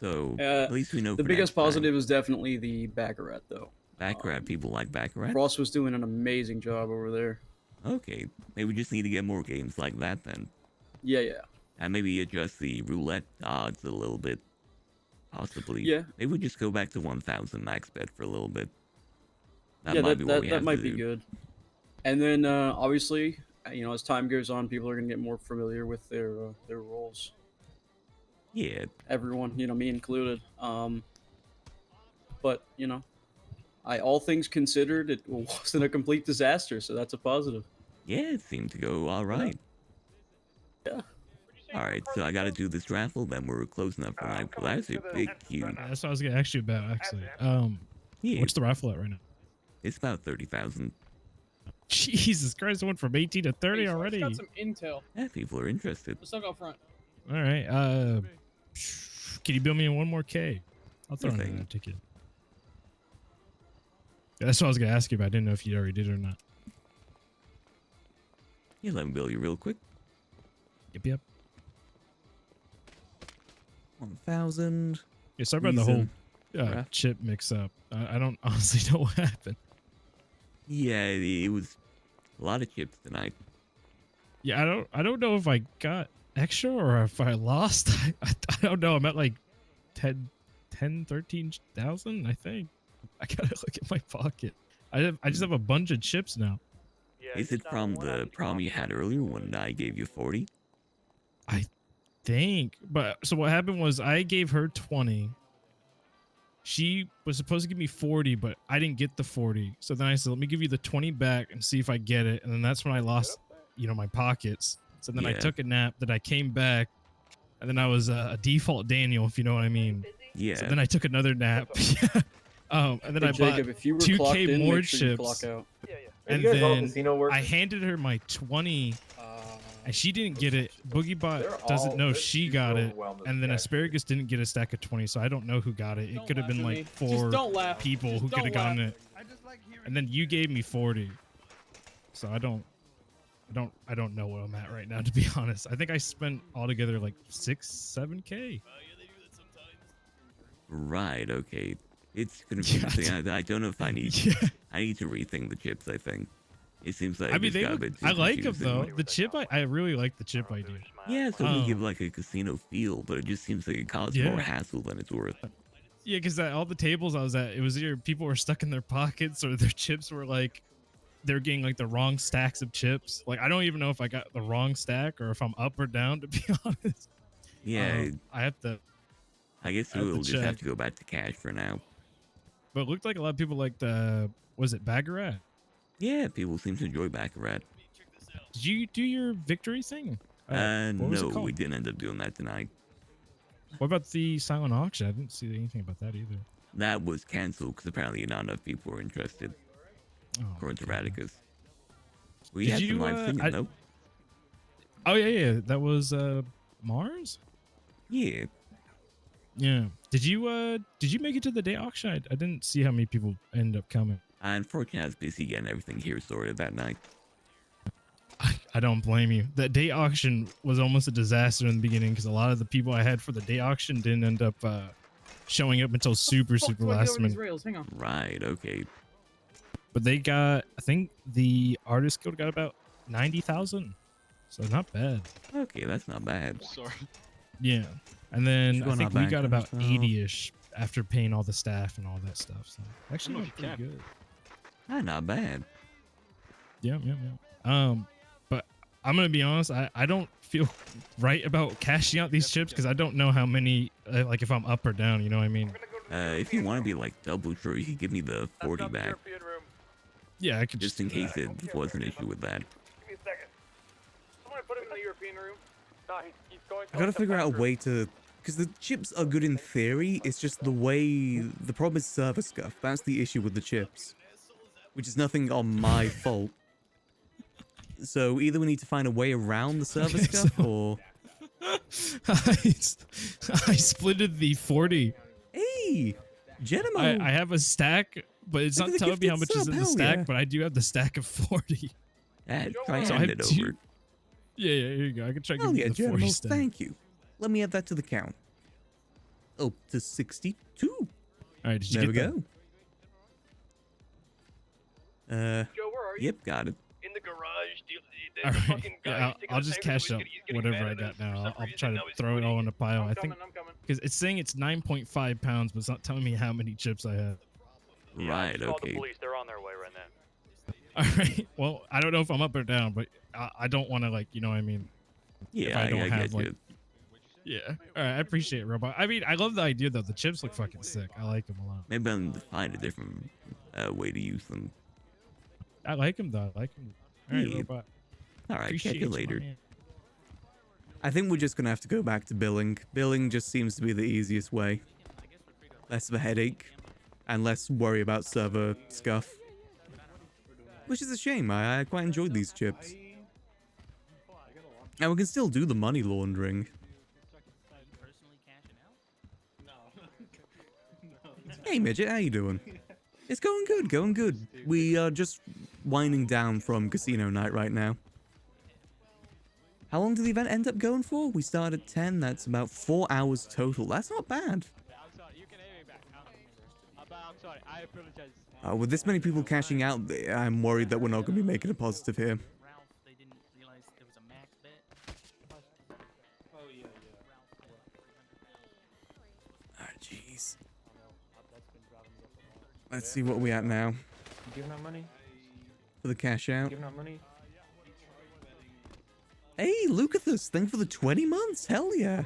So at least we know. The biggest positive is definitely the Baccarat, though. Baccarat, people like Baccarat. Frost was doing an amazing job over there. Okay, maybe we just need to get more games like that then. Yeah. And maybe adjust the roulette odds a little bit. Possibly. Yeah. Maybe we just go back to 1,000 max bet for a little bit. That might be good. And then obviously, as time goes on, people are gonna get more familiar with their roles. Yeah. Everyone, me included. But all things considered, it wasn't a complete disaster, so that's a positive. Yeah, it seemed to go all right. Yeah. All right, so I got to do this raffle, then we're closing up for night. Well, that's a big queue. That's what I was gonna ask you about, actually. Yeah. What's the raffle at right now? It's about 30,000. Jesus Christ, it went from 18 to 30 Hey, already. got some intel. Yeah, people are interested. Let's not go up front. All right. Can you bill me in one more K? I'll throw in a ticket. Yeah, that's what I was gonna ask you about. I didn't know if you already did it or not. Yeah, let me bill you real quick. Yep. 1,000. Yeah, sorry about the whole chip mix-up. I don't honestly know what happened. Yeah, it was a lot of chips tonight. Yeah, I don't know if I got extra or if I lost. I don't know. I'm at like 13,000, I think. I gotta look at my pocket. I just have a bunch of chips now. Is it from the prom you had earlier when I gave you 40? I think. But so what happened was I gave her 20. She was supposed to give me 40, but I didn't get the 40. So then I said, let me give you the 20 back and see if I get it. And then that's when I lost, my pockets. So then I took a nap, then I came back, and then I was a default Daniel, if you know what I mean. Yeah. So then I took another nap. And then I Jacob, bought if you were 2K more sure chips. Yeah. And then I handed her my 20, and she didn't get it. Boogiebot doesn't know she got it, and then Asparagus didn't get a stack of 20, so I don't know who got it. It could have been like 4 people who could have gotten it. And then you gave me 40, so I don't know where I'm at right now, to be honest. I think I spent altogether like 6-7K. Right. Okay. It's confusing. I don't know if I need. I need to rethink the chips. I think it seems like I like them though. The chip, I really like the chip idea. Yeah, so we give like a casino feel, but it just seems like it causes more hassle than it's worth. Yeah, because at all the tables I was at, it was either people were stuck in their pockets or their chips were like they're getting like the wrong stacks of chips. Like I don't even know if I got the wrong stack or if I'm up or down, to be honest. Yeah, I have to. I guess we'll just have to go back to cash for now. But it looked like a lot of people liked the, was it Baccarat? Yeah, people seem to enjoy Baccarat. Did you do your victory thing? No, we didn't end up doing that tonight. What about the silent auction? I didn't see anything about that either. That was canceled because apparently not enough people were interested. According to Radicus. We had some live singing though. Oh yeah, that was Mars? Yeah. Yeah. Did you make it to the day auction? I didn't see how many people ended up coming. Unfortunately, I was busy getting everything here sorted that night. I don't blame you. That day auction was almost a disaster in the beginning because a lot of the people I had for the day auction didn't end up showing up until super last minute. Hang on. Right. Okay. But they got, I think the Artist Guild got about 90,000, so not bad. Okay, that's not bad. Sorry. Yeah. And then I think we got about 80-ish after paying all the staff and all that stuff. So actually went pretty good. Not bad. Yeah. But I'm gonna be honest, I don't feel right about cashing out these chips because I don't know how many, like if I'm up or down, you know what I mean? If you want to be like double sure, you can give me the 40 back. Yeah, I could just in case it was an issue with that. Give me a second. Someone put him in the European room. No, he's going. I gotta figure out a way to, because the chips are good in theory. It's just the way, the problem is server scuff. That's the issue with the chips, which is nothing on my fault. So either we need to find a way around the server scuff, or I splitted the 40. Hey, Genimo. I have a stack, but it's not telling me how much is in the stack. But I do have the stack of 40. Try hand it over. Yeah, here you go. I can try Oh giving yeah, you the 40 Genimo, stack. thank you. Let me add that to the count. up to 62. All right, did you there get we that? go. Joe, where are you? Yep, got it. In the garage. All right. Yeah, I'll just cash up whatever I got now. I'll try to throw it all in a pile. I'm I think coming. because it's saying it's 9.5 pounds, but it's not telling me how many chips I have. Right, Call the okay. police. They're on their way right now. All right. Well, I don't know if I'm up or down, but I don't want to, like, you know what I mean? If Yeah, I don't I have get like you. Yeah. All right. I appreciate it, Robot. I mean, I love the idea though. The chips look fucking sick. I like them a lot. Maybe I'll find a different way to use them. I like them though. I like them. All right, Yeah. Robot. All right, Appreciate catch you later. man. I think we're just gonna have to go back to billing. Billing just seems to be the easiest way. Less of a headache, and less worry about server scuff. Which is a shame. I quite enjoyed these chips. And we can still do the money laundering. Hey Midget, how you doing? It's going good, going good. We are just winding down from casino night right now. How long did the event end up going for? We started at 10, that's about 4 hours total. That's not bad. With this many people cashing out, I'm worried that we're not going to be making a positive here. Alright, jeez. Let's see what we at now. You giving out money? For the cash out. Giving out money? Hey, Lucathus, thank you for the 20 months. Hell yeah.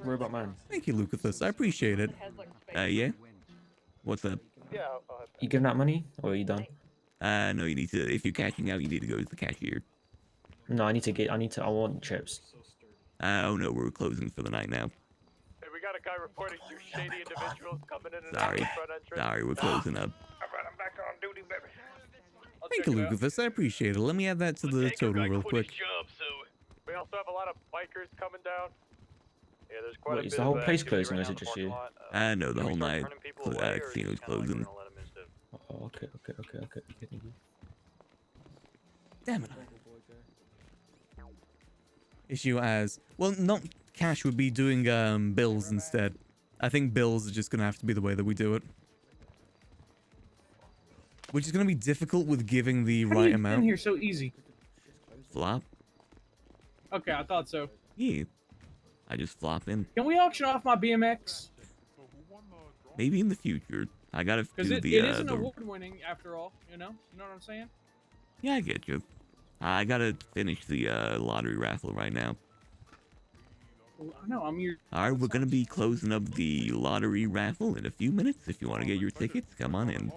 Worry about mine. Thank you, Lucathus. I appreciate it. Yeah? What's up? Yeah. You giving out money, or are you done? No, you need to, if you're cashing out, you need to go to the cashier. No, I want chips. Oh no, we're closing for the night now. Hey, we got a guy reporting two shady individuals coming in and Sorry. out the front entrance. Sorry, we're closing up. Alright, I'm back on duty, baby. Thank you, Lucathus. I appreciate it. Let me add that to the total real quick. We also have a lot of bikers coming down. Yeah, there's quite a Wait, bit is the whole of place activity closing, or is right it now just in the you? parking lot. No, the Can we whole start night, turning people away, or is it casino's kinda like we're closing. gonna let 'em in still? Oh, okay. Damn it. Issue as... Well, not cash would be doing bills instead. I think bills are just going to have to be the way that we do it. Which is going to be difficult with giving the right amount. In here so easy. Flop? Okay, I thought so. Yeah. I just flop in. Can we auction off my BMX? Maybe in the future. I gotta Because do it the, is an award-winning after all. You know what I'm saying? Yeah, I get you. I gotta finish the lottery raffle right now. No, I'm your. Alright, we're gonna be closing up the lottery raffle in a few minutes. If you want to get your tickets, come on in.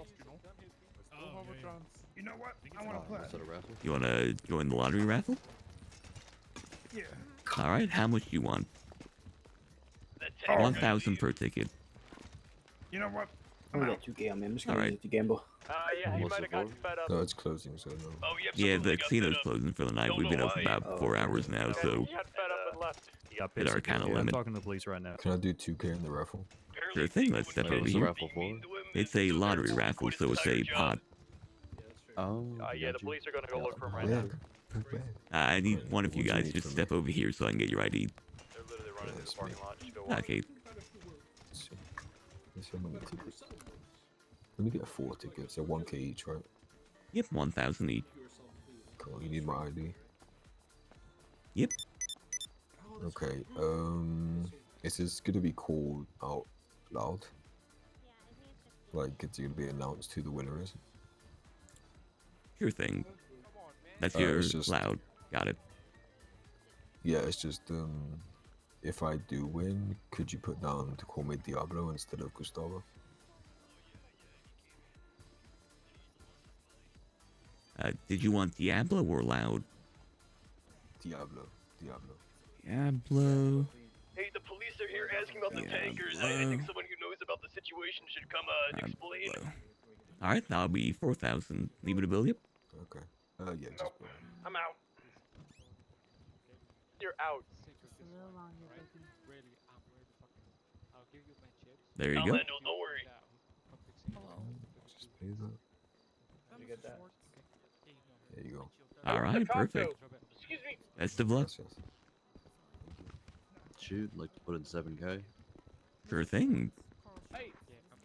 You know what? I want to play. You want to join the lottery raffle? Yeah. Alright, how much do you want? 1,000 per ticket. You know what? I'm gonna get 2K on me. I'm just gonna Alright. use it to gamble. Yeah, he might have gotten fed up. No, it's closing, so no. Oh, yep, Yeah, somebody the got casino's fed up. closing for the night. Don't We've been know open why. about 4 hours now, so He got fed up and left. hit our kind of limit. I'm talking to the police right now. Can I do 2K in the raffle? Sure thing, let's step over here. It's a lottery raffle, so it's a pot. Oh. Yeah, the police are gonna go look for him right Yeah. now. I need one of you What do you guys need just from step over here so I can get your ID. They're literally running through the parking lot. Just go walk. Okay, Let's see how many tickets. Let me get 4 tickets, so 1K each, right? yep, 1,000 each. Cool, you need my ID. Yep. Okay, is this gonna be called out loud? Like, it's gonna be announced who the winner is? Sure thing. That's It's your just- loud. Got it. Yeah, it's just, if I do win, could you put down to call me Diablo instead of Gustavo? Did you want Diablo or loud? Diablo. Diablo. Hey, the police are here asking about the tankers. I think someone who knows about the situation should come explain. Alright, that'll be 4,000. Leave it a bill, yep. Okay. Yeah, just... I'm out. You're out. There you I'll go. handle, don't worry. Just pay that. There you go. Alright, perfect. Excuse me. Best of luck. Yes. Shoot, like to put in 7K. Sure thing.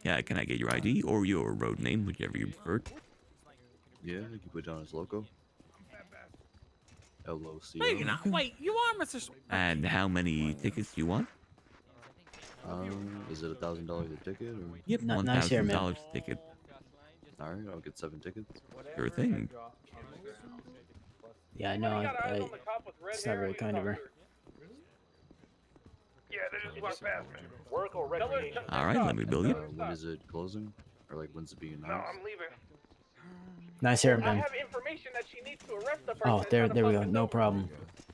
Yeah, can I get your ID or your road name, whichever you prefer? Yeah, you can put down his logo. LOC. Wait, you are Mr. And how many tickets do you want? Is it $1,000 a ticket or? Yep, Nice hair, man. $1,000 ticket. All right, I'll get 7 tickets. Sure thing. Yeah, I know. It's not very kind of her. Yeah, they just walked past me. Work or All right, let me bill you. When is it closing? Or like when's it being announced? No, I'm leaving. Nice hair, I man. have information that she needs to arrest the person. Oh, there we go. No problem.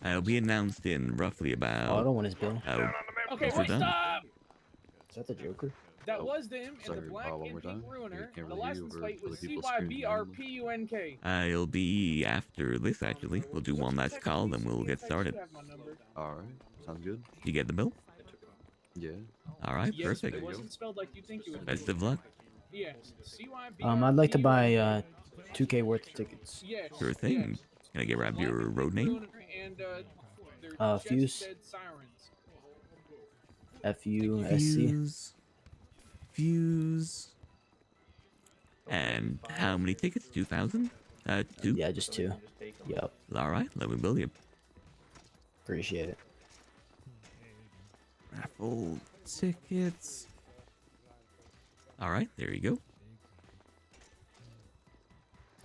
It'll be announced in roughly about. Oh, I don't want his bill. Okay, Once we're wait, done. stop! Is that the Joker? That was them, and sorry, the black one and more pink time. ruiner. Can't The really hear license over plate was other people screaming randomly. CYBRPUNK. It'll be after this, actually. We'll do one last call, then we'll get started. All right, sounds good. You get the bill? Yeah. All right, Yes, perfect. it wasn't spelled like you think it would. Best of luck. Yeah, CYB. I'd like to buy 2K worth of tickets. Yeah, Sure thing. Can I grab your road name? Fuse. FUSC. Fuse. And how many tickets? 2,000? 2? Yeah, just 2. Yep. All right, let me bill you. Appreciate it. Raffle tickets. All right, there you go.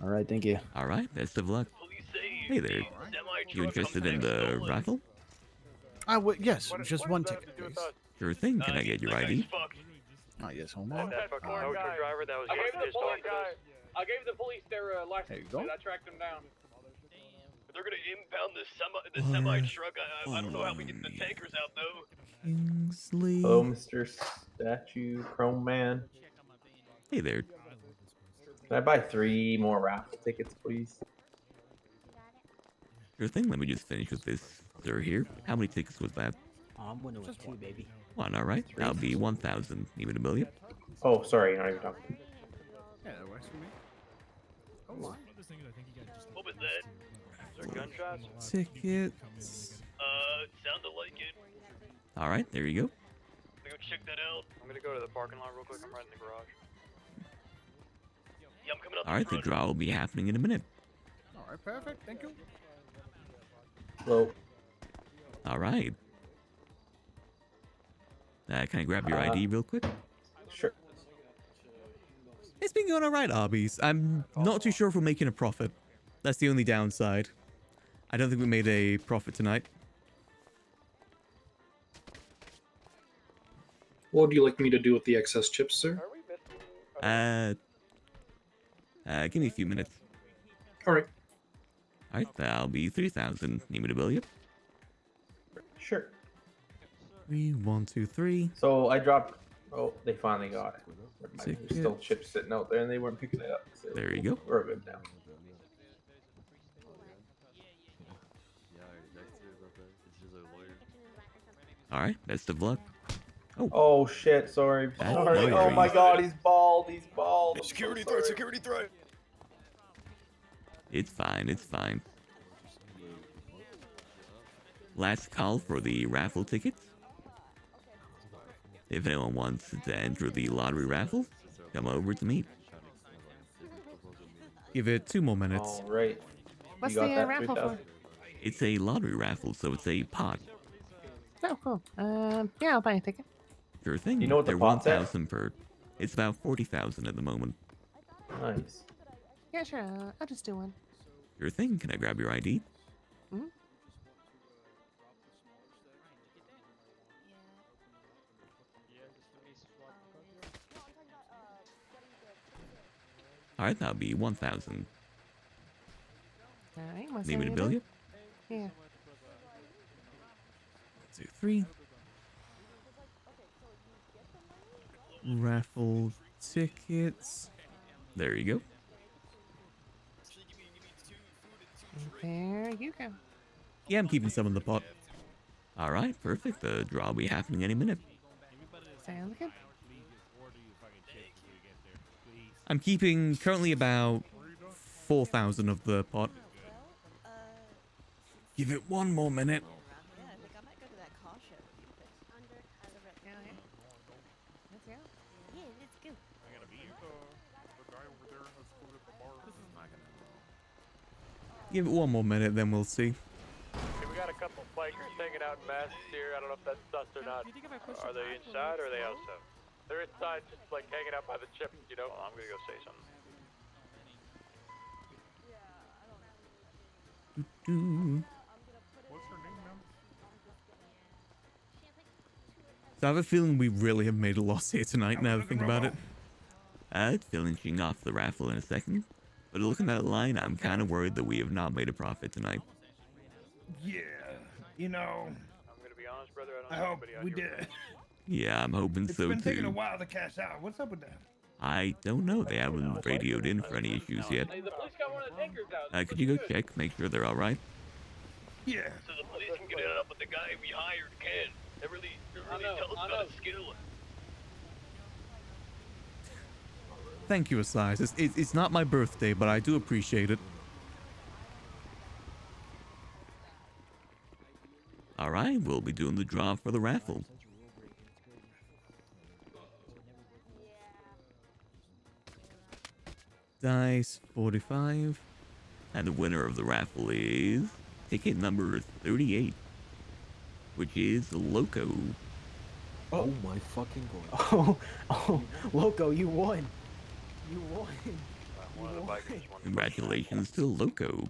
All right, thank you. All right, best of luck. Hey there. You interested in the raffle? Yes, just one ticket, please. Sure thing. Can I get your ID? Oh, yes, hold on. That fucking driver that was I gave the police their license plate. I tracked them down. They're gonna impound the semi truck. I don't know how we get the tankers out though. Kingsley. Hello, Mr. Statue Chrome Man. Hey there. Can I buy 3 more raffle tickets, please? Sure thing. Let me just finish with this, sir, here. How many tickets was that? I'm winning with 2, baby. 1, all right. That'll be 1,000. Need me to bill you? Oh, sorry, not even talking. Yeah, that works for me. What was that? Is there gunshots? Tickets. Sounded like it. All right, there you go. We go check that out. I'm gonna go to the parking lot real quick. I'm right in the garage. Yeah, I'm coming up. All right, the draw will be happening in a minute. All right, perfect. Thank you. Hello. All right. Can I grab your ID real quick? Sure. It's been going alright, Arby's. I'm not too sure if we're making a profit. That's the only downside. I don't think we made a profit tonight. What would you like me to do with the excess chips, sir? Give me a few minutes. Alright. Alright, that'll be 3,000. Need me to bill you? Sure. 3, 1, 2, 3. So I dropped. Oh, they finally got it. There's still chips sitting out there, and they weren't picking it up. So There you go. We're good now. All right, best of luck. Oh shit! Sorry. Sorry. Oh my God, he's bald. He's bald. Security threat. Security threat. It's fine. It's fine. Last call for the raffle tickets. If anyone wants to enter the lottery raffle, come over to me. Give it 2 more minutes. All right. What's the raffle for? It's a lottery raffle, so it's a pot. Oh, cool. Yeah, I'll buy a ticket. Sure thing. You know what the They're pot's at? 1,000 per. It's about 40,000 at the moment. Nice. Yeah, sure. I'll just do one. Sure thing. Can I grab your ID? Mm-hmm. All right, that'll be 1,000. All right. What's Need me to bill you? Yeah. 2, 3. Raffle tickets. There you go. There you go. Yeah, I'm keeping some in the pot. All right, perfect. The draw will be happening any minute. Sounds good. I'm keeping currently about 4,000 of the pot. Give it 1 more minute. go. Yeah, let's go. Give it one more minute, then we'll see. Okay, we got a couple bikers hanging out in masks here. I don't know if that's sus or not. Are they inside or are they outside? They're inside, just like hanging out by the chip, you know? Well, I'm gonna go say something. What's her name now? So I have a feeling we really have made a loss here tonight, now that I think about it. I'd finishing off the raffle in a second, but looking at that line, I'm kind of worried that we have not made a profit tonight. Yeah, you know. I'm gonna be honest, brother. I hope we did. Yeah, I'm hoping so It's been taking a too. while to cash out. What's up with that? I don't know. They haven't radioed in for any issues yet. Hey, the police got one of the tankers out. Could you go check, make sure they're all right? Yeah. So the police can get it up, but the guy we hired can. It really tells about his skill. Thank you, Asize. It's not my birthday, but I do appreciate it. All right, we'll be doing the draw for the raffle. Dice 45. And the winner of the raffle is ticket number 38, which is Loco. Oh my fucking god. Oh, Loco, you won. You won. One of the bikers won. Congratulations to Loco.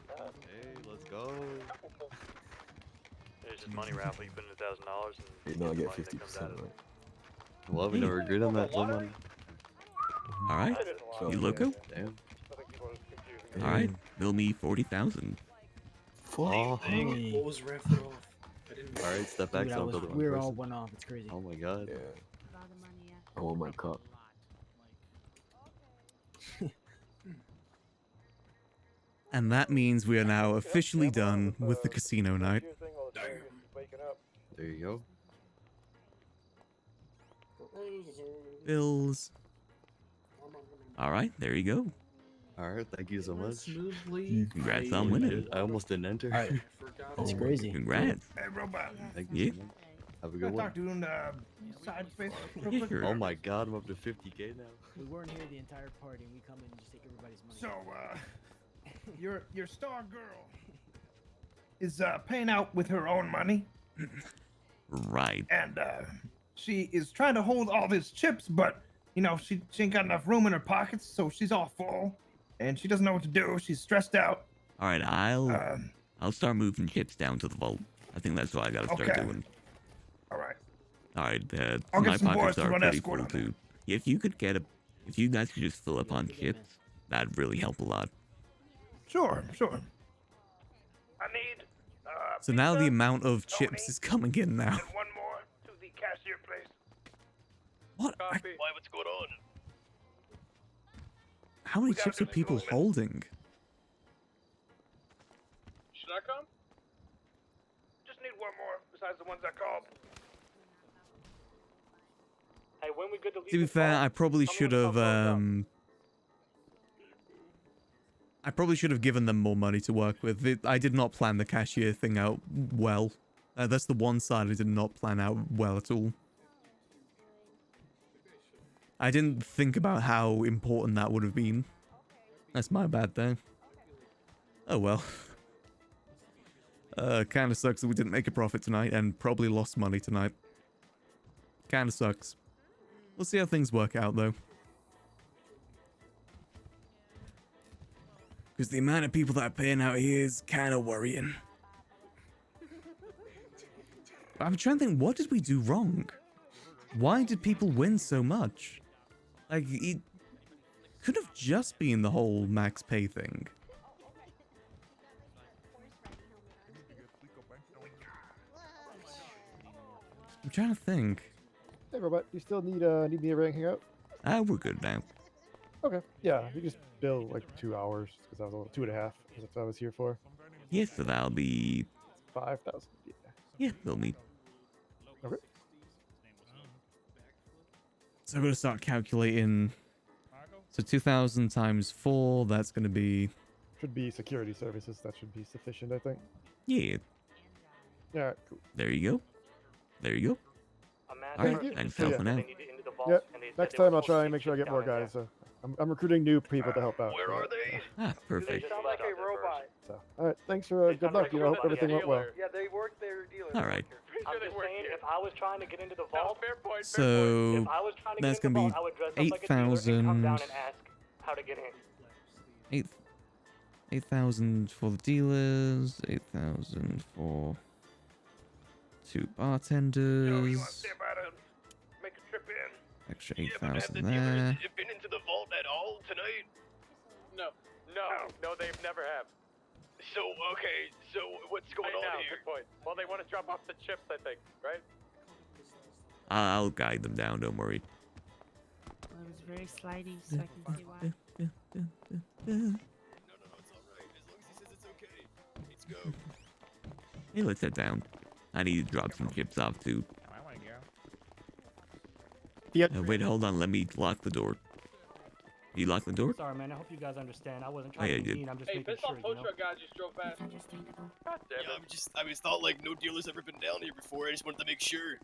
Hey, let's go. There's his money raffle. You put in $1,000 and No, I get money that comes 50%, out of it. right? Well, we never agreed on that. No money. All right, you Loco. Damn. All right, bill me 40,000. Oh, What was raffled off? I didn't. all right, step back. Dude, So I'll build it. we're all one off. It's crazy. Oh my god. Yeah. I want my cup. And that means we are now officially done with the casino night. There you go. Bills. All right, there you go. All right, thank you so much. Congrats on winning. I almost didn't enter. That's crazy. Congrats. Hey, robot. Thank you Yeah. so much. Have a Can good I one. talk to you on the side space real Yeah, quick? sure. Oh my god, I'm up to 50k now. We weren't here the entire party, and we come in and just take everybody's money. So, your star girl is paying out with her own money, Right. and she is trying to hold all these chips, but you know she ain't got enough room in her pockets, so she's all full, and she doesn't know what to do. She's stressed out. All right, I'll start moving chips down to the vault. I think that's what I gotta start Okay. doing. All right. All right, I'll my get some boys pockets to are run pretty escort full on that. too. Yeah, if you guys could just fill up on chips, that'd really help a lot. Sure. I need. So now the pizza, amount of Tony, chips is coming in now. and one more to the cashier, please. What? Why? What's going on? How many chips are people holding? Should I come? Just need one more besides the ones I called. Hey, when we good to leave To be fair, I probably should have I probably should have given them more money to work with. I did not plan the cashier thing out well. That's the one side I did not plan out well at all. I didn't think about how important that would have been. That's my bad there. Oh well. Kinda sucks that we didn't make a profit tonight and probably lost money tonight. Kinda sucks. We'll see how things work out though. Because the amount of people that are paying out here is kind of worrying. I'm trying to think, what did we do wrong? Why did people win so much? Like, it could have just been the whole max pay thing. I'm trying to think. Hey, Robot, you still need me to hang out? We're good now. Okay, yeah, you just bill like 2 hours because I was 2.5 because that's what I was here for. Yes, so that'll be 5,000. Yeah. Yeah, they'll meet. Okay. So I'm going to start calculating. So 2,000 times 4, that's going to be... Should be security services. That should be sufficient, I think. Yeah. Yeah, cool. There you go. There you go. All right, thanks for helping out. vault. Yep. And they said Next they were time I'll supposed to try take and make sure I chips get more down in guys. I'm recruiting new people to help out. Where are they? Ah, perfect. Sound like a robot. So, all right. Thanks for good luck. I hope everything went well. Yeah, they work their dealers. All right. I'm just saying, if I was trying to get into the vault, So if I was trying to that's get into gonna the vault, I would dress up like a dealer and come down 8,000. and ask how to get in. 8,000 for the dealers. 8,000 for 2 bartenders. Make a trip in. Extra 8,000 there. Been into the vault at all tonight? No, they've never have. So, okay, so what's going on here? Good point. Well, they want to drop off the chips, I think, right? I'll guide them down, don't worry. Well, it was very slidey, so I can see why. No, it's alright. As long as he says it's okay. Let's go. Hey, let's head down. I need to drop some chips off too. Wait, hold on. Let me lock the door. You lock the door? Sorry, man. I hope you guys understand. I wasn't Oh, yeah, trying to you be did. mean. I'm just Hey, making pissed off sure, tow you know? truck guy just drove past. Yeah, it's not like no dealer's ever been down here before. I just wanted to make sure.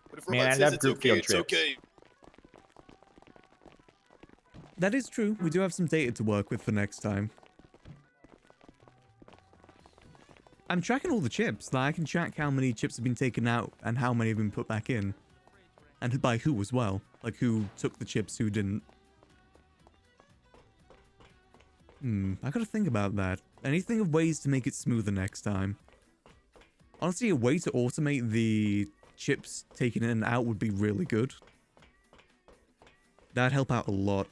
But if Man, I Robot says love it's group okay, field it's trips. okay. That is true. We do have some data to work with for next time. I'm tracking all the chips. Like, I can track how many chips have been taken out and how many have been put back in. And by who as well. Like, who took the chips, who didn't. I gotta think about that. Anything of ways to make it smoother next time. Honestly, a way to automate the chips taken in and out would be really good. That'd help out a lot.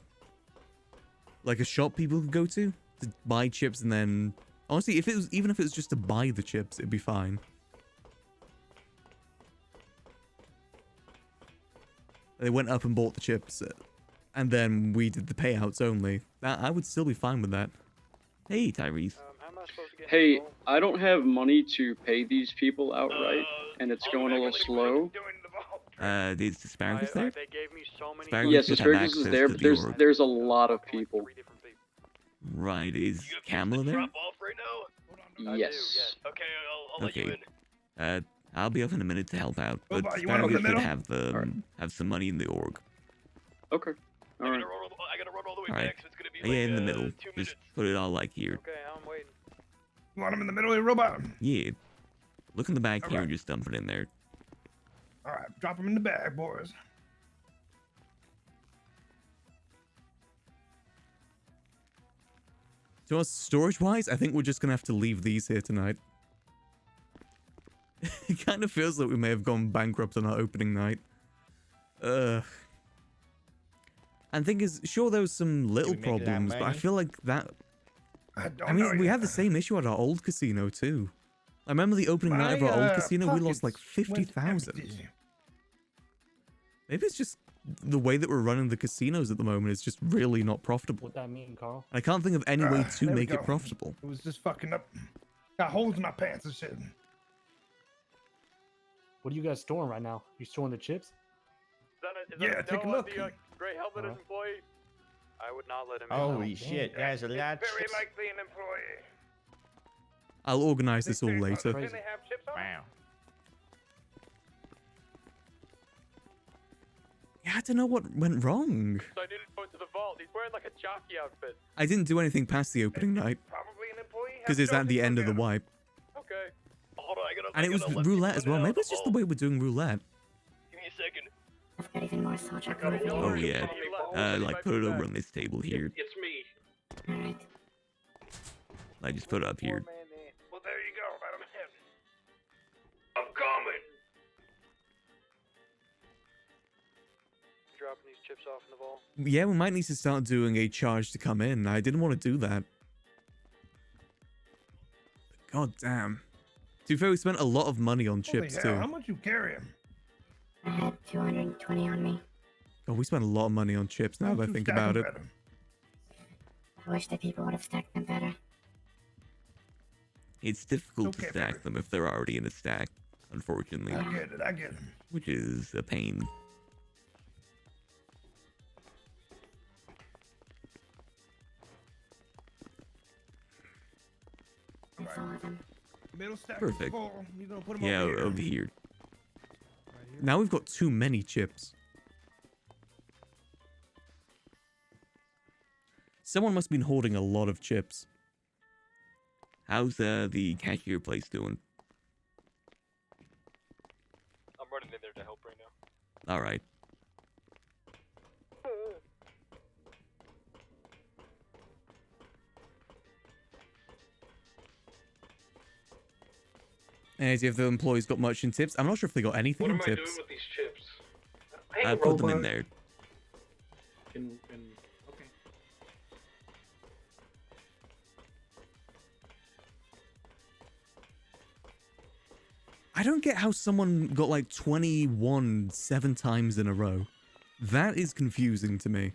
Like a shop people could go to buy chips and then... Honestly, if it was even if it was just to buy the chips, it'd be fine. They went up and bought the chips, and then we did the payouts only. I would still be fine with that. Hey, Tyrese. Hey, I don't have money to pay these people outright, and it's going a little slow. Is Asparagus there? They gave me so many. Asparagus Yes, should have Asparagus is access there, to but the org. there's a lot of people. Right, is Kamala there? Drop off right now? Yes. Okay, I'll let you Okay. in. I'll be off in a minute to help out, but Robot, you want over Asparagus the should middle? have some money in the org. Okay. All right. I gotta run all the way Alright. back, so it's gonna be Yeah, like, in the middle. 2 Just minutes. put it all like here. Okay, I'm waiting. You want him in the middle of your robot? Yeah. Look in the back here Alright. and just dump it in there. All right, drop him in the bag, boys. So, storage-wise, I think we're just gonna have to leave these here tonight. It kind of feels like we may have gone bankrupt on our opening night. And thing is, sure, there was some little we make that problems, but I money? feel like that... I I mean, we yet. had the same issue at our old casino, too. I remember the opening night of My, our old casino, we lost like pockets went 50,000. empty. Maybe it's just the way that we're running the casinos at the moment is just really not profitable. What that mean, Carl? I can't think of any way to There we make it go. profitable. It was just fucking up. Got holes in my pants and shit. What are you guys storing right now? You storing the chips? Yeah, take a look. Gray helmet employee? I would not let him Holy shit, there's a lot. likely an employee. I'll organize this all later. Crazy. Wow. Yeah, I don't know what went wrong. So I didn't go into the vault. He's wearing like a jockey outfit. I didn't do anything past the opening night, Probably an employee. because it's at the end of the wipe. Okay. Hold on, And it was roulette as well. Maybe it's just the way we're doing roulette. Give me a second. I've got even more soldier Oh yeah. Like put it over on this table here. It's me. Alright. I just put it up here. Well, there you go. Let him in. I'm coming. Dropping these chips off in the vault. Yeah, we might need to start doing a charge to come in. I didn't want to do that. God damn. To be fair, we spent a lot of money on chips Holy hell, how too. much you carrying? I had 220 on me. Oh, we spent a lot of money on chips now that I Don't you think stack about 'em it. better? I wish the people would have stacked them better. It's difficult to Okay, stack baby. them if they're already in a stack, unfortunately. I get it. I get it. Which is a pain. That's all of them. Middle stack Perfect. is full. You gonna put 'em Yeah, over here? over here. Now we've got too many chips. Someone must have been hoarding a lot of chips. How's the cashier place doing? I'm running in there to help right now. All right. And if the employees got much in tips, I'm not sure if they got anything in What am I tips. doing with these chips? I put them in there. Okay. I don't get how someone got like 21 7 times in a row. That is confusing to me.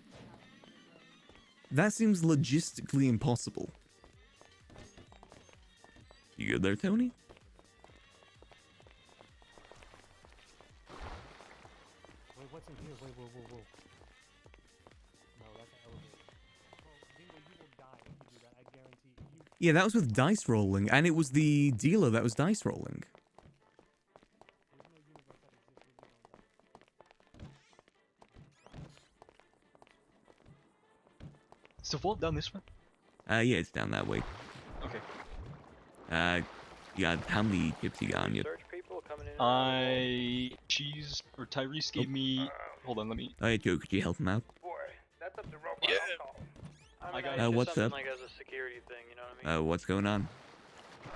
That seems logistically impossible. You good there, Tony? Wait, what's in here? Wait, whoa. No, that's an elevator. Oh, Dingo, you will die if you do that. I guarantee. Yeah, that was with dice rolling, and it was the dealer that was dice rolling. Is the vault down this way? Yeah, it's down that way. Okay. Yeah, how many chips you got on you? Cheese or Tyrese gave me. Hold on, let me. Oh, yeah, Joe, could you help him out? That's up to Robot. Yeah. I got it. What's up? Like as a security thing, you know what I mean? What's going on? Yeah,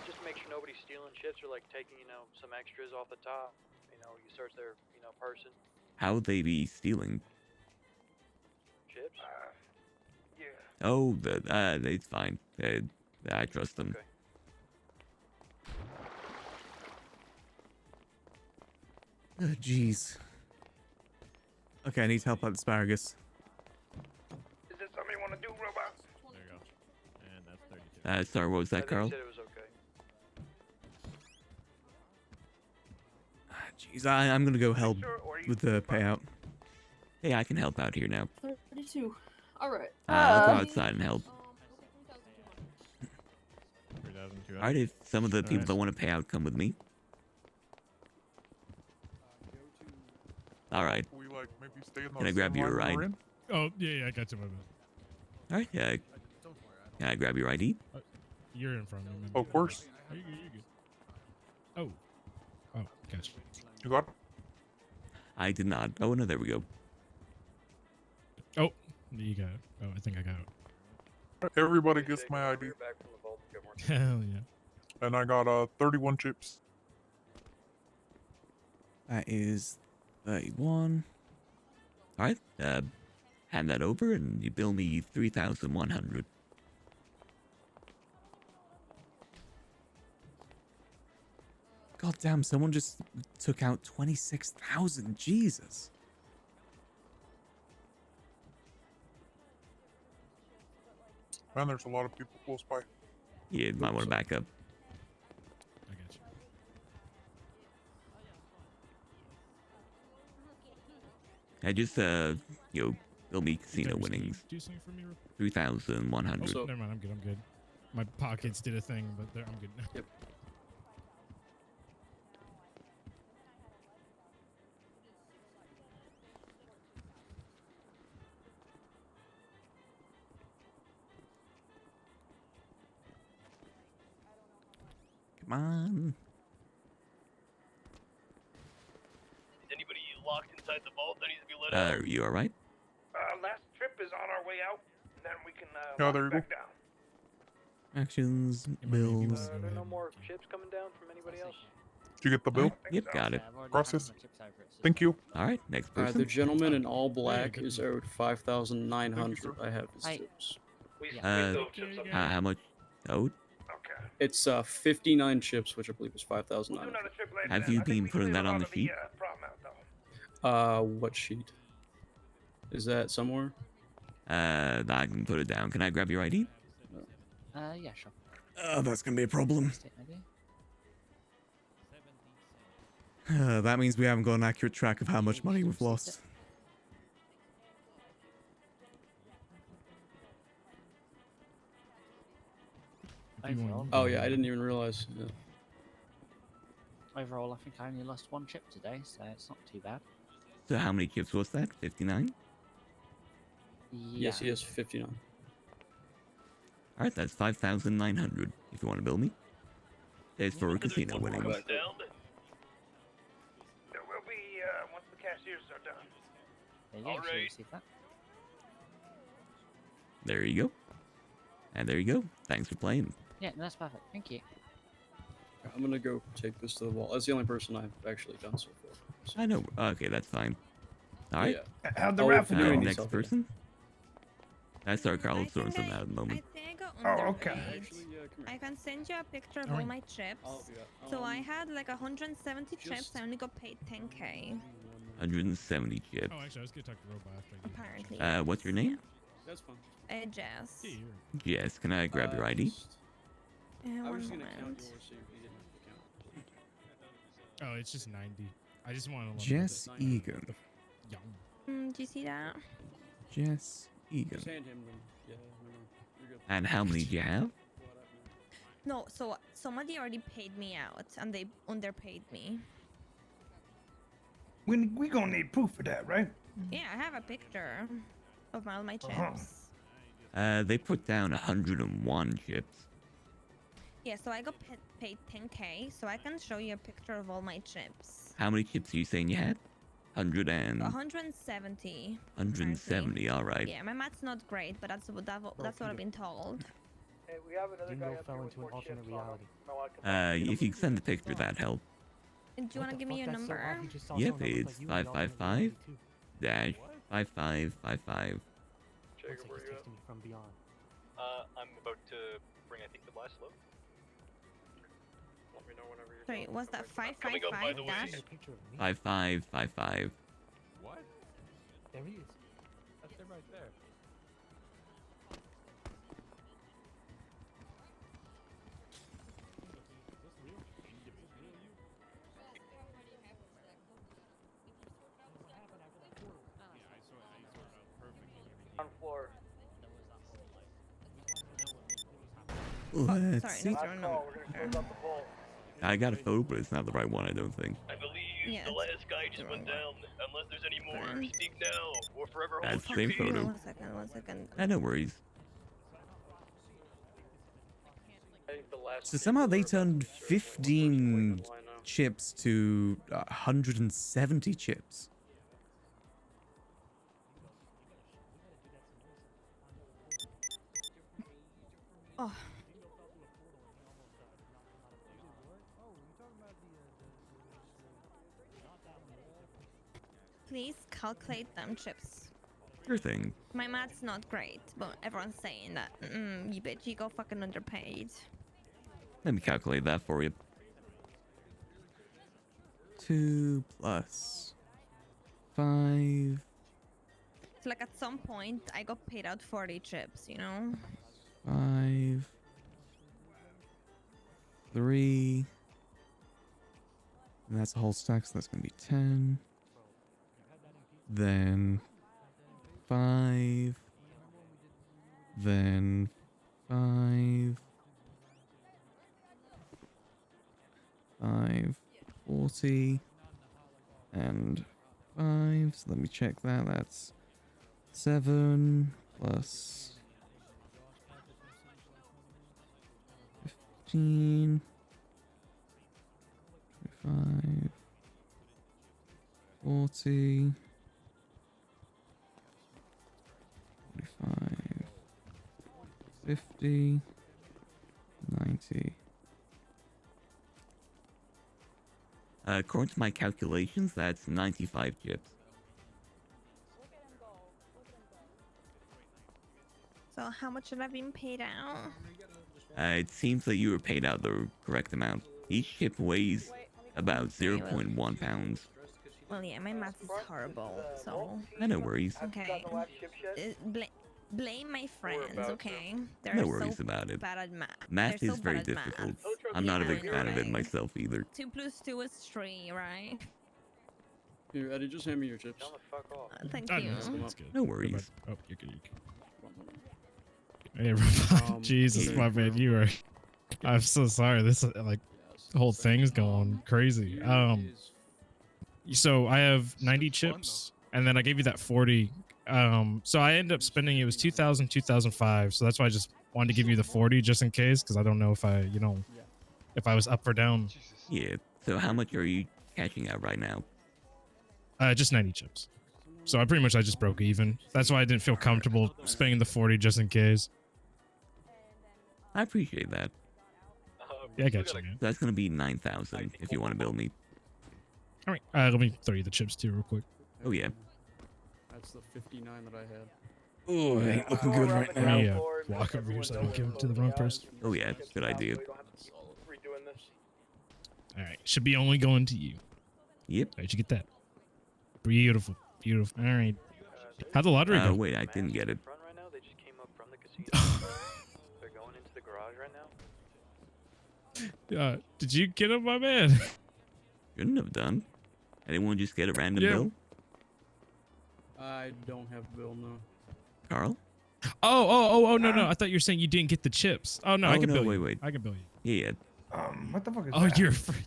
just to make sure nobody's stealing chips or like taking, some extras off the top. You search their, person. How would they be stealing? Chips? Yeah. Oh, it's fine. I trust them. Okay. Oh, jeez. Okay, I need to help out Asparagus. Is this something you want to do, Robot? There you go. And that's 32. Sorry, what was that, Carl? Said it was okay. Jeez, I'm gonna go help with the payout. Hey, I can help out here now. 32. Alright. I'll go outside and help. 3,200. Alright, if some of the people that want to pay out come with me. Alright. Can I grab your ride? Oh, yeah, I got you, my bad. Alright, yeah. Can I grab your ID? You're in front of me, man. Of course. You're good. Oh. Oh, gotcha. You got it? I did not. Oh, no, there we go. Oh, you got it. Oh, I think I got it. Everybody gets my ID. Hell yeah. And I got 31 chips. That is 31. Alright, hand that over and you bill me 3,100. God damn, someone just took out 26,000. Jesus. Man, there's a lot of people close by. Yeah, you might want to back up. I got you. I just, bill me casino winnings. Do something for me real 3,100. Oh, never mind, I'm good. My pockets did a thing, but I'm good now. Yep. Come on. Is anybody locked inside the vault that needs to be let out? Are you alright? Last trip is on our way out, and then we can Oh, there you go. back down. Actions, bills. Are there no more chips coming down from anybody else? Did you get the bill? Yep, got it. Process. Thank you. Alright, next Alright, person. the gentleman in all black is owed 5,900. I have his Hi. tips. How much owed? It's 59 chips, which I believe is 5,900. Have you been putting that on the sheet? What sheet? Is that somewhere? I can put it down. Can I grab your ID? Yeah, sure. That's gonna be a problem. State ID. That means we haven't got an accurate track of how much money we've lost. Oh yeah, I didn't even realize. Yeah. Overall, I think I only lost one chip today, so it's not too bad. So how many chips was that? 59? Yeah. Yes, he has 59. All right, that's 5,900 if you want to bill me. It's for casino winnings. There will be once the cashiers are done. All right. There you go. And there you go. Thanks for playing. Yeah, that's perfect. Thank you. I'm gonna go take this to the wall. That's the only person I've actually done so far. So. I know. Okay, that's fine. All right. Yeah. How'd the raffle go? Next person. That's our Carl Sorensen at the moment. Oh, okay. I can send you a picture of all my chips. So I had like 170 chips. I only got paid 10k. 170 chips. Oh, actually, I was gonna talk to Robo after. Apparently. What's your name? That's fine. Jess. Yes. Can I grab your ID? One gonna count moment. yours so you didn't have to count. Oh, it's just 90. I just want to. Jess Egan. Do you see that? Jess Egan. Just hand him them. Yeah, no, you're good. And how many do you have? No, so somebody already paid me out and they underpaid me. We gonna need proof of that, right? Yeah, I have a picture of all my chips. They put down 101 chips. Yeah, so I got paid 10k, so I can show you a picture of all my chips. How many chips are you saying you had? 170. 170. All right. Yeah, my math's not great, but that's what I've been told. Hey, we have another Dingo guy up fell here with into more an alternate chips on him. reality. No, I can If you can send the picture, that'd help. Do you want to give me your number? Yep, it's 555 dash 5555. Jacob, where you at? From beyond. I'm about to bring, I think, the last load. Let me know whenever you're Sorry, done. was that Coming up, by 555 the way. dash? 5555. What? There he is. That's him right there. on floor. Let's Sorry, see. that's your number. I got a photo, but it's not the right one, I don't think. I believe Yeah, the last guy just went down. Unless there's any more, speak now or forever hold That's the your same peace. photo. 1 second. No worries. I think the last So somehow they turned 15 chips to 170 chips. Oh. Please calculate them chips. Sure thing. My math's not great, but everyone's saying that you bitch, you go fucking underpaid. Let me calculate that for you. 2 plus 5. So like at some point I got paid out 40 chips, you know? 5. 3. And that's a whole stack, so that's going to be 10. Then 5. Then 5. 5. 40. And 5. So let me check that. That's 7 plus 15. 25. 40. 45. 50. 90. According to my calculations, that's 95 chips. So how much have I been paid out? It seems that you were paid out the correct amount. Each chip weighs about 0.1 pounds. Well, yeah, my math is horrible, so... No worries. Okay. Blame my friends, okay? They're No worries so about it. bad at math. Math They're is so very bad at difficult. math. I'm not a big Yeah, fan of it right. myself either. 2 plus 2 is 3, right? Here, Eddie, just hand me your chips. Thank Oh, you. no, it's good. No worries. Oh, you're good. Hey, Robot. Jesus, my man, you are. I'm so sorry. This like whole thing's going crazy. So I have 90 chips, and then I gave you that 40. So I ended up spending, it was 2,000, 2005. So that's why I just wanted to give you the 40 just in case, because I don't know if I, if I was up or down. Yeah. So how much are you cashing out right now? Just 90 chips. So I just broke even. That's why I didn't feel comfortable spending the 40 just in case. I appreciate that. Yeah, I got you, man. That's gonna be 9,000 if you want to bill me. All right, let me throw you the chips too real quick. Oh yeah. That's the 59 that I had. Oh, it ain't looking good right now. Let me walk over here so I don't give it to the wrong person. Oh yeah, good idea. All right, should be only going to you. Yep. All right, you get that. Beautiful, beautiful. All right. How'd the lottery go? Wait, I didn't get it. Right now, they just came up from the casino. They're going into the garage right now. Did you get him, my man? Shouldn't have done. Anyone just get a random bill? I don't have a bill, no. Carl? Oh, no. I thought you were saying you didn't get the chips. Oh, no, I can bill you. Wait. I can bill you. Yeah. What the fuck is Oh, that?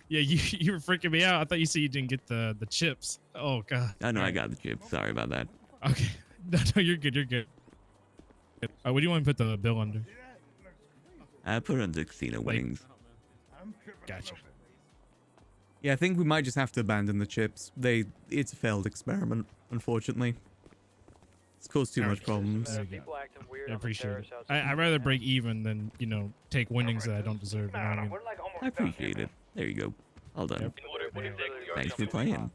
Yeah, you were freaking me out. I thought you said you didn't get the chips. Oh, God. Oh, no, I got the chips. Sorry about that. Okay. No, you're good. You're good. What do you want to put the bill under? I put it under casino winnings. Gotcha. Yeah, I think we might just have to abandon the chips. It's a failed experiment, unfortunately. It's caused too much problems. I appreciate it. I'd rather break even than, take winnings that I don't deserve. You know what I mean? I appreciate it. There you go. All done. Yep. Thanks for playing.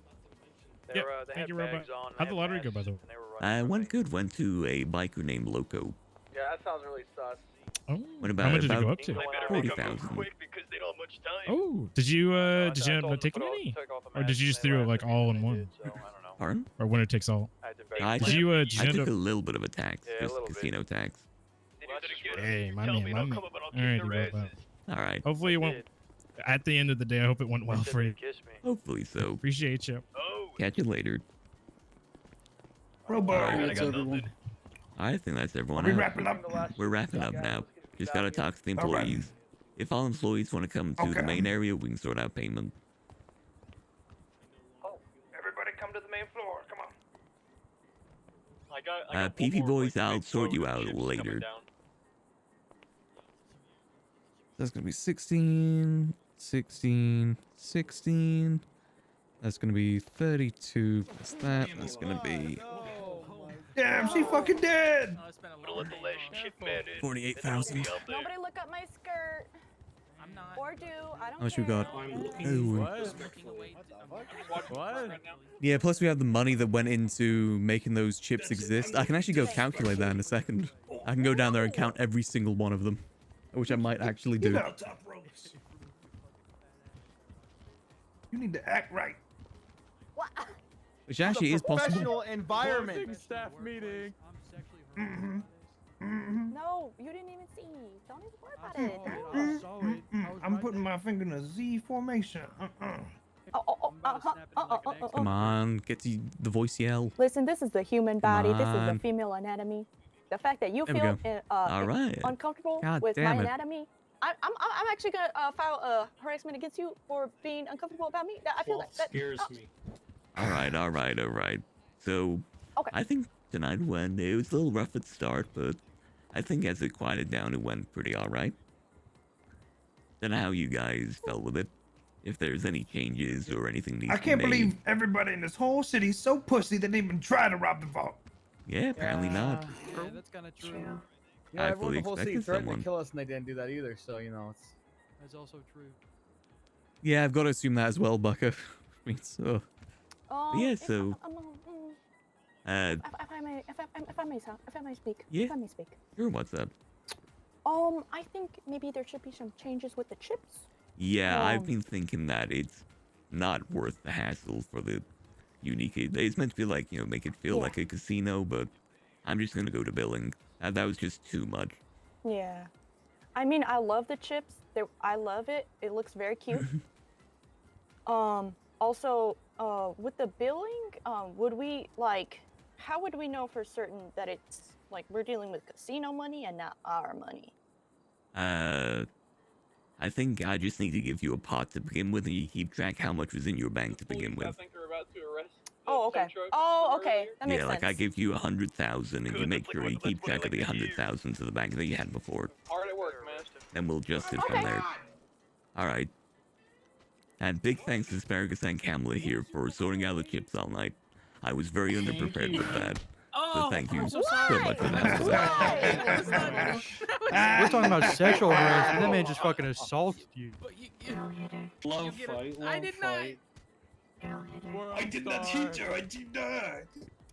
Yep. Thank you, Robot. How'd the lottery go, by the way? Went to a biker named Loco. Yeah, that sounds really sus. Oh, What about how much did it go up to? 40,000. Oh, did you end up taking any, or did you just throw it like all in one? Pardon? Or winner takes all? I Did you took end a up? little bit of a tax, just casino tax. Hey, my man. All right, Robot. All right. Hopefully it went. At the end of the day, I hope it went well for you. Hopefully so. Appreciate you. Catch you later. Robo. I think that's everyone. Are we out. wrapping up? We're wrapping up now. Just gotta talk to the employees. If all employees want to come to the main area, we can sort out payment. Everybody come to the main floor. Come on. PP boys, I'll sort you out later. That's gonna be 16, 16, 16. That's gonna be 32 plus that. That's gonna be Damn, she fucking dead. 48,000. Nobody look up my skirt. I'm not. Or do. I don't How much we got? care. What? Yeah, plus we have the money that went into making those chips exist. I can actually go calculate that in a second. I can go down there and count every single one of them, which I might actually do. You need to act right. What? Which actually is possible. Professional environment. Staff meeting. No, you didn't even see. Don't even worry about it. I'm putting my finger in a Z formation. Come on, get to the voice yell. Listen, this is the human body. This is the on. female anatomy. The fact that you There we feel go. All right. uncomfortable God with my damn it. anatomy, I'm actually gonna file a harassment against you for being uncomfortable about me. I feel that scares me. All right. So, Okay. I think tonight went. It was a little rough at the start, but I think as it quieted down, it went pretty all right. Don't know how you guys felt with it. If there's any changes or anything needs I to can't be made. believe everybody in this whole city is so pussy that they even try to rob the vault. Yeah, apparently not. Yeah, that's kind of true. I Yeah, everyone fully in the whole city expected threatened someone. to kill us, and they didn't do that either. So it's. That's also true. Yeah, I've got to assume that as well, Bucker. I mean, so. Yeah, so. If I may speak. Yeah. If I may speak. Sure, what's up? I think maybe there should be some changes with the chips. Yeah, I've been thinking that it's not worth the hassle for the unique. It's meant to be like, make it feel like a casino, but I'm just gonna go to billing. That was just too much. Yeah. I mean, I love the chips. I love it. It looks very cute. Also, with the billing, would we how would we know for certain that it's we're dealing with casino money and not our money? I think I just need to give you a pot to begin with, and you keep track how much was in your bank to begin with. I think we're about to arrest Oh, okay. Oh, okay. That makes Yeah, like I sense. give you 100,000, and you make sure you keep track of the 100,000 to the bank that you had before. Hard at work, man. Then we'll adjust it from there. Alright. And big thanks to Asparagus and Kamala here for sorting out the chips all night. I was very underprepared with that. So thank you so much for that. We're talking about sexual harassment. That man just fucking assaulted you. Love fight. I did not. I did not cheat you. I did not.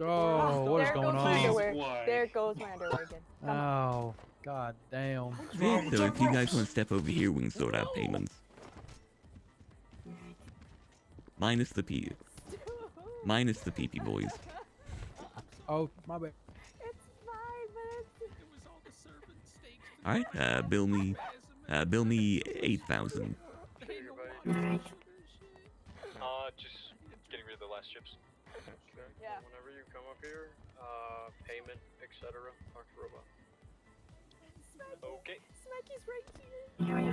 Oh, what is going on? There goes my underwear again. Oh, god damn. Yeah, so if you guys want to step over here, we can sort out payments. Minus the P. Minus the PP boys. Oh, my bad. Alright, bill me 8,000. Just getting rid of the last chips. Yeah. Whenever you come up here, payment, etc. Talk to robot. Okay. Smacky's right here. Are you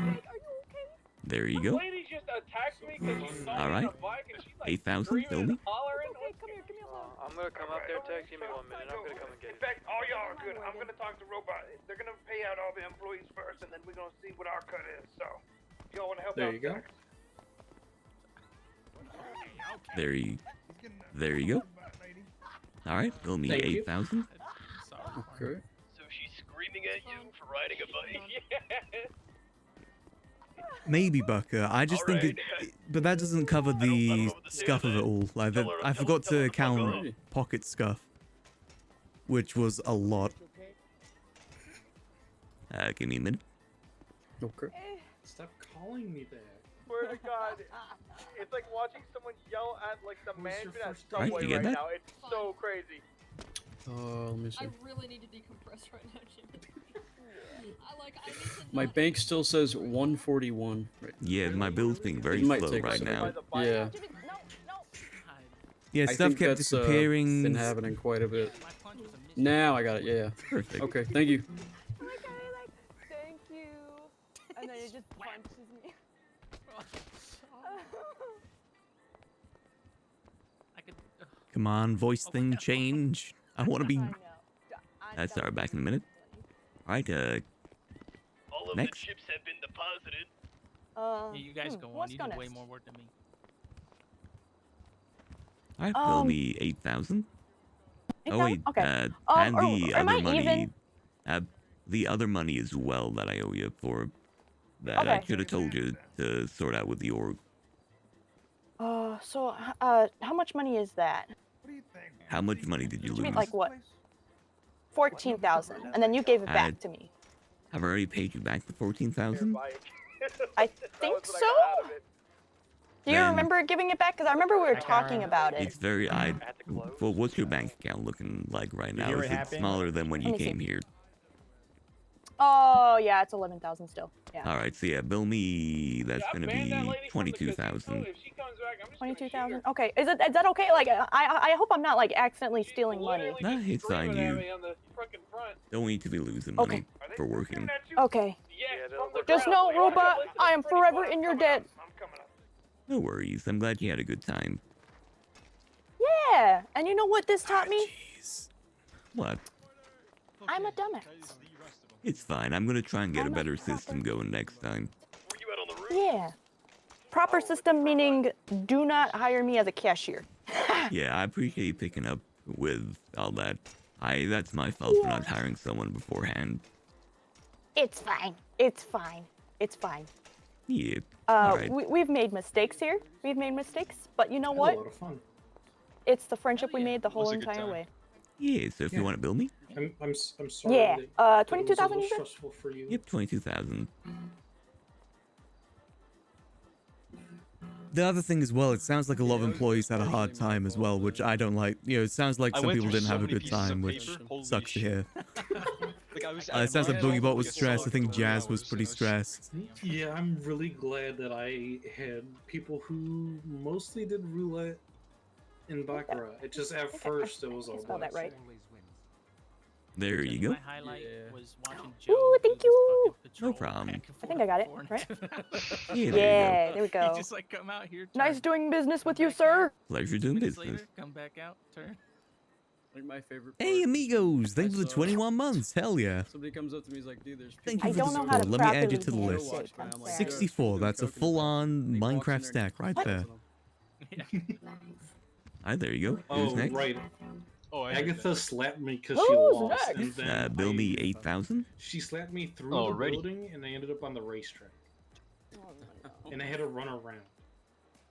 okay? There you go. Lady just attacked me because she saw me Alright. on a bike and she's like 8,000, screaming bill and me. hollering. Okay, come here, give me a hug. I'm gonna come up there, Tex. Give me 1 minute. I'm gonna come and get In it. fact, all y'all are good. I'm gonna talk to Robot. They're gonna pay out all the employees first, and then we're gonna see what our cut is. So, if y'all wanna help There out, you go. There you go. Alright, bill me Thank you. 8,000. Okay. So she's screaming at you for riding a bike. Yeah. Maybe, Bucker. I just think it, but that doesn't cover the scuff of it all. Like, I forgot to count pocket scuff, which was a lot. Give me a minute. Okay. Stop calling me that. Swear to God, it's like watching someone yell at like the management at Alright, Subway you get right that? now. It's so crazy. Let me see. I really need to decompress right now, Jimmy. I need to My bank still says 141. Right. Yeah, my bill's being very It might slow take a right second. now. Yeah. Yeah, I stuff think kept that's, disappearing. been happening quite a bit. Now I got it. Yeah. Perfect. Okay. Thank you. Thank you. And then it just punches me. Come on, voice thing change. I want to be. Sorry, back in a minute. Alright, All of next. the chips have been deposited. Yeah, you guys go on. You do way more work than me. Alright, bill me 8,000. Oh wait, Okay. and Or the am other I money, even? the other money as well that I owe you for that I Okay. should have told you to sort out with the org. So, how much money is that? How much money did you I mean, lose? like what? 14,000, and then you gave it back to me. I've already paid you back the 14,000. I think so. Do you Then- remember giving it back? Because I remember we were talking about it. It's very well, what's your bank account looking like right now? hear Is what it happened? smaller than when you Let me see. came here? Oh yeah, it's 11,000 still. Yeah. All right, so yeah, bill me. That's gonna be 22,000. 22,000. Okay, is that okay? Like, I hope I'm not like accidentally stealing money. Nah, it's fine. You don't need to be losing money for working. Okay. Just know, Robot, I am forever in your debt. No worries. I'm glad you had a good time. Yeah, and you know what this taught me? What? I'm a dumbass. It's fine. I'm gonna try and get a better system going next time. Yeah. Proper system meaning do not hire me as a cashier. Yeah, I appreciate you picking up with all that. That's my fault for not hiring someone beforehand. It's fine. It's fine. It's fine. Yeah. All right. We've made mistakes here. We've made mistakes, but you know what? A lot of fun. It's the friendship we made the whole Was a good entire time. way. Yeah. So if you want to bill me, I'm sorry. Yeah. that it was a 22,000 little you said? stressful for you. yep, 22,000. The other thing as well, it sounds like a lot of employees had a hard time as well, which I don't like. You know, it sounds like I some went people through didn't so have a many good pieces of time, which paper. Holy sucks to shit. hear. Like, I was It sounds like at Boogiebot my was stressed. I think for Jazz hours was pretty and I was- stressed. Yeah, I'm really glad that I had people who mostly did roulette and baccarat. It just at first it was all Spell that black. right. There you go. My highlight was watching Joe. Ooh, thank you. No problem. I think I got it. Right? Yeah, there we go. You just like come out here. Nice doing business with you, sir. Pleasure doing business. Later, come back out. Turn. Like my favorite. Hey amigos, thanks for the 21 months. Hell yeah. Somebody comes up to me, he's like, dude, there's. Thank you for the support. Let me add you to the list. 64. That's a full-on Minecraft stack right there. Alright, there you go. Oh, Who's next? right. Oh, Agatha slapped me because she lost. And then Bill me 8,000. She slapped me through the building, and I ended up on the racetrack. And I had to run around.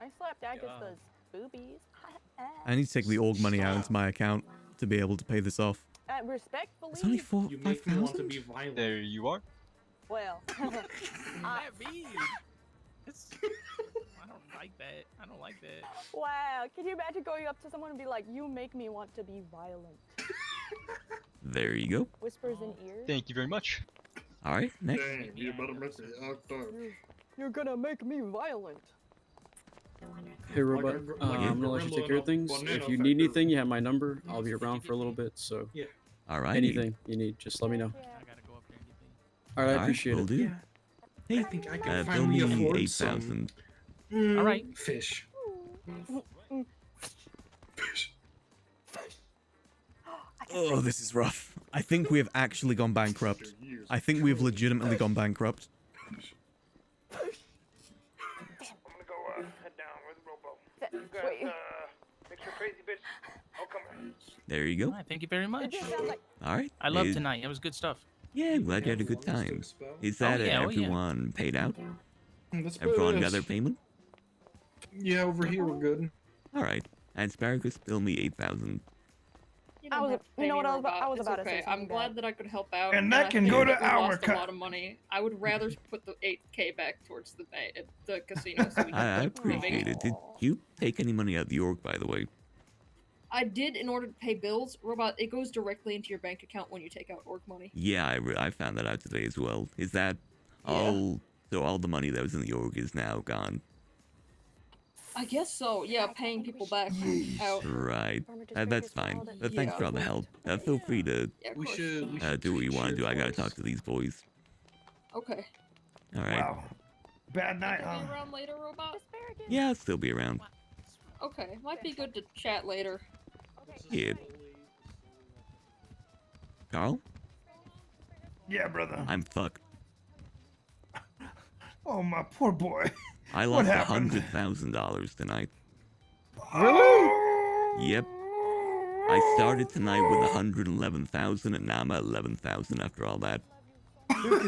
I slapped Agatha's boobies. I need to take the org money out into my account to be able to pay this off. Respectfully. It's only 5,000. There you are. Well, That mean. I don't like that. I don't like that. wow. Can you imagine going up to someone and be like, "You make me want to be violent"? There you go. Whispers in ears. Thank you very much. Alright, next. Dang, you better miss it. You're gonna make me violent. Hey, Robot. I'm gonna let you take care of things. If you need anything, you have my number. I'll be around for a little bit, so. Yeah. Alright. Anything you need, just let me know. Alright, I appreciate it. Do. Hey, I think I can Bill finally me afford 8,000. some. All right. Fish. Oh, this is rough. I think we have actually gone bankrupt. I think we have legitimately gone bankrupt. I'm gonna go head down with Robo. You guys, make sure crazy bitch. I'll come in. There you go. All right, thank you very much. Alright. I love tonight. It was good stuff. Yeah, I'm glad you had a good time. Is that everyone paid out? Everyone got their payment? Yeah, over here we're good. Alright. And Asparagus, bill me 8,000. You know what I was about to say. I'm glad that I could help out. And that can go to we our lost a lot of money. I would rather put the 8K back towards the casino. So we can I keep appreciate moving. it. Did you take any money out of the org, by the way? I did in order to pay bills. Robot, it goes directly into your bank account when you take out org money. Yeah, I found that out today as well. Is that all? So all the money that was in the org is now gone? I guess so. Yeah, paying people back out. Right. That's fine. But thanks for all the help. Feel free to we do what you want to do. I gotta talk to these boys. Okay. All right. Wow. Bad night, huh? Be around later, Robot? Yeah, I'll still be around. Okay, might be good to chat later. Yeah. Carl? Yeah, brother. I'm fucked. Oh, my poor boy. I What lost happened? $100,000 tonight. Really? Yep. I started tonight with 111,000 and now I'm at 11,000 after all that. Dude,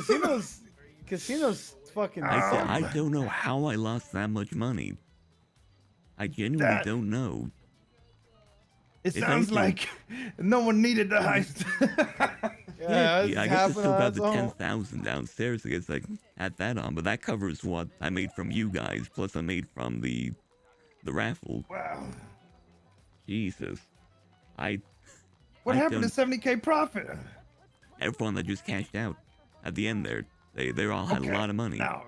casinos fucking. I don't know how I lost that much money. I genuinely don't know. It If sounds anything- like no one needed the heist. Yeah, I guess I still got the 10,000 downstairs. I guess I can add that on, but that covers what I made from you guys, plus I made from the raffle. Wow. Jesus. What I happened to don't- 70K profit? Everyone that just cashed out at the end there, they all had a lot of money. Now,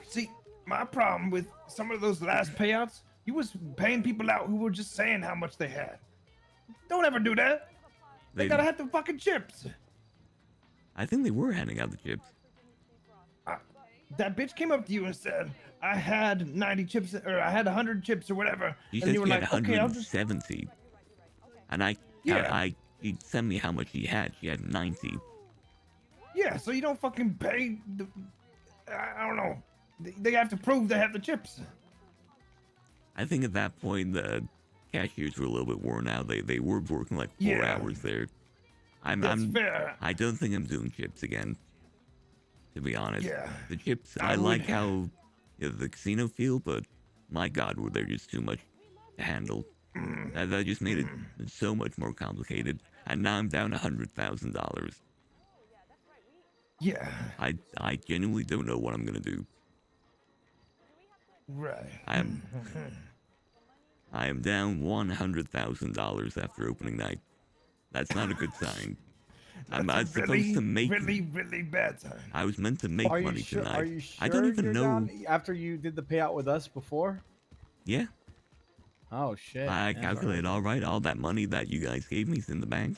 see, my problem with some of those last payouts, you was paying people out who were just saying how much they had. Don't ever do that. They gotta have the fucking chips. I think they were handing out the chips. That bitch came up to you and said, I had 90 chips, or I had 100 chips or whatever. She and said you were she had like, okay, I'll just... 170. And Yeah. she sent me how much she had. She had 90. Yeah, so you don't fucking pay the... I don't know. They have to prove they have the chips. I think at that point the cashiers were a little bit worn out. They were working like 4 hours there. That's fair. I don't think I'm doing chips again. To be honest. Yeah. The chips, I like how the casino feel, but my God, were they just too much to handle. That just made it so much more complicated. And now I'm down $100,000. Yeah. I genuinely don't know what I'm gonna do. Right. I am down $100,000 after opening night. That's not a good sign. I was supposed to make. Really bad time. I was meant to make Are you money sure, tonight. Are you sure I don't even you're know. down after you did the payout with us before? Yeah. Oh shit. I calculated all right. All that money that you guys gave me is in the bank.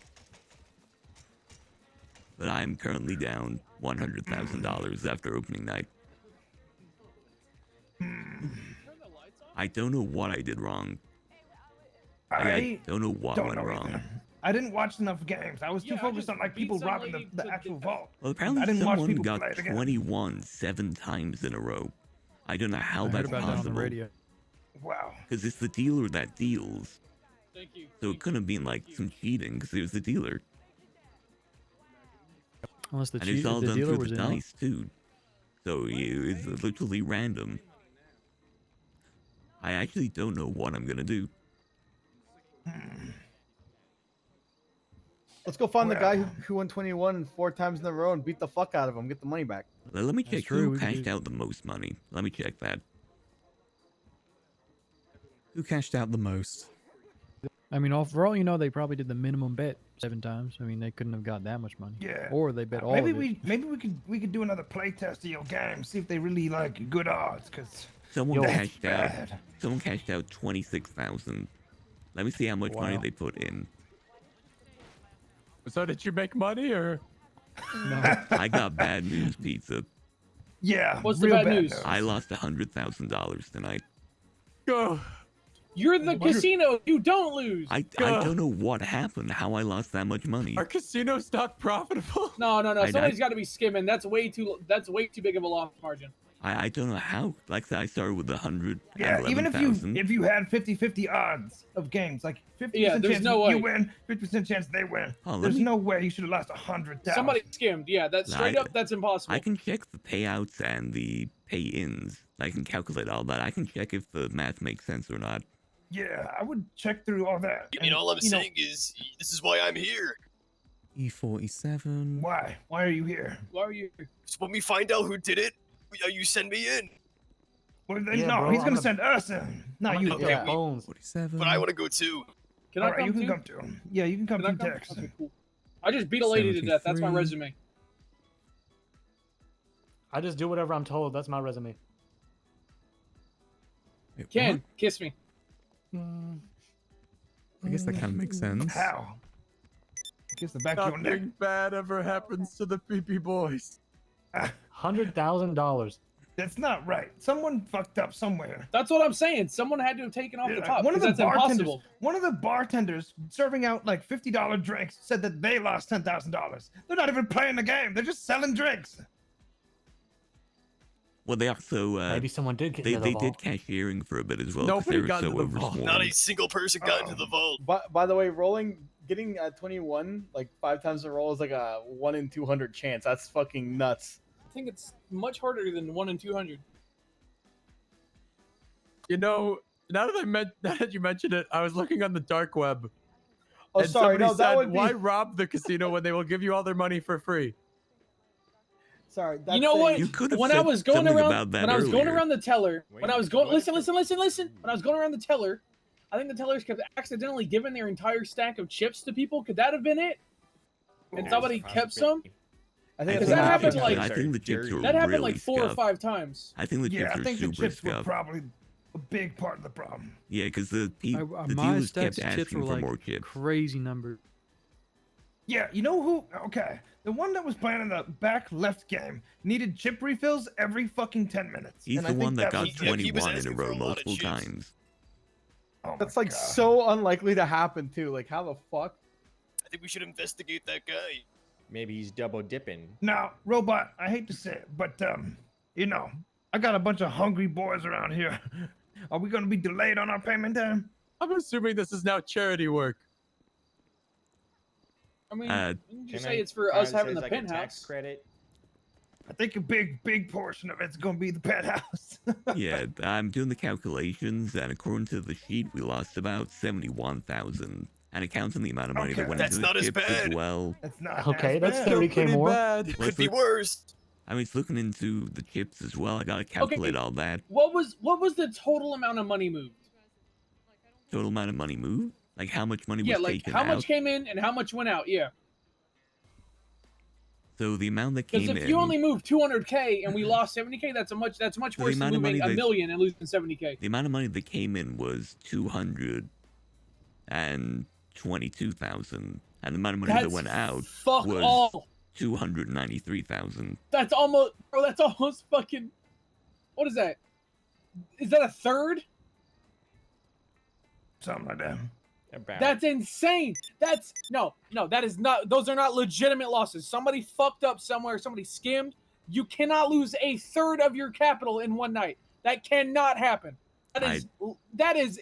But I'm currently down $100,000 after opening night. I don't know what I did wrong. I don't know what went wrong. Either. I didn't watch enough games. I was too focused on like people robbing the actual vault. Well, apparently someone got 21 7 times in a row. I don't know how that's possible. That on the radio. Wow. Because it's the dealer that deals. Thank you. So it couldn't have been like some cheating because it was the dealer. Unless the and it's all done dealer through was the in dice too. So it's literally random. I actually don't know what I'm gonna do. Let's go find the guy who won 21 4 times in a row and beat the fuck out of him. Get the money back. Let me check who cashed out the most money. Let me check that. Who cashed out the most? I mean, for all you know, they probably did the minimum bet 7 times. I mean, they couldn't have got that much money. Yeah. Or they bet all maybe of it. Maybe we could do another play test of your game, see if they really like good odds. Cause someone cashed out. Someone cashed out 26,000. Let me see how much money they put in. So did you make money or? No. I got bad news, pizza. Yeah. What's the bad news? I lost $100,000 tonight. Go. You're the casino. You don't lose. I don't know what happened. How I lost that much money. Are casinos not profitable? No. Somebody's got to be skimming. That's way too big of a loss margin. I don't know how. Like I started with 100. Yeah, even if you had 50-50 odds of games, like 50% there's chance no way. you win, 50% chance they win. Oh, there's no way you should have lost 100,000. Somebody skimmed. Yeah, that's straight up. That's impossible. I can check the payouts and the pay-ins. I can calculate all that. I can check if the math makes sense or not. Yeah, I would check through all that. I mean, all I'm saying is, this is why I'm here. E47. Why? Why are you here? Why are you here? So when we find out who did it, you send me in. Well, then, no, he's gonna send us in. Not you. Okay, bones. 47. But I want to go too. Can all I right, come you can too? come too. Yeah, you can come through text. Okay, cool. I just beat a lady to death. That's my 73. resume. I just do whatever I'm told. That's my resume. Wait, Ken, what? kiss me. I guess that kind of makes sense. How? Kiss the back of your neck. Nothing bad ever happens to the PP boys. $100,000. That's not right. Someone fucked up somewhere. That's what I'm saying. Someone had to have taken off the top. One of the That's bartenders. impossible. One of the bartenders serving out like $50 drinks said that they lost $10,000. They're not even playing the game. They're just selling drinks. Well, they also Maybe someone did get they into the did vault. cashiering for a bit as well because they were so oversworn. Not a single person got into the vault. By the way, getting 21 like 5 times in a row is like a 1 in 200 chance. That's fucking nuts. I think it's much harder than 1 in 200. You know, now that you mentioned it, I was looking on the dark web. Oh, and sorry, somebody no, that said, would be. why rob the casino when they will give you all their money for free? Sorry, You know what? You could have when said I was going something around, about that when I was going earlier. around the teller, when I was going, listen. When I was going around the teller, I think the tellers kept accidentally giving their entire stack of chips to people. Could that have been it? And somebody kept some. I think Because that happened like I think the chips were that happened really like 4 or scuffed. 5 times. I think the chips Yeah, I are think the super chips were scuffed. probably a big part of the problem. Yeah, because the My dealers stacks kept of chips asking were for like more chips. crazy numbers. Yeah, you know who? Okay, the one that was playing in the back left game needed chip refills every fucking 10 minutes. He's and the I think one that that got was 21 in a row multiple times. Oh That's like so unlikely to happen too. Like how the fuck? I think we should investigate that guy. Maybe he's double dipping. Now, Robot, I hate to say it, but you know, I got a bunch of hungry boys around here. Are we gonna be delayed on our payment time? I'm assuming this is now charity work. I mean, you Can just I say it's for us find having the like a tax penthouse. credit? I think a big portion of it's gonna be the penthouse. Yeah, I'm doing the calculations, and according to the sheet, we lost about 71,000, and it counts on the amount of money that went That's into not the as chips as bad. well. That's not Okay, as that's bad. 30K more. It could be worse. I mean, it's looking into the chips as well. I gotta calculate all that. What was the total amount of money moved? Total amount of money moved? Like how much money Yeah, was like taken how out? much came in and how much went out? Yeah. So the amount that Because came if in. you only move 200K and we lost 70K, that's much So worse the than amount of moving money a that- million and losing 70K. The amount of money that came in was 222,000, and the amount of money that That's went out fuck was all. 293,000. That's almost fucking. What is that? Is that a third? Something like that. That's insane. That's no. That is not. Those are not legitimate losses. Somebody fucked up somewhere. Somebody skimmed. You cannot lose a third of your capital in one night. That cannot happen. That is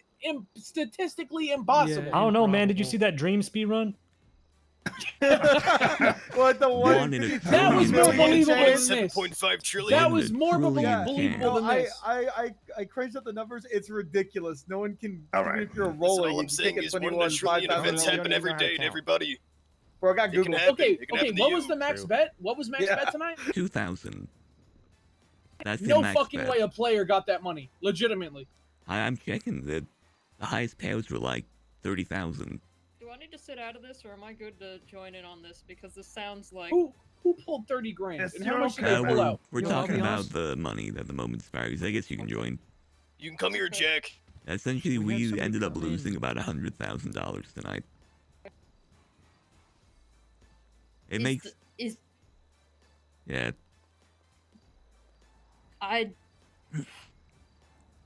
statistically impossible. I don't know, man. Did you see that Dream speed run? What the One in a That was more believable than this. 7.5 trillion. That was more trillion believable than this. I cranked up the numbers. It's ridiculous. No one can. All even right. if you're That's rolling, all I'm you saying can't is get 1 in a 21, trillion 5,000. events happen every day to everybody. Bro, I got It can Google. happen. Okay, It can happen to what you. was the max bet? What was max bet tonight? 2,000. That's the No max fucking bet. way a player got that money. Legitimately. I'm checking that the highest payouts were like 30,000. Do I need to sit out of this, or am I good to join in on this? Because this sounds like. Who pulled 30 grand? Yes, and how you're much did they pull out? We're talking about the money at the moment, Sparrows. I guess you can join. You can come here, Jack. Essentially, we ended up losing about $100,000 tonight. It makes. Yeah.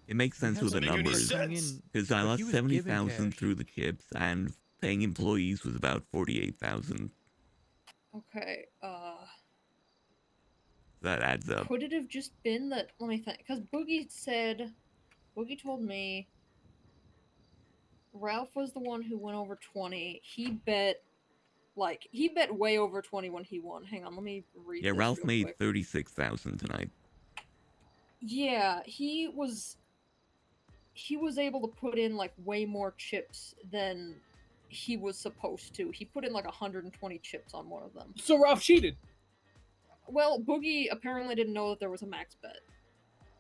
It makes sense with the numbers, because I lost 70,000 through the chips, and paying employees was about 48,000. Okay. That adds up. Could it have just been that? Let me think. Because Boogie told me Ralph was the one who went over 20. He bet way over 20 when he won. Hang on, let me read. Yeah, this Ralph real made quick. 36,000 tonight. Yeah, he was able to put in like way more chips than he was supposed to. He put in like 120 chips on one of them. So Ralph cheated. Well, Boogie apparently didn't know that there was a max bet.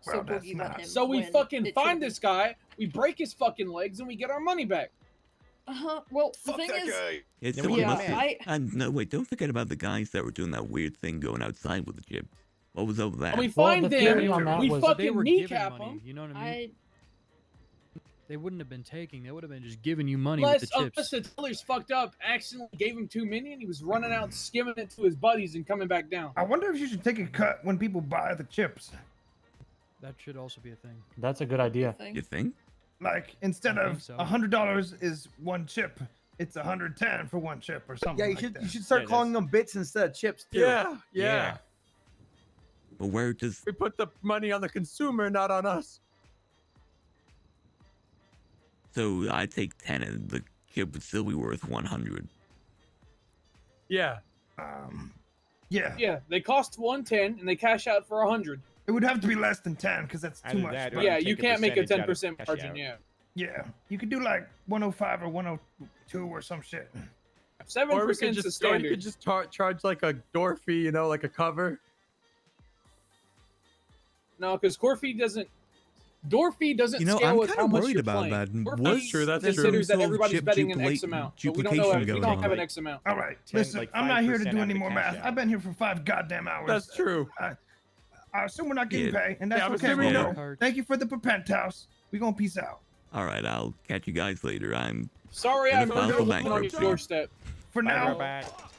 So Well, that's Boogie let not- him. So we win. fucking It find should've this guy, we break his fucking legs, and we get our money back. Well, the Fuck thing that is, guy. Yeah, Yeah, someone must have- I- and no, wait, don't forget about the guys that were doing that weird thing going outside with the chips. What was over that? And we find them, we they fucking were giving kneecap money, them. you know what I mean? They wouldn't have been taking. They would have been just giving you money Unless with the chips. the teller's fucked up, accidentally gave him too many, and he was running out, skimming it to his buddies, and coming back down. I wonder if you should take a cut when people buy the chips. That should also be a thing. That's a good idea. You think? Like instead I of think so. $100 is one chip, it's 110 for one chip or something. Yeah, you should start calling them bits instead of chips too. Yeah. But where does We put the money on the consumer, not on us. so I take 10 and the chip would still be worth 100. Yeah. Yeah. Yeah, they cost 110, and they cash out for 100. It would have to be less than 10 because that's too Either much. that or but- Yeah, take you a can't make a percentage out of 10% cash margin. out. Yeah, Yeah, you could do like 105 or 102 or some shit. 7% Or we is could the just, or you standard. could just charge like a door fee, you know, like a cover. No, because door fee doesn't You know, scale I'm with how kind of much worried you're about playing. that. Door Was fee true, that's true. considers that Some sort of everybody's chip betting an X amount, but we don't know. duplication We going don't have on. an X amount. All right, 10, listen, like I'm not here to 5% do out any of more the math. cash out. I've been here for 5 goddamn hours. That's true. I assume we're not getting Yeah. paid, and that's Yeah, I'm okay. assuming Bro. no. Thank you for the penthouse. We gonna peace out. All right, I'll catch you guys later. I'm Sorry, gonna I'm file for on your bankruptcy. doorstep. For Bye, now. robot.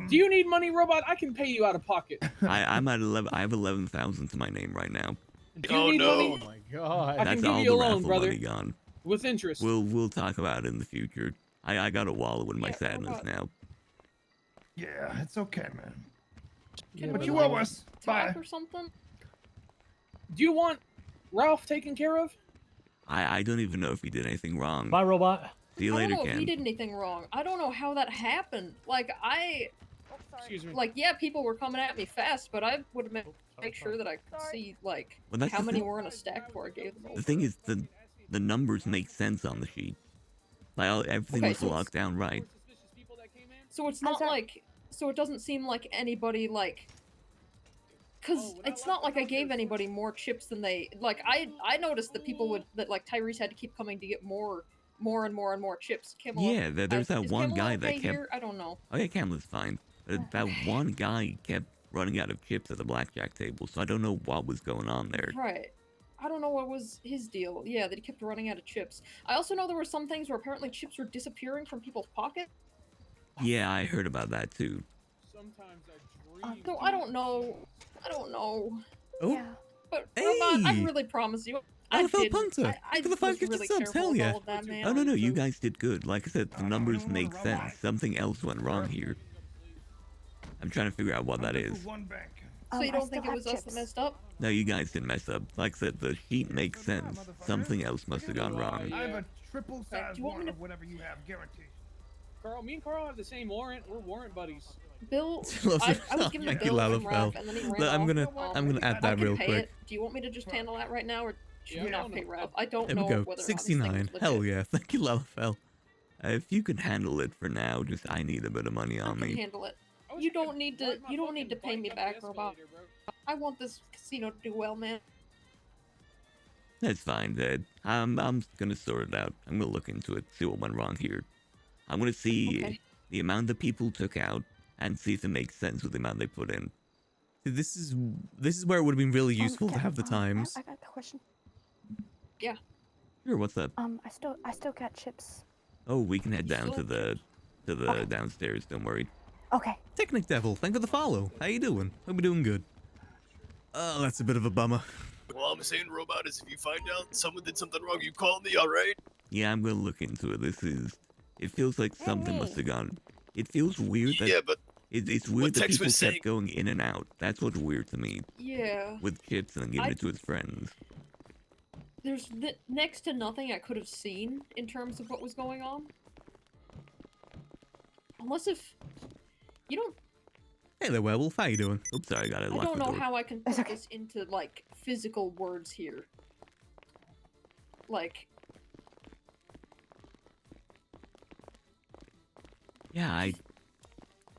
Do you need money, Robot? I can pay you out of pocket. I'm at 11. I have 11,000 to my name right now. Do you need money? Oh my god. I can That's give all you the a loan, raffle brother. money gone. With interest. We'll talk about it in the future. I got to wallow in my Yeah, sadness Robot. now. Yeah, it's okay, man. Can But we, you like, owe us. talk Bye. or something? Do you want Ralph taken care of? I don't even know if he did anything wrong. Bye, robot. See you I later, don't know if he Ken. did anything wrong. I don't know how that happened. Like Excuse me. like yeah, people were coming at me fast, but I would make sure that I could see like Well, that's how the many thing. were in a stack before I gave them. The thing is, the numbers make sense on the sheet. Like everything Okay, was so it's- locked down right. So it's not like, so it doesn't seem like anybody like, cause it's not like I gave anybody more chips than they, like I noticed that people would, that like Tyrese had to keep coming to get more and more chips. Camelot, Yeah, there's that is one Camelot guy that okay kept. here? I don't know. Oh yeah, Camelot's fine. That one guy kept running out of chips at the blackjack table, so I don't know what was going on there. Right. I don't know what was his deal. Yeah, that he kept running out of chips. I also know there were some things where apparently chips were disappearing from people's pockets. Yeah, I heard about that too. Sometimes I dream. So I don't know. I don't know. Oh. Yeah. But Hey! Robot, I really promise you. I LFL didn't. Punter! I For the was 5 gifted really subs, careful hell with yeah. all of that, man. Oh, no, you guys did good. Like I said, the numbers make sense. Something else went wrong here. I'm trying to figure out what that is. So you don't think it was us that messed up? No, you guys didn't mess up. Like I said, the sheet makes sense. Something else must have gone wrong. I have a triple size Do you want me one to- of whatever you have, guaranteed. Carl, me and Carl have the same warrant. We're warrant buddies. Bill, Loves I it. was giving Thank a you, bill from Lalafell. Ralph, and then he ran Look, off. I'm gonna add I that can real pay quick. it. Do you want me to just handle that right now, or should we Yeah, not pay Ralph? I don't There know we go. whether or not this thing 69. was Hell legit. yeah. Thank you, Lalafell. If you can handle it for now, just I need a bit of money I on can me. handle it. You don't need to. You don't need to pay me back, Robot. I want this casino to do well, man. That's fine, Dad. I'm gonna sort it out. I'm gonna look into it, see what went wrong here. I'm gonna see Okay. the amount the people took out and see if it makes sense with the amount they put in. This is where it would have been really useful to have the times. I got a question. Yeah. Sure, what's up? I still got chips. Oh, we can head down to the downstairs. Don't worry. Okay. Technic Devil, thank you for the follow. How you doing? Hope you're doing good. Oh, that's a bit of a bummer. Well, I'm saying, Robot, is if you find out someone did something wrong, you call me, alright? Yeah, I'm gonna look into it. It feels like something must have gone. It feels weird that. Yeah, but it's weird that Tex people was saying- kept going in and out. That's what's weird to me. Yeah. With chips and then giving it to his friends. There's next to nothing I could have seen in terms of what was going on. Unless if you don't. Hey there, Werewolf. How you doing? Oops, sorry, I got it I locked don't the know door. how I can put this into like physical words here. Like. Yeah,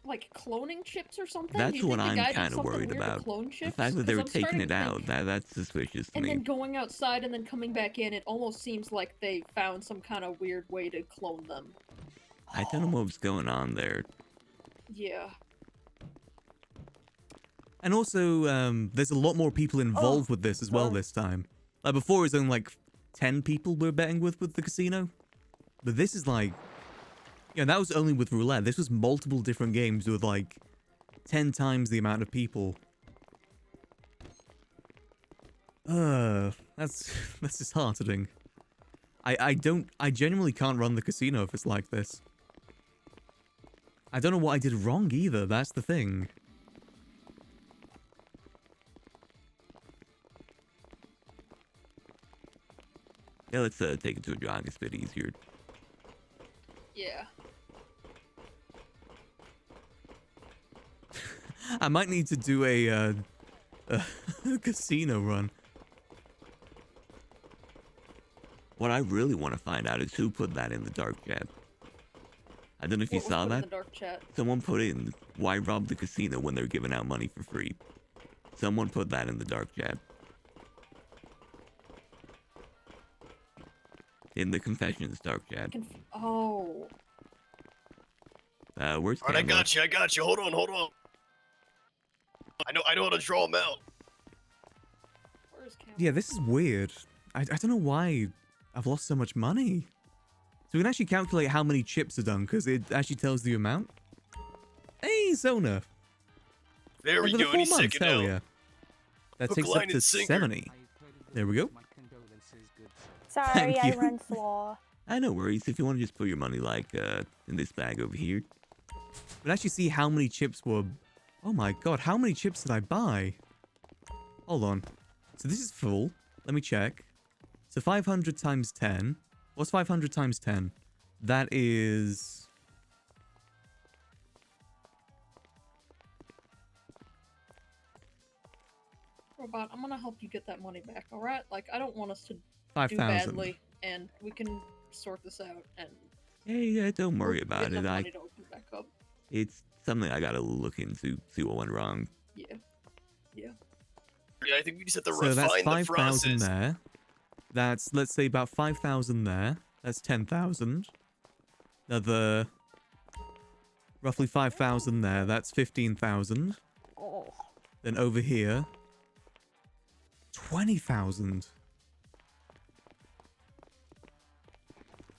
Like cloning chips or something? Do that's you what think the I'm guy did kind of something worried weird to about. clone The chips? fact that they 'Cause were I'm taking starting it to out, think- that's suspicious to And me. then going outside and then coming back in, it almost seems like they found some kind of weird way to clone them. I don't know what's going on there. Yeah. And also, there's a lot more people involved with this as well this time. Like before, it was only like 10 people we were betting with the casino. But this is like, that was only with roulette. This was multiple different games with like 10 times the amount of people. That's disheartening. I genuinely can't run the casino if it's like this. I don't know what I did wrong either, that's the thing. Yeah, let's take it to a jog. It's a bit easier. Yeah. I might need to do a casino run. What I really want to find out is who put that in the dark chat. I don't know if you What was saw put in that. the dark chat? Someone put in, why rob the casino when they're giving out money for free? Someone put that in the dark chat. In the confessions dark chat. Oh. Where's Alright, I Camera? got you. Hold on. I know how to draw them out. Where's Cam? Yeah, this is weird. I don't know why I've lost so much money. So we can actually calculate how many chips are done, because it actually tells the amount. Hey, Zona. There we Over the go, 4 any months, second hell now. yeah. That Hook, takes up line, to and sinker. 70. There we go. Sorry, Thank I you. run slow. No worries. If you want to just put your money like in this bag over here. But actually see how many chips were... Oh my god, how many chips did I buy? Hold on. So this is full. Let me check. So 500 times 10. What's 500 times 10? That is... Robot, I'm gonna help you get that money back, alright? Like, I don't want us to do 5,000. badly, and we can sort this out, and... Yeah, don't worry we'll about get it. enough money to open back up. It's something I gotta look into, see what went wrong. Yeah. Yeah. Yeah, I think we just have to So that's refine the 5,000 process. there. That's, let's say, about 5,000 there. That's 10,000. Another... Roughly 5,000 there. That's 15,000. Oh. Then over here, 20,000.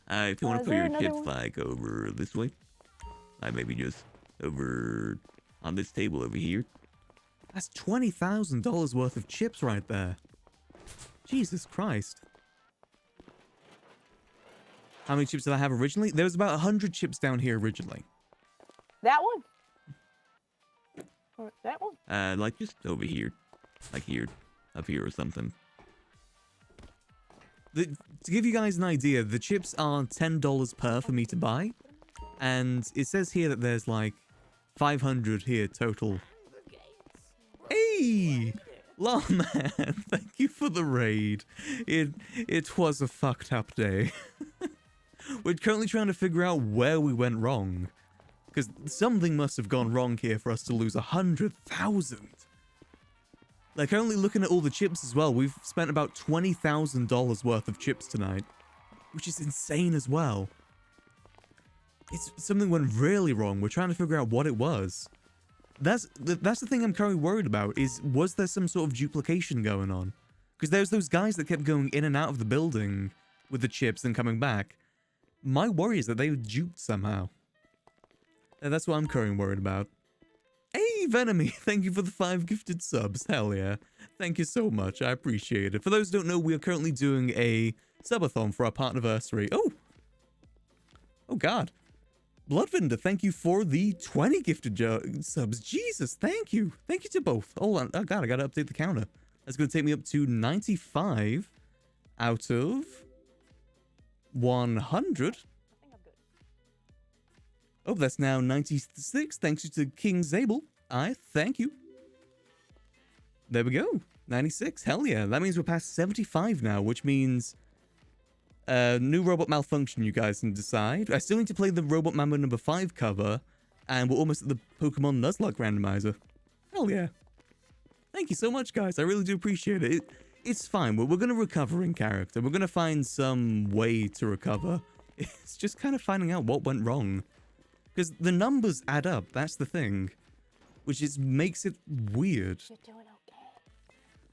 If you want is to put there your another chips one? like over this way, maybe just over on this table over here. That's $20,000 worth of chips right there. Jesus Christ. How many chips did I have originally? There was about 100 chips down here originally. That one? Or that one? Like just over here, like here, up here or something. To give you guys an idea, the chips are $10 per for me to buy, and it says here that there's like 500 here total. Hey, Lawman, thank you for the raid. It was a fucked up day. We're currently trying to figure out where we went wrong, because something must have gone wrong here for us to lose 100,000. Like, currently looking at all the chips as well, we've spent about $20,000 worth of chips tonight, which is insane as well. Something went really wrong. We're trying to figure out what it was. That's the thing I'm currently worried about, is was there some sort of duplication going on? Because there's those guys that kept going in and out of the building with the chips and coming back. My worry is that they were duped somehow. And that's what I'm currently worried about. Hey, Venomy, thank you for the 5 gifted subs. Hell yeah. Thank you so much. I appreciate it. For those who don't know, we are currently doing a subathon for our part-anniversary. Oh! Oh, God. Bloodvinder, thank you for the 20 gifted subs. Jesus, thank you. Thank you to both. Hold on. Oh, God, I gotta update the counter. That's gonna take me up to 95 out of 100. Oh, that's now 96. Thanks to King Zabel. I thank you. There we go. 96. Hell yeah. That means we're past 75 now, which means new robot malfunction, you guys can decide. I still need to play the Robot Mambo number 5 cover, and we're almost at the Pokemon Nuzlocke randomizer. Hell yeah. Thank you so much, guys. I really do appreciate it. It's fine. We're going to recover in character. We're going to find some way to recover. It's just kind of finding out what went wrong. Because the numbers add up, that's the thing. Which makes it weird. You're doing okay.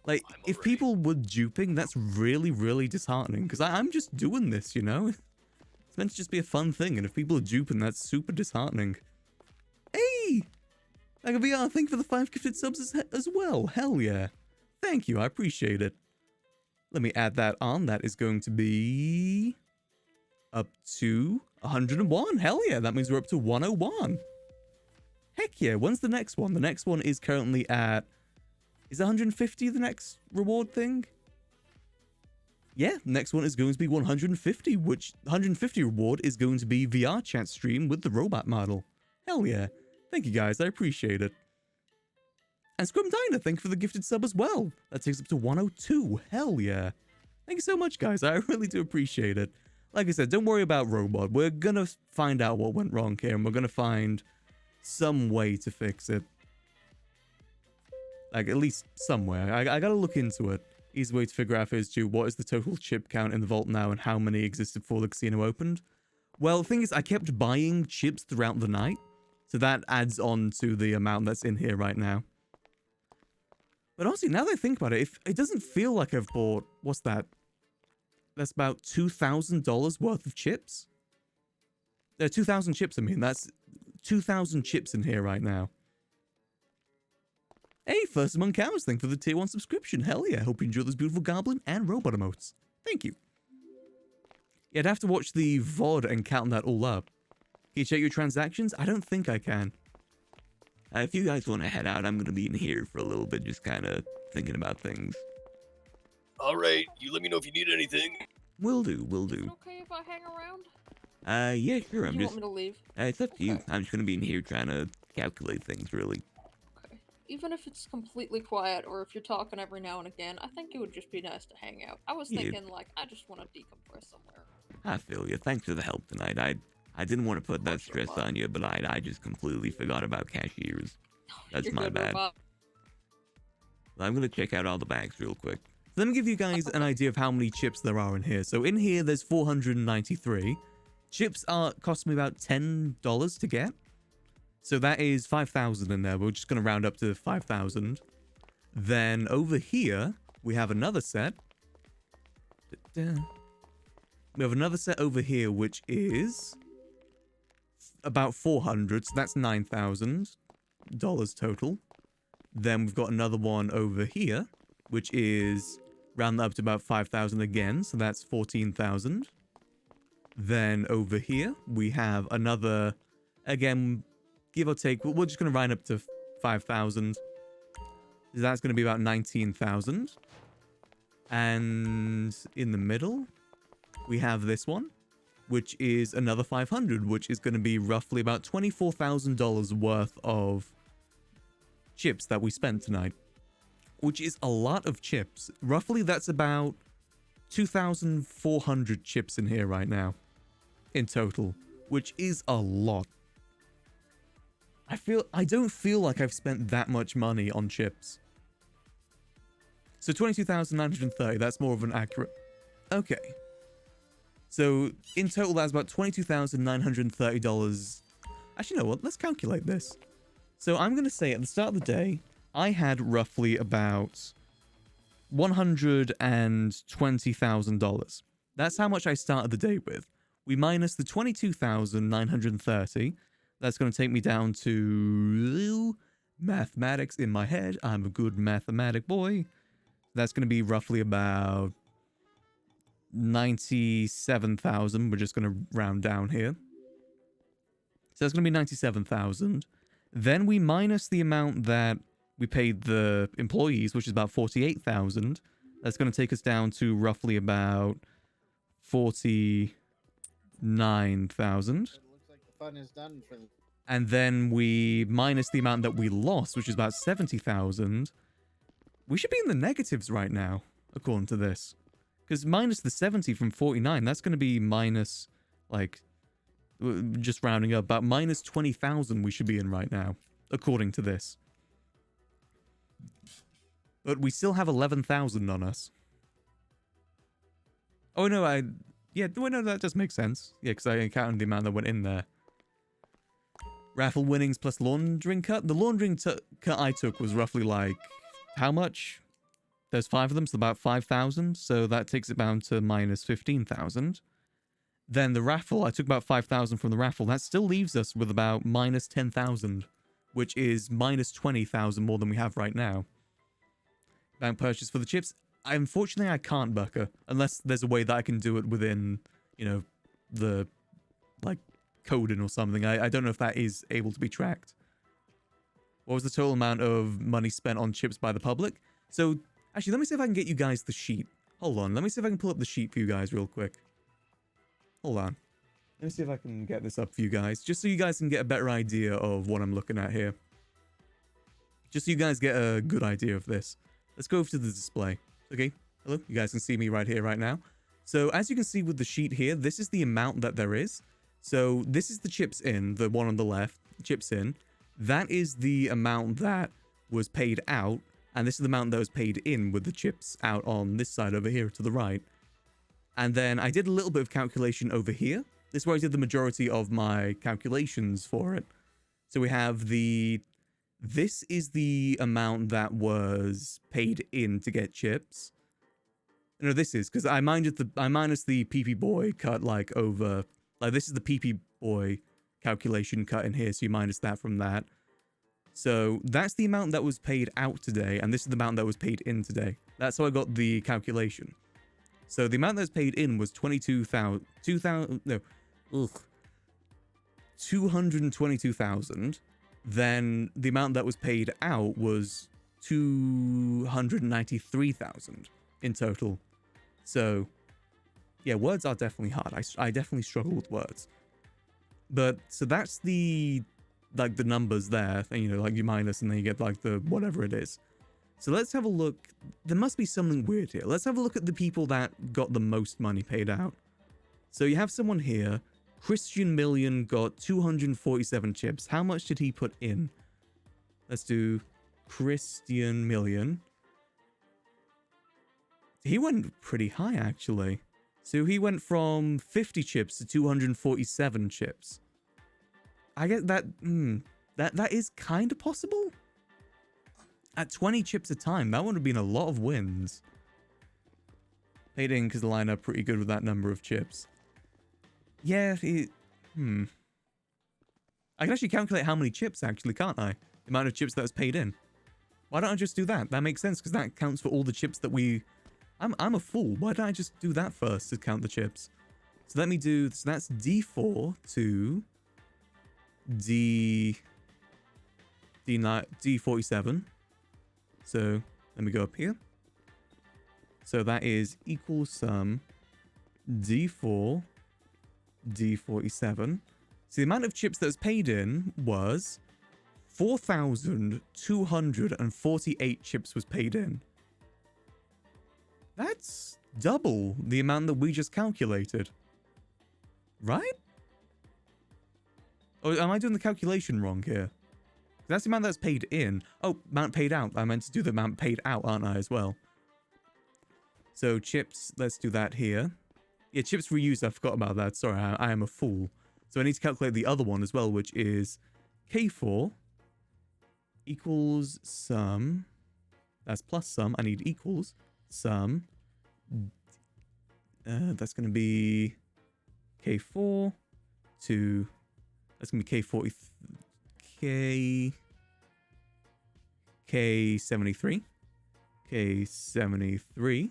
Like, if people were duping, that's really, really disheartening. Because I'm just doing this, you know? It's meant to just be a fun thing, and if people are duping, that's super disheartening. Hey! Like a VR, thank you for the 5 gifted subs as well. Hell yeah. Thank you, I appreciate it. Let me add that on. That is going to be up to 101. Hell yeah, that means we're up to 101. Heck yeah, when's the next one? The next one is currently at... Is 150 the next reward thing? Yeah, next one is going to be 150, which 150 reward is going to be VR chat stream with the robot model. Hell yeah. Thank you guys, I appreciate it. And Scrum Diner, thank you for the gifted sub as well. That takes up to 102. Hell yeah. Thank you so much, guys. I really do appreciate it. Like I said, don't worry about Robot. We're gonna find out what went wrong here, and we're gonna find some way to fix it. Like, at least somewhere. I gotta look into it. Easy way to figure out is to what is the total chip count in the vault now and how many existed before the casino opened. Well, the thing is, I kept buying chips throughout the night, so that adds on to the amount that's in here right now. But honestly, now that I think about it, it doesn't feel like I've bought... What's that? That's about $2,000 worth of chips. 2,000 chips, I mean. That's 2,000 chips in here right now. Hey, First Among Cows, thank you for the tier 1 subscription. Hell yeah, hope you enjoy those beautiful goblin and robot emotes. Thank you. Yeah, I'd have to watch the VOD and count that all up. Can you check your transactions? I don't think I can. If you guys want to head out, I'm going to be in here for a little bit, just kind of thinking about things. All right, you let me know if you need anything. Will do, will do. Okay if I hang around? Yeah, sure. You want me to leave? It's up to you. I'm just going to be in here trying to calculate things, really. Okay. Even if it's completely quiet, or if you're talking every now and again, I think it would just be nice to hang out. I was thinking, like, I just want to decompress somewhere. I feel you. Thanks for the help tonight. I didn't want to put that stress on you, but I just completely forgot about cashiers. That's my bad. Well, I'm going to check out all the bags real quick. Let me give you guys an idea of how many chips there are in here. So in here, there's 493. Chips cost me about $10 to get. So that is 5,000 in there. We're just going to round up to 5,000. Then over here, we have another set. We have another set over here, which is about 400. So that's $9,000 total. Then we've got another one over here, which is round that up to about 5,000 again. So that's 14,000. Then over here, we have another, again, give or take, we're just going to round up to 5,000. That's going to be about 19,000. And in the middle, we have this one, which is another 500, which is going to be roughly about $24,000 worth of chips that we spent tonight, which is a lot of chips. Roughly, that's about 2,400 chips in here right now, in total, which is a lot. I don't feel like I've spent that much money on chips. So 22,930, that's more of an accurate... Okay. So in total, that's about $22,930. Actually, you know what? Let's calculate this. So I'm going to say at the start of the day, I had roughly about $120,000. That's how much I started the day with. We minus the 22,930. That's going to take me down to mathematics in my head. I'm a good mathematic boy. That's going to be roughly about 97,000. We're just going to round down here. So that's going to be 97,000. Then we minus the amount that we paid the employees, which is about 48,000. That's going to take us down to roughly about 49,000. Looks like the fun is done for the... And then we minus the amount that we lost, which is about 70,000. We should be in the negatives right now, according to this. Because minus the 70 from 49, that's going to be minus, like, just rounding up, about minus 20,000 we should be in right now, according to this. But we still have 11,000 on us. Oh, no, yeah, no, that does make sense. Yeah, because I counted the amount that went in there. Raffle winnings plus laundering cut. The laundering cut I took was roughly like, how much? There's 5 of them, so about 5,000. So that takes it down to minus 15,000. Then the raffle, I took about 5,000 from the raffle. That still leaves us with about minus 10,000, which is minus 20,000 more than we have right now. Bank purchase for the chips. Unfortunately, I can't, Bucker, unless there's a way that I can do it within, you know, the, like, coding or something. I don't know if that is able to be tracked. What was the total amount of money spent on chips by the public? So, actually, let me see if I can get you guys the sheet. Hold on, let me see if I can pull up the sheet for you guys real quick. Hold on. Let me see if I can get this up for you guys, just so you guys can get a better idea of what I'm looking at here. Just so you guys get a good idea of this. Let's go over to the display. Okay, hello, you guys can see me right here, right now. So, as you can see with the sheet here, this is the amount that there is. So, this is the chips in, the one on the left, chips in. That is the amount that was paid out, and this is the amount that was paid in with the chips out on this side over here to the right. And then I did a little bit of calculation over here. This is where I did the majority of my calculations for it. So we have this is the amount that was paid in to get chips. No, this is, because I minus the PP boy cut like over, like this is the PP boy calculation cut in here, so you minus that from that. So that's the amount that was paid out today, and this is the amount that was paid in today. That's how I got the calculation. So the amount that was paid in was 222,000. Then the amount that was paid out was 293,000 in total. So yeah, words are definitely hard. I definitely struggle with words. But so that's the like the numbers there, and, you know, like you minus and then you get like the whatever it is. So let's have a look. There must be something weird here. Let's have a look at the people that got the most money paid out. So you have someone here. Christian Million got 247 chips. How much did he put in? Let's do Christian Million. He went pretty high, actually. So he went from 50 chips to 247 chips. I get that. That is kind of possible. At 20 chips a time, that would have been a lot of wins. Paid in because the line up pretty good with that number of chips. Yeah, I can actually calculate how many chips, actually, can't I? The amount of chips that was paid in. Why don't I just do that? That makes sense, because that counts for all the chips that we... I'm a fool. Why don't I just do that first to count the chips? So let me do... So that's D4 to... D47. So let me go up here. So that is equal sum D4, D47. So the amount of chips that was paid in was 4,248 chips was paid in. That's double the amount that we just calculated. Right? Or am I doing the calculation wrong here? That's the amount that's paid in. Oh, amount paid out. I meant to do the amount paid out, aren't I, as well? So chips, let's do that here. Yeah, chips reused, I forgot about that. Sorry, I am a fool. So I need to calculate the other one as well, which is K4 equals sum. That's plus sum. I need equals sum. That's going to be K4 to... That's going to be K40... K73. K73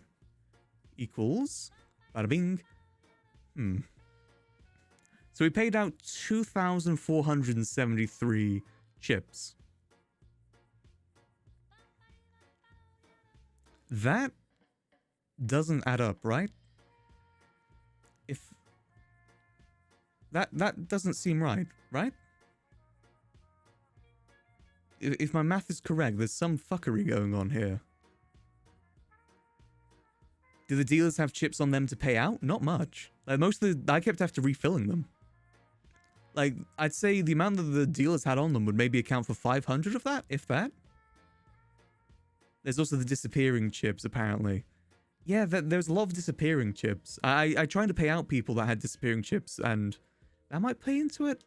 equals... Bada bing. So we paid out 2,473 chips. That doesn't add up, right? If that doesn't seem right, right? If my math is correct, there's some fuckery going on here. Do the dealers have chips on them to pay out? Not much. Like most of the, I kept after refilling them. Like, I'd say the amount that the dealers had on them would maybe account for 500 of that, if that. There's also the disappearing chips, apparently. Yeah, there's a lot of disappearing chips. I tried to pay out people that had disappearing chips, and that might play into it.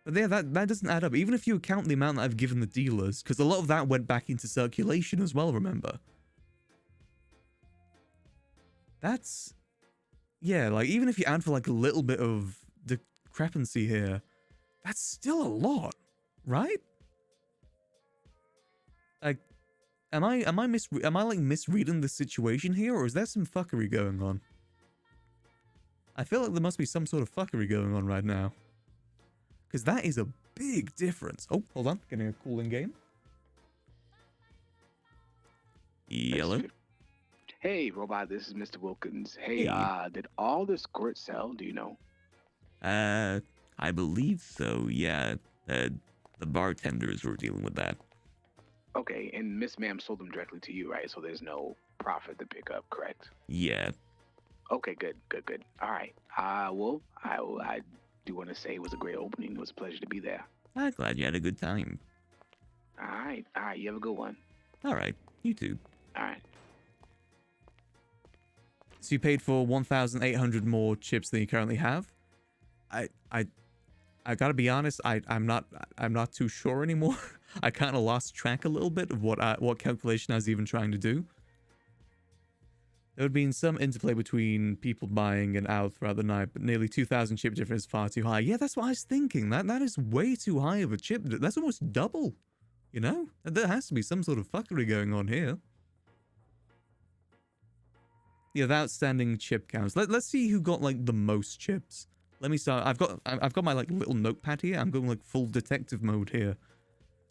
But yeah, that doesn't add up. Even if you account the amount that I've given the dealers, because a lot of that went back into circulation as well, remember? That's... Yeah, like, even if you add for, like, a little bit of discrepancy here, that's still a lot, right? Like, am I like misreading the situation here, or is there some fuckery going on? I feel like there must be some sort of fuckery going on right now. Because that is a big difference. Oh, hold on. Getting a cooling game. Yellow. Hey, Robot, this is Mr. Wilkins. Hey, did all the squirt sell? Do you know? I believe so, yeah. The bartenders were dealing with that. Okay, and Miss Ma'am sold them directly to you, right? So there's no profit to pick up, correct? Yeah. Okay, good. All right. Well, I do want to say it was a great opening. It was a pleasure to be there. I'm glad you had a good time. All right. You have a good one. All right. You too. All right. So you paid for 1,800 more chips than you currently have. I gotta be honest. I'm not too sure anymore. I kind of lost track a little bit of what calculation I was even trying to do. There would have been some interplay between people buying and out throughout the night, but nearly 2,000 chip difference is far too high. Yeah, that's what I was thinking. That is way too high of a chip. That's almost double. You know? There has to be some sort of fuckery going on here. Yeah, the outstanding chip counts. Let's see who got like the most chips. Let me start. I've got my like little notepad here. I'm going like full detective mode here.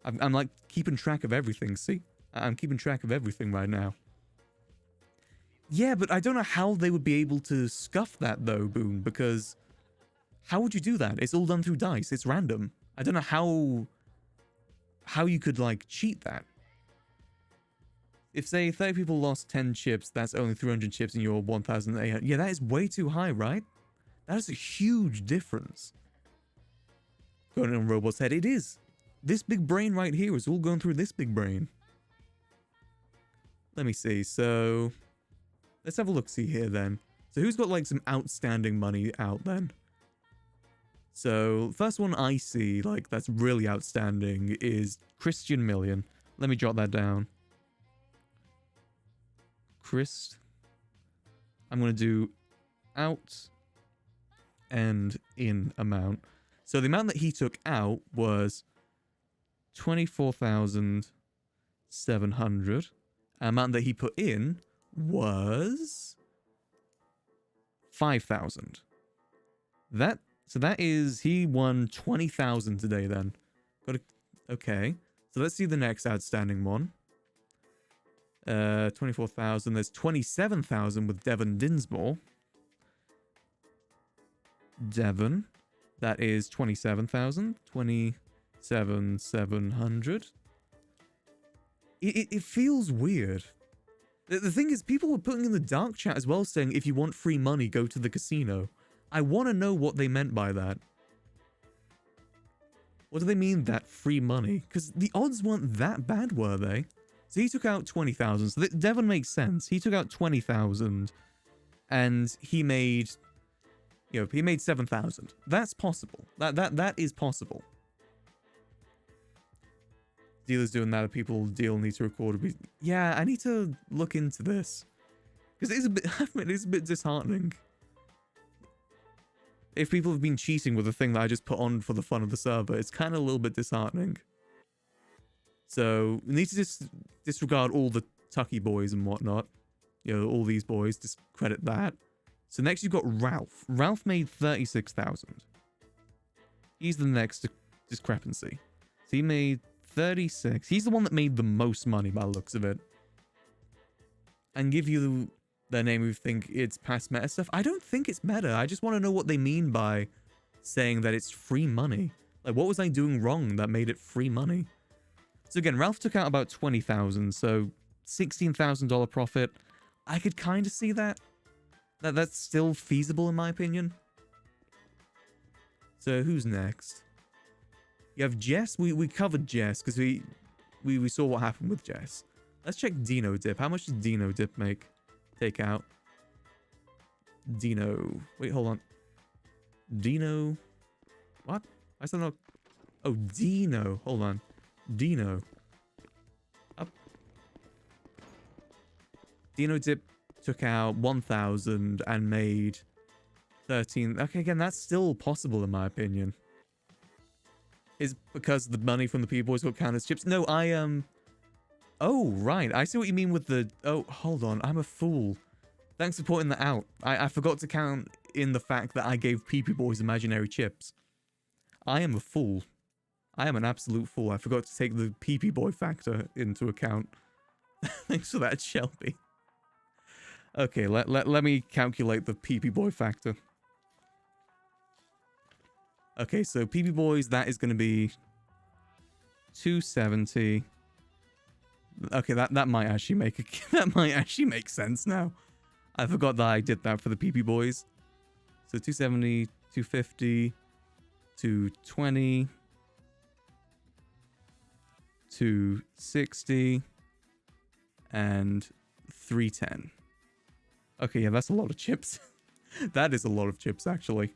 I'm like keeping track of everything. See, I'm keeping track of everything right now. Yeah, but I don't know how they would be able to scuff that though, Boone, because how would you do that? It's all done through dice. It's random. I don't know how you could like cheat that. If, say, 30 people lost 10 chips, that's only 300 chips in your 1,800. Yeah, that is way too high, right? That is a huge difference. Going on Robot's head, it is. This big brain right here is all going through this big brain. Let me see. So, let's have a look-see here then. So who's got like some outstanding money out then? So first one I see, like, that's really outstanding is Christian Million. Let me jot that down. I'm going to do out and in amount. So the amount that he took out was 24,700. The amount that he put in was 5,000. So that is, he won 20,000 today then. Okay. So let's see the next outstanding one. 24,000. There's 27,000 with Devon Dinsmore. Devon. That is 27,000. 27,700. It feels weird. The thing is, people were putting in the dark chat as well saying, if you want free money, go to the casino. I want to know what they meant by that. What do they mean, that free money? Because the odds weren't that bad, were they? So he took out 20,000. So Devon makes sense. He took out 20,000 and he made, he made 7,000. That's possible. That is possible. Dealers doing that. People deal need to record. Yeah, I need to look into this because it is a bit disheartening. If people have been cheating with the thing that I just put on for the fun of the server, it's kind of a little bit disheartening. So we need to just disregard all the Tucky boys and whatnot. All these boys, discredit that. So next you've got Ralph. Ralph made 36,000. He's the next discrepancy. So he made 36. He's the one that made the most money by the looks of it. And give you their name if you think it's past meta stuff. I don't think it's meta. I just want to know what they mean by saying that it's free money. Like, what was I doing wrong that made it free money? So again, Ralph took out about 20,000, so $16,000 profit. I could kind of see that. That's still feasible in my opinion. So who's next? You have Jess. We covered Jess because we saw what happened with Jess. Let's check Dino Dip. How much did Dino Dip take out? Dino. Wait, hold on. Dino. What? I still know. Oh, Dino. Hold on. Dino. Up. Dino Dip took out 1,000 and made 13. Okay, again, that's still possible in my opinion. Is because the money from the P-Boys got counted as chips? No, Oh, right. I see what you mean with the... Oh, hold on. I'm a fool. Thanks for pointing that out. I forgot to count in the fact that I gave PP Boys imaginary chips. I am a fool. I am an absolute fool. I forgot to take the PP Boy factor into account. Thanks for that, Shelby. Okay, let me calculate the PP Boy factor. Okay, so PP Boys, that is going to be 270... Okay, that might actually make sense now. I forgot that I did that for the PP Boys. So 270, 250, 220, 260, and 310. Okay, yeah, that's a lot of chips. That is a lot of chips, actually.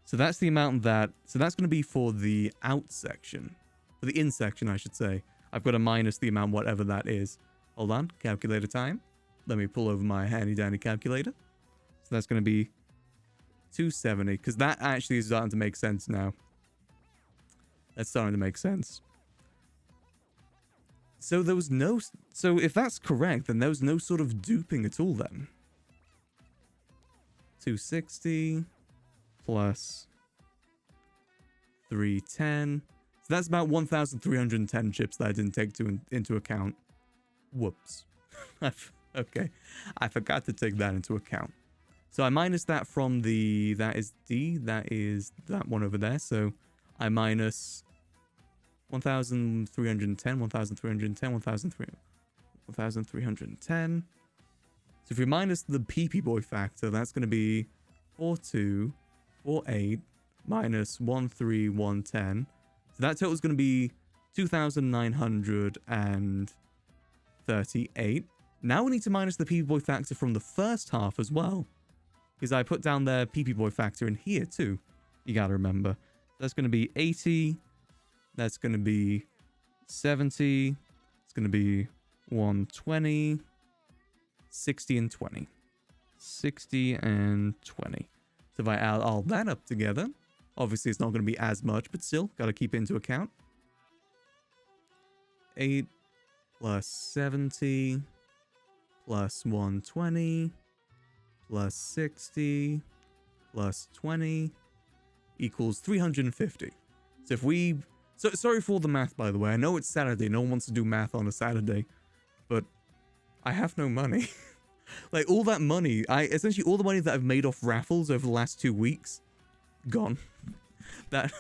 So that's the amount that... So that's going to be for the out section. For the in section, I should say. I've got to minus the amount, whatever that is. Hold on, calculator time. Let me pull over my handy-dandy calculator. So that's going to be 270, because that actually is starting to make sense now. That's starting to make sense. So there was no... So if that's correct, then there was no sort of duping at all then. 260 plus 310... So that's about 1,310 chips that I didn't take into account. Whoops. Okay. I forgot to take that into account. So I minus that from the... That is D. That is that one over there. So I minus 1,310, 1,310, 1,310. So if we minus the PP Boy factor, that's going to be 4248 minus 13110. So that total is going to be 2,938. Now we need to minus the PP Boy factor from the first half as well. Because I put down their PP Boy factor in here too. You gotta remember. That's gonna be 80. That's gonna be 70. It's gonna be 120. 60 and 20. 60 and 20. So if I add all that up together, obviously it's not going to be as much, but still, got to keep into account. 8 plus 70 plus 120 plus 60 plus 20 equals 350. So if we... So sorry for all the math, by the way. I know it's Saturday. No one wants to do math on a Saturday. But I have no money. Like, all that money, essentially all the money that I've made off raffles over the last 2 weeks, gone. That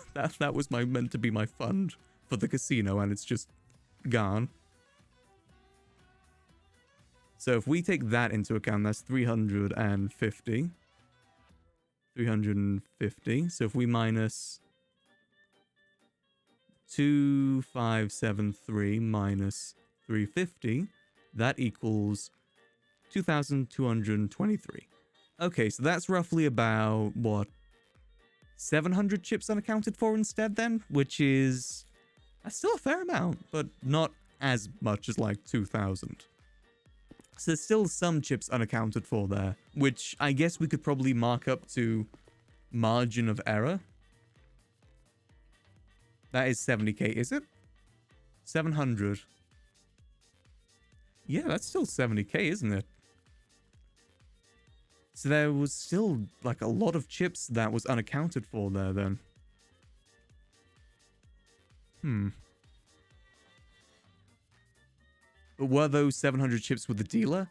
was meant to be my fund for the casino, and it's just gone. So if we take that into account, that's 350. 350. So if we minus 2573 minus 350, that equals 2,223. Okay, so that's roughly about, what, 700 chips unaccounted for instead then? Which is still a fair amount, but not as much as like 2,000. So there's still some chips unaccounted for there, which I guess we could probably mark up to margin of error. That is 70k, is it? 700. Yeah, that's still 70k, isn't it? So there was still, like, a lot of chips that was unaccounted for there, then. But were those 700 chips with the dealer?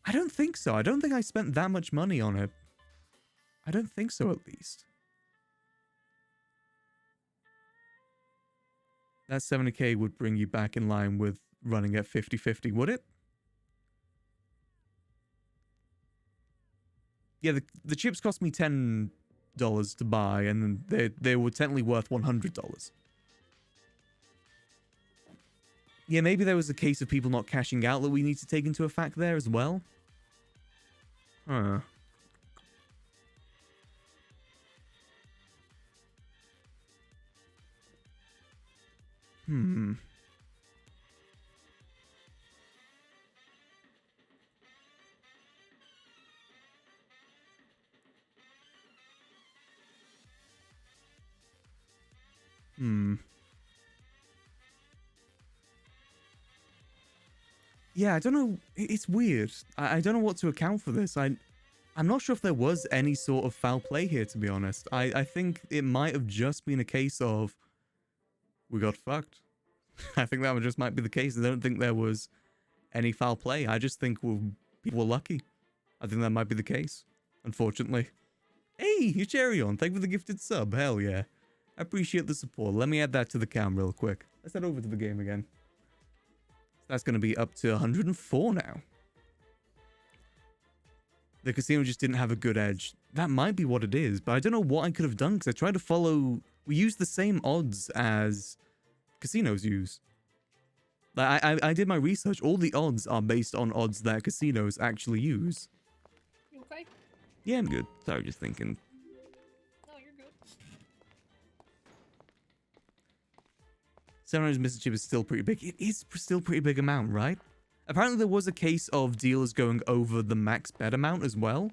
I don't think so. I don't think I spent that much money on it. I don't think so, at least. That 70k would bring you back in line with running at 50-50, would it? Yeah, the chips cost me $10 to buy, and they were technically worth $100. Yeah, maybe there was a case of people not cashing out that we need to take into effect there as well. Huh. Yeah, I don't know. It's weird. I don't know what to account for this. I'm not sure if there was any sort of foul play here, to be honest. I think it might have just been a case of we got fucked. I think that just might be the case. I don't think there was any foul play. I just think people were lucky. I think that might be the case, unfortunately. Hey, you cherry on. Thank you for the gifted sub. Hell yeah. I appreciate the support. Let me add that to the cam real quick. Let's head over to the game again. That's going to be up to 104 now. The casino just didn't have a good edge. That might be what it is, but I don't know what I could have done because I tried to follow... We used the same odds as casinos use. Like, I did my research. All the odds are based on odds that casinos actually use. You okay? Yeah, I'm good. Sorry, just thinking. No, you're good. 700 missing chip is still pretty big. It is still pretty big amount, right? Apparently there was a case of dealers going over the max bet amount as well.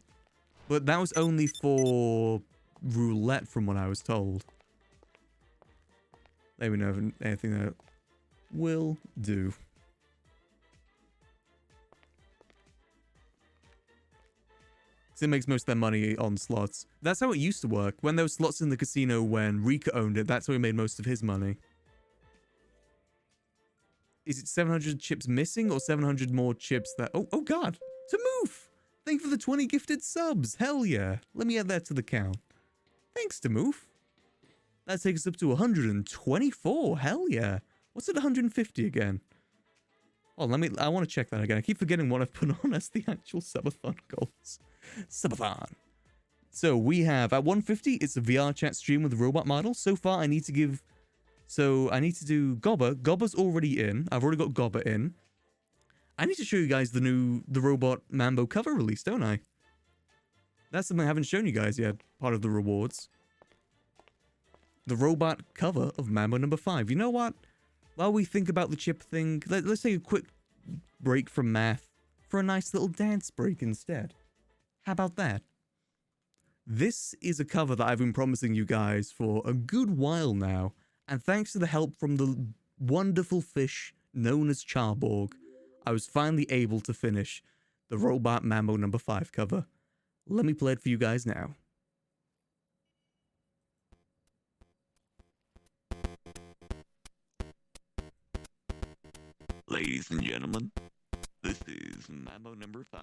But that was only for roulette from what I was told. Let me know if anything that will do. Because it makes most of their money on slots. That's how it used to work. When there were slots in the casino when Rika owned it, that's how he made most of his money. Is it 700 chips missing or 700 more chips that... Oh God! To move! Thank you for the 20 gifted subs! Hell yeah! Let me add that to the count. Thanks, to move. That takes us up to 124. Hell yeah! What's at 150 again? Oh, I want to check that again. I keep forgetting what I've put on as the actual subathon goals. Subathon. So we have at 150, it's a VR chat stream with a robot model. So far, I need to give... So I need to do Gobber. Gobber's already in. I've already got Gobber in. I need to show you guys the robot Mambo cover release, don't I? That's something I haven't shown you guys yet. Part of the rewards. the robot cover of Mambo number 5. You know what? While we think about the chip thing, let's take a quick break from math for a nice little dance break instead. How about that? This is a cover that I've been promising you guys for a good while now, and thanks to the help from the wonderful fish known as Charborg, I was finally able to finish the Robot Mambo number 5 cover. Let me play it for you guys now. Ladies and gentlemen, this is Mambo number 5.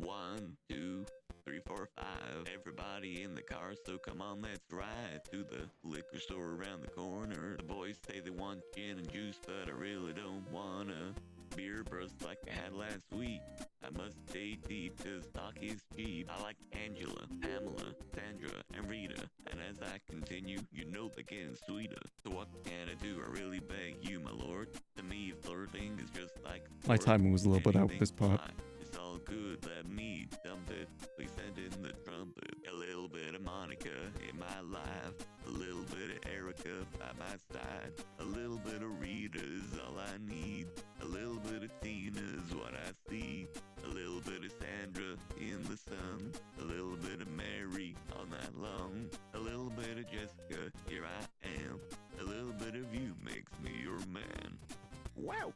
1, 2, 3, 4, 5. Everybody in the car, so come on, let's ride to the liquor store around the corner. The boys say they want gin and juice, but I really don't want a beer burst like I had last week. I must stay deep, cause talk is cheap. I like Angela, Pamela, Sandra, and Rita. And as I continue, you know they're getting sweeter. So what can I do? I really beg you, my lord. To me, flirting is just like My timing was a little bit out with this part. it's all good, let me dump it. We send in the trumpet. A little bit of Monica in my life. A little bit of Erica by my side. A little bit of Rita is all I need. A little bit of Tina is what I see. A little bit of Sandra in the sun. A little bit of Mary all night long. A little bit of Jessica, here I am. A little bit of you makes me your man. Wow!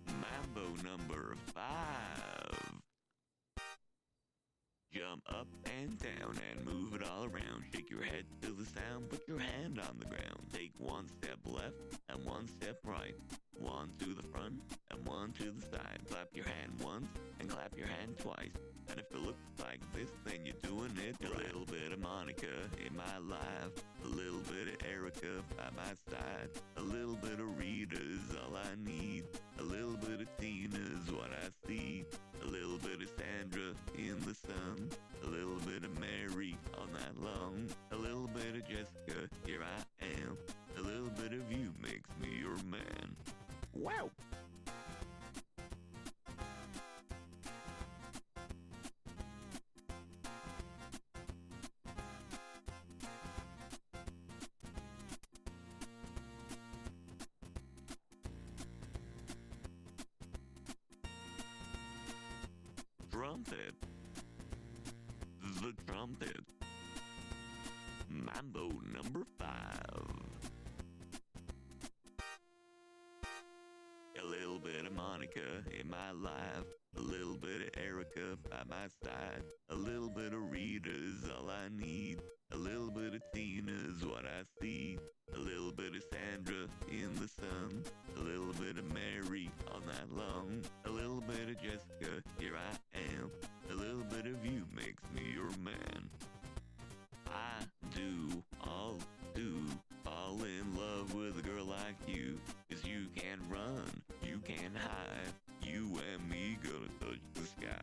Mambo number 5. Jump up and down and move it all around. Shake your head to the sound, put your hand on the ground. Take one step left and one step right. One to the front and one to the side. Clap your hand once and clap your hand twice. And if it looks like this, then you're doing it right. A little bit of Monica in my life. A little bit of Erica by my side. A little bit of Rita is all I need. A little bit of Tina is what I see. A little bit of Sandra in the sun. A little bit of Mary all night long. A little bit of Jessica, here I am. A little bit of you makes me your man. Wow! Trumpet. The trumpet. Mambo number 5. A little bit of Monica in my life. A little bit of Erica by my side. A little bit of Rita is all I need. A little bit of Tina is what I see. A little bit of Sandra in the sun. A little bit of Mary all night long. A little bit of Jessica, here I am. A little bit of you makes me your man. I do fall in love with a girl like you. 'Cause you can run, you can hide. You and me gonna touch the sky.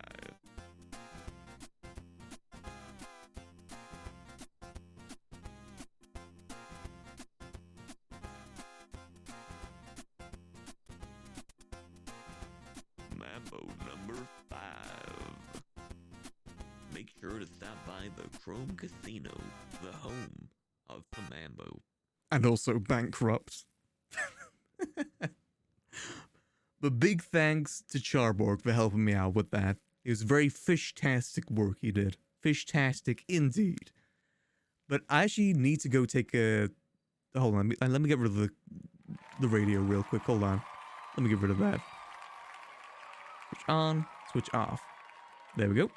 Mambo number 5. Make sure to stop by the Chrome Casino, the home of the Mambo. And also bankrupt. But big thanks to Charborg for helping me out with that. It was very fish-tastic work he did. Fish-tastic indeed. But I actually need to go take a... Hold on, let me get rid of the radio real quick. Hold on. Let me get rid of that. Switch on, switch off. There we go.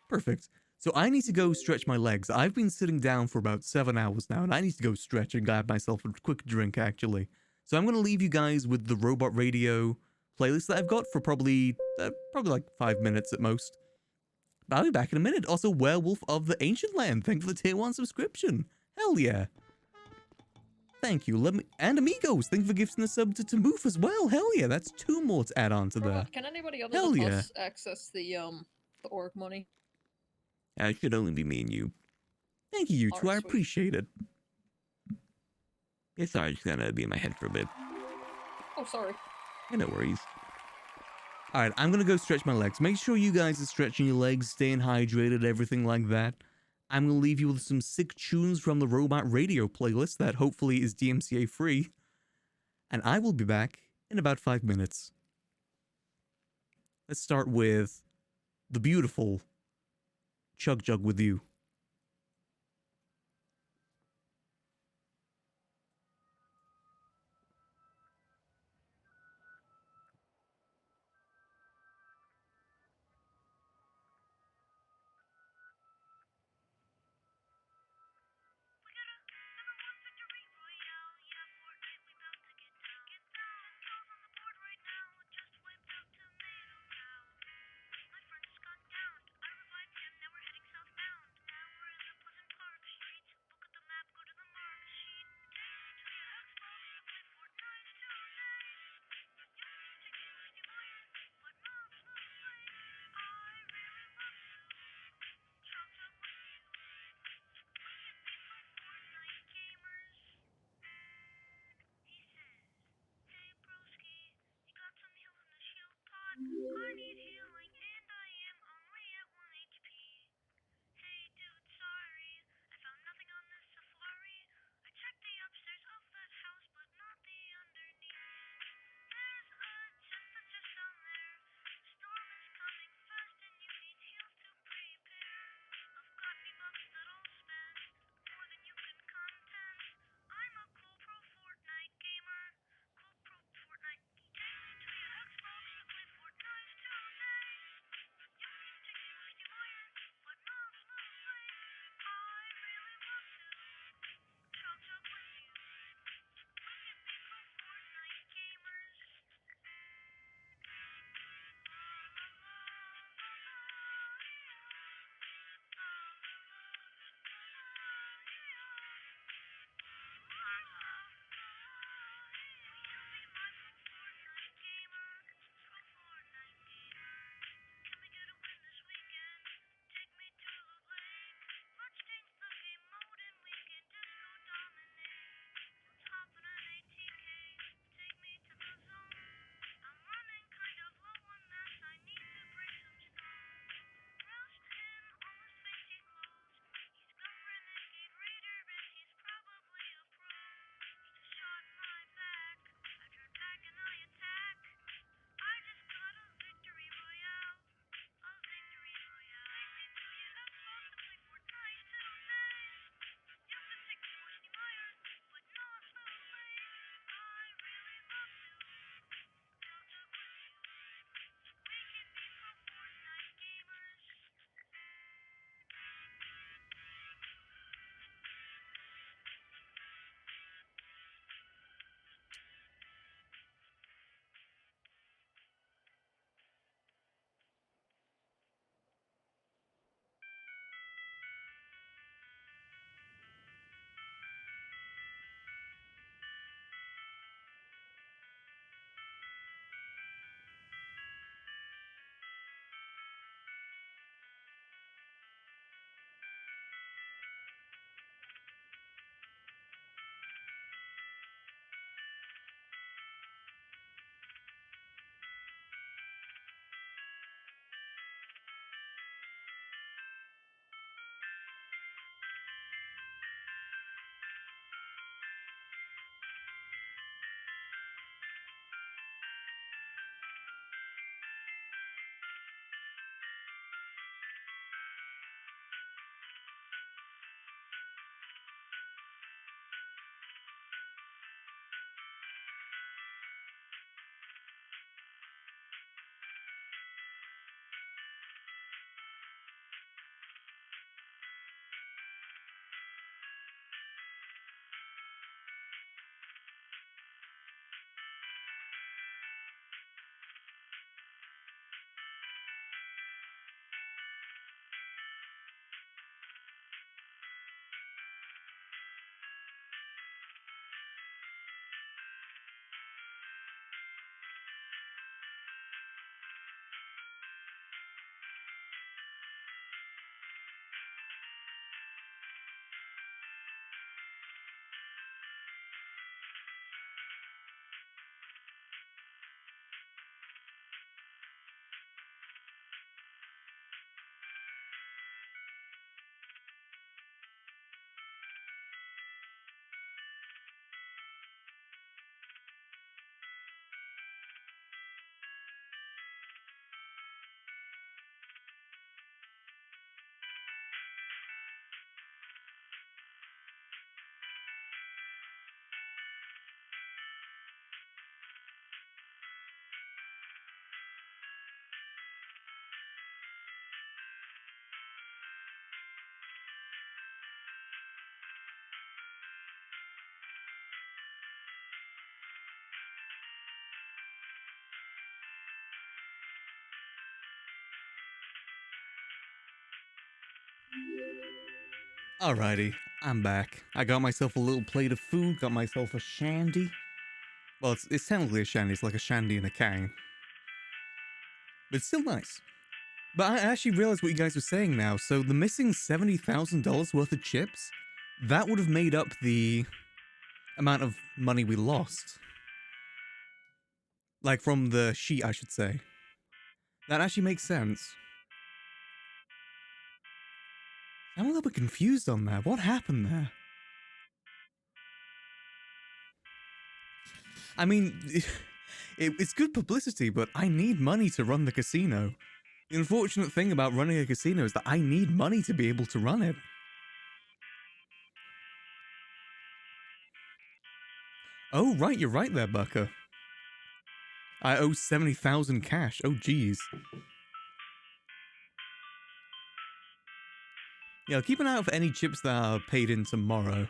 Perfect. So I need to go stretch my legs. I've been sitting down for about 7 hours now, and I need to go stretch and grab myself a quick drink, actually. So I'm going to leave you guys with the Robot Radio playlist that I've got for probably like 5 minutes at most. But I'll be back in a minute. Also, Werewolf of the Ancient Land. Thank you for the tier 1 subscription. Hell yeah. Thank you. And Amigos, thank you for gifting the sub to Tamoof as well. Hell yeah, that's 2 more to add on to that. Can anybody other Hell than yeah. us access the org money? It should only be me and you. Thank you, you All two. right, I sweet. appreciate it. Yeah, sorry, just gonna be in my head for a bit. Oh, sorry. Yeah, no worries. All right, I'm gonna go stretch my legs. Make sure you guys are stretching your legs, staying hydrated, everything like that. I'm gonna leave you with some sick tunes from the Robot Radio playlist that hopefully is DMCA free. And I will be back in about 5 minutes. Let's start with the beautiful Chug Jug with You. Alrighty, I'm back. I got myself a little plate of food, got myself a shandy. Well, it's technically a shandy, it's like a shandy in a can. But it's still nice. But I actually realized what you guys were saying now. So the missing $70,000 worth of chips, that would have made up the amount of money we lost. Like from the sheet, I should say. That actually makes sense. I'm a little bit confused on that. What happened there? I mean, it's good publicity, but I need money to run the casino. The unfortunate thing about running a casino is that I need money to be able to run it. Oh, right, you're right there, Bucker. I owe 70,000 cash. Oh, geez. Yeah, I'll keep an eye out for any chips that are paid in tomorrow.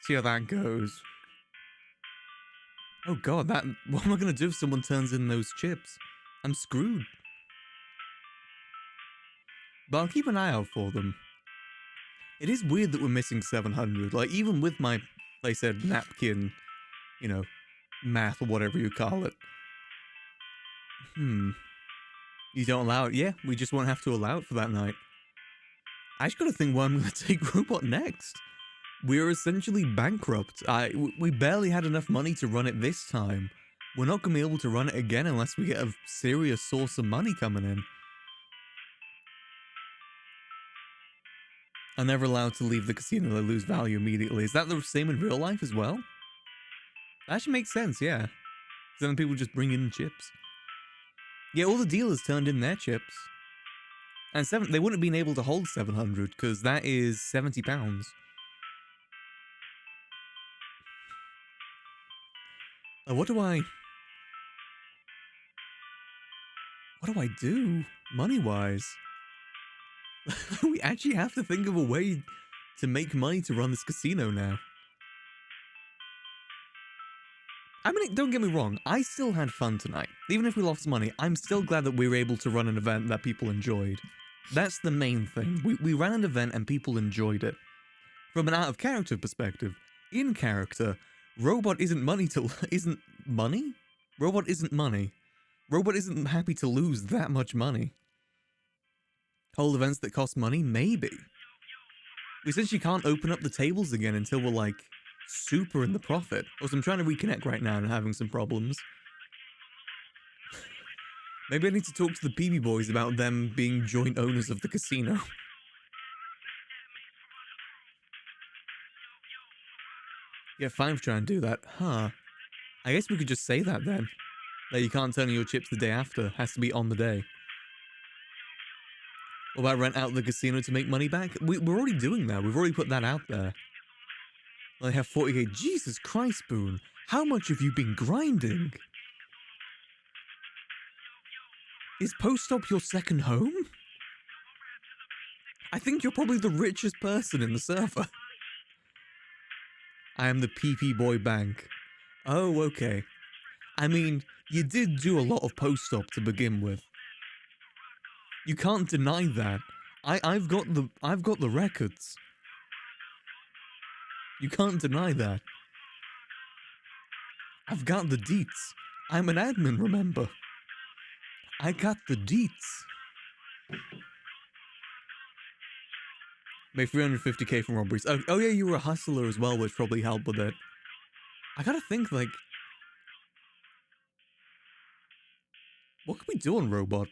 See how that goes. Oh god, what am I gonna do if someone turns in those chips? I'm screwed. But I'll keep an eye out for them. It is weird that we're missing 700. Like, even with my, like I said, napkin, you know, math or whatever you call it. You don't allow it? Yeah, we just won't have to allow it for that night. I just gotta think what I'm gonna take Robot next. We're essentially bankrupt. We barely had enough money to run it this time. We're not gonna be able to run it again unless we get a serious source of money coming in. I'm never allowed to leave the casino. They lose value immediately. Is that the same in real life as well? That actually makes sense, yeah. Then people just bring in chips. Yeah, all the dealers turned in their chips. And they wouldn't have been able to hold 700, because that is 70 pounds. What do I do, money-wise? We actually have to think of a way to make money to run this casino now. I mean, don't get me wrong, I still had fun tonight. Even if we lost money, I'm still glad that we were able to run an event that people enjoyed. That's the main thing. We ran an event and people enjoyed it. From an out-of-character perspective, in character, Robot isn't money to... isn't money? Robot isn't money. Robot isn't happy to lose that much money. Hold events that cost money? Maybe. We essentially can't open up the tables again until we're, like, super in the profit. Also, I'm trying to reconnect right now and having some problems. Maybe I need to talk to the PB boys about them being joint owners of the casino. Yeah, fine for trying to do that. Huh. I guess we could just say that then. That you can't turn in your chips the day after. Has to be on the day. Or about rent out the casino to make money back? We're already doing that. We've already put that out there. I have 40k. Jesus Christ, Boone. How much have you been grinding? Is post-op your second home? I think you're probably the richest person in the server. I am the PP Boy Bank. Oh, okay. I mean, you did do a lot of post-op to begin with. You can't deny that. I've got the records. You can't deny that. I've got the deets. I'm an admin, remember? I got the deets. Made 350k from robberies. Oh yeah, you were a hustler as well, which probably helped with it. I gotta think, like... what can we do on Robot?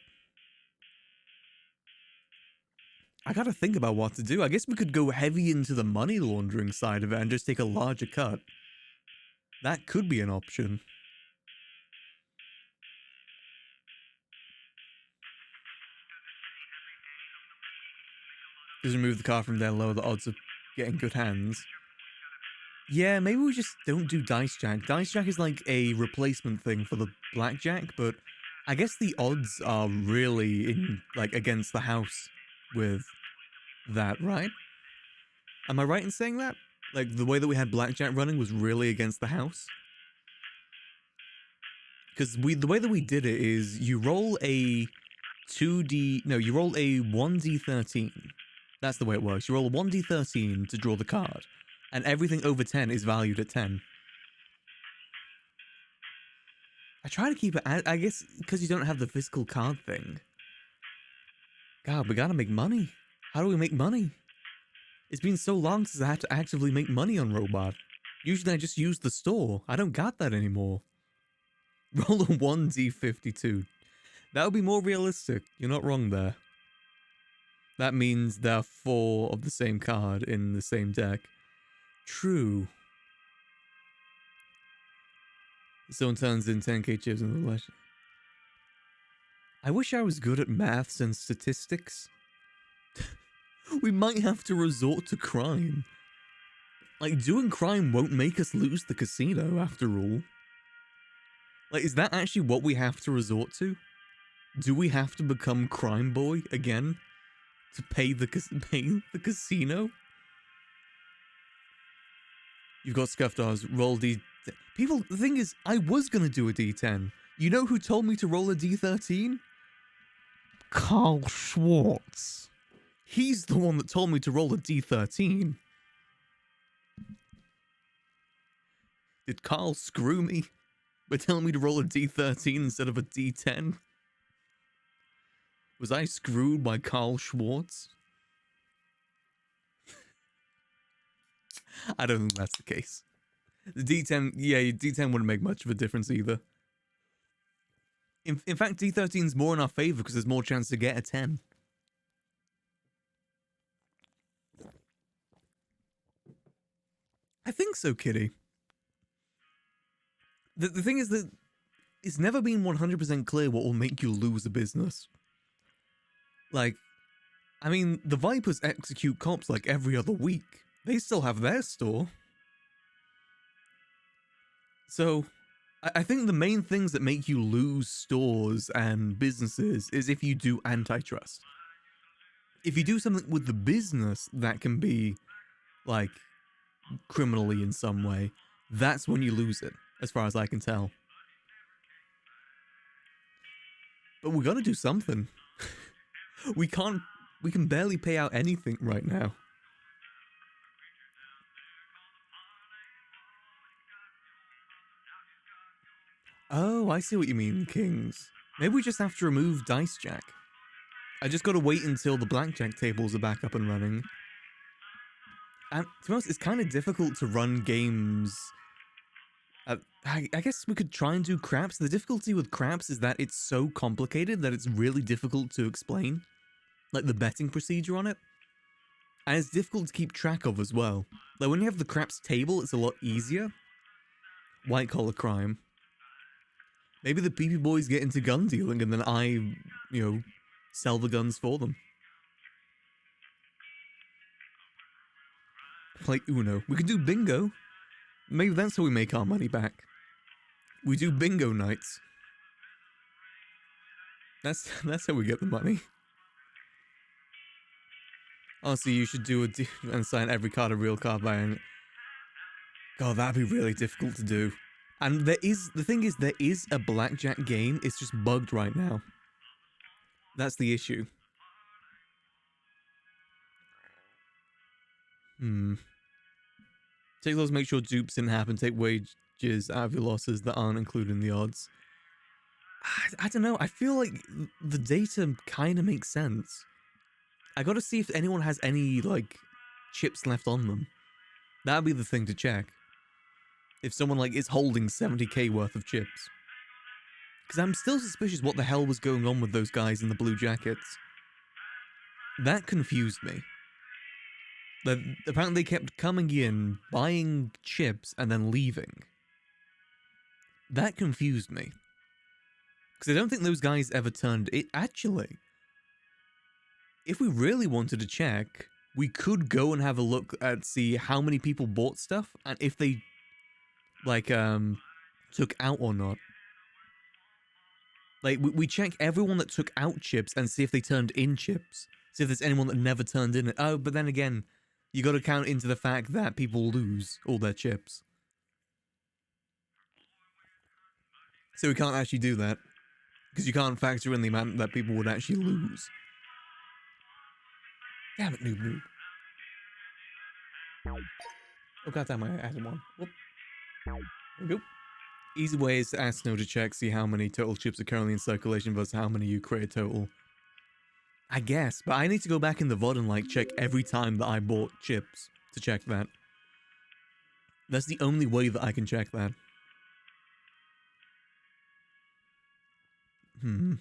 I gotta think about what to do. I guess we could go heavy into the money laundering side of it and just take a larger cut. That could be an option. Just remove the car from there, lower the odds of getting good hands. Yeah, maybe we just don't do Dice Jack. Dice Jack is like a replacement thing for the Blackjack, but I guess the odds are really in, like, against the house with that, right? Am I right in saying that? Like, the way that we had Blackjack running was really against the house? Because the way that we did it is you roll a 1d13, That's the way it works. You roll a 1d13 to draw the card, and everything over 10 is valued at 10. I try to keep it, I guess, because you don't have the physical card thing. God, we gotta make money. How do we make money? It's been so long since I had to actively make money on Robot. Usually I just use the store. I don't got that anymore. Roll a 1d52. That would be more realistic. You're not wrong there. That means there are 4 of the same card in the same deck. True. Someone turns in 10k chips in the legend. I wish I was good at maths and statistics. We might have to resort to crime. Like, doing crime won't make us lose the casino, after all. Like, is that actually what we have to resort to? Do we have to become crime boy again? To pay the casino? You've got scuffed R's, roll D... People, the thing is, I was gonna do a D10. You know who told me to roll a D13? Carl Schwartz. He's the one that told me to roll a D13. Did Carl screw me by telling me to roll a D13 instead of a D10? Was I screwed by Carl Schwartz? I don't think that's the case. The D10, yeah, D10 wouldn't make much of a difference either. In fact, D13 is more in our favor because there's more chance to get a 10. I think so, Kitty. The thing is that it's never been 100% clear what will make you lose a business. Like, I mean, the Vipers execute cops like every other week. They still have their store. So, I think the main things that make you lose stores and businesses is if you do antitrust. If you do something with the business that can be, like, criminally in some way, that's when you lose it, as far as I can tell. But we gotta do something. We can barely pay out anything right now. Oh, I see what you mean, Kings. Maybe we just have to remove Dice Jack. I just gotta wait until the blackjack tables are back up and running. And to be honest, it's kind of difficult to run games. I guess we could try and do craps. The difficulty with craps is that it's so complicated that it's really difficult to explain. Like the betting procedure on it. And it's difficult to keep track of as well. Like when you have the craps table, it's a lot easier. White collar crime. Maybe the PP boys get into gun dealing and then I, sell the guns for them. Play Uno. We could do bingo. Maybe that's how we make our money back. We do bingo nights. That's how we get the money. Honestly, you should do and sign every card a real card by. God, that'd be really difficult to do. And the thing is, there is a blackjack game. It's just bugged right now. That's the issue. Take those, make sure dupes didn't happen. Take wages out of your losses that aren't included in the odds. I don't know. I feel like the data kind of makes sense. I gotta see if anyone has any, chips left on them. That'd be the thing to check. If someone, is holding 70k worth of chips. Because I'm still suspicious what the hell was going on with those guys in the blue jackets. That confused me. That apparently they kept coming in, buying chips, and then leaving. That confused me. Because I don't think those guys ever turned it. Actually, if we really wanted to check, we could go and have a look at see how many people bought stuff and if they took out or not. We check everyone that took out chips and see if they turned in chips. See if there's anyone that never turned in it. Oh, but then again, you got to count into the fact that people lose all their chips. So we can't actually do that. Because you can't factor in the amount that people would actually lose. Damn it, noob noob. Oh goddamn, I added one. Whoop. There we go. Easy way is to ask Snow to check, see how many total chips are currently in circulation versus how many you create total. I guess, but I need to go back in the VOD and like check every time that I bought chips to check that. That's the only way that I can check that. How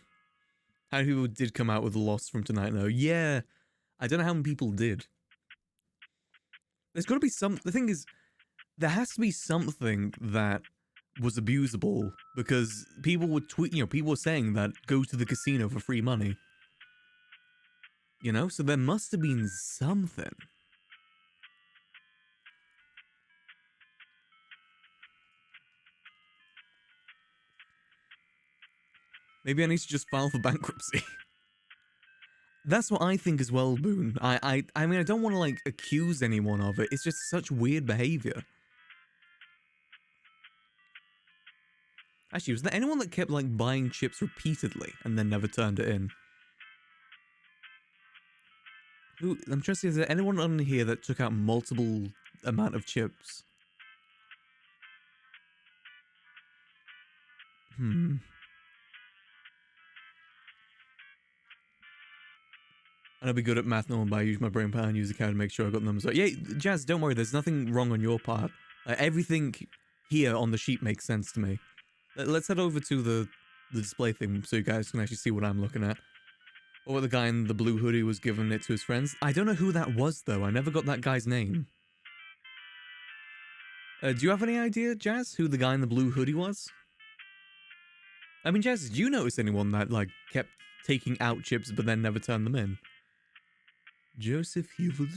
many people did come out with a loss from tonight though? Yeah, I don't know how many people did. There's got to be some. The thing is, there has to be something that was abusable because people would tweet. You know, people were saying that go to the casino for free money. You know, so there must have been something. Maybe I need to just file for bankruptcy. That's what I think as well, Boone. I mean, I don't want to, like, accuse anyone of it. It's just such weird behavior. Actually, was there anyone that kept, like, buying chips repeatedly and then never turned it in? I'm trying to see, is there anyone on here that took out multiple amount of chips? And I'll be good at math, no one, but I use my brain power and use the cow to make sure I got the numbers right. Yeah, Jazz, don't worry, there's nothing wrong on your part. Everything here on the sheet makes sense to me. Let's head over to the display thing so you guys can actually see what I'm looking at. Or the guy in the blue hoodie was giving it to his friends. I don't know who that was, though. I never got that guy's name. Do you have any idea, Jazz, who the guy in the blue hoodie was? I mean, Jazz, did you notice anyone that, like, kept taking out chips but then never turned them in? Joseph Hewlett.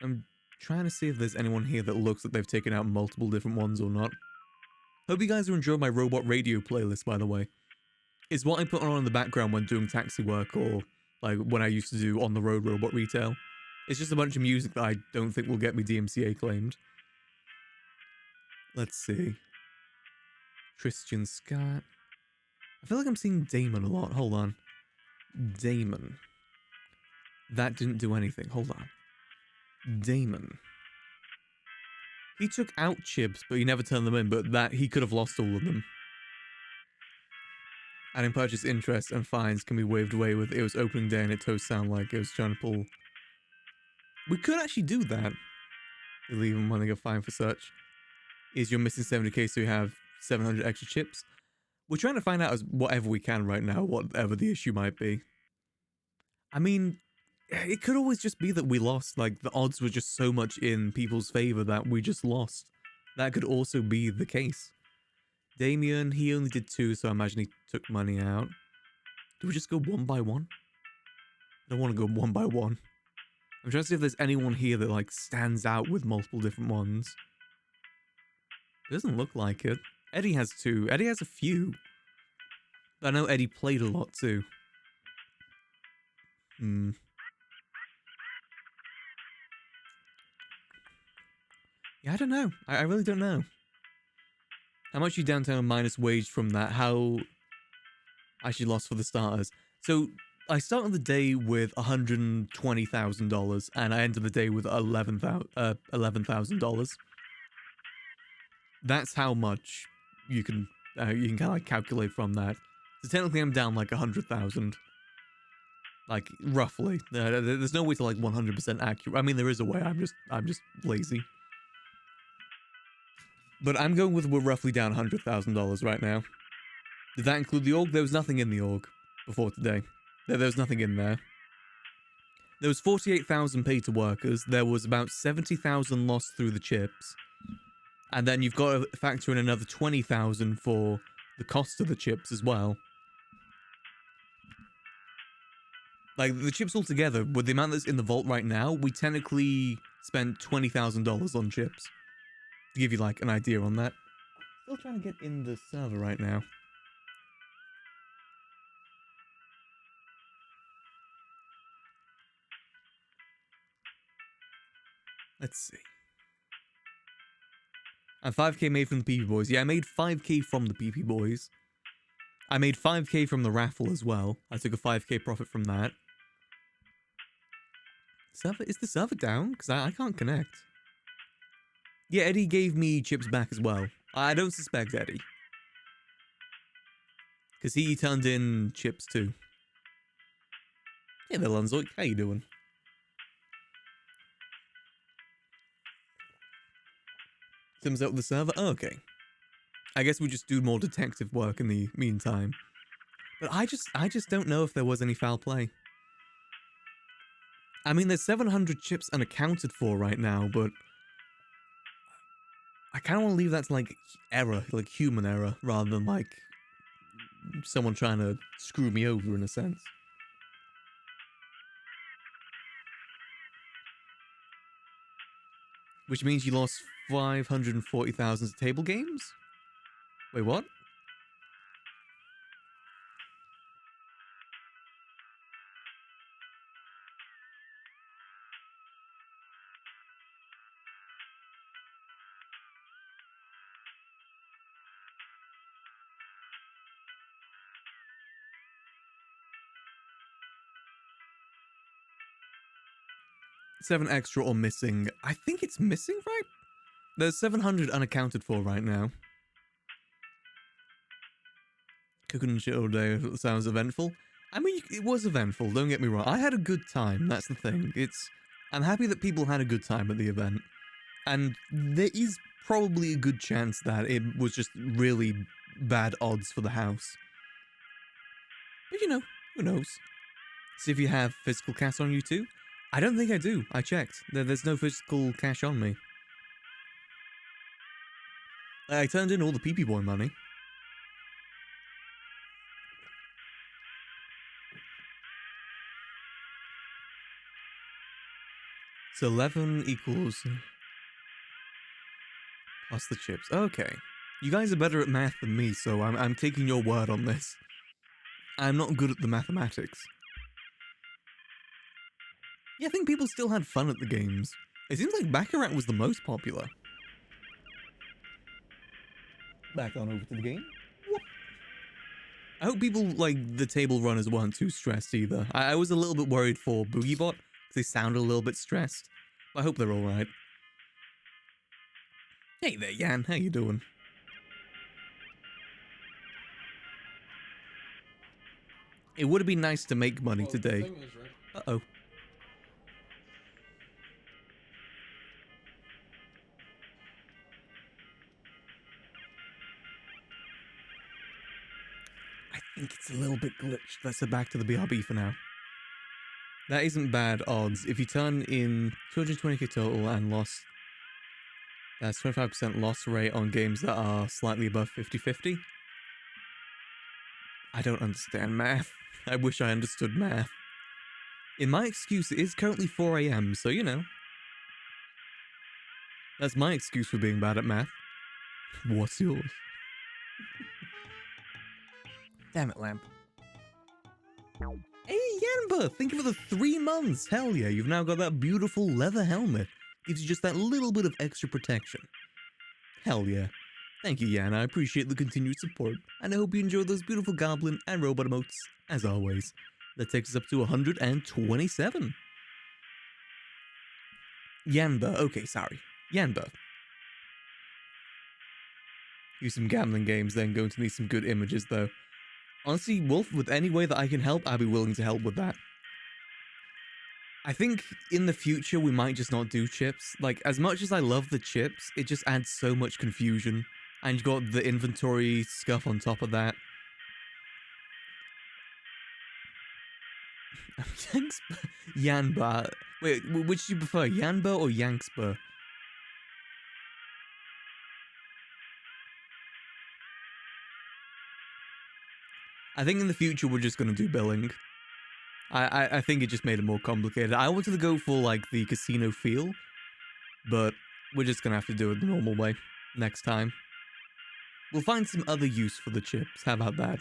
I'm trying to see if there's anyone here that looks like they've taken out multiple different ones or not. Hope you guys are enjoying my robot radio playlist, by the way. It's what I put on in the background when doing taxi work or like when I used to do on the road robot retail. It's just a bunch of music that I don't think will get me DMCA claimed. Let's see. Christian Scott. I feel like I'm seeing Damon a lot. Hold on. Damon. That didn't do anything. Hold on. Damon. He took out chips, but he never turned them in, but that he could have lost all of them. Adding purchase interest and fines can be waived away with it was opening day and it toast sound like it was trying to pull. We could actually do that. Leave them when they get fined for such. Is you're missing 70k so you have 700 extra chips? We're trying to find out as whatever we can right now, whatever the issue might be. I mean, it could always just be that we lost, like the odds were just so much in people's favor that we just lost. That could also be the case. Damien, he only did 2, so I imagine he took money out. Do we just go one by one? I don't want to go one by one. I'm trying to see if there's anyone here that like stands out with multiple different ones. It doesn't look like it. Eddie has 2. Eddie has a few. I know Eddie played a lot too. Yeah, I don't know. I really don't know. How much you downtown minus wage from that? How I actually lost for the starters. So I started the day with $120,000 and I ended the day with $11,000. That's how much you can kind of like calculate from that. So technically I'm down like 100,000. Like roughly. There's no way to like 100% accurate. I mean there is a way. I'm just lazy. But I'm going with we're roughly down $100,000 right now. Did that include the org? There was nothing in the org before today. There was nothing in there. There was 48,000 paid to workers. There was about 70,000 lost through the chips. And then you've got to factor in another 20,000 for the cost of the chips as well. Like, the chips altogether, with the amount that's in the vault right now, we technically spent $20,000 on chips. To give you, like, an idea on that. Still trying to get in the server right now. Let's see. And 5k made from the PP Boys. Yeah, I made 5k from the PP Boys. I made 5k from the raffle as well. I took a 5k profit from that. Server, is the server down? Because I can't connect. Yeah, Eddie gave me chips back as well. I don't suspect Eddie. Because he turned in chips too. Hey there, Lanzoik. How you doing? Sims out with the server? Oh, okay. I guess we just do more detective work in the meantime. But I just don't know if there was any foul play. I mean, there's 700 chips unaccounted for right now, but I kind of want to leave that to, like, error, like human error, rather than, like, someone trying to screw me over in a sense. Which means you lost 540,000 to table games? Wait, what? Seven extra or missing. I think it's missing, right? There's 700 unaccounted for right now. Cooking and shit all day sounds eventful. I mean, it was eventful, don't get me wrong. I had a good time, that's the thing. I'm happy that people had a good time at the event. And there is probably a good chance that it was just really bad odds for the house. But you know, who knows? See if you have physical cash on you too? I don't think I do. I checked. There's no physical cash on me. I turned in all the PP boy money. So 11 equals... plus the chips. Okay. You guys are better at math than me, so I'm taking your word on this. I'm not good at the mathematics. Yeah, I think people still had fun at the games. It seems like Baccarat was the most popular. Back on over to the game. Whoop. I hope people like the table runners weren't too stressed either. I was a little bit worried for BoogieBot, because they sound a little bit stressed. But I hope they're alright. Hey there, Yan. How you doing? It would have been nice to make money today. Uh-oh. I think it's a little bit glitched. Let's head back to the BRB for now. That isn't bad odds. If you turn in 220k total and lost, that's 25% loss rate on games that are slightly above 50-50. I don't understand math. I wish I understood math. In my excuse, it is currently 4 AM, so you know. That's my excuse for being bad at math. What's yours? Damn it, Lamp. Hey, Yanba! Thank you for the 3 months! Hell yeah, you've now got that beautiful leather helmet. Gives you just that little bit of extra protection. Hell yeah. Thank you, Yan. I appreciate the continued support, and I hope you enjoy those beautiful goblin and robot emotes, as always. That takes us up to 127. Yanba. Okay, sorry. Yanba. Use some gambling games, then going to need some good images, though. Honestly, Wolf, with any way that I can help, I'd be willing to help with that. I think in the future we might just not do chips. Like, as much as I love the chips, it just adds so much confusion. And you've got the inventory scuff on top of that. Yanba. Wait, which do you prefer, Yanba or Yanksba? I think in the future we're just gonna do billing. I think it just made it more complicated. I wanted to go for like the casino feel, but we're just gonna have to do it the normal way next time. We'll find some other use for the chips. How about that?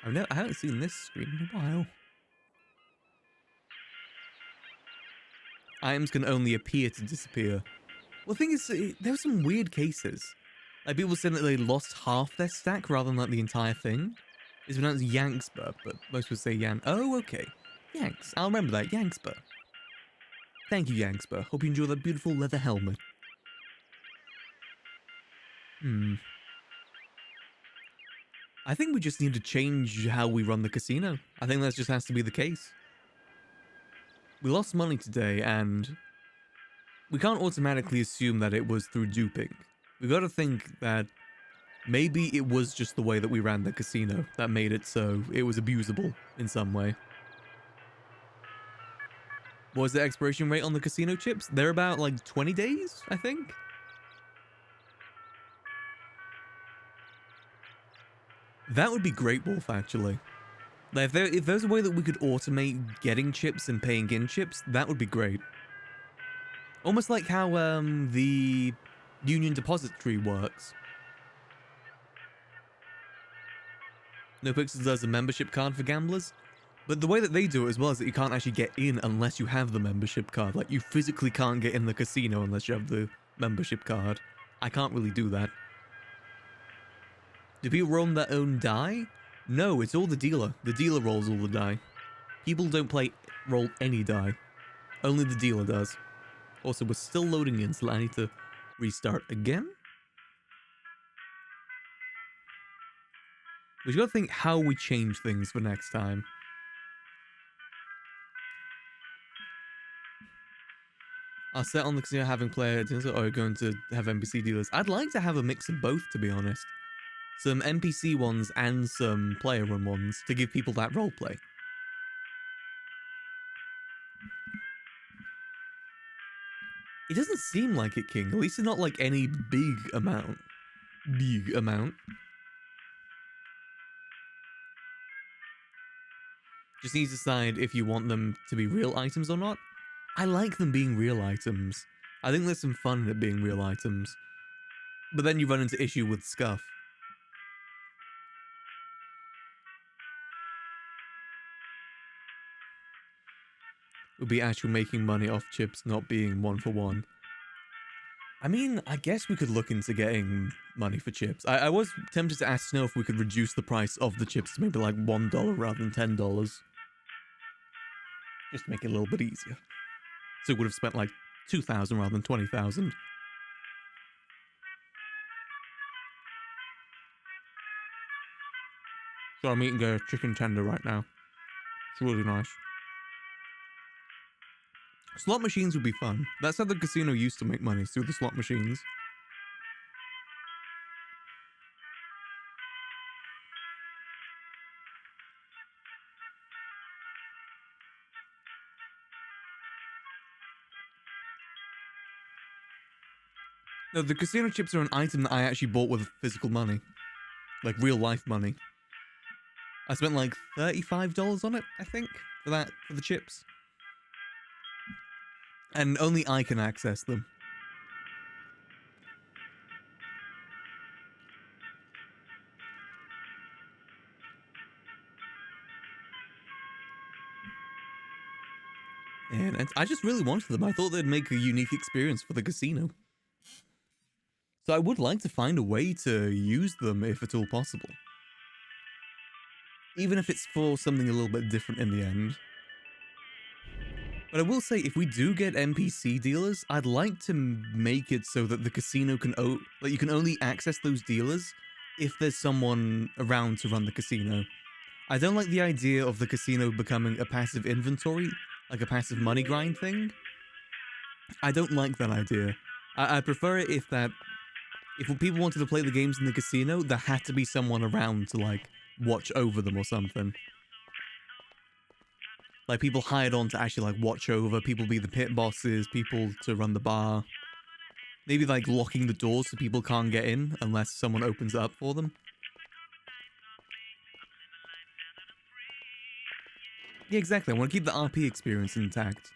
I haven't seen this screen in a while. Items can only appear to disappear. Well, the thing is, there were some weird cases. Like, people saying that they lost half their stack rather than, like, the entire thing. It's pronounced Yanksba, but most would say Yan. Oh, okay. Yanks. I'll remember that. Yanksba. Thank you, Yangsper. Hope you enjoy that beautiful leather helmet. I think we just need to change how we run the casino. I think that just has to be the case. We lost money today, and we can't automatically assume that it was through duping. We gotta think that maybe it was just the way that we ran the casino that made it so it was abusable in some way. What was the expiration rate on the casino chips? They're about like 20 days, I think? That would be great, Wolf, actually. Like, if there's a way that we could automate getting chips and paying in chips, that would be great. Almost like how the Union Depository works. NoPixels does a membership card for gamblers, but the way that they do it as well is that you can't actually get in unless you have the membership card. Like, you physically can't get in the casino unless you have the membership card. I can't really do that. Do people roll their own die? No, it's all the dealer. The dealer rolls all the die. People don't roll any die. Only the dealer does. Also, we're still loading in, so I need to restart again. We just gotta think how we change things for next time. I'll set on the casino having player dealers or going to have NPC dealers. I'd like to have a mix of both, to be honest. Some NPC ones and some player run ones to give people that roleplay. It doesn't seem like it, King. At least it's not like any big amount. Big amount. Just need to decide if you want them to be real items or not. I like them being real items. I think there's some fun in it being real items. But then you run into issue with scuff. Would be actually making money off chips not being 1-for-1. I mean, I guess we could look into getting money for chips. I was tempted to ask Snow if we could reduce the price of the chips to maybe like $1 rather than $10. Just to make it a little bit easier. So we would have spent like 2,000 rather than 20,000. So I'm eating a chicken tender right now. It's really nice. Slot machines would be fun. That's how the casino used to make money, through the slot machines. No, the casino chips are an item that I actually bought with physical money. Like, real life money. I spent like $35 on it, I think, for the chips. And only I can access them. And I just really wanted them. I thought they'd make a unique experience for the casino. So I would like to find a way to use them if at all possible. Even if it's for something a little bit different in the end. But I will say, if we do get NPC dealers, I'd like to make it so that the casino can you can only access those dealers if there's someone around to run the casino. I don't like the idea of the casino becoming a passive inventory, like a passive money grind thing. I don't like that idea. I prefer it if people wanted to play the games in the casino, there had to be someone around to like watch over them or something. Like, people hired on to actually, like, watch over, people be the pit bosses, people to run the bar. Maybe, like, locking the doors so people can't get in unless someone opens it up for them. Yeah, exactly. I want to keep the RP experience intact.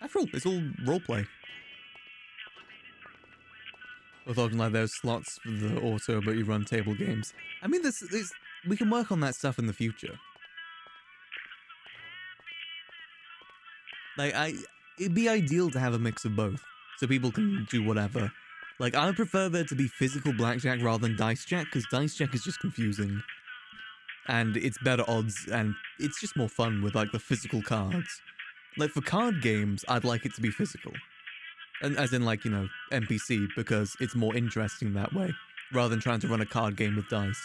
After all, it's all roleplay. We're talking like there's slots for the auto, but you run table games. I mean, we can work on that stuff in the future. Like, it'd be ideal to have a mix of both, so people can do whatever. Like, I would prefer there to be physical blackjack rather than dice jack, because dice jack is just confusing. And it's better odds, and it's just more fun with, like, the physical cards. Like, for card games, I'd like it to be physical. And as in, like, you know, NPC, because it's more interesting that way, rather than trying to run a card game with dice.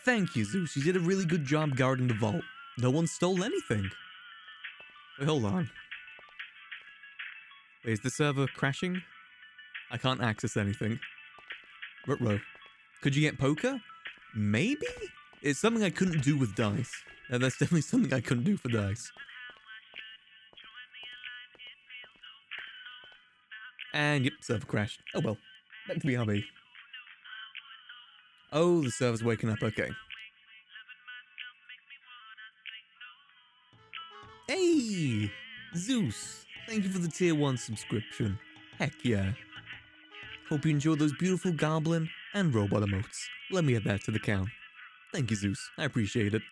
Thank you, Zeus. You did a really good job guarding the vault. No one stole anything. Wait, hold on. Wait, is the server crashing? I can't access anything. Ruh-roh. Could you get poker? Maybe? It's something I couldn't do with dice. That's definitely something I couldn't do for dice. And yep, server crashed. Oh well. Back to BRB. Oh, the server's waking up. Okay. Hey! Zeus! Thank you for the tier 1 subscription. Heck yeah. Hope you enjoy those beautiful goblin and robot emotes. Let me add that to the count. Thank you, Zeus. I appreciate it.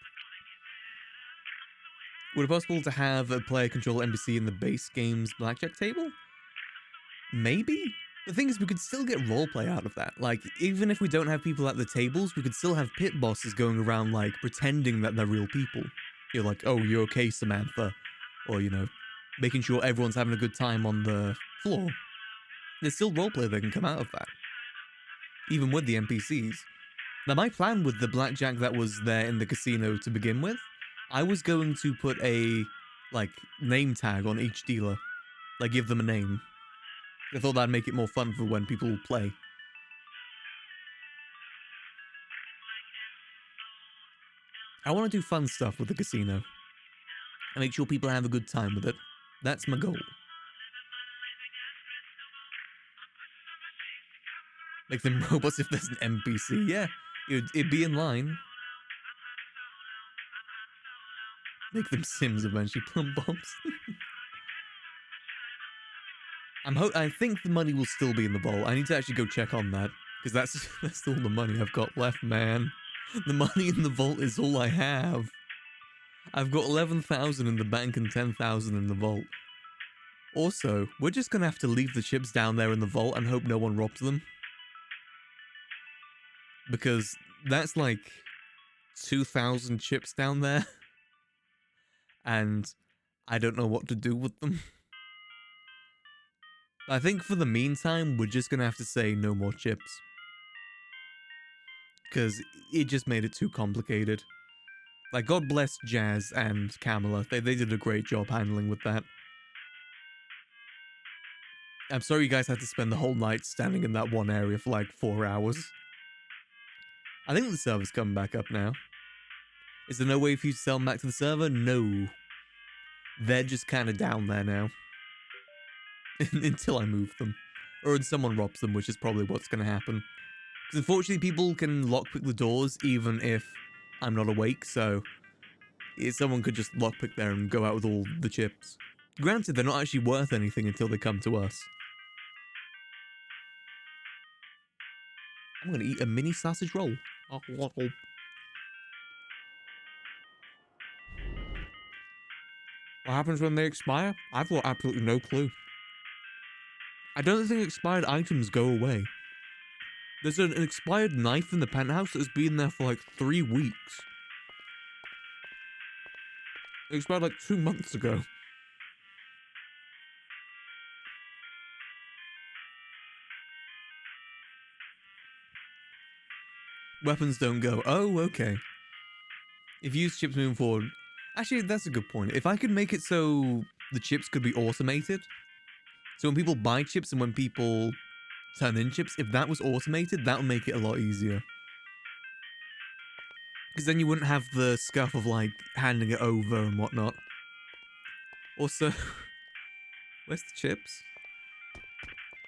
Would it be possible to have a player control NPC in the base game's blackjack table? Maybe? The thing is, we could still get roleplay out of that. Like, even if we don't have people at the tables, we could still have pit bosses going around, like, pretending that they're real people. You're like, oh, you're okay, Samantha. Or, you know, making sure everyone's having a good time on the floor. There's still roleplay that can come out of that. Even with the NPCs. Now, my plan with the blackjack that was there in the casino to begin with, I was going to put a, like, name tag on each dealer. Like, give them a name. I thought that'd make it more fun for when people play. I want to do fun stuff with the casino. And make sure people have a good time with it. That's my goal. Make them robots if there's an NPC. Yeah, it'd be in line. Make them Sims eventually. Plum bombs. I think the money will still be in the vault. I need to actually go check on that. Because that's all the money I've got left, man. The money in the vault is all I have. I've got 11,000 in the bank and 10,000 in the vault. Also, we're just gonna have to leave the chips down there in the vault and hope no one robs them. Because that's like 2,000 chips down there. And I don't know what to do with them. I think for the meantime, we're just gonna have to say no more chips. Because it just made it too complicated. Like, God bless Jazz and Kamala. They did a great job handling with that. I'm sorry you guys had to spend the whole night standing in that one area for like 4 hours. I think the server's coming back up now. Is there no way for you to sell them back to the server? No. They're just kind of down there now. Until I move them. Or someone robs them, which is probably what's going to happen. Because unfortunately, people can lockpick the doors even if I'm not awake, so someone could just lockpick there and go out with all the chips. Granted, they're not actually worth anything until they come to us. I'm going to eat a mini sausage roll. What happens when they expire? I've got absolutely no clue. I don't think expired items go away. There's an expired knife in the penthouse that's been there for like 3 weeks. It expired like 2 months ago. Weapons don't go. Oh, okay. If you use chips moving forward... Actually, that's a good point. If I could make it so the chips could be automated... So when people buy chips and when people turn in chips, if that was automated, that would make it a lot easier. Because then you wouldn't have the scuff of, like, handing it over and whatnot. Also... Where's the chips?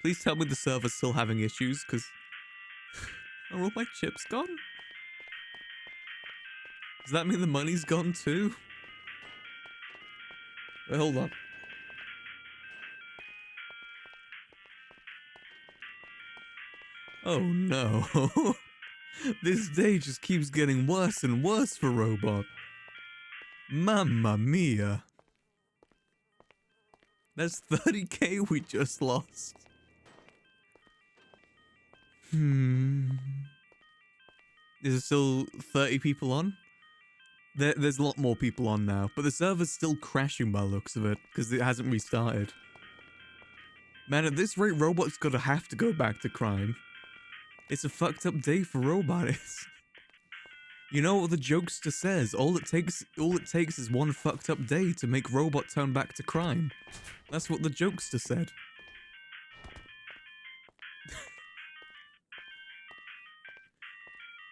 Please tell me the server's still having issues, because... Are all my chips gone? Does that mean the money's gone too? Wait, hold on. Oh no. This day just keeps getting worse and worse for Robot. Mamma mia. That's 30k we just lost. Is there still 30 people on? There's a lot more people on now, but the server's still crashing by the looks of it, because it hasn't restarted. Man, at this rate, Robot's gonna have to go back to crime. It's a fucked up day for robots. You know what the jokester says, all it takes is one fucked up day to make Robot turn back to crime. That's what the jokester said.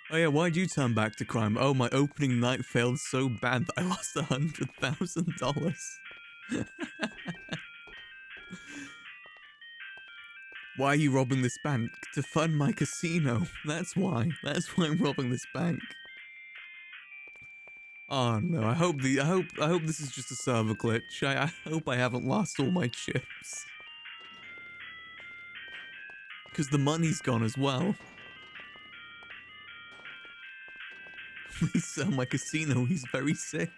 Oh yeah, why'd you turn back to crime? Oh, my opening night failed so bad that I lost $100,000. Why are you robbing this bank? To fund my casino. That's why. That's why I'm robbing this bank. Oh no, I hope this is just a server glitch. I hope I haven't lost all my chips. Because the money's gone as well. Please sell my casino, he's very sick.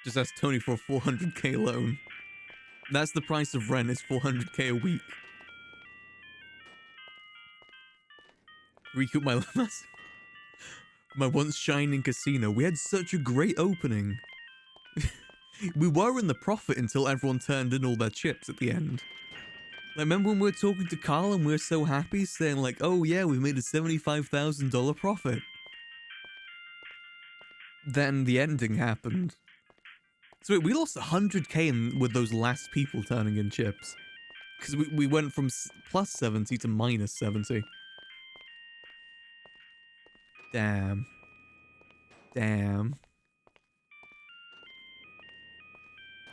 Just ask Tony for a 400k loan. That's the price of rent, is 400k a week. Recoup my my once shining casino. We had such a great opening. We were in the profit until everyone turned in all their chips at the end. Like, remember when we were talking to Carl and we were so happy, saying like, oh yeah, we made a $75,000 profit. Then the ending happened. So wait, we lost 100k with those last people turning in chips. Because we went from plus 70 to minus 70. Damn. Damn.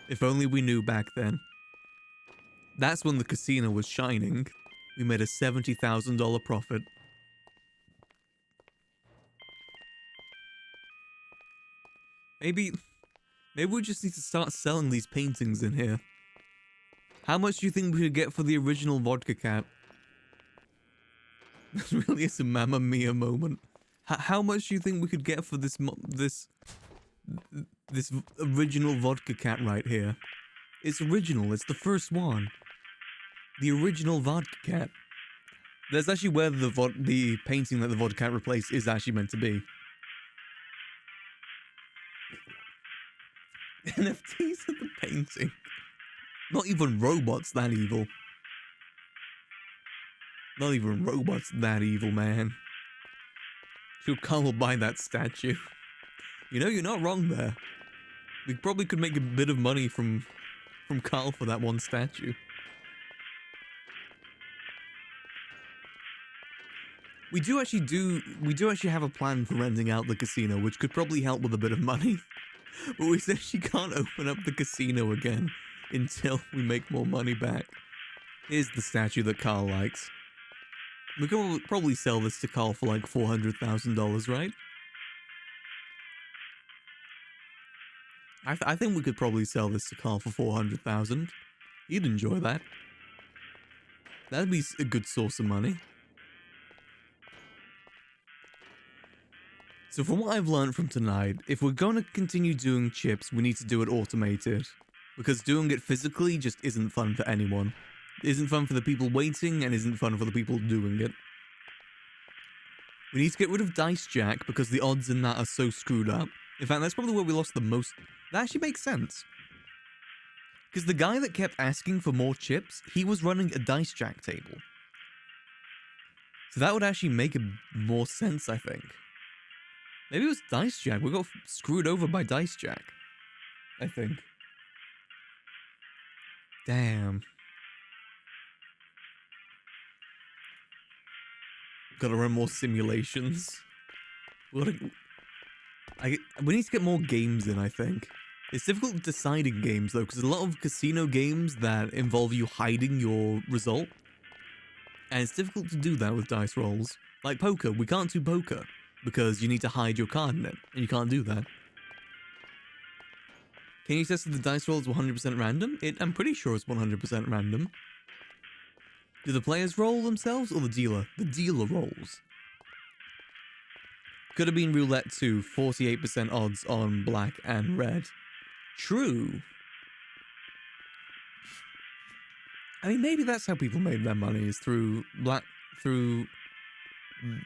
If only we knew back then. That's when the casino was shining. We made a $70,000 profit. Maybe we just need to start selling these paintings in here. How much do you think we could get for the original vodka cap? This really is a Mamma Mia moment. How much do you think we could get for this original vodka cat right here? It's original. It's the first one. The original vodka cat. That's actually where the painting that the vodka cat replaced is actually meant to be. NFTs of the painting. Not even robots that evil. Not even robots that evil, man. So Carl will buy that statue. You know, you're not wrong there. We probably could make a bit of money from Carl for that one statue. We do actually have a plan for renting out the casino, which could probably help with a bit of money. But we essentially can't open up the casino again until we make more money back. Here's the statue that Carl likes. We could probably sell this to Carl for like $400,000, right? I think we could probably sell this to Carl for $400,000. He'd enjoy that. That'd be a good source of money. So from what I've learned from tonight, if we're going to continue doing chips, we need to do it automated. Because doing it physically just isn't fun for anyone. It isn't fun for the people waiting, and isn't fun for the people doing it. We need to get rid of Dice Jack, because the odds in that are so screwed up. In fact, that's probably where we lost the most. That actually makes sense. Because the guy that kept asking for more chips, he was running a Dice Jack table. So that would actually make more sense, I think. Maybe it was Dice Jack. We got screwed over by Dice Jack. I think. Damn. Gotta run more simulations. We need to get more games in, I think. It's difficult deciding games, though, because a lot of casino games that involve you hiding your result. And it's difficult to do that with dice rolls. Like poker. We can't do poker. Because you need to hide your card in it, and you can't do that. Can you test that the dice roll is 100% random? I'm pretty sure it's 100% random. Do the players roll themselves, or the dealer? The dealer rolls. Could have been roulette too, 48% odds on black and red. True. I mean, maybe that's how people made their money, is through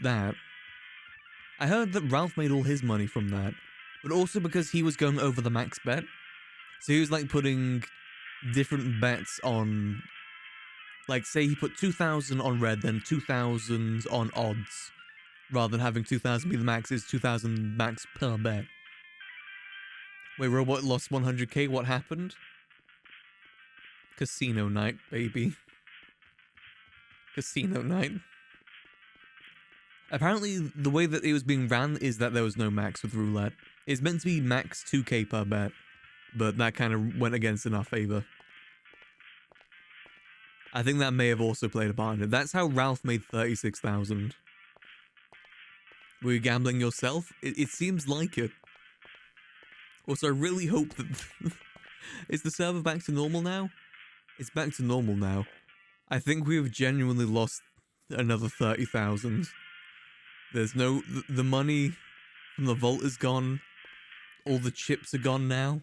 that. I heard that Ralph made all his money from that, but also because he was going over the max bet. So he was like putting different bets on, like say he put 2,000 on red, then 2,000 on odds, rather than having 2,000 be the max. It's 2,000 max per bet. Wait, Robot lost 100k. What happened? Casino night, baby. Casino night. Apparently, the way that it was being ran is that there was no max with roulette. It's meant to be max 2k per bet, but that kind of went against in our favor. I think that may have also played a part in it. That's how Ralph made 36,000. Were you gambling yourself? It seems like it. Also, I really hope that... Is the server back to normal now? It's back to normal now. I think we have genuinely lost another 30,000. There's no... The money from the vault is gone. All the chips are gone now.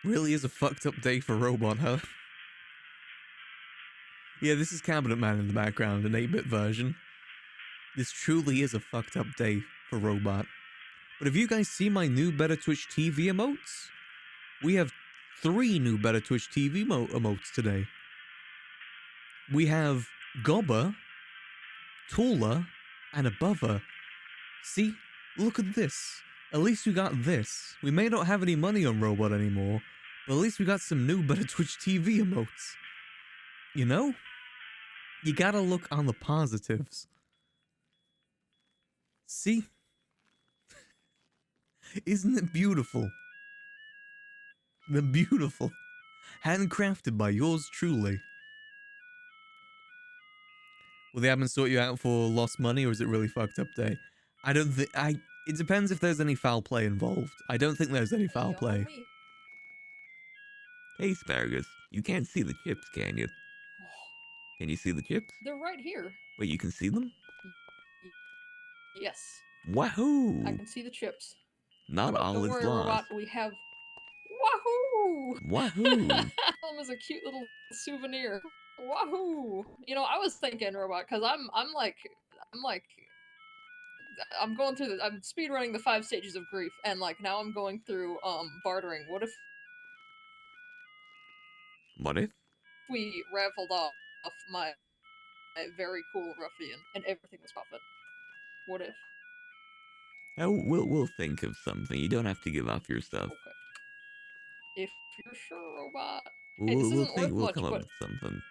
Really is a fucked up day for Robot, huh? Yeah, this is Cabinet Man in the background, an 8-bit version. This truly is a fucked up day for Robot. But have you guys seen my new Better Twitch TV emotes? We have 3 new Better Twitch TV emotes today. We have Gobber, Taller, and Abover. See? Look at this. At least we got this. We may not have any money on Robot anymore, but at least we got some new Better Twitch TV emotes. You know? You gotta look on the positives. See? Isn't it beautiful? They're beautiful. Handcrafted by yours truly. Will the admin sort you out for lost money, or is it really fucked up day? I don't think... It depends if there's any foul play involved. I don't think there's any foul play. Hey, Asparagus. You can't see the chips, can you? Can you see the chips? They're right here. Wait, you can see them? Yes. Wahoo! I can see the chips. Not all Don't is worry, lost. Robot. We have... Wahoo! Wahoo! Them as a cute little souvenir. Wahoo! You know, I was thinking, Robot, because I'm going through I'm speedrunning the 5 stages of grief, and like now I'm going through bartering. What if we raffled off my very cool ruffian and everything was profit? What if? Oh, we'll think of something. You don't have to give off your stuff. Okay. If you're sure, Robot. We'll, Hey, this we'll isn't think. worth We'll much, come up but with something.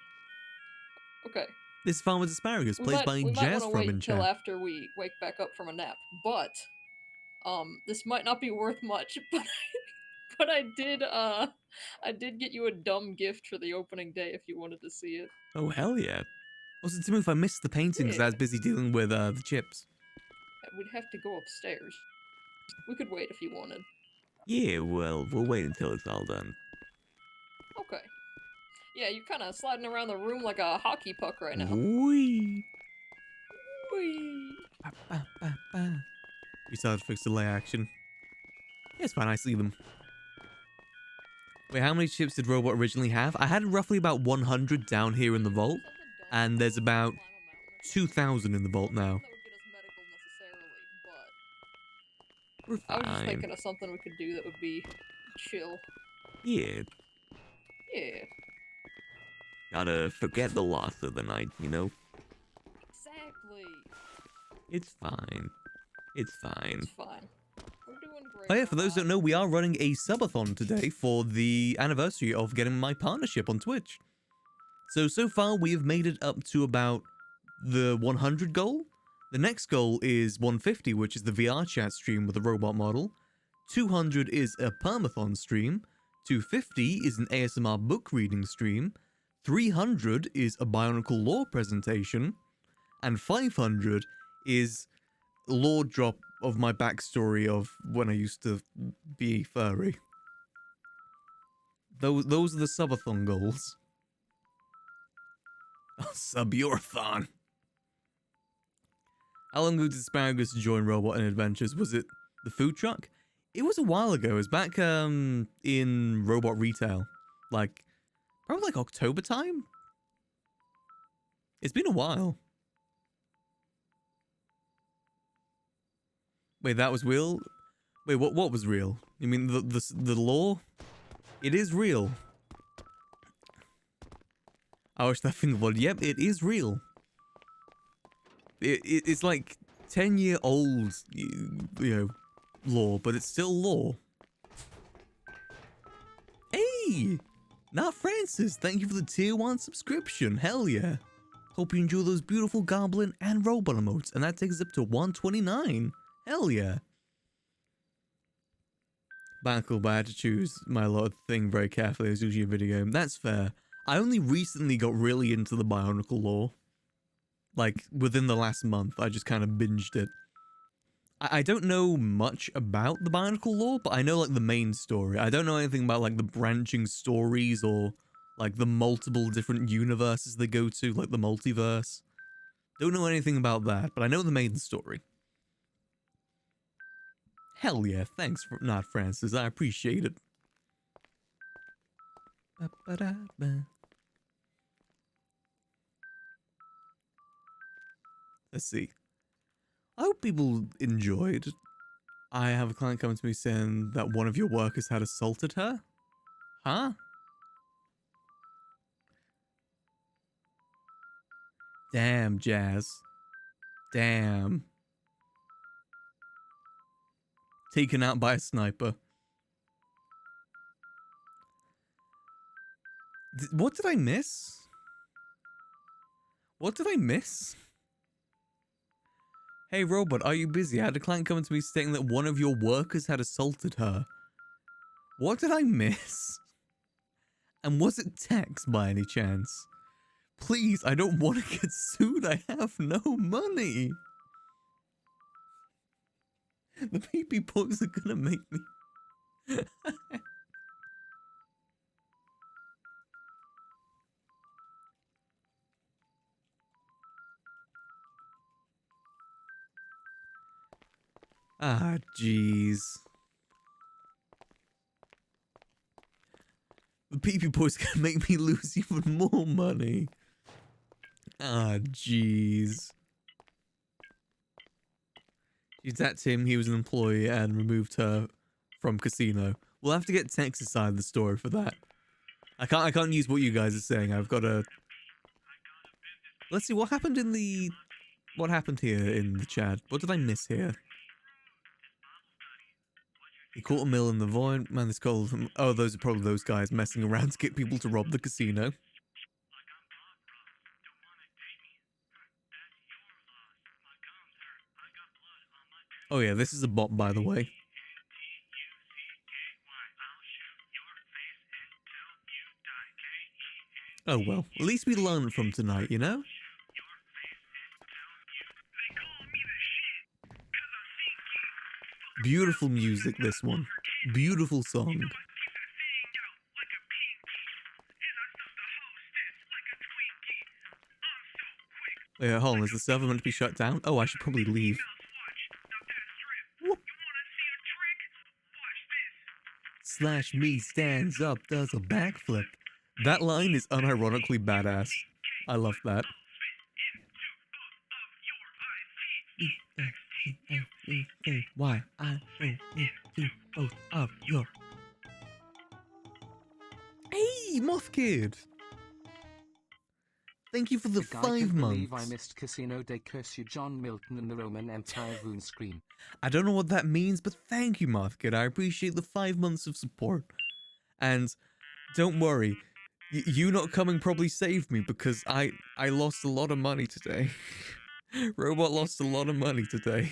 okay. This Farmer's Asparagus, We played by might Jazz want to from wait in until chat. after we wake back up from a nap, but this might not be worth much, but I did get you a dumb gift for the opening day if you wanted to see it. Oh, hell yeah. Also, Tim, if I missed the painting because I was busy dealing with the chips. We'd have to go upstairs. We could wait if you wanted. Yeah, well, we'll wait until it's all done. Okay. Yeah, you're kind of sliding around the room like a hockey puck right now. Whee! Whee! Ba, ba, ba, ba. We started to fix delay action. Yeah, it's fine, I see them. Wait, how many chips did Robot originally have? I had roughly about 100 down here in the vault, and there's about 2,000 in the vault now. We're I was just fine. thinking of something we could do that would be chill. Yeah. Yeah. Gotta forget the loss of the night, you know? Exactly. It's fine. It's fine. It's fine. We're doing great. Oh yeah, for those who don't know, we are running a subathon today for the anniversary of getting my partnership on Twitch. So far we have made it up to about the 100 goal. The next goal is 150, which is the VR chat stream with the robot model. 200 is a permathon stream. 250 is an ASMR book reading stream. 300 is a Bionicle lore presentation. And 500 is lore drop of my backstory of when I used to be furry. Those are the subathon goals. Sub-your-thon. How long ago did Asparagus join Robot and Adventures? Was it the food truck? It was a while ago. It was back in Robot Retail. Like, probably like October time? It's been a while. Wait, that was real? Wait, what was real? You mean the law? It is real. I wish that thing was. Yep, it is real. It's like 10-year-old, you know, law, but it's still law. Hey! Not Francis, thank you for the tier 1 subscription. Hell yeah. Hope you enjoy those beautiful goblin and robot emotes, and that takes us up to 129. Hell yeah. Cool, but I had to choose my lot thing very carefully. It was usually a video game. That's fair. I only recently got really into the Bionicle lore. Like, within the last month, I just kind of binged it. I don't know much about the Bionicle lore, but I know, like, the main story. I don't know anything about, like, the branching stories or, like, the multiple different universes they go to, like the multiverse. Don't know anything about that, but I know the main story. Hell yeah, thanks for not Francis, I appreciate it. Let's see. I hope people enjoyed. I have a client coming to me saying that one of your workers had assaulted her. Huh? Damn, Jazz. Damn. Taken out by a sniper. What did I miss? What did I miss? Hey, robot, are you busy? I had a client coming to me stating that one of your workers had assaulted her. What did I miss? And was it text by any chance? Please, I don't want to get sued. I have no money. The PP boys are gonna make me. Ah, jeez. The PP boys gonna make me lose even more money. Ah, jeez. She's at him, he was an employee and removed her from casino. We'll have to get Texas side of the story for that. I can't use what you guys are saying. I've got to. Let's see what happened in the. What happened here in the chat? What did I miss here? He caught a mill in the void. Man, this called them. Oh, those are probably those guys messing around to get people to rob the casino. Oh yeah, this is a bot, by the way. Oh well, at least we learned from tonight, you know? Beautiful music, this one. Beautiful song. Wait, hold on, is the server meant to be shut down? Oh, I should probably leave. Whoop. Slash me stands up, does a backflip. That line is unironically badass. I love that. Why I both of your. Hey, Moth Kid! Thank you for the 5 months. I missed Casino de Curse, John Milton and the Roman Empire Voon screen. I don't know what that means, but thank you, Moth Kid. I appreciate the 5 months of support. And don't worry, you not coming probably saved me because I lost a lot of money today. Robot lost a lot of money today.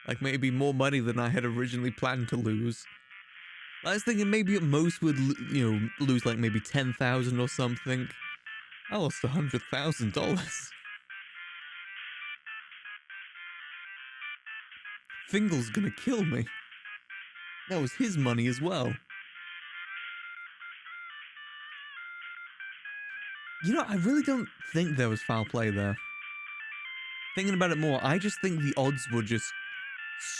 Like maybe more money than I had originally planned to lose. I was thinking maybe at most would, you know, lose like maybe 10,000 or something. I lost $100,000. Fingal's gonna kill me. That was his money as well. You know, I really don't think there was foul play there. Thinking about it more, I just think the odds were just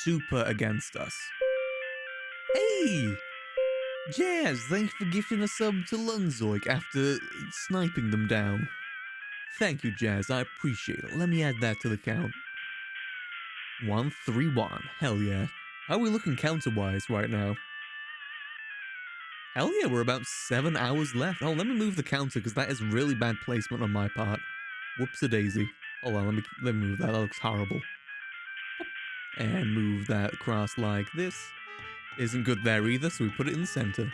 super against us. Hey! Jazz, thanks for gifting a sub to Lunzoik after sniping them down. Thank you, Jazz, I appreciate it. Let me add that to the count. 131. Hell yeah. How are we looking counter-wise right now? Hell yeah, we're about 7 hours left. Oh, let me move the counter because that is really bad placement on my part. Whoops-a-daisy. Hold on, let me move that. That looks horrible. And move that across like this. Isn't good there either, so we put it in the center.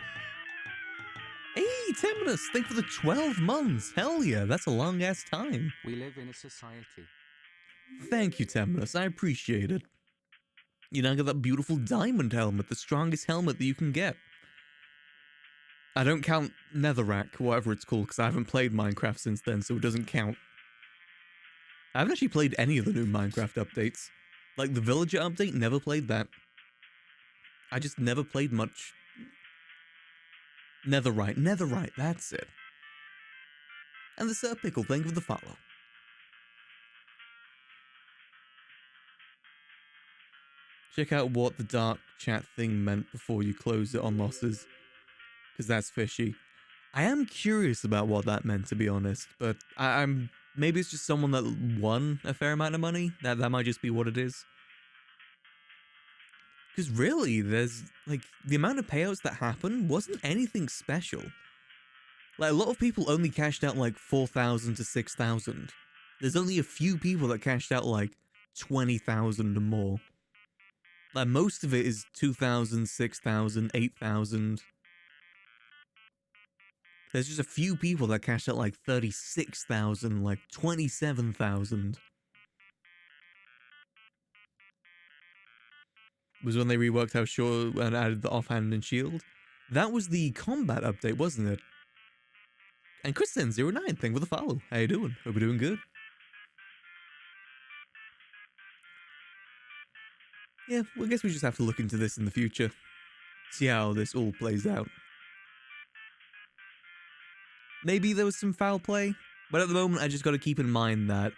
Hey, Teminus, thank you for the 12 months. Hell yeah, that's a long-ass time. We live in a society. Thank you, Teminus. I appreciate it. You now got that beautiful diamond helmet, the strongest helmet that you can get. I don't count Netherrack, whatever it's called, because I haven't played Minecraft since then, so it doesn't count. I haven't actually played any of the new Minecraft updates. Like, the Villager update, never played that. I just never played much. Netherite, that's it. And the Sir Pickle, thank you for the follow. Check out what the dark chat thing meant before you close it on losses, because that's fishy. I am curious about what that meant, to be honest, but I'm maybe it's just someone that won a fair amount of money. That might just be what it is. Because really, there's like the amount of payouts that happen wasn't anything special. Like a lot of people only cashed out like 4,000 to 6,000. There's only a few people that cashed out like 20,000 or more. Like most of it is 2,000, 6,000, 8,000. There's just a few people that cashed out like 36,000, like 27,000. Was when they reworked how short and added the offhand and shield. That was the combat update, wasn't it? And Kristen09, thank you for the follow. How you doing? Hope you're doing good. Yeah, well, I guess we just have to look into this in the future. See how this all plays out. Maybe there was some foul play, but at the moment I just got to keep in mind that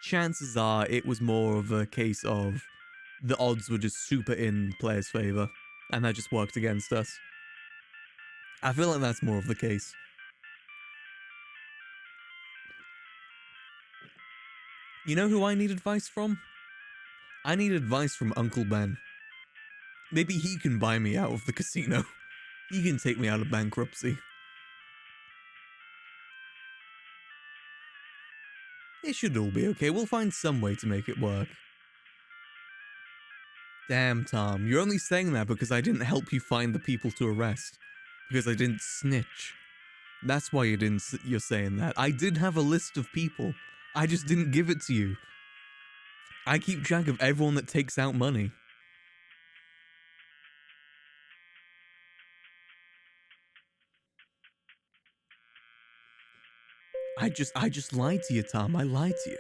chances are it was more of a case of the odds were just super in players' favor, and that just worked against us. I feel like that's more of the case. You know who I need advice from? I need advice from Uncle Ben. Maybe he can buy me out of the casino. He can take me out of bankruptcy. It should all be okay. We'll find some way to make it work. Damn, Tom. You're only saying that because I didn't help you find the people to arrest. Because I didn't snitch. That's why you're saying that. I did have a list of people. I just didn't give it to you. I keep track of everyone that takes out money. I just lied to you, Tom. I lied to you.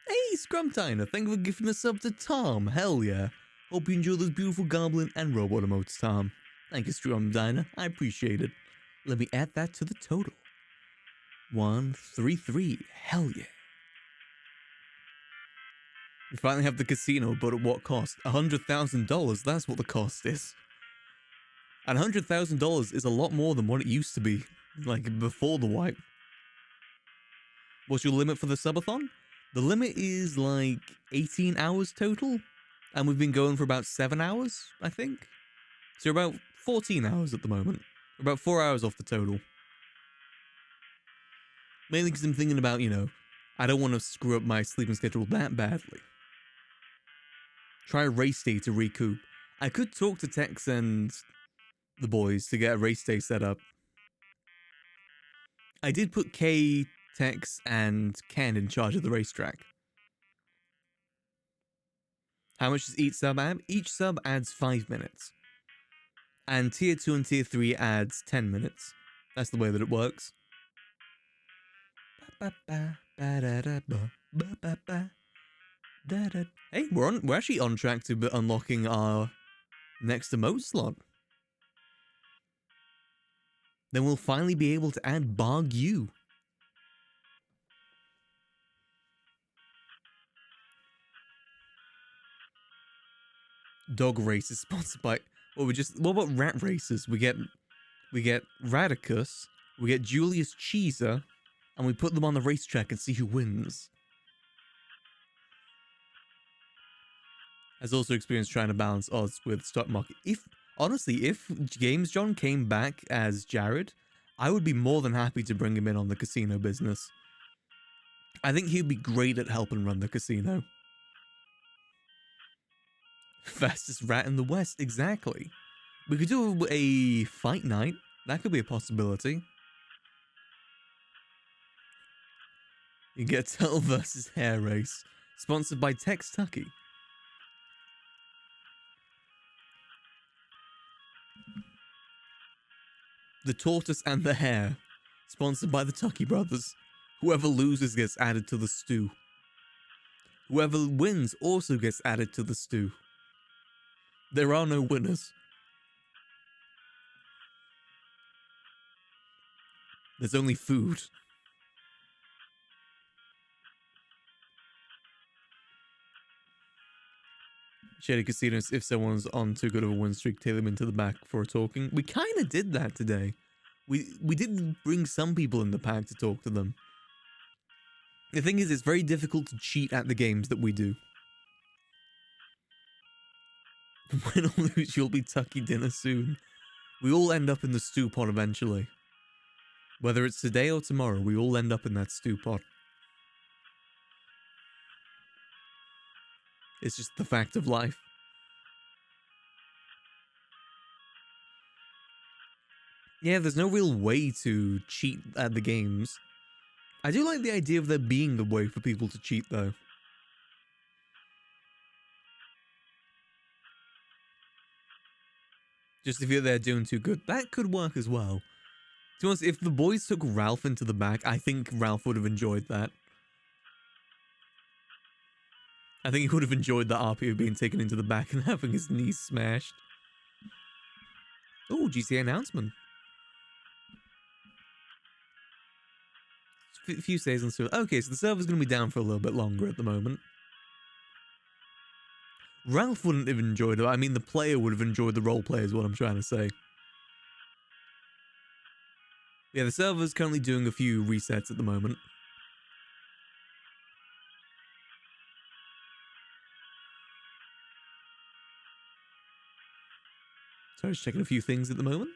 Hey, Scrumtiner, thank you for gifting a sub to Tom. Hell yeah. Hope you enjoy those beautiful goblin and robot emotes, Tom. Thank you, Scrumtiner. I appreciate it. Let me add that to the total. 133. Hell yeah. We finally have the casino, but at what cost? $100,000. That's what the cost is. And $100,000 is a lot more than what it used to be, like before the wipe. What's your limit for the subathon? The limit is like 18 hours total, and we've been going for about 7 hours, I think. So about 14 hours at the moment. About 4 hours off the total. Mainly because I'm thinking about, you know, I don't want to screw up my sleeping schedule that badly. Try a race day to recoup. I could talk to Tex and the boys to get a race day set up. I did put K, Tex, and Ken in charge of the racetrack. How much does each sub add? Each sub adds 5 minutes. And tier 2 and tier 3 adds 10 minutes. That's the way that it works. Hey, we're actually on track to unlocking our next emote slot. Then we'll finally be able to add Bog U. Dog races sponsored by. What about rat races? We get Radicus, we get Julius Caesar, and we put them on the racetrack and see who wins. has also experienced trying to balance odds with stock market. Honestly, if Games John came back as Jared, I would be more than happy to bring him in on the casino business. I think he'd be great at helping run the casino. Fastest rat in the West, exactly. We could do a fight night. That could be a possibility. You get Tull versus Hair Race, sponsored by Tex Tucky. The Tortoise and the Hare, sponsored by the Tucky Brothers. Whoever loses gets added to the stew. Whoever wins also gets added to the stew. There are no winners. There's only food. Shady Casinos, if someone's on too good of a win streak, take them into the back for talking. We kind of did that today. We did bring some people in the pack to talk to them. The thing is, it's very difficult to cheat at the games that we do. Win or lose, you'll be Tucky dinner soon. We all end up in the stew pot eventually. Whether it's today or tomorrow, we all end up in that stew pot. It's just the fact of life. Yeah, there's no real way to cheat at the games. I do like the idea of there being the way for people to cheat, though. Just if you're there doing too good, that could work as well. To be honest, if the boys took Ralph into the back, I think Ralph would have enjoyed that. I think he would have enjoyed the RP of being taken into the back and having his knees smashed. Oh, GTA announcement. A few days on the server. Okay, so the server's going to be down for a little bit longer at the moment. Ralph wouldn't have enjoyed it. I mean, the player would have enjoyed the roleplay is what I'm trying to say. Yeah, the server's currently doing a few resets at the moment. So I was checking a few things at the moment.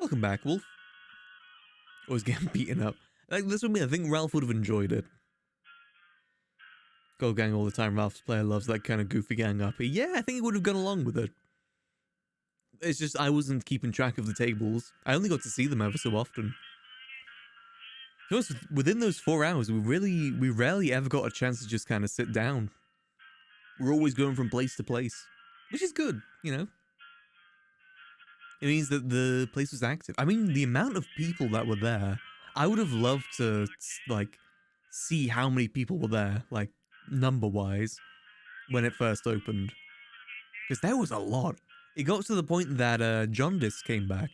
Welcome back, Wolf. Always getting beaten up. Like, this would mean I think Ralph would have enjoyed it. Gold gang all the time. Ralph's player loves that kind of goofy gang RP. Yeah, I think he would have gone along with it. It's just I wasn't keeping track of the tables. I only got to see them ever so often. So within those 4 hours, we rarely ever got a chance to just kind of sit down. We're always going from place to place, which is good, you know. It means that the place was active. I mean, the amount of people that were there, I would have loved to, like, see how many people were there, like, number-wise, when it first opened. Because there was a lot. It got to the point that Jaundice came back,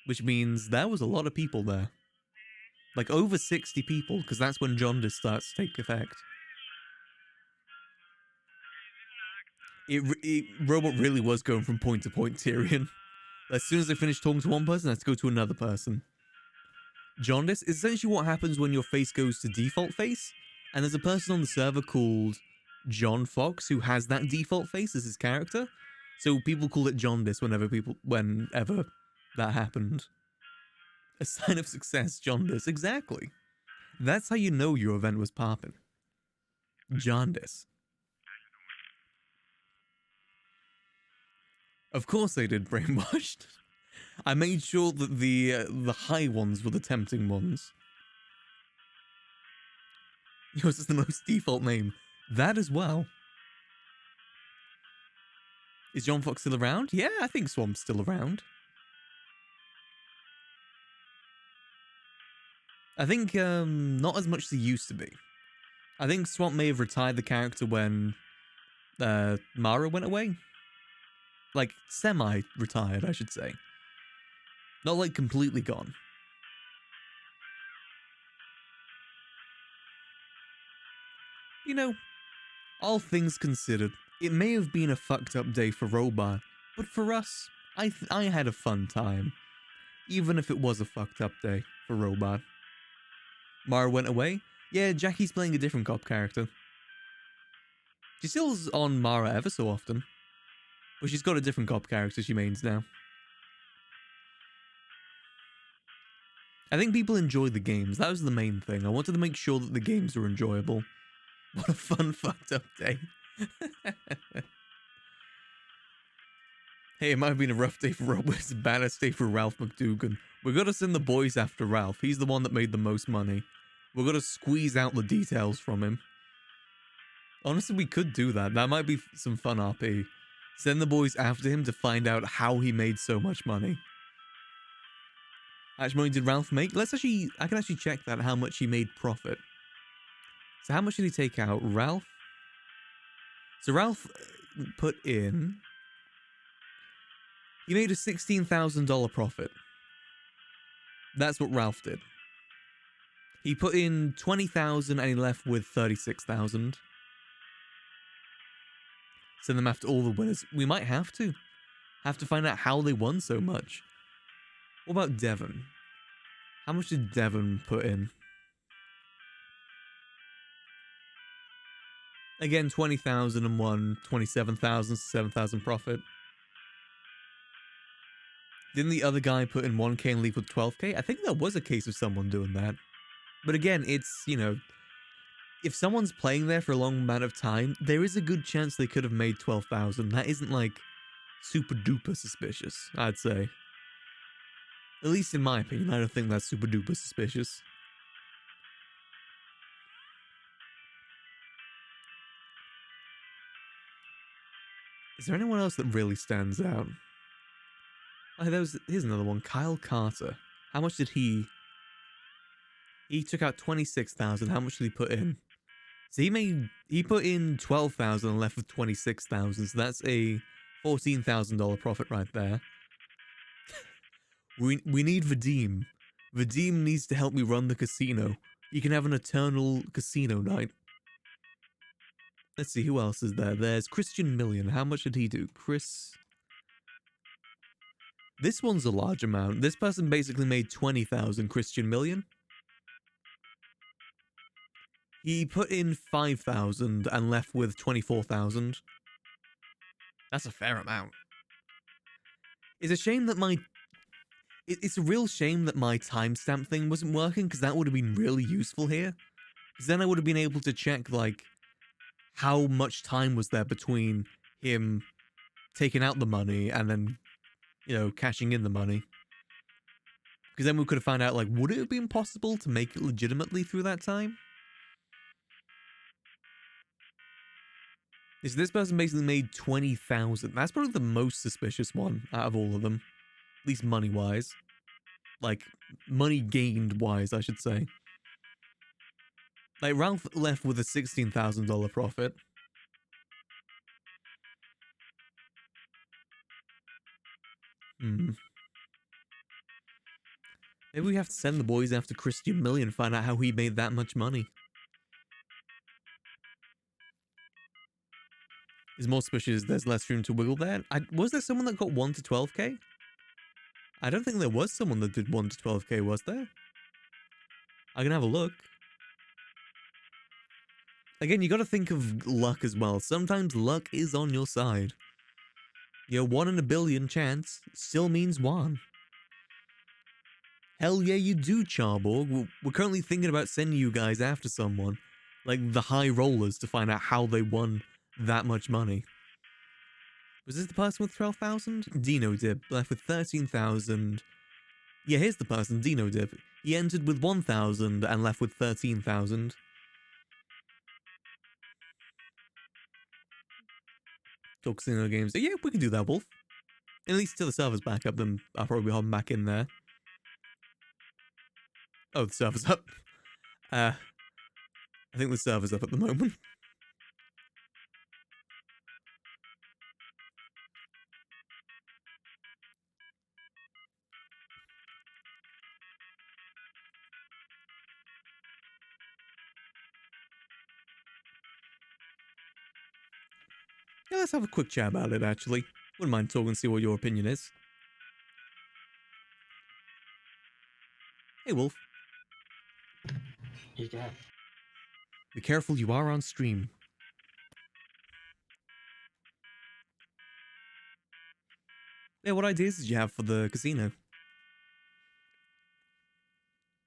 which means there was a lot of people there. Like, over 60 people, because that's when Jaundice starts to take effect. Robot really was going from point to point, Tyrion. As soon as I finish talking to one person, I have to go to another person. Jaundice is essentially what happens when your face goes to default face, and there's a person on the server called John Fox who has that default face as his character. So people call it Jaundice whenever that happened. A sign of success, Jaundice, exactly. That's how you know your event was popping. Jaundice. Of course they did brainwashed. I made sure that the high ones were the tempting ones. Yours is the most default name. That as well. Is John Fox still around? Yeah, I think Swamp's still around. I think not as much as he used to be. I think Swamp may have retired the character when Mara went away. Like, semi-retired, I should say. Not, like, completely gone. You know, all things considered, It may have been a fucked up day for Robot, but for us, I had a fun time. Even if it was a fucked up day for Robot. Mara went away? Yeah, Jackie's playing a different cop character. She still's on Mara ever so often. But she's got a different cop character she mains now. I think people enjoy the games. That was the main thing. I wanted to make sure that the games were enjoyable. What a fun, fucked up day. Hey, it might have been a rough day for Robert. It's a baddest day for Ralph McDougan. We're gonna send the boys after Ralph. He's the one that made the most money. We're gonna squeeze out the details from him. Honestly, we could do that. That might be some fun RP. Send the boys after him to find out how he made so much money. How much money did Ralph make? I can actually check that, how much he made profit. So how much did he take out? Ralph? So Ralph put in... He made a $16,000 profit. That's what Ralph did. He put in $20,000 and he left with $36,000. Send them after all the winners. We might have to. Have to find out how they won so much. What about Devon? How much did Devon put in? Again, 20,000 and won 27,000, 7,000 profit. Didn't the other guy put in 1k and leave with 12k? I think there was a case of someone doing that. But again, it's, you know, if someone's playing there for a long amount of time, there is a good chance they could have made 12,000. That isn't, like, super duper suspicious, I'd say. At least in my opinion, I don't think that's super duper suspicious. Is there anyone else that really stands out? Oh, here's another one. Kyle Carter. How much did he... He took out 26,000. How much did he put in? So he put in 12,000 and left with 26,000. So that's a $14,000 profit right there. We need Vadim. Vadim needs to help me run the casino. You can have an eternal casino night. Let's see, who else is there? There's Christian Million. How much did he do? Chris... This one's a large amount. This person basically made 20,000 Christian Million. He put in 5,000 and left with 24,000. That's a fair amount. It's a shame that it's a real shame that my timestamp thing wasn't working, because that would have been really useful here. Because then I would have been able to check, like, how much time was there between him taking out the money and then, you know, cashing in the money. Because then we could have found out, like, would it have been possible to make it legitimately through that time? This person basically made 20,000. That's probably the most suspicious one out of all of them. At least money-wise. Like, money gained-wise, I should say. Like, Ralph left with a $16,000 profit. Maybe we have to send the boys after Christian Million and find out how he made that much money. Is more suspicious there's less room to wiggle there. Was there someone that got 1 to 12k? I don't think there was someone that did 1 to 12k, was there? I can have a look. Again, you gotta think of luck as well. Sometimes luck is on your side. Your 1 in a billion chance still means 1. Hell yeah, you do, Charborg. We're currently thinking about sending you guys after someone. Like the high rollers to find out how they won that much money. Was this the person with 12,000? Dino Dip, left with 13,000. Yeah, here's the person, Dino Dip. He entered with 1,000 and left with 13,000. Talk casino games. Yeah, we can do that, Wolf. At least till the server's back up, then I'll probably hop back in there. Oh, the server's up. I think the server's up at the moment. Yeah, let's have a quick chat about it, actually. Wouldn't mind talking and see what your opinion is. Hey, Wolf. Yeah. Be careful, you are on stream. Yeah, what ideas did you have for the casino?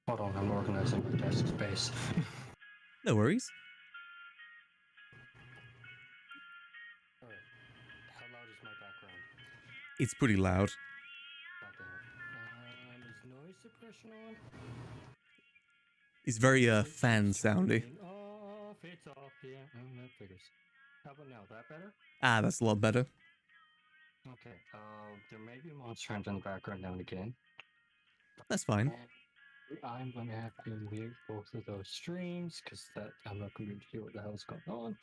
Hold on, I'm organizing my desk space. No worries. Alright. How loud is my background? It's pretty loud. God damn it. Is noise suppression on? It's very, fan soundy. Off, it's off, yeah. Oh, that figures. How about now? That better? Ah, that's a lot better. Okay, there may be monsters in the background now and again. That's fine. I'm gonna have to mute both of those streams, because that I'm not gonna be able to hear what the hell's going on.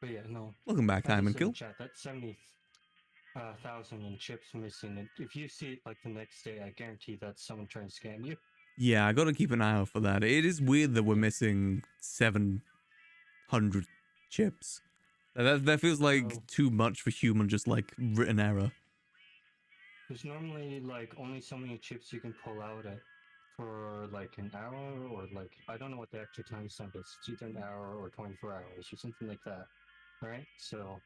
But yeah, no. Welcome back, Time and Kill. Kill. Chat, that's 70,000 in chips missing. And if you see it like the next day, I guarantee that's someone trying to scam you. Yeah, I gotta keep an eye out for that. It is weird that we're missing 700 chips. That feels like too much for human, just like written error. There's normally like only so many chips you can pull out at for like an hour, or like I don't know what the actual time stamp is. It's either an hour or 24 hours or something like that, right? So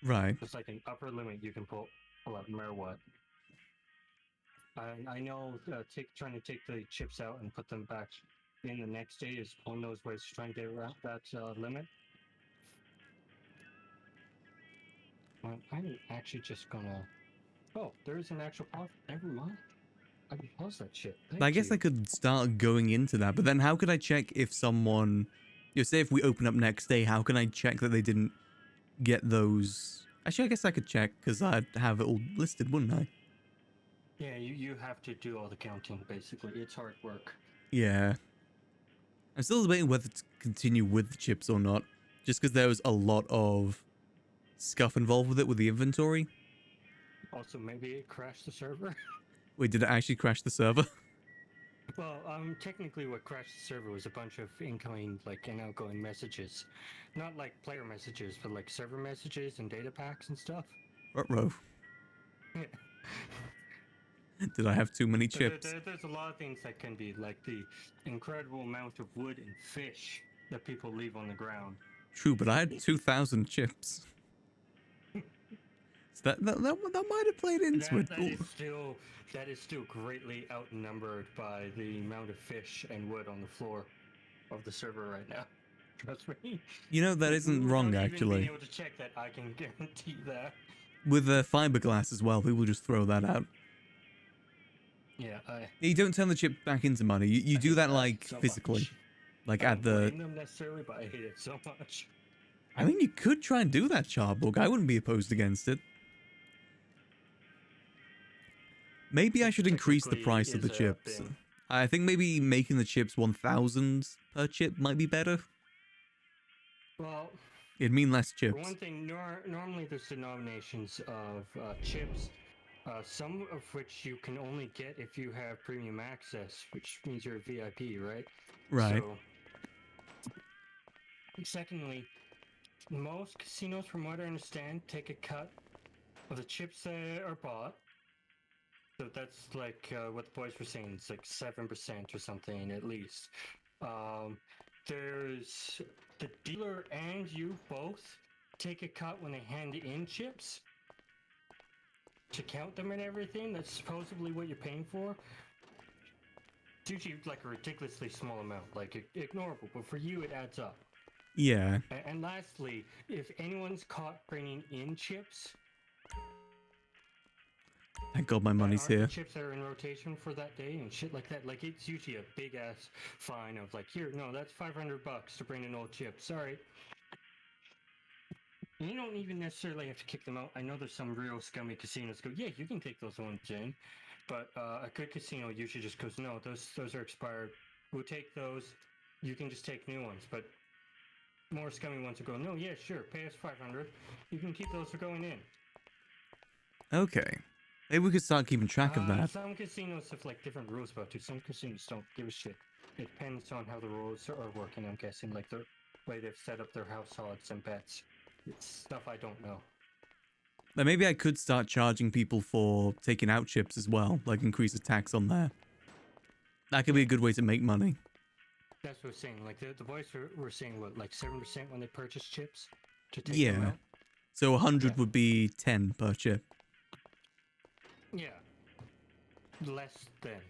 Right. there's like an upper limit you can pull out no matter what. I know trying to take the chips out and put them back in the next day is one of those ways to try and get around that limit. Well, I'm actually just gonna. Oh, there is an actual pause. Never mind. I can pause that shit. I guess I could start going into that, but then how could I check if someone, say if we open up next day, how can I check that they didn't get those? Actually, I guess I could check because I'd have it all listed, wouldn't I? Yeah, you have to do all the counting, basically. It's hard work. Yeah. I'm still debating whether to continue with the chips or not, just because there was a lot of scuff involved with it with the inventory. Also, maybe it crashed the server. Wait, did it actually crash the server? Well, technically what crashed the server was a bunch of incoming, and outgoing messages. Not like player messages, but like server messages and data packs and stuff. Ruh-roh. Did I have too many So chips? there's a lot of things that can be, like the incredible amount of wood and fish that people leave on the ground. True, but I had 2,000 chips. So that might have played into it. That is still greatly outnumbered by the amount of fish and wood on the floor of the server right now. Trust me. That isn't wrong, actually. Being able to check that, I can guarantee that. With fiberglass as well, people just throw that out. Yeah, you don't turn the chip back into money. You do that physically, I at the. don't blame them necessarily, but I hate it so much. I mean, you could try and do that, Charbug. I wouldn't be opposed against it. Maybe I should increase the price of the chips. I think maybe making the chips 1,000 per chip might be better. Well, it'd mean less chips. For one thing, normally there's denominations of chips, some of which you can only get if you have premium access, which means you're a VIP, right? Right. So, secondly, most casinos, from what I understand, take a cut of the chips that are bought. So that's like what the boys were saying, it's like 7% or something at least. There's the dealer and you both take a cut when they hand in chips to count them and everything. That's supposedly what you're paying for. It's usually like a ridiculously small amount, like ignorable, but for you it adds up. Yeah. And lastly, if anyone's caught bringing in chips, thank God my money's here. Chips that are in rotation for that day and shit like that. Like, it's usually a big ass fine of like, here, no, that's $500 to bring in old chips. Sorry. And you don't even necessarily have to kick them out. I know there's some real scummy casinos go, yeah, you can take those ones in, but a good casino usually just goes, no, those are expired. We'll take those. You can just take new ones. But more scummy ones will go, no, yeah, sure, pay us $500. You can keep those for going in. Okay. Maybe we could start keeping track of that. Some casinos have different rules about it. Some casinos don't give a shit. It depends on how the rules are working, I'm guessing. Like way they've set up their house odds and bets. It's stuff I don't know. Like maybe I could start charging people for taking out chips as well, like increase the tax on there. That could be a good way to make money. That's what we're saying. Like the boys were saying what, like 7% when they purchase chips to take them Yeah. out. So 100 would be 10 per chip. Yeah. Less than.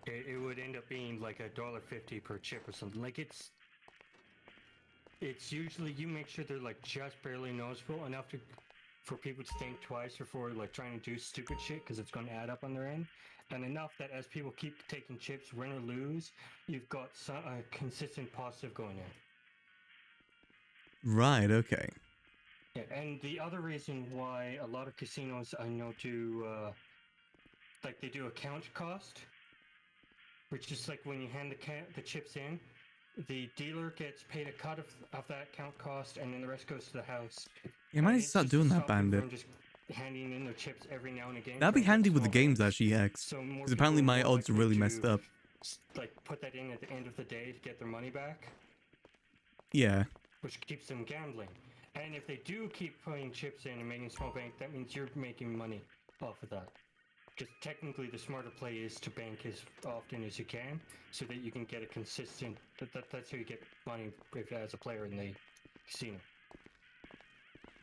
It would end up being like $1.50 per chip or something. Like it's usually, you make sure they're like just barely noticeable enough for people to think twice before like trying to do stupid shit, because it's going to add up on their end, and enough that as people keep taking chips, win or lose, you've got a consistent positive going in. Right, okay. Yeah, and the other reason why a lot of casinos I know do like they do a count cost, which is like when you hand the chips in, the dealer gets paid a cut of that count cost, and then the rest goes to the house. Yeah, I might need to start doing that, Bandit. Just handing in their chips every now and again. That'd be handy with the games, actually, X. Because apparently my odds are really messed up. Like put that in at the end of the day to get their money back. Yeah. Which keeps them gambling. And if they do keep putting chips in and making small bank, that means you're making money off of that. Because technically the smarter play is to bank as often as you can, so that you can get a consistent, that's how you get money as a player in the casino.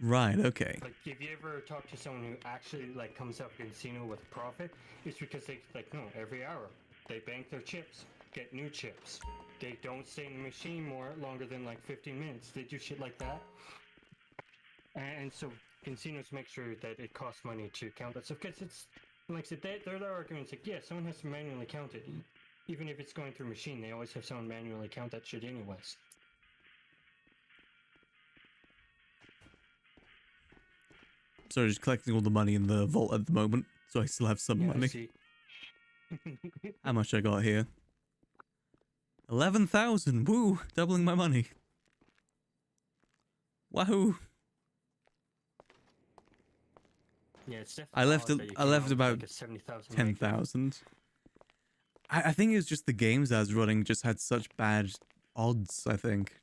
Right, okay. Like if you ever talk to someone who actually like comes up in casino with profit, it's because they like, no, every hour they bank their chips, get new chips. They don't stay in the machine longer than like 15 minutes. They do shit like that. And so casinos make sure that it costs money to count that stuff, because it's, like I said, their argument's like, yeah, someone has to manually count it. Even if it's going through a machine, they always have someone manually count that shit anyways. So just collecting all the money in the vault at the moment, so I still have some money. How much I got here? 11,000, woo! Doubling my money. Wahoo! Yeah, it's I left about like 70,000 10,000. I think it was just the games I was running just had such bad odds, I think.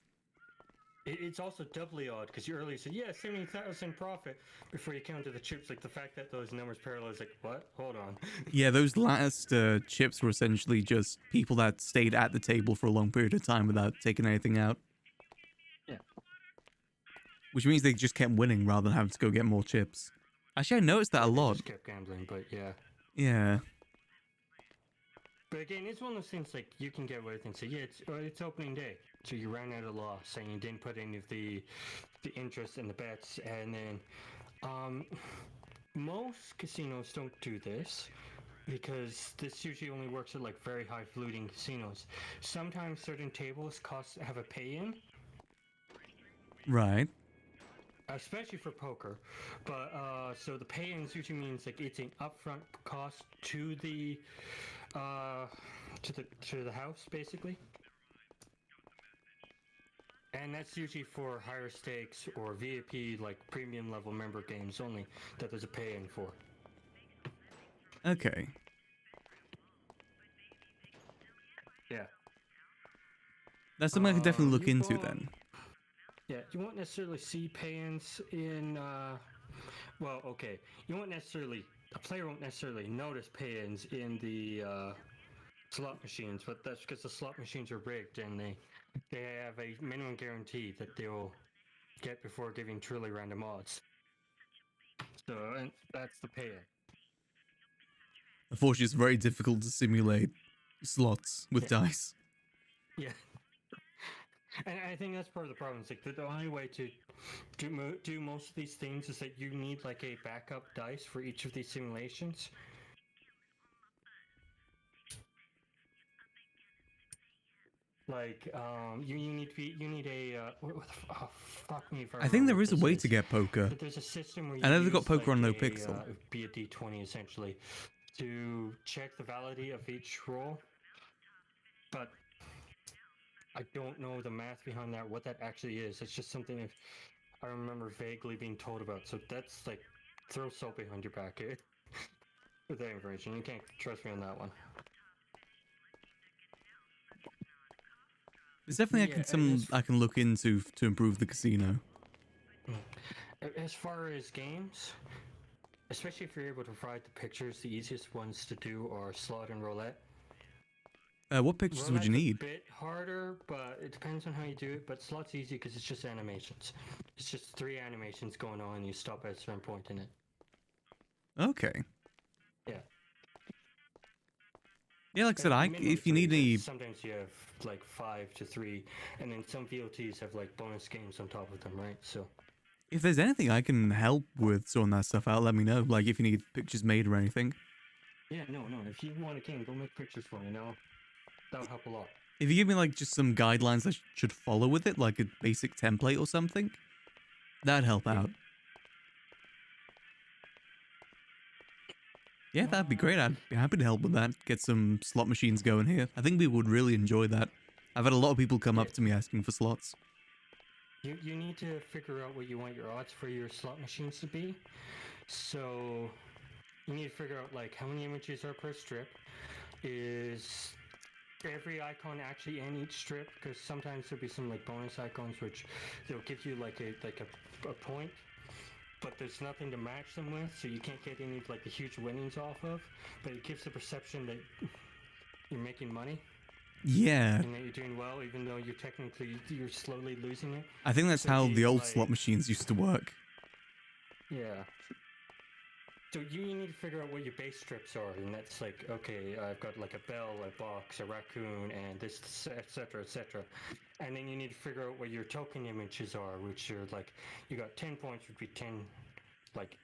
It's also doubly odd, because you earlier said, yeah, 70,000 profit before you counted the chips. Like the fact that those numbers parallel is like, what? Hold on. Yeah, those last chips were essentially just people that stayed at the table for a long period of time without taking anything out. Yeah. Which means they just kept winning rather than having to go get more chips. Actually, I noticed that a lot. Just kept gambling, but yeah. Yeah. But again, it's one of those things like you can get away with and say, yeah, it's opening day, so you ran out of loss, saying you didn't put any of the interest in the bets, and then most casinos don't do this, because this usually only works at like very high fluting casinos. Sometimes certain tables have a pay-in. Right. Especially for poker, but so the pay-ins usually means like it's an upfront cost to the house basically, and that's usually for higher stakes or VIP like premium level member games only that there's a pay-in for. Okay. Yeah. That's something I could definitely look into then. Yeah, you won't necessarily see pay-ins in, well, okay, a player won't necessarily notice pay-ins in the slot machines, but that's because the slot machines are rigged and they have a minimum guarantee that they will get before giving truly random odds. So, and that's the pay-in. Unfortunately, it's very difficult to simulate slots with dice. Yeah. And I think that's part of the problem. It's like the only way to do most of these things is that you need like a backup dice for each of these simulations. Like you need a fuck me if I think there is a way to get poker. But there's a system where you I know they've got use, poker on like, NoPixel. be a D20 essentially to check the validity of each roll, but I don't know the math behind that, what that actually is. It's just something I remember vaguely being told about. So that's like, throw salt behind your back here with that information. You can't trust me on that one. There's definitely I can look into to improve the casino. As far as games, especially if you're able to provide the pictures, the easiest ones to do are slot and roulette. What pictures would you need? A bit harder, but it depends on how you do it. But slot's easy because it's just animations. It's just 3 animations going on, and you stop at a certain point in it. Okay. Yeah. Yeah, like I said, if you need any... Sometimes you have like 5 to 3, and then some VLTs have like bonus games on top of them, right? So... If there's anything I can help with sorting that stuff out, let me know. Like, if you need pictures made or anything. Yeah, no. If you want a game, go make pictures for me, no? That'll help a lot. If you give me, like, just some guidelines I should follow with it, like a basic template or something, that'd help out. Yeah, that'd be great. I'd be happy to help with that. Get some slot machines going here. I think we would really enjoy that. I've had a lot of people come up to me asking for slots. You need to figure out what you want your odds for your slot machines to be. So you need to figure out like how many images are per strip. Is every icon actually in each strip? Because sometimes there'll be some like bonus icons which they'll give you like a point, but there's nothing to match them with, so you can't get any of like the huge winnings off of. But it gives the perception that you're making money. Yeah. And that you're doing well, even though you're slowly losing it. I think that's how the old slot machines used to work. Yeah. So you need to figure out what your base strips are, and that's like, okay, I've got like a bell, a box, a raccoon, and this, etc., etc. And then you need to figure out what your token images are, which are like, you got 10 points would be 10, like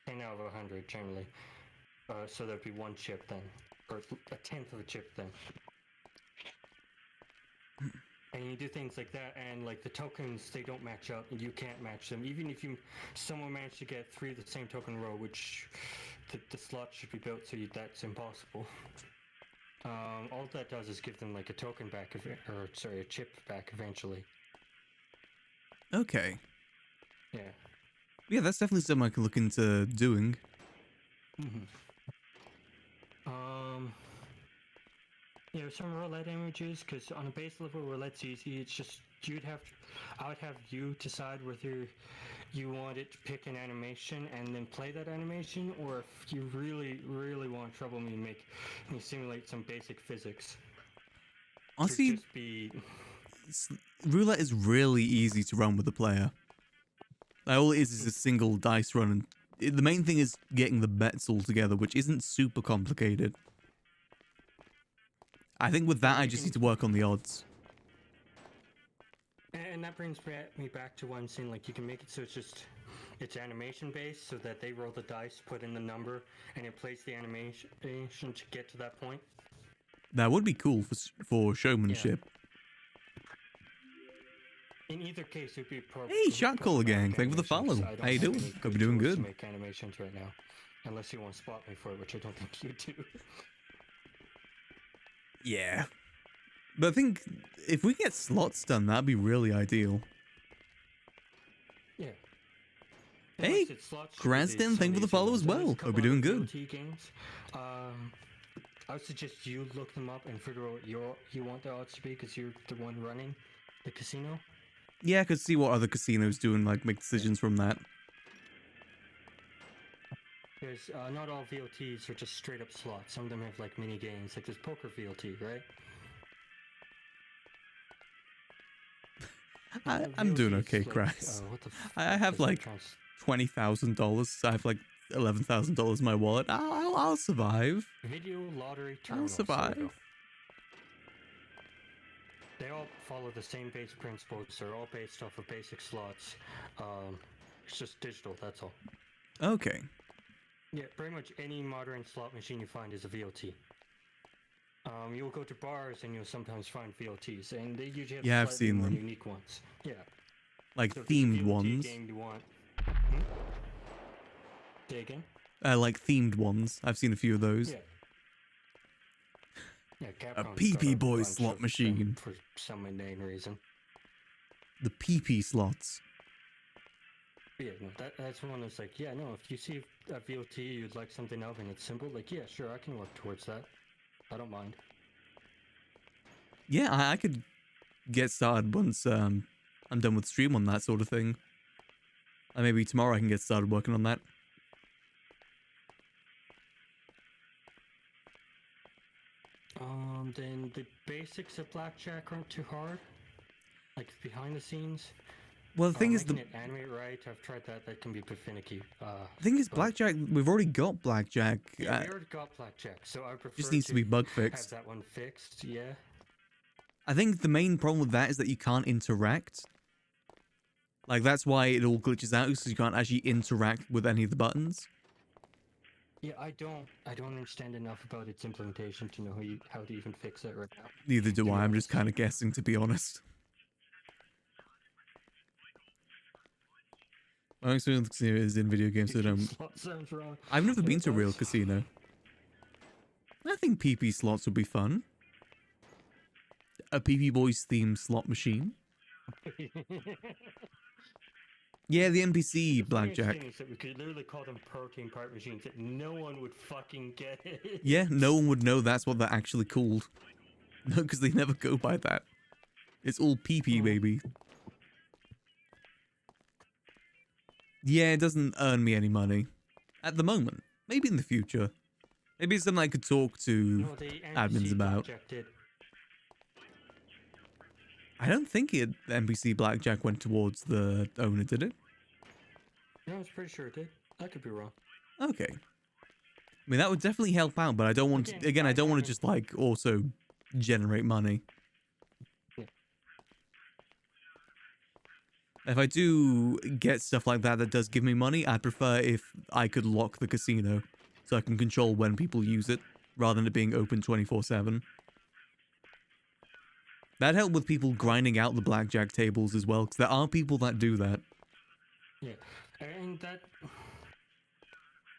10 out of 100 generally. So there'd be 1 chip then, or a 10th of a chip then. And you do things like that, and like the tokens, they don't match up, and you can't match them. Even if someone managed to get 3 of the same token row, which the slot should be built so that's impossible. All that does is give them like a token back, a chip back eventually. Okay. Yeah. Yeah, that's definitely something I can look into doing. Yeah, some roulette images, because on a base level, roulette's easy. It's just I would have you decide whether you want it to pick an animation and then play that animation, or if you really, really want to trouble me, make me simulate some basic physics. Honestly, roulette is really easy to run with the player. All it is a single dice run, and the main thing is getting the bets all together, which isn't super complicated. I think with that, I just need to work on the odds. And that brings me back to one scene, like you can make it so it's animation based, so that they roll the dice, put in the number, and it plays the animation to get to that point. That would be cool for showmanship. Yeah. In either case, it'd be Hey, Shot Caller Gang, thank you for the follow. How you doing? Hope you're doing good. To make animations right now, unless you want to spot me for it, which I don't think you do. Yeah. But I think if we get slots done, that'd be really ideal. Yeah. Hey, Gransden, thank you for the follow as well. Hope you're doing good. Games. I would suggest you look them up and figure out what you want the odds to be, because you're the one running the casino. Yeah, I could see what other casinos do and like make decisions from that. There's not all VLTs are just straight up slots. Some of them have like mini games, like there's poker VLT, right? I'm doing okay, Chris. I have like $20,000. I have like $11,000 in my wallet. I'll survive. Video lottery I'll terminals. survive. They all follow the same base principles. They're all based off of basic slots. It's just digital, that's all. Okay. Yeah, pretty much any modern slot machine you find is a VLT. You'll go to bars and you'll sometimes find VLTs, and they usually have I've seen more them. unique ones. Yeah. Like So if there's a themed VLT ones. game you want. Say again? Like themed ones. I've seen a few of those. Yeah. Yeah, A Capcom's PP got Boy bunch slot of them machine. for some inane reason. The PP slots. Yeah, no, that's one that's like, yeah, no, if you see a VLT you'd like something of and it's simple, like, yeah, sure, I can work towards that. I don't mind. Yeah, I could get started once I'm done with stream on that sort of thing. And maybe tomorrow I can get started working on that. Then the basics of blackjack aren't too hard. Like behind the scenes. Well, the thing is, making it animate right. I've tried that. That can be a bit finicky. The thing is, blackjack. We've already got blackjack. Yeah, we already got blackjack, so I prefer just needs to be bug fixed. Have that one fixed. Yeah. I think the main problem with that is that you can't interact. Like, that's why it all glitches out, because you can't actually interact with any of the buttons. Yeah, I don't understand enough about its implementation to know how to even fix it right now. Neither do I. I'm just kind of guessing, to be honest. My experience with casino is in video games, so Sounds wrong. I've never Yeah, been it to a real does. casino. I think PP slots would be fun. A PP Boys themed slot machine. Yeah, the NPC blackjack. Thing is that we could literally call them protein part machines that no one would fucking get it. Yeah, no one would know that's what they're actually called. No, because they never go by that. It's all PP, baby. Yeah, it doesn't earn me any money. At the moment. Maybe in the future. Maybe it's something I could talk to admins about. I don't think the NPC blackjack went towards the owner, did it? No, I was pretty sure it did. I could be wrong. Okay. I mean, that would definitely help out, but I don't want to, again, I don't want to just, like, also generate money. Yeah. If I do get stuff like that that does give me money, I'd prefer if I could lock the casino so I can control when people use it, rather than it being open 24/7. That'd help with people grinding out the blackjack tables as well, because there are people that do that. Yeah, and that...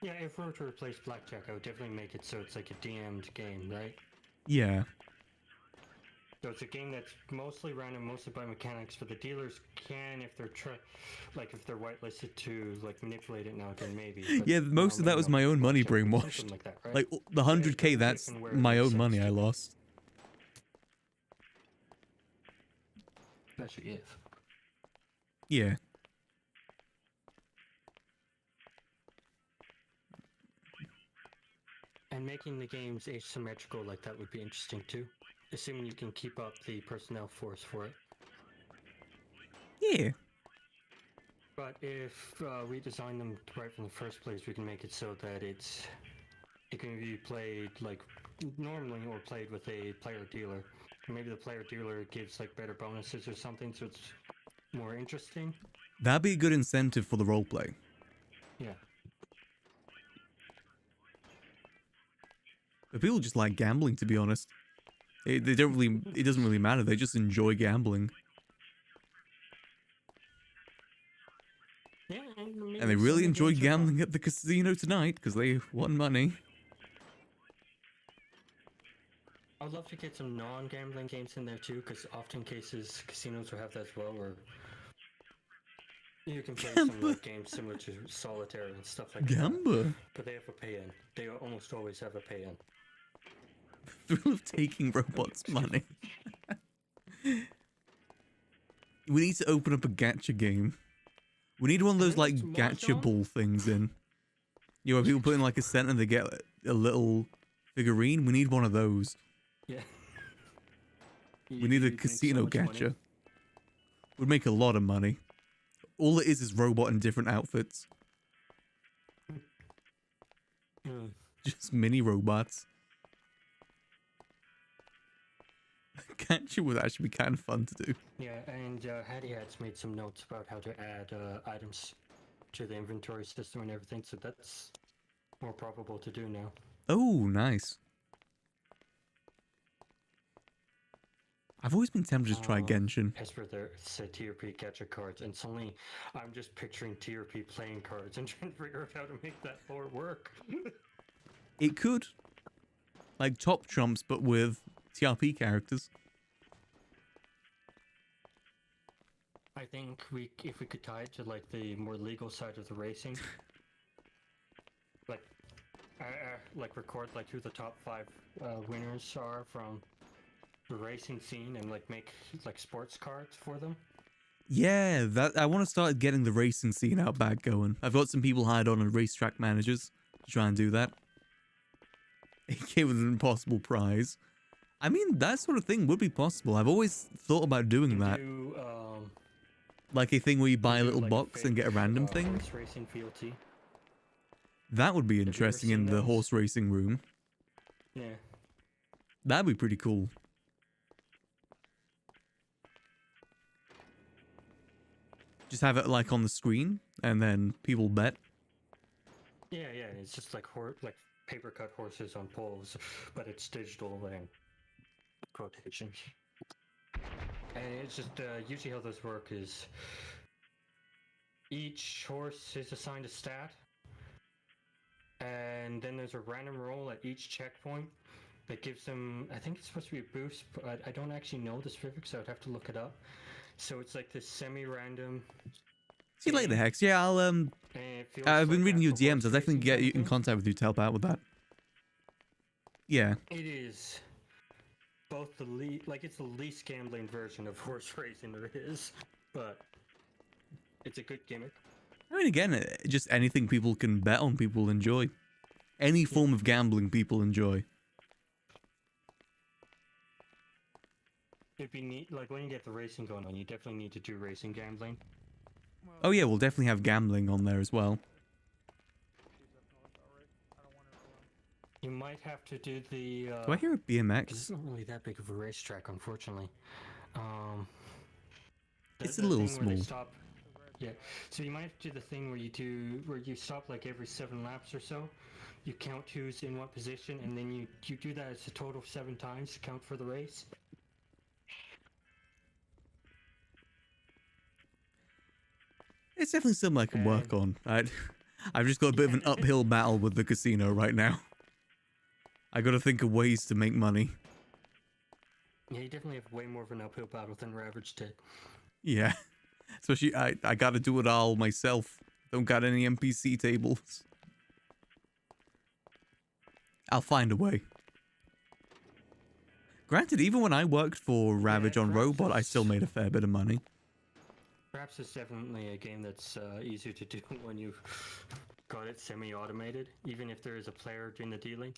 Yeah, if we were to replace blackjack, I would definitely make it so it's like a DM'd game, right? Yeah. So it's a game that's mostly random, mostly by mechanics, but the dealers can, if they're if they're whitelisted to like manipulate it now, then maybe. But Yeah, most of that was my own money brainwashed. something like that, right? Like, the 100k, that's my own money I lost. Especially if. Yeah. And making the games asymmetrical like that would be interesting too. Assuming you can keep up the personnel force for it. Yeah. But if we design them right from the first place, we can make it so that it can be played like normally or played with a player dealer. Maybe the player dealer gives like better bonuses or something, so it's more interesting. That'd be a good incentive for the roleplay. Yeah. But people just like gambling, to be honest. They don't really, it doesn't really matter, they just enjoy gambling. Yeah, And they really enjoyed gambling at the casino tonight, because they won money. I'd love to get some non-gambling games in there too, because often cases casinos will have that as well, where you can play some like games similar to solitaire and stuff like Gamba. that. But they have a pay-in. They almost always have a pay-in. Thrill of taking robots' money. We need to open up a gacha game. We need one of those like gacha ball things in. You know, where people put in like a cent and they get a little figurine. We need one of those. Yeah. We need a casino gacha. Would make a lot of money. All it is robot in different outfits. Just mini robots. Gacha would actually be kind of fun to do. Yeah, and Hattie Hat's made some notes about how to add items to the inventory system and everything, so that's more probable to do now. Oh, nice. I've always been tempted to try Genshin. As for the TRP gacha cards, and suddenly I'm just picturing TRP playing cards and trying to figure out how to make that lore work. It could. Like Top Trumps, but with TRP characters. I think if we could tie it to like the more legal side of the racing, like record like who the top 5 winners are from the racing scene and like make like sports cards for them. Yeah, that I want to start getting the racing scene out back going. I've got some people hired on as racetrack managers to try and do that. AK with an impossible prize. I mean, that sort of thing would be possible. I've always thought about doing that. Like a thing where you buy a little like box and get a random thing. Horse racing fealty. That would be interesting in the horse racing room. Yeah. That'd be pretty cool. Just have it like on the screen and then people bet. Yeah, yeah. It's just like paper cut horses on poles, but it's digital and quotations. And it's just usually how those work is each horse is assigned a stat, and then there's a random roll at each checkpoint that gives them, I think it's supposed to be a boost, but I don't actually know the specifics, so I'd have to look it up. So it's like this semi-random. See you later, Hex. Yeah, I'll I've been reading your DMs. I'll definitely get you in contact with you to help out with that. Yeah. It is both it's the least gambling version of horse racing there is, but it's a good gimmick. I mean, again, just anything people can bet on, people enjoy. Any form of gambling, people enjoy. It'd be neat, like when you get the racing going on, you definitely need to do racing gambling. Oh yeah, we'll definitely have gambling on there as well. You might have to do the. Do I hear a BMX? It's not really that big of a racetrack, unfortunately. It's a little small. Yeah, so you might have to do the thing where you stop like every 7 laps or so. You count who's in what position, and then you do that as a total of 7 times to count for the race. It's definitely something I can work on. I've just got a bit of an uphill battle with the casino right now. I gotta think of ways to make money. Yeah, you definitely have way more of an uphill battle than Ravage did. Yeah. Especially, I gotta do it all myself. Don't got any NPC tables. I'll find a way. Granted, even when I worked for Ravage on Robot, I still made a fair bit of money. Perhaps it's definitely a game that's easier to do when you've got it semi-automated, even if there is a player doing the dealing.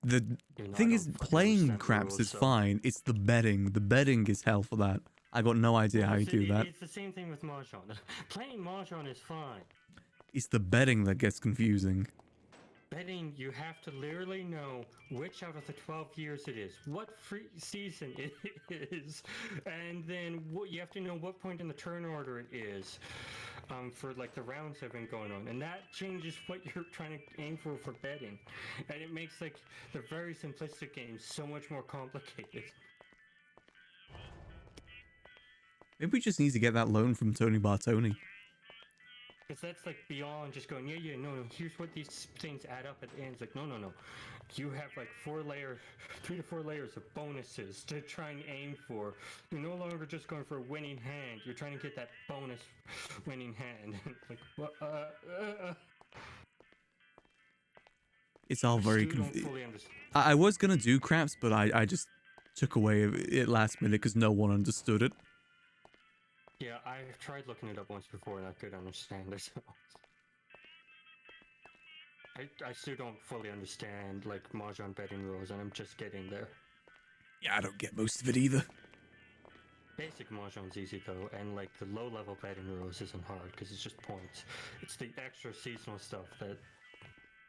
The thing is, playing craps is fine. It's the betting. The betting is hell for that. I got no idea how you do that. It's the same thing with Mahjong. Playing Mahjong is fine. It's the betting that gets confusing. Betting, you have to literally know which out of the 12 years it is, what free season it is, and then you have to know what point in the turn order it is for like the rounds have been going on, and that changes what you're trying to aim for betting, and it makes like the very simplistic games so much more complicated. Maybe we just need to get that loan from Tony Bartoni. Because that's like beyond just going, yeah, no, here's what these things add up at the end. It's like, no. You have like 3 to 4 layers of bonuses to try and aim for. You're no longer just going for a winning hand. You're trying to get that bonus winning hand. Like, what? It's all very confusing. I was gonna do craps, but I just took away it last minute because no one understood it. Yeah, I've tried looking it up once before and I could understand it. I still don't fully understand like Mahjong betting rules, and I'm just getting there. Yeah, I don't get most of it either. Basic Mahjong's easy though, and like the low-level betting rules isn't hard because it's just points. It's the extra seasonal stuff that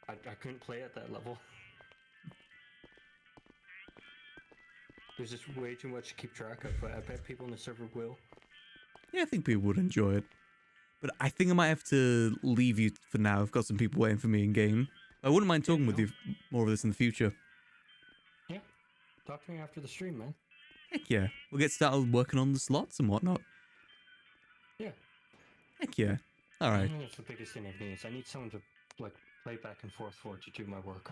I couldn't play at that level. There's just way too much to keep track of, but I bet people in the server will. Yeah, I think people would enjoy it. But I think I might have to leave you for now. I've got some people waiting for me in game. I wouldn't mind talking with you more of this in the future. Yeah, talk to me after the stream, man. Heck yeah. We'll get started working on the slots and whatnot. Yeah. Heck yeah. Alright. I think that's the biggest thing I need. I need someone to like play back and forth for to do my work.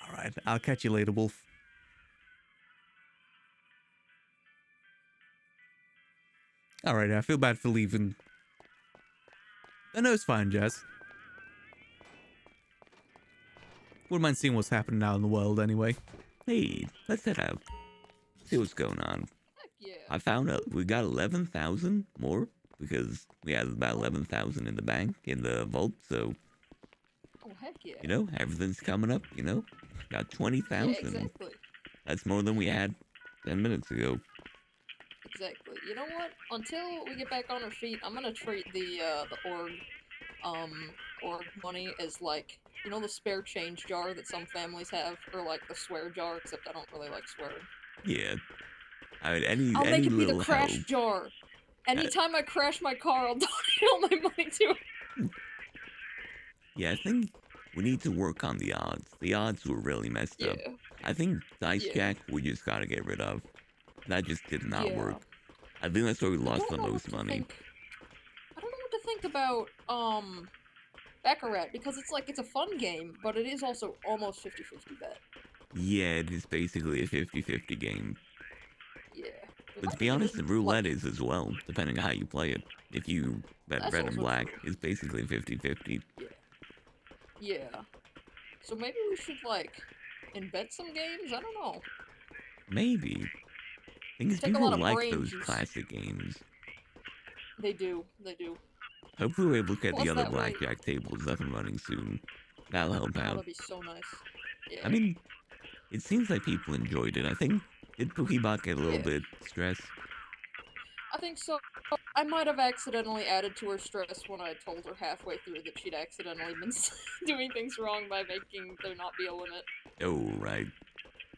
Alright, I'll catch you later, Wolf. Alright, I feel bad for leaving. I know it's fine, Jazz. Wouldn't mind seeing what's happening out in the world anyway. Hey, let's head out. See what's going on. I found out we got 11,000 more because we had about 11,000 in the bank, in the vault, so, Oh, heck yeah. you know, everything's coming up, you know? Got 20,000. Yeah, exactly. That's more than we had 10 minutes ago. Exactly. You know what? Until we get back on our feet, I'm gonna treat the org money as like, you know, the spare change jar that some families have, or like the swear jar, except I don't really like swearing. Yeah. I mean, I'll any make it be the little crash help. jar. Anytime I crash my car, I'll donate all my money to it. Yeah, I think we need to work on the odds. The odds were really messed up. I think Dice Jack we just gotta get rid of. That just did not work. I think that's where we lost the most money. I don't know what to think about, Baccarat, because it's like, it's a fun game, but it is also almost 50-50 bet. Yeah, it is basically a 50-50 game. Yeah. But to be honest, the roulette is as well, depending on how you play it. If you bet That's red and also black, it's basically 50-50. Yeah. So maybe we should, like, invent some games? I don't know. Maybe. Thing is, Take a people lot of like brain those juice. classic games. They do. They do. Hopefully we're able to get Plus the other that way- blackjack tables up and running soon. That'll help Oh, out. that'd be so nice. Yeah. I mean, it seems like people enjoyed it. I think, did Pokebot get a little bit stressed? I think so. I might have accidentally added to her stress when I told her halfway through that she'd accidentally been doing things wrong by making there not be a limit. Oh, right.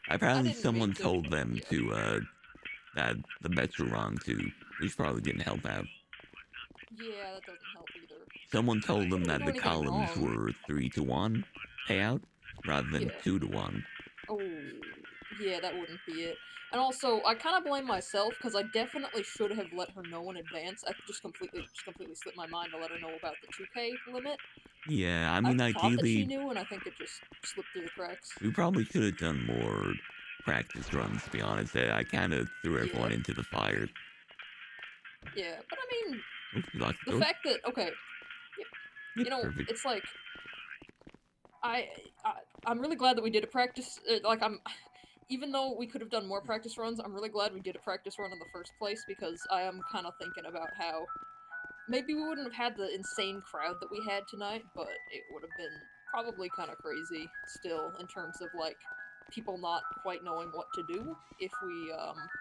Apparently didn't someone mean to. told them to, that the bets were wrong too, which probably didn't help out. Yeah, that doesn't help either. Someone told them that do the anything columns wrong. were 3-1 payout, rather than Yeah. 2-1. Oh, yeah, that wouldn't be it. And also, I kind of blame myself because I definitely should have let her know in advance. I just completely slipped my mind to let her know about the 2K limit. Yeah, I mean, thought that she ideally, knew, and I think it just slipped through the cracks. we probably should have done more practice runs, to be honest. I kind of threw everyone into the fire. Yeah, but I mean, Oops, you locked the the door? fact that you know, perfect. it's like I'm really glad that we did a practice. Even though we could have done more practice runs, I'm really glad we did a practice run in the first place because I am kind of thinking about how maybe we wouldn't have had the insane crowd that we had tonight, but it would have been probably kind of crazy still in terms of like people not quite knowing what to do if we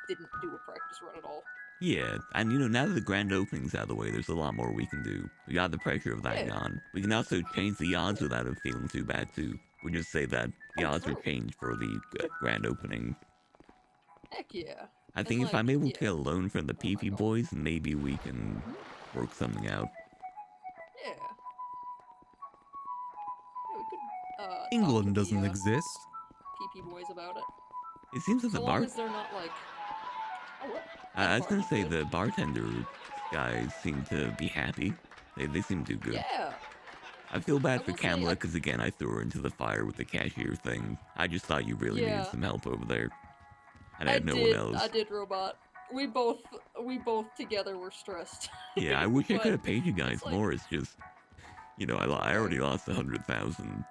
didn't do a practice run at all. Yeah, and you know, now that the grand opening's out of the way, there's a lot more we can do. We got the pressure of that gone. We can also change the odds without it feeling too bad, too. We just say that the odds are changed for the grand opening. Heck yeah. I think if I'm able to get a loan from the PP boys, maybe we can work something out. Yeah. Yeah, we could England doesn't exist. PP boys about it. It seems that the So long as they're not like. Oh, what? I was gonna say the bartender guys seem to be happy. They seem to do good. Yeah. I feel bad for will say, Kamala because again I threw her into the fire with the cashier thing. I just thought you really needed some help over there, and I had no one else. I did, Robot. We both together were stressed. Yeah, I wish I But could have paid you guys it's like- more. It's just, you know, I already lost 100,000.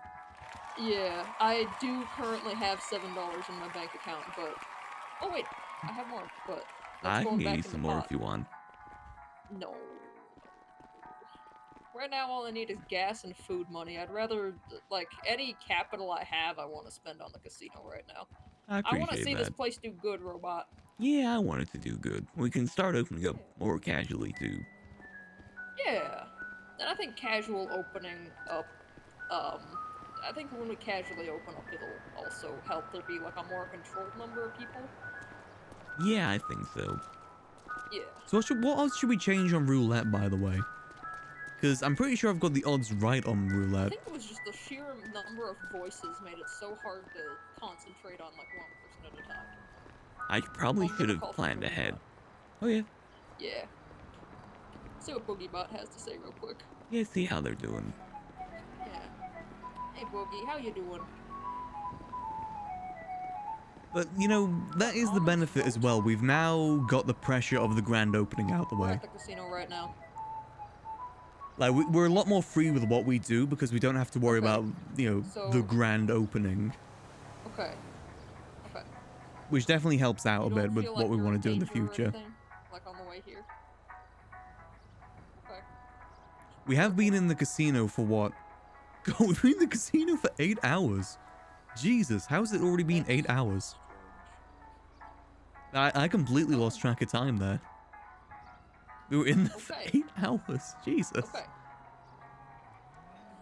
Yeah, I do currently have $7 in my bank account, but oh wait, I have more. But I that's can going get back you in some the more pot. if you want. No. Right now, all I need is gas and food money. I'd rather, like, any capital I have, I want to spend on the casino right now. I want to appreciate see this that. place do good, Robot. Yeah, I want it to do good. We can start opening up more casually too. Yeah. And I think casual opening up, I think when we casually open up, it'll also help there be, like, a more controlled number of people. Yeah, I think so. Yeah. So what odds should we change on roulette, by the way? Because I'm pretty sure I've got the odds right on I roulette. think it was just the sheer number of voices made it so hard to concentrate on, like, one person at a time. I probably I'm should gonna have call planned for ahead. Oh yeah. Yeah. See what BoogieBot has to say real quick. Yeah, see how they're doing. Yeah. Hey Boogie, how you doing? But, you know, that is the benefit as well. We've now got the pressure of the grand opening out the We're way. at the casino right now. Like we're a lot more free with what we do because we don't have to worry about, you know, So- the grand opening, Okay. Okay. which definitely helps out a You bit don't with feel what like we you're want in to do in the danger or future. anything, like on the way here? Okay. We have been in the casino for what? God, we've been in the casino for 8 hours. Jesus, how has it already been 8 hours? I completely lost track of time there. We were in there for 8 hours. Jesus. Okay.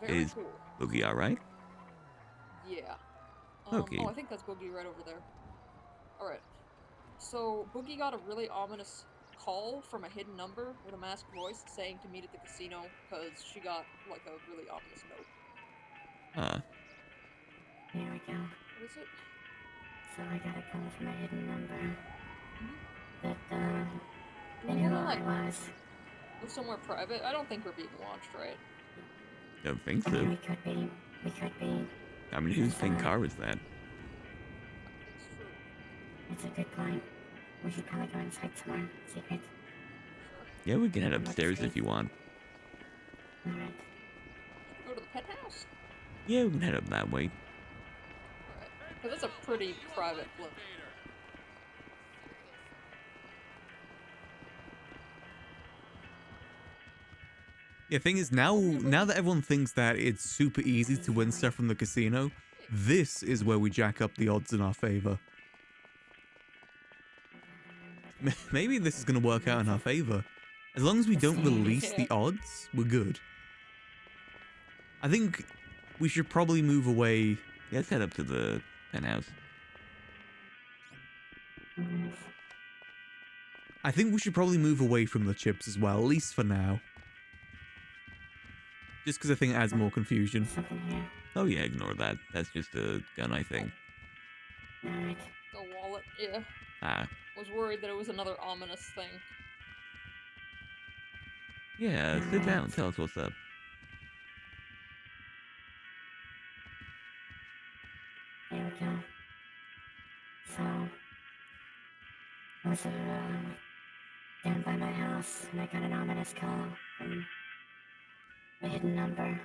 Very Is cool. Boogie alright? Yeah. Okay. Oh, I think that's Boogie right over there. Alright. So, Boogie got a really ominous call from a hidden number with a masked voice saying to meet at the casino because she got, like, a really ominous note. Huh. Here we go. What is it? So I got a call from a hidden number that Do they we knew wanna, who like, I was. go somewhere private? I don't think we're being watched, right? Don't think I mean, so. we could be. We could be. I mean, whose pink car is that? It's a good point. We should probably go inside somewhere. Secret. Yeah, we can head upstairs if you want. Alright. Go to the penthouse? Yeah, we can head up that way. Because that's a pretty private place. Yeah, thing is, now that everyone thinks that it's super easy to win stuff from the casino, this is where we jack up the odds in our favor. Maybe this is going to work out in our favor. As long as we don't release the odds, we're good. I think we should probably move away. Let's head up to the penthouse. I think we should probably move away from the chips as well, at least for now. Just because I think it adds more confusion. Oh yeah, ignore that. That's just a gun, I think. The wallet, yeah. Ah. Was worried that it was another ominous thing. Yeah, sit down. Tell us what's up. There we go. So, I was down by my house and I got an ominous call from a hidden number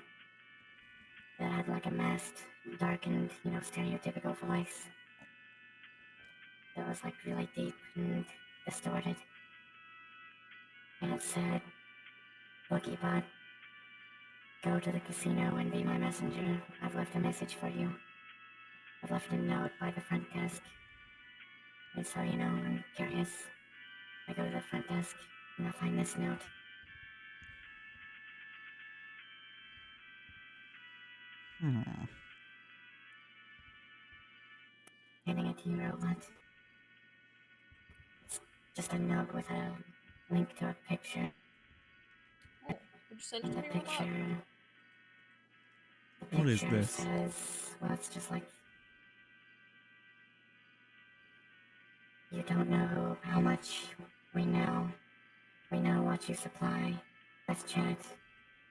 that had like a masked, darkened, you know, stereotypical voice. That was like really deep and distorted. And it said, Boogie Bot, go to the casino and be my messenger. I've left a message for you. I've left a note by the front desk. And so, you know, I'm curious. I go to the front desk and I find this note. Handing it to you, Robot. It's just a note with a link to a picture. Would you send it And to the me or not? picture... What is this? Says, well, it's just like... You don't know how much we know. We know what you supply. That's chat.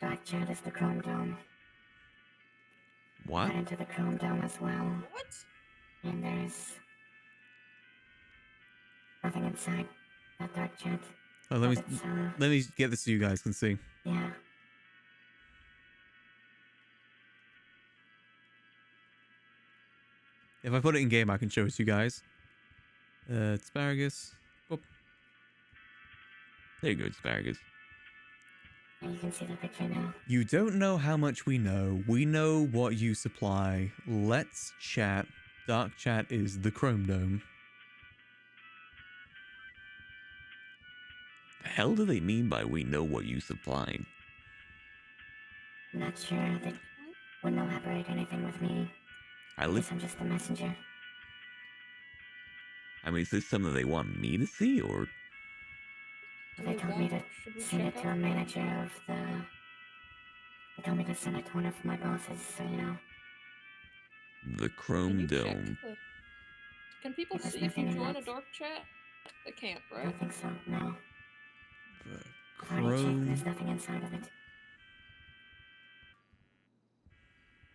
Dark chat is the Chrome Dome. What? Got into the Chrome Dome as well. What? And there's nothing inside that dark chat. Oh, let me get this so you guys can see. Yeah. If I put it in game, I can show it to you guys. Asparagus. Whoop. There you go, Asparagus. And you can see the picture now. You don't know how much we know. We know what you supply. Let's chat. Dark chat is the Chrome Dome. The hell do they mean by we know what you supplied? I'm not sure. They wouldn't elaborate anything with me. I guess I'm just the messenger. I mean, is this something they want me to see, or? They told me to send it to a manager of the... They told me to send it to one of my bosses, so you know. The Chrome Dome. Can people There's see if you nothing in join a that. dark chat? They can't, I right? don't think so, no. The I've already checked, Chrome... there's nothing inside of it.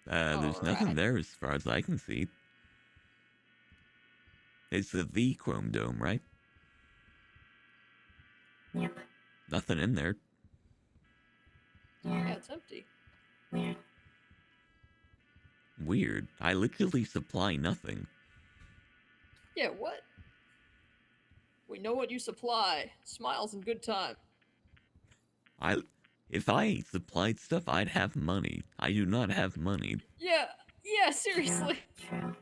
There's nothing there as far as I can see. It's the Chrome Dome, right? Yep. Nothing in there. Yeah, it's empty. Weird. Weird. I literally supply nothing. Yeah, what? We know what you supply. Smiles and good time. If I supplied stuff, I'd have money. I do not have money. Yeah, yeah, seriously. True.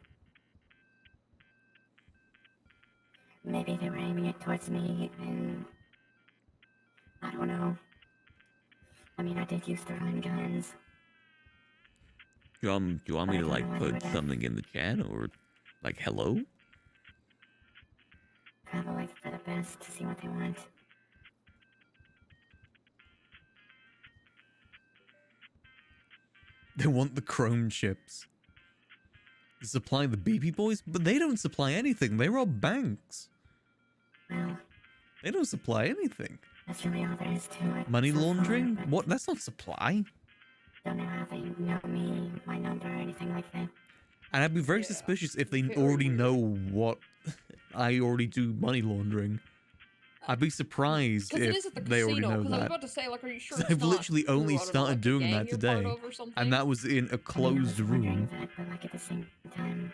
Maybe they were aiming it towards me, and I don't know. I mean, I did used to run guns. Do you want me to like put something in the chat or like hello? Probably for the best to see what they want. They want the chrome chips. They supply the BP boys, but they don't supply anything. They rob banks. Well, they don't supply anything. That's really all there is to it. Money so laundering? far, What? That's not supply. don't know how they know me, my number, or anything like that. And I'd be very suspicious if they already know what I already do money laundering. I'd be surprised Because it if is at the they already casino. know Because I was that. about to say, like, are you sure? So it's I've not literally through, only I don't know, started like, a doing gang that you're part today, of or something? and that was in a closed room. That, but like at the same time,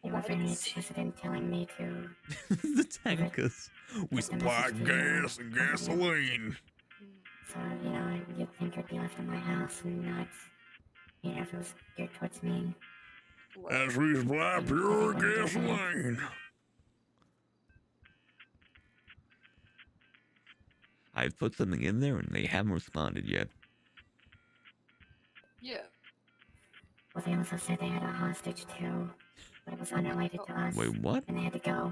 they were very explicit in telling me to. The tankers. We supply gas and gasoline. So, you know, you'd think it'd be left in my house and not, you know, if it was geared towards me. As we supply pure gasoline. I've put something in there and they haven't responded yet. Yeah. Well, they also said they had a hostage too, but it was unrelated to us. Wait, what? And they had to go.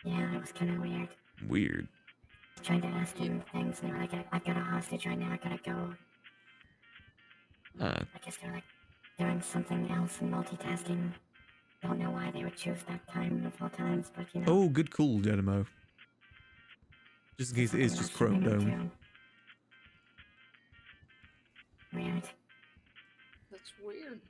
Yeah, it was kind of weird. Weird. I was trying to ask them things, and they were like, I've got a hostage right now, I gotta go. Huh. I guess they're like doing something else and multitasking. Don't know why they would choose that time of all times, but you know. Oh, good call, Genemo. Just in case it is just Chrome Dome. Weird. That's weird.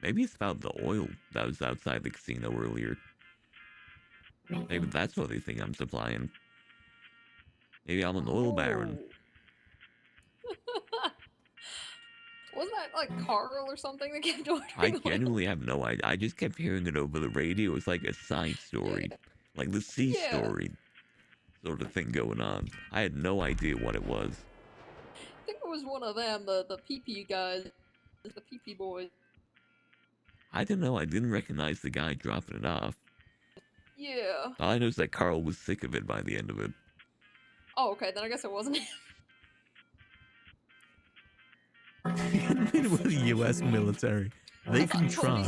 Maybe it's about the oil that was outside the casino earlier. Maybe that's what they think I'm supplying. Maybe I'm an oil baron. Wasn't that like Carl or something that kept ordering I oil? genuinely have no idea. I just kept hearing it over the radio. It's like a side story. Like the sea story sort of thing going on. I had no idea what it was. I think it was one of them, the PP guys, the PP boys. I don't know. I didn't recognize the guy dropping it off. Yeah. All I know is that Carl was sick of it by the end of it. Oh, okay, then I guess it wasn't him. With the US military. They can try.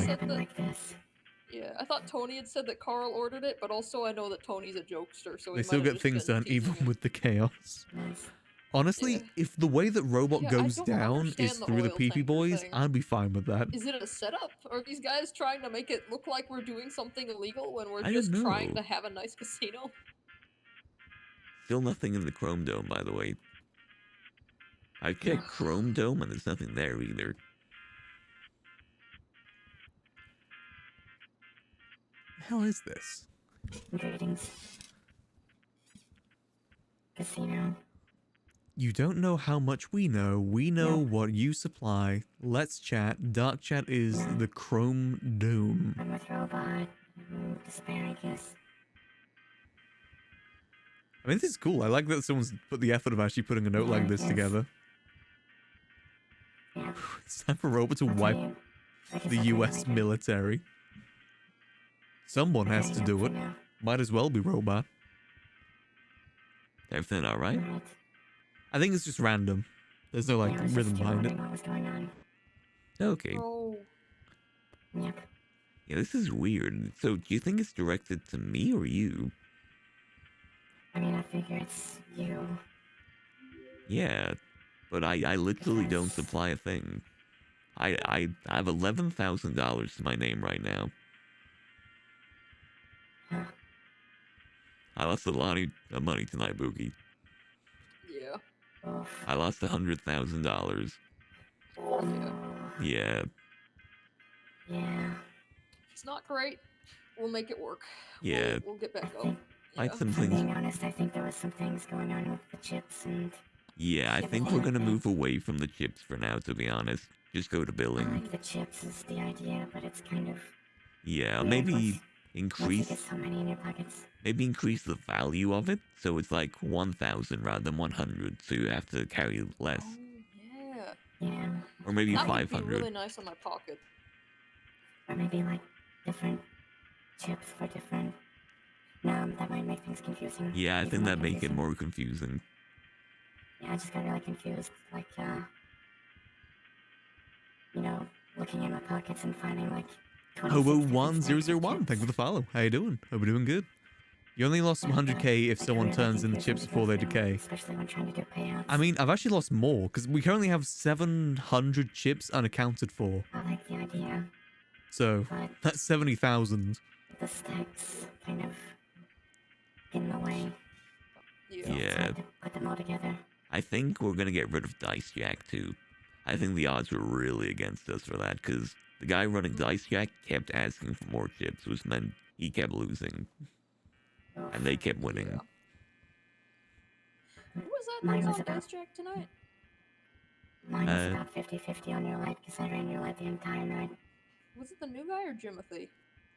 Yeah, I thought Tony had said that Carl ordered it, but also I know that Tony's a jokester, so he They still might have get just things been done teasing even with the chaos. Honestly, if the way that Robot Yeah, I goes don't down understand is the through the oil PP tanker boys, thing. I'd be fine with that. Is it a setup? Are these guys trying to make it look like we're doing something illegal when we're I just don't trying know. to have a nice casino? Still nothing in the Chrome Dome, by the way. I checked Chrome Dome and there's nothing there either. The hell is this? Greetings. Casino. You don't know how much we know. We know what you supply. Let's chat. Dark chat is the Chrome Dome. I'm with Robot. Asparagus. I mean, this is cool. I like that someone's put the effort of actually putting a note like this together. It's time for Robot to wipe the US military. Someone has to do it. Might as well be Robot. Everything alright? I think it's just random. There's no, like, rhythm behind it. Okay. Oh. Yep. Yeah, this is weird. So, do you think it's directed to me or you? I mean, I figure it's you. Yeah, but I literally don't supply a thing. I have $11,000 to my name right now. I lost a lot of money tonight, Boogie. Yeah. I lost $100,000. Yeah. Yeah. It's not great. We'll make it work. Yeah. We'll get back up. Like some If I'm things. being honest, I think there was some things going on with the chips and Yeah, I think we're gonna move away from the chips for now, to be honest. Just go to I billing. like the chips is the idea, but it's kind of Yeah, weird maybe once you increase. get so many in your pockets. Maybe increase the value of it, so it's like 1,000 rather than 100, so you have to carry less. Yeah. Yeah. Or maybe That would 500. be really nice on my pocket. Or maybe like different chips for different. No, that might make things confusing. Yeah, I Even think more that'd make it confusing. more confusing. Yeah, I just got really confused. Like, you know, looking in my pockets and finding like 26 different stacks of Hobo1001, thank you for the follow. How you doing? Hope you're doing good. You only lost some 100k if someone turns in the chips before they decay. Especially when trying to do payouts. I mean, I've actually lost more, because we currently have 700 chips unaccounted for. I like the idea. So, that's 70,000. The stacks kind of get in the way. Yeah. Put them all together. I think we're gonna get rid of Dice Jack too. I think the odds were really against us for that, because the guy running Dice Jack kept asking for more chips, which meant he kept losing. And they kept winning. Who was that Mine that was was on about- Dice Jack tonight? Mine was about 50-50 on your light because I ran your light the entire night. Was it the new guy or Jimothy?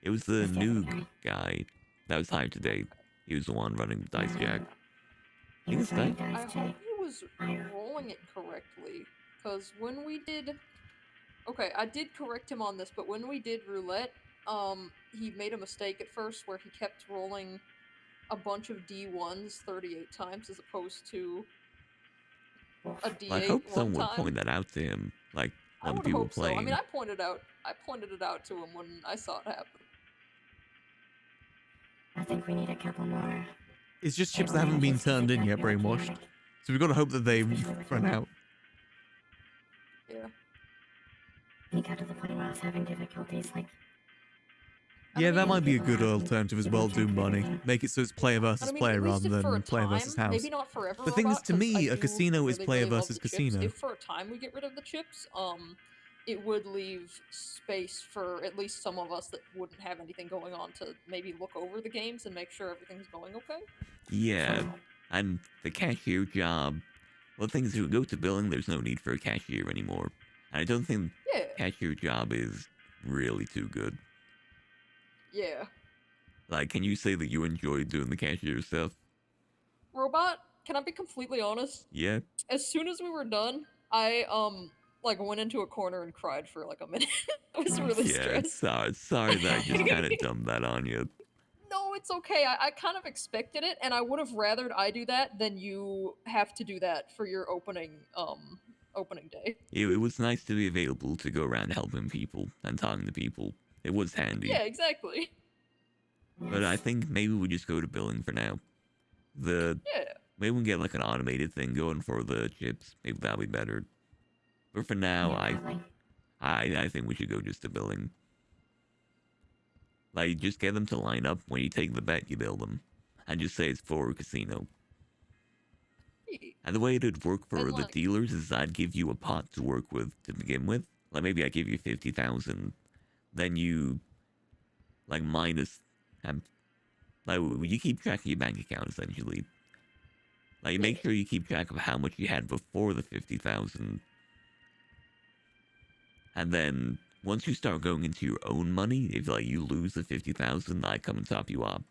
It was the new guy that was hired today. He was the one running Dice Jack. I think it's Dice. I hope he was rolling it correctly, because when we did... Okay, I did correct him on this, but when we did roulette, he made a mistake at first where he kept rolling a bunch of D1s 38 times as opposed to a D8 Well, I hope one someone time. would point that out to him, like I when would people hope so. playing. I mean, I pointed it out to him when I saw it happen. I think we need a couple more. It's just chips that haven't been turned in yet, brainwashed. So we've got to hope that they run out. Yeah. He got to the point where I was having difficulties, like, Yeah, that might be a good alternative as well, do money. Make it so it's player versus player rather than player versus house. Maybe not forever. The thing is, Robot, to 'cause me, I a do casino is really, player really love versus the chips. casino. If for a time we get rid of the chips, it would leave space for at least some of us that wouldn't have anything going on to maybe look over the games and make sure everything's going okay. Yeah, and the cashier job. Well, the thing is, if you go to billing, there's no need for a cashier anymore. And I don't think Yeah. cashier job is really too good. Yeah. Like, can you say that you enjoy doing the cashier stuff? Robot, can I be completely honest? Yeah. As soon as we were done, I like went into a corner and cried for like a minute. I was really Yeah, stressed. sorry that I just kind of dumped that on you. No, it's okay. I kind of expected it, and I would have rathered I do that than you have to do that for your opening day. It was nice to be available to go around helping people and talking to people. It was handy. Yeah, exactly. But I think maybe we just go to billing for now. Maybe we can get like an automated thing going for the chips. Maybe that'll be better. But for now, I think we should go just to billing. Like, just get them to line up. When you take the bet, you bill them. And just say it's for a casino. And the way it would work for the dealers is I'd give you a pot to work with to begin with. Like, maybe I give you 50,000. Then you, like, minus... like, you keep track of your bank account, essentially. Like, make sure you keep track of how much you had before the 50,000. And then, once you start going into your own money, if, like, you lose the 50,000, I come and top you up.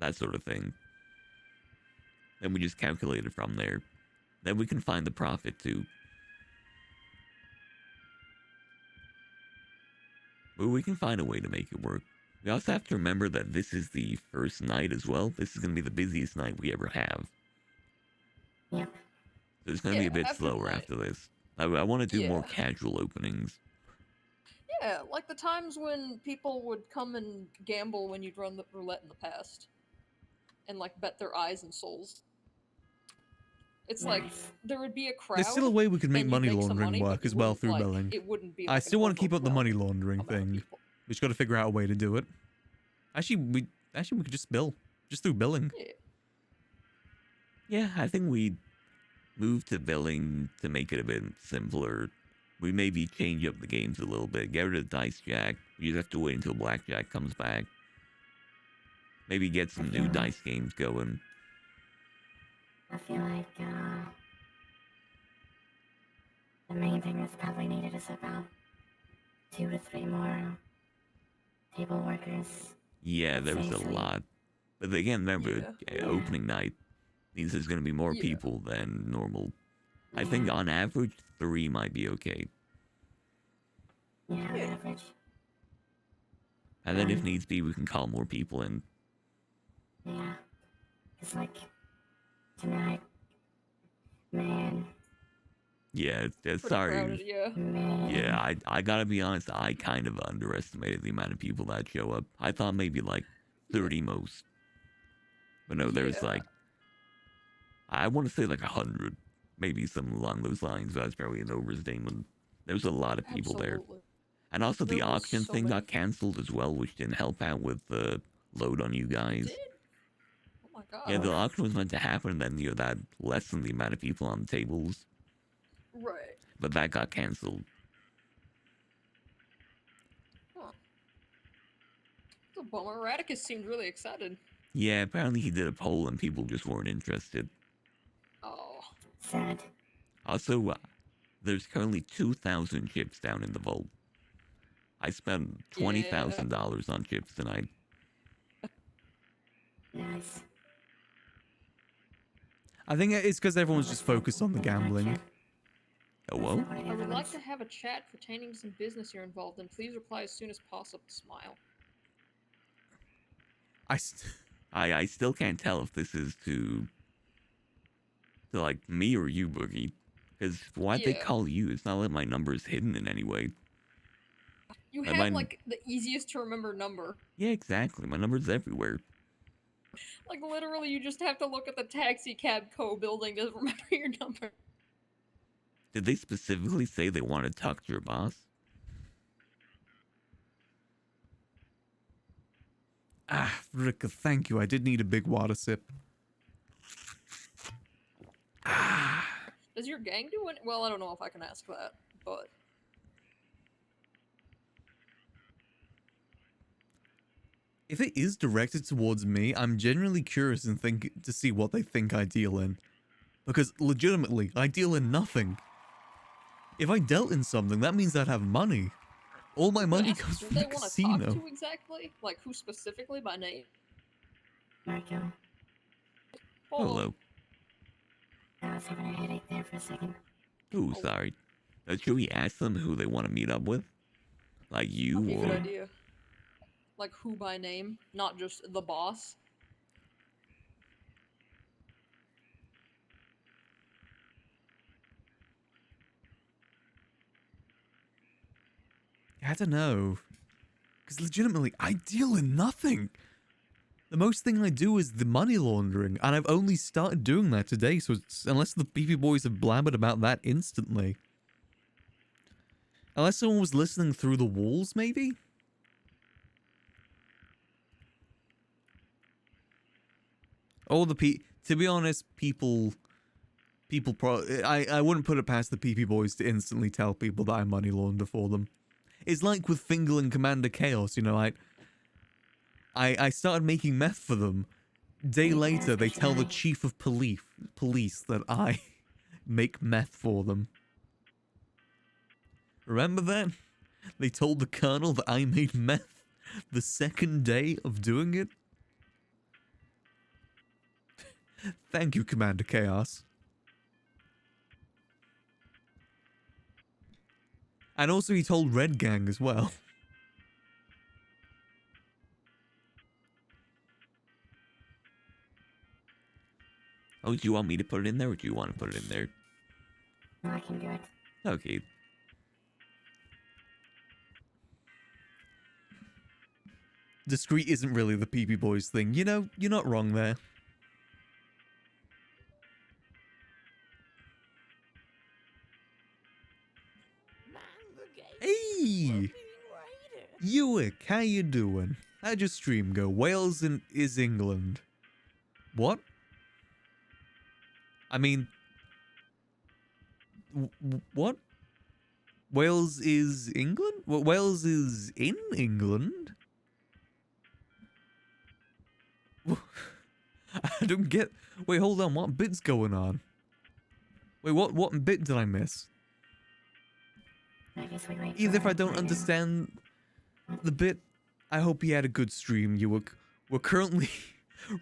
That sort of thing. Then we just calculate it from there. Then we can find the profit, too. But we can find a way to make it work. We also have to remember that this is the first night as well. This is going to be the busiest night we ever have. Yep. So it's going to be a bit slower after this. I want to do more casual openings. Yeah, like the times when people would come and gamble when you'd run the roulette in the past. And like bet their eyes and souls. It's like there would be a crowd. There's still a way we could make and money you'd some laundering money, but work you as well wouldn't, through like, billing. It wouldn't be I like still want to keep up the money laundering thing. We just got to figure out a way to do it. Actually, we could just bill. Just through billing. Yeah, I think we move to billing to make it a bit simpler. We maybe change up the games a little bit. Get rid of Dice Jack. You just have to wait until Blackjack comes back. Maybe get some new dice games going. I feel like the main thing that's probably needed is about 2 to 3 more table workers. Yeah, there's a lot. But again, remember, opening night means there's going to be more people than normal. I think on average, 3 might be okay. Yeah, on average. And then if needs be, we can call more people in. Yeah. It's like, tonight, man. Yeah, Pretty sorry. crowded, yeah. Yeah, I gotta be honest, I kind of underestimated the amount of people that show up. I thought maybe like 30 most. But no, there's like, I want to say like 100. Maybe something along those lines. That's probably an overstatement. There's a lot of people there. And also the auction thing got canceled as well, which didn't help out with the load on you guys. Oh my god. Yeah, the auction was meant to happen, and then, you know, that lessened the amount of people on the tables. Right. But that got canceled. Huh. It's a bummer. Radicus seemed really excited. Yeah, apparently he did a poll and people just weren't interested. Oh. Sad. Also, there's currently 2,000 chips down in the vault. I spent $20,000 on chips tonight. Nice. I think it's because everyone's just focused on the gambling. Oh, well? I would like to have a chat pertaining to some business you're involved in. Please reply as soon as possible. Smile. I still can't tell if this is to like me or you, Boogie. Because why'd they call you? It's not like my number is hidden in any way. You have like the easiest to remember number. Yeah, exactly. My number's everywhere. Like literally, you just have to look at the taxi cab building to remember your number. Did they specifically say they wanted to talk to your boss? Ah, Rika, thank you. I did need a big water sip. Does your gang do it? Well, I don't know if I can ask that, but If it is directed towards me, I'm genuinely curious and think to see what they think I deal in. Because legitimately, I deal in nothing. If I dealt in something, that means I'd have money. All my money comes from the casino. Talk to exactly? Like who specifically by name? Marco. Hello. I was having a headache there for a second. Ooh, sorry. Should we ask them who they want to meet up with? Like you That'd be a or... good idea. Like who by name, not just the boss. I don't know. Because legitimately, I deal in nothing. The most thing I do is the money laundering, and I've only started doing that today, so unless the PP boys have blabbered about that instantly. Unless someone was listening through the walls, maybe? All the to be honest, I wouldn't put it past the PP boys to instantly tell people that I money launder for them. It's like with Fingal and Commander Chaos, you know, I started making meth for them. Day later, they tell the chief of police that I make meth for them. Remember that? They told the colonel that I made meth the second day of doing it. Thank you, Commander Chaos. And also he told Red Gang as well. Oh, do you want me to put it in there, or do you want to put it in there? No, I can do it. Okay. Discreet isn't really the PP boys thing. You know, you're not wrong there. Hey! Ewick, how you doing? How'd your stream go? Wales is England. What? I mean... what? Wales is England? Wales is in England? I don't get... Wait, hold on. What bit's going on? Wait, what bit did I miss? I guess we wait Either if for I don't understand the bit, I hope he had a good stream. We're currently...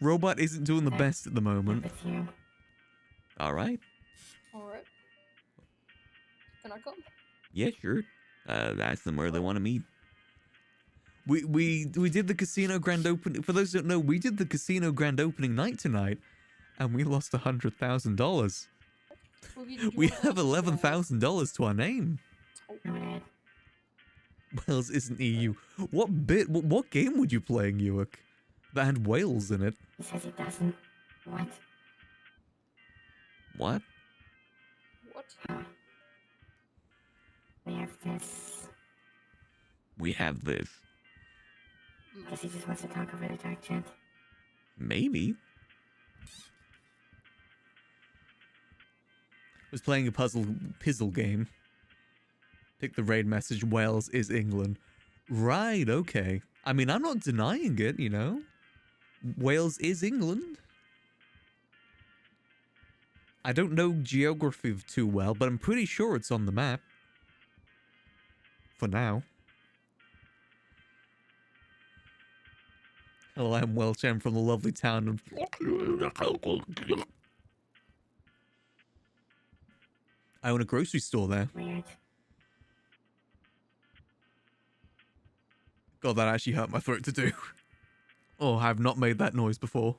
Robot isn't doing the best at the moment. Alright. Alright. Can I come? Yeah, sure. Ask them where they want to meet. We did the casino grand opening. For those who don't know, we did the casino grand opening night tonight, and we lost $100,000. We have $11,000 to our name. Wales isn't EU. What bit? What game would you play in Newark that had Wales in it? He says he doesn't. What? What? What? We have this. We have this. Guess he just wants to talk over the dark chat. Maybe. Was playing a puzzle game. Pick the raid message. Wales is England. Right. Okay. I mean, I'm not denying it. You know, Wales is England. I don't know geography too well, but I'm pretty sure it's on the map. For now. Hello, I'm Welsh. I'm from the lovely town of... I own a grocery store there. Weird. God, that actually hurt my throat to do. Oh, I've not made that noise before.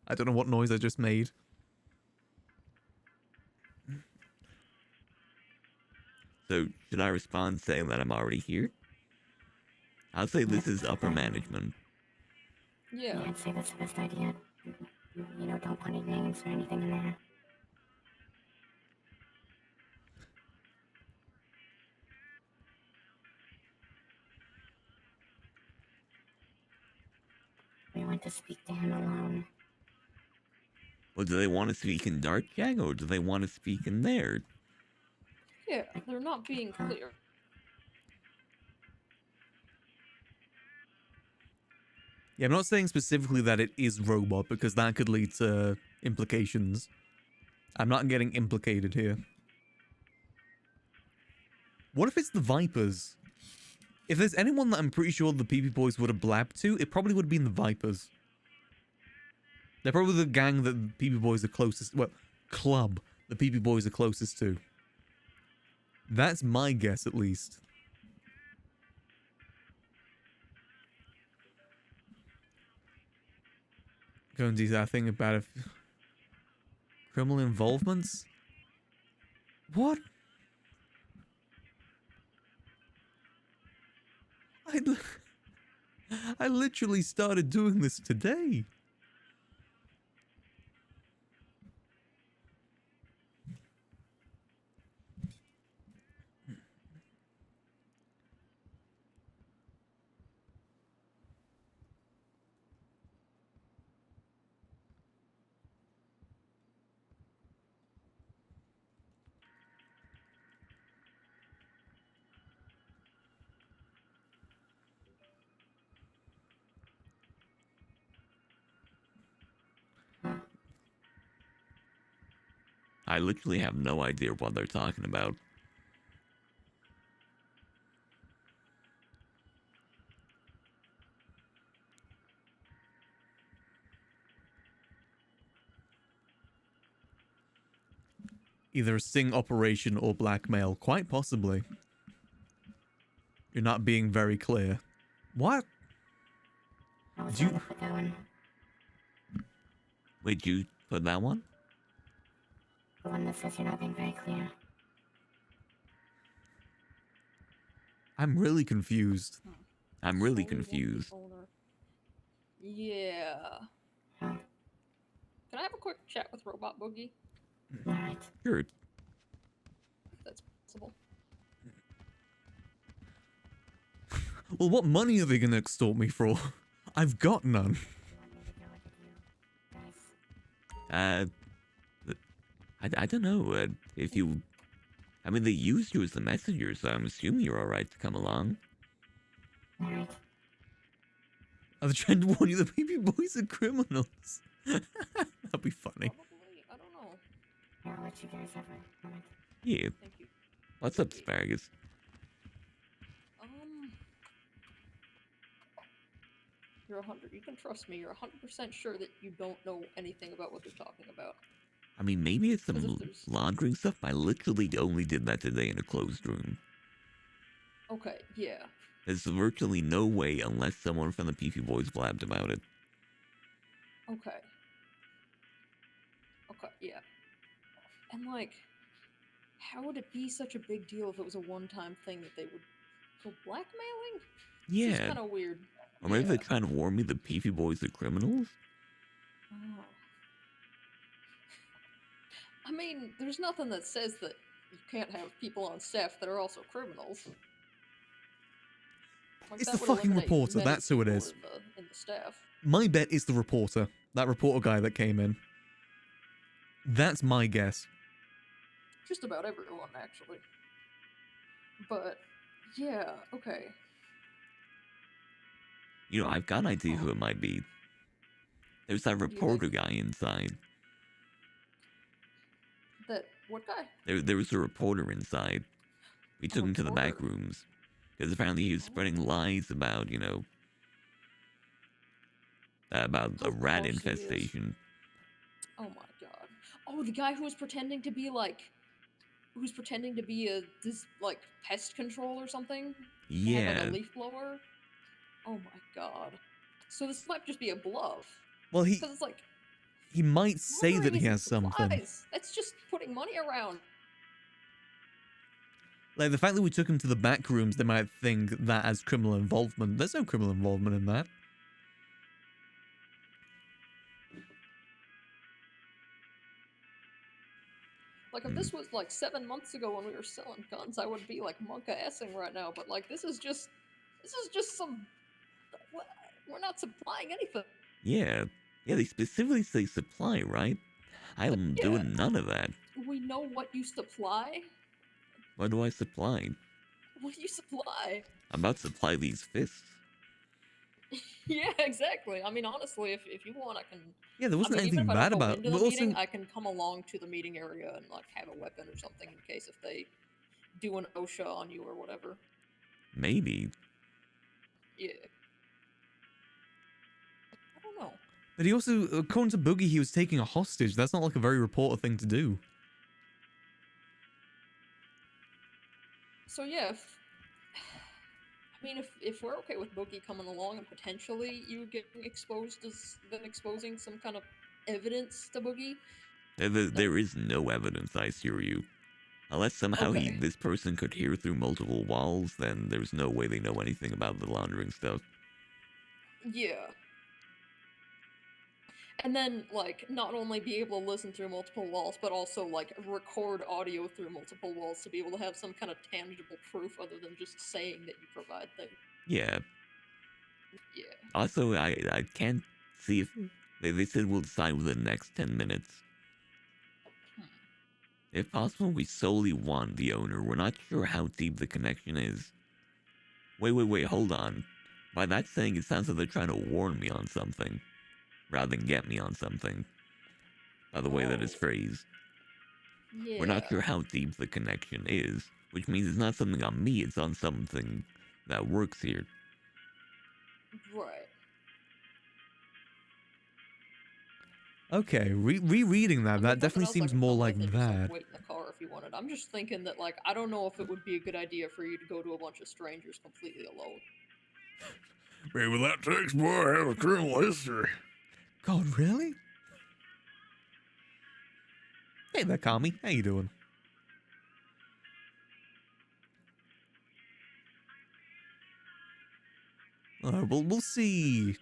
I don't know what noise I just made. So, should I respond saying that I'm already here? I'll say this is upper management. Yeah. I'd say that's the best idea. You know, don't put any names or anything in there. We want to speak to him alone. Well, do they want to speak in Dark Jack, or do they want to speak in there? Yeah, they're not being clear. Yeah, I'm not saying specifically that it is robot, because that could lead to implications. I'm not getting implicated here. What if it's the Vipers? If there's anyone that I'm pretty sure the PP Boys would have blabbed to, it probably would have been the Vipers. They're probably the gang that the PP Boys are closest... Well, club the PP Boys are closest to. That's my guess, at least. Go and do that thing about if... criminal involvements? What? I literally started doing this today. I literally have no idea what they're talking about. Either a sting operation or blackmail, quite possibly. You're not being very clear. What? Did you... Wait, you put that one? The one that says you're not being very clear. I'm really confused. I'm really confused. Yeah. Can I have a quick chat with Robot Boogie? Alright. Sure. If that's possible. Well, what money are they gonna extort me for? I've got none. I don't know. If you... I mean, they used you as the messenger, so I'm assuming you're alright to come along. Alright. Are they trying to warn you the PP boys are criminals? That'd be funny. Probably. I don't know. Yeah, I'll let you guys have a moment. Yeah. Thank you. What's up, Asparagus? You're 100. You can trust me. You're 100% sure that you don't know anything about what they're talking about. I mean, maybe it's 'Cause some if there's- laundering stuff. I literally only did that today in a closed room. Okay, yeah. There's virtually no way unless someone from the PP Boys blabbed about it. Okay. Okay, yeah. And like, how would it be such a big deal if it was a one-time thing that they would go blackmailing? Yeah. It's just kind of weird. Or maybe they're trying to warn me the PP Boys are criminals? Oh. I mean, there's nothing that says that you can't have people on staff that are also criminals. Like, It's that the would fucking eliminate reporter, many that's who it people is. in the staff. My bet is the reporter. That reporter guy that came in. That's my guess. Just about everyone, actually. But, yeah, okay. You know, I've got an idea who it might be. There's that reporter guy inside. That, what guy? There was a reporter inside. We took him to the back rooms. Because apparently he was spreading lies about, you know, about a rat course he is. infestation. Oh my god. Oh, the guy who was pretending to be like, who's pretending to be this like pest control or something? He had, like, Yeah. a leaf blower. Oh my god. So this might just be a bluff. Well, because it's like he might say that he has something. supplies. That's just putting money around. Like, the fact that we took him to the back rooms, they might think that as criminal involvement. There's no criminal involvement in that. Like if this was like 7 months ago when we were selling guns, I would be like monka-assing right now. But like this is just some. We're not supplying anything. Yeah. Yeah, they specifically say supply, right? I'm doing none of that. We know what you supply. What do I supply? What do you supply? I'm about to supply these fists. Yeah, exactly. I mean, honestly, if you want, I can. Yeah, there wasn't I mean, anything even if I bad don't go about it. into the But also- meeting, I can come along to the meeting area and like have a weapon or something in case if they do an OSHA on you or whatever. Maybe. Yeah. I don't know. But he also, according to Boogie, he was taking a hostage. That's not like a very reporter thing to do. So yeah, I mean, if we're okay with Boogie coming along and potentially you getting exposed as them exposing some kind of evidence to Boogie, There is no evidence, I assure you. Unless somehow this person could hear through multiple walls, then there's no way they know anything about the laundering stuff. yeah. And then, like, not only be able to listen through multiple walls, but also, like, record audio through multiple walls to be able to have some kind of tangible proof other than just saying that you provide things. Yeah. Yeah. Also, I can't see if... They said we'll decide within the next 10 minutes. If possible, we solely want the owner. We're not sure how deep the connection is. Wait, hold on. By that saying, it sounds like they're trying to warn me on something. Rather than get me on something. By the way that is phrased. Yeah. We're not sure how deep the connection is. Which means it's not something on me, it's on something that works here. Right. Okay, rereading that, that definitely else I seems could more come like with and just, like, that. wait in the car if you wanted. I'm just thinking that, like, I don't know if it would be a good idea for you to go to a bunch of strangers completely alone. Maybe that takes boy I have a criminal history. God, really? Hey there, Kami. How you doing? Alright, well, we'll see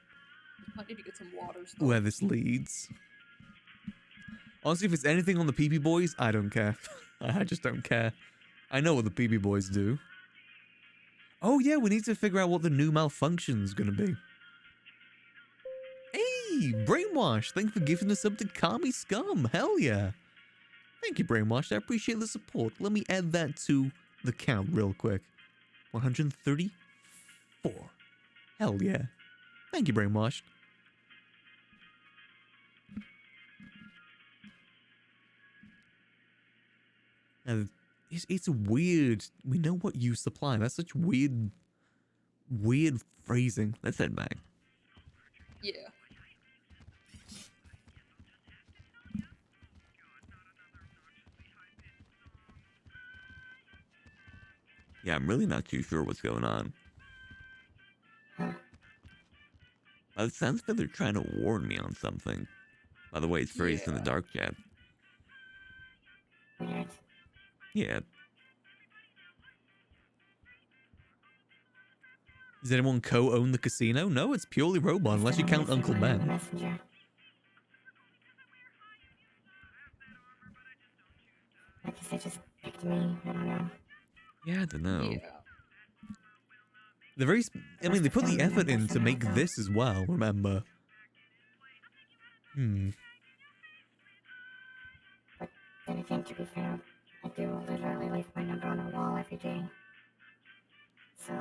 I need to get some water. where this leads. Honestly, if it's anything on the PP Boys, I don't care. I just don't care. I know what the PP Boys do. Oh yeah, we need to figure out what the new malfunction's gonna be. Hey, Brainwash, thanks for giving us up to Kami Scum. Hell yeah. Thank you, Brainwash. I appreciate the support. Let me add that to the count real quick. 134. Hell yeah. Thank you, Brainwashed. And it's weird. We know what you supply. That's such weird phrasing. Let's head back. Yeah. Yeah, I'm really not too sure what's going on. It sounds like they're trying to warn me on something. By the way, it's phrased in the dark chat. Yeah. Does anyone co-own the casino? No, it's purely Robot, unless you count Uncle Ben. I guess they just picked me. I don't know. Yeah, I don't know. They're very... I mean, they put the effort in to make this as well, remember. Then again, to be fair, I do literally leave my number on the wall every day. So,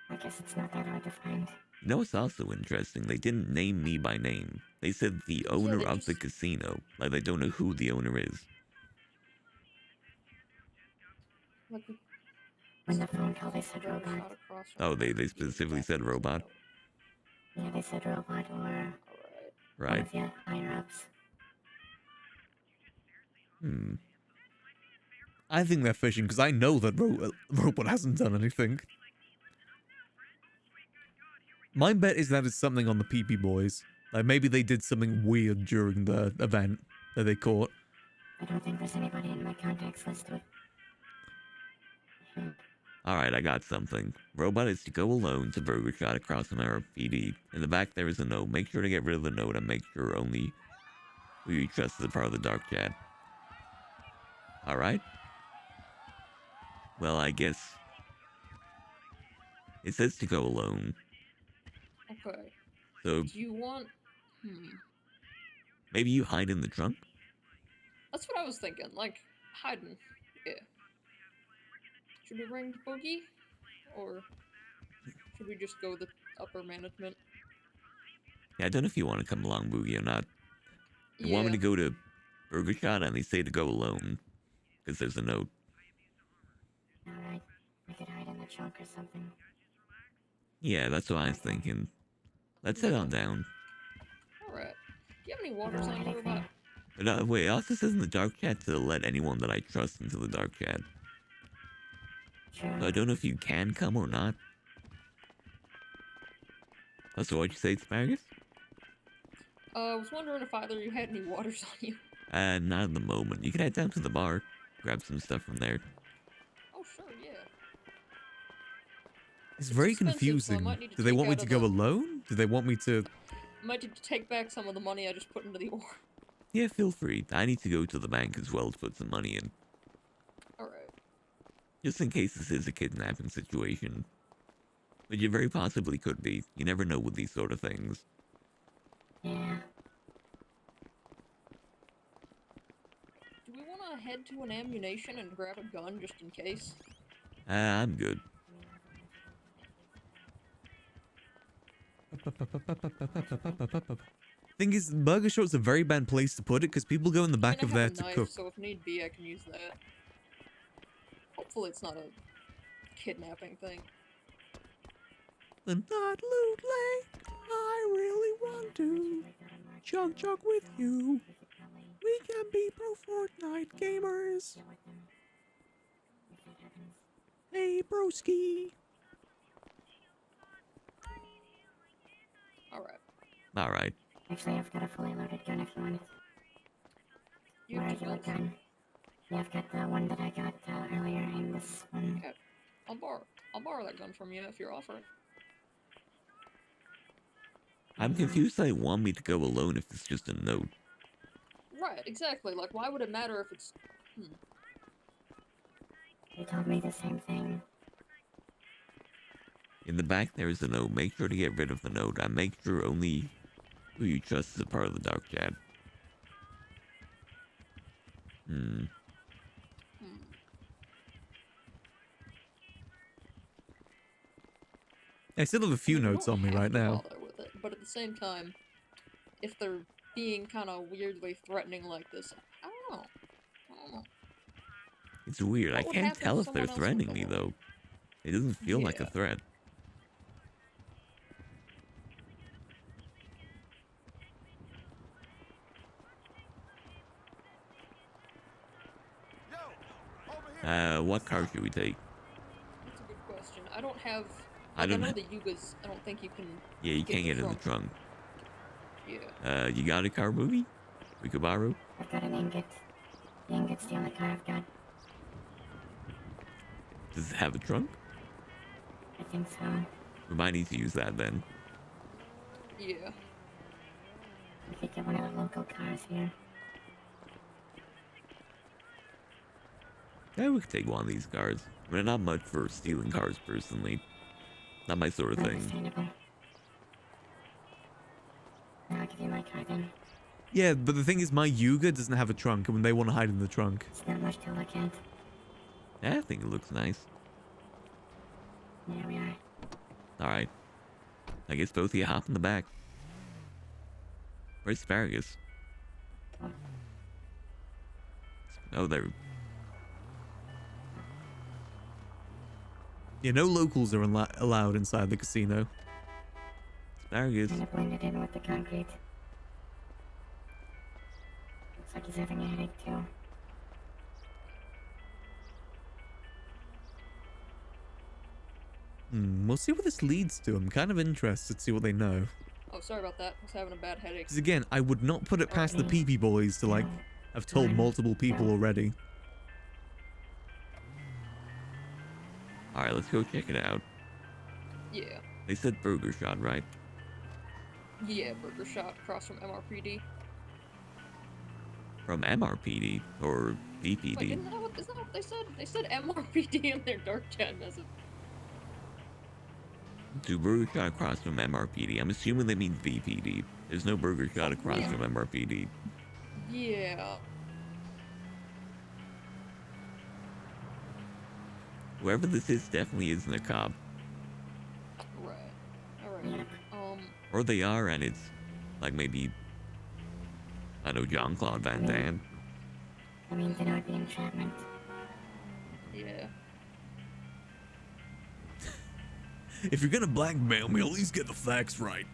I guess it's not that hard to find. You know what's also interesting? They didn't name me by name. They said the owner of the casino. Like, they don't know who the owner is. When the phone call, they said robot. Oh, they specifically said robot? Yeah, they said robot or one Right. of the higher-ups. I think they're fishing, because I know that Robot hasn't done anything. My bet is that it's something on the PP Boys. Like, maybe they did something weird during the event that they caught. I don't think there's anybody in my contacts list with... Alright, I got something. Robot is to go alone to Burger Shot across America PD. In the back there is a note. Make sure to get rid of the note and make sure only who you trust is a part of the dark chat. Alright? Well, I guess... It says to go alone. Okay. So... Do you want... Maybe you hide in the trunk? That's what I was thinking, like, hiding. Yeah. Should we ring Boogie? Or should we just go with the upper management? Yeah, I don't know if you want to come along, Boogie, or not. They want me to go to Burger Shot and they say to go alone. Because there's a note. Alright, I could hide in the trunk or something. Yeah, that's what I was thinking. Let's head on down. Alright. Do you have any waters on you about? But wait, it also says in the dark chat to let anyone that I trust into the dark chat. So I don't know if you can come or not. That's what you say, Asparagus? I was wondering if either of you had any waters on you. Not at the moment. You can head down to the bar, grab some stuff from there. Oh, sure, yeah. It's very confusing. Do they want me to go alone? Do they want me to... I might need to take back some of the money I just put into the ore. Yeah, feel free. I need to go to the bank as well to put some money in. Alright. Just in case this is a kidnapping situation. But you very possibly could be. You never know with these sort of things. Yeah. Do we want to head to an ammunition and grab a gun just in case? I'm good. Thing is, Burger Shot's a very bad place to put it because people go in the back of there to cook. So if need be, I can use that. Hopefully it's not a kidnapping thing. The not loot lake, I really want to chug with you. We can be pro Fortnite gamers. Hey, broski. Alright. Alright. Actually, I've got a fully loaded gun if you want it. Regular gun. Yeah, I've got the one that I got earlier and this one. Okay. I'll borrow that gun from you if you're offering. I'm confused they want me to go alone if it's just a note. Right, exactly. Like, why would it matter if it's... They told me the same thing. In the back there is a note. Make sure to get rid of the note and make sure only who you trust is a part of the dark chat. I still have a few notes on me right now. bother with it, but at the same time, if they're being kind of weirdly threatening like this, I don't know. I don't know. It's weird. I What would can't happen tell if if they're someone else were threatening to me come though. It doesn't feel like a Yeah. threat. What car should we take? That's a good question. I don't have. I Like, I don't know ha- the Yugas. I don't think you can. Yeah, you can't get in the trunk. Yeah. You got a car, movie? We could borrow? I've got an ingot. The ingot's the only car I've got. Does it have a trunk? I think so. We might need to use that then. Yeah. We could get one of the local cars here. Yeah, we could take one of these cars. I mean, not much for stealing cars personally. Not my sort of thing. Understandable. I'll give you my car then. Yeah, but the thing is, my Yuga doesn't have a trunk, and when they want to hide in the trunk. It's not much to look at. Yeah, I think it looks nice. There we are. Alright. I guess both of you hop in the back. Where's Asparagus? Oh, there. Yeah, no locals are allowed inside the casino. Asparagus. Kind of blended in with the concrete. Looks like he's having a headache too. We'll see what this leads to. I'm kind of interested to see what they know. Oh, sorry about that. I was having a bad headache. Because again, I would not put it past the PP boys to, like, have told multiple people already. Alright, let's go check it out. Yeah. They said Burger Shot, right? Yeah, Burger Shot across from MRPD. From MRPD or BPD? Like, isn't that what they said? They said MRPD in their dark chat message. To Burger Shot across from MRPD. I'm assuming they mean VPD. There's no Burger Shot across Yeah. from MRPD. Yeah. Whoever this is definitely isn't a cop. Right. Alright. Or they are, and it's like maybe, I know, Jean-Claude Van Damme. I mean, you know, the enchantment. Yeah. If you're gonna blackmail me, at least get the facts right.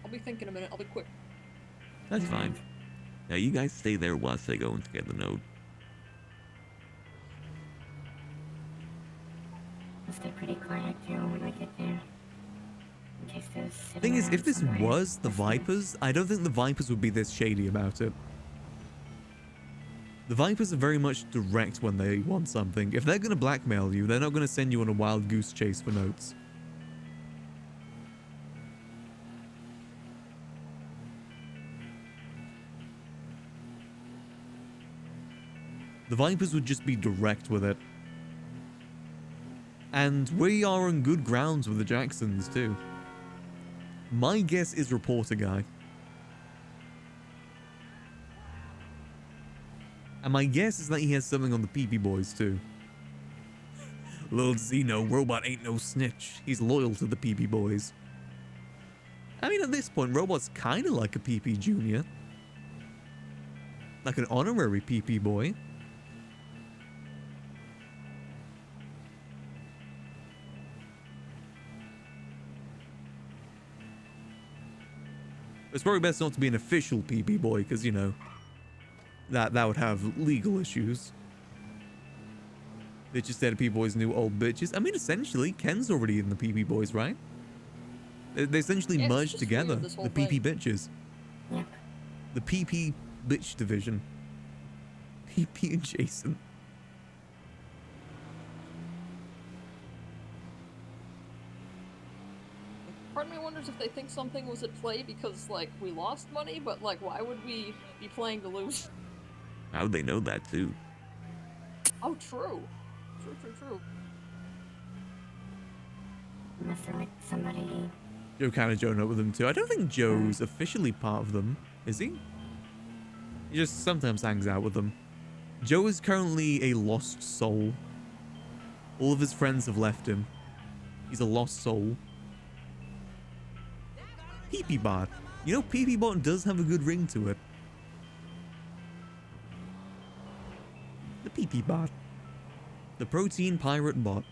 I'll be thinking a minute. I'll be quick. That's fine. Now you guys stay there whilst I go and get the note. I'll stay pretty quiet too when I get there. In case there's Thing is, if this was the Vipers, I don't think the Vipers would be this shady about it. The Vipers are very much direct when they want something. If they're gonna blackmail you, they're not gonna send you on a wild goose chase for notes. The Vipers would just be direct with it. And we are on good grounds with the Jacksons, too. My guess is reporter guy. And my guess is that he has something on the PP boys, too. Little Zeno, Robot ain't no snitch. He's loyal to the PP boys. I mean, at this point, Robot's kind of like a PP junior. Like an honorary PP boy. It's probably best not to be an official PP boy, because, you know, that would have legal issues. They just said PP boys knew old bitches. I mean, essentially, Ken's already in the PP boys, right? They essentially merged together, the PP bitches. Yep. The PP bitch division. PP and Jason. Part of me wonders if they think something was at play because, like, we lost money, but, like, why would we be playing to lose? How would they know that, too? Oh, true. True. Must have like somebody. Joe kind of joined up with them too. I don't think Joe's officially part of them, is he? He just sometimes hangs out with them. Joe is currently a lost soul. All of his friends have left him. He's a lost soul. PP Bot. You know, PP Bot does have a good ring to it. The PP Bot. The Protein Pirate Bot.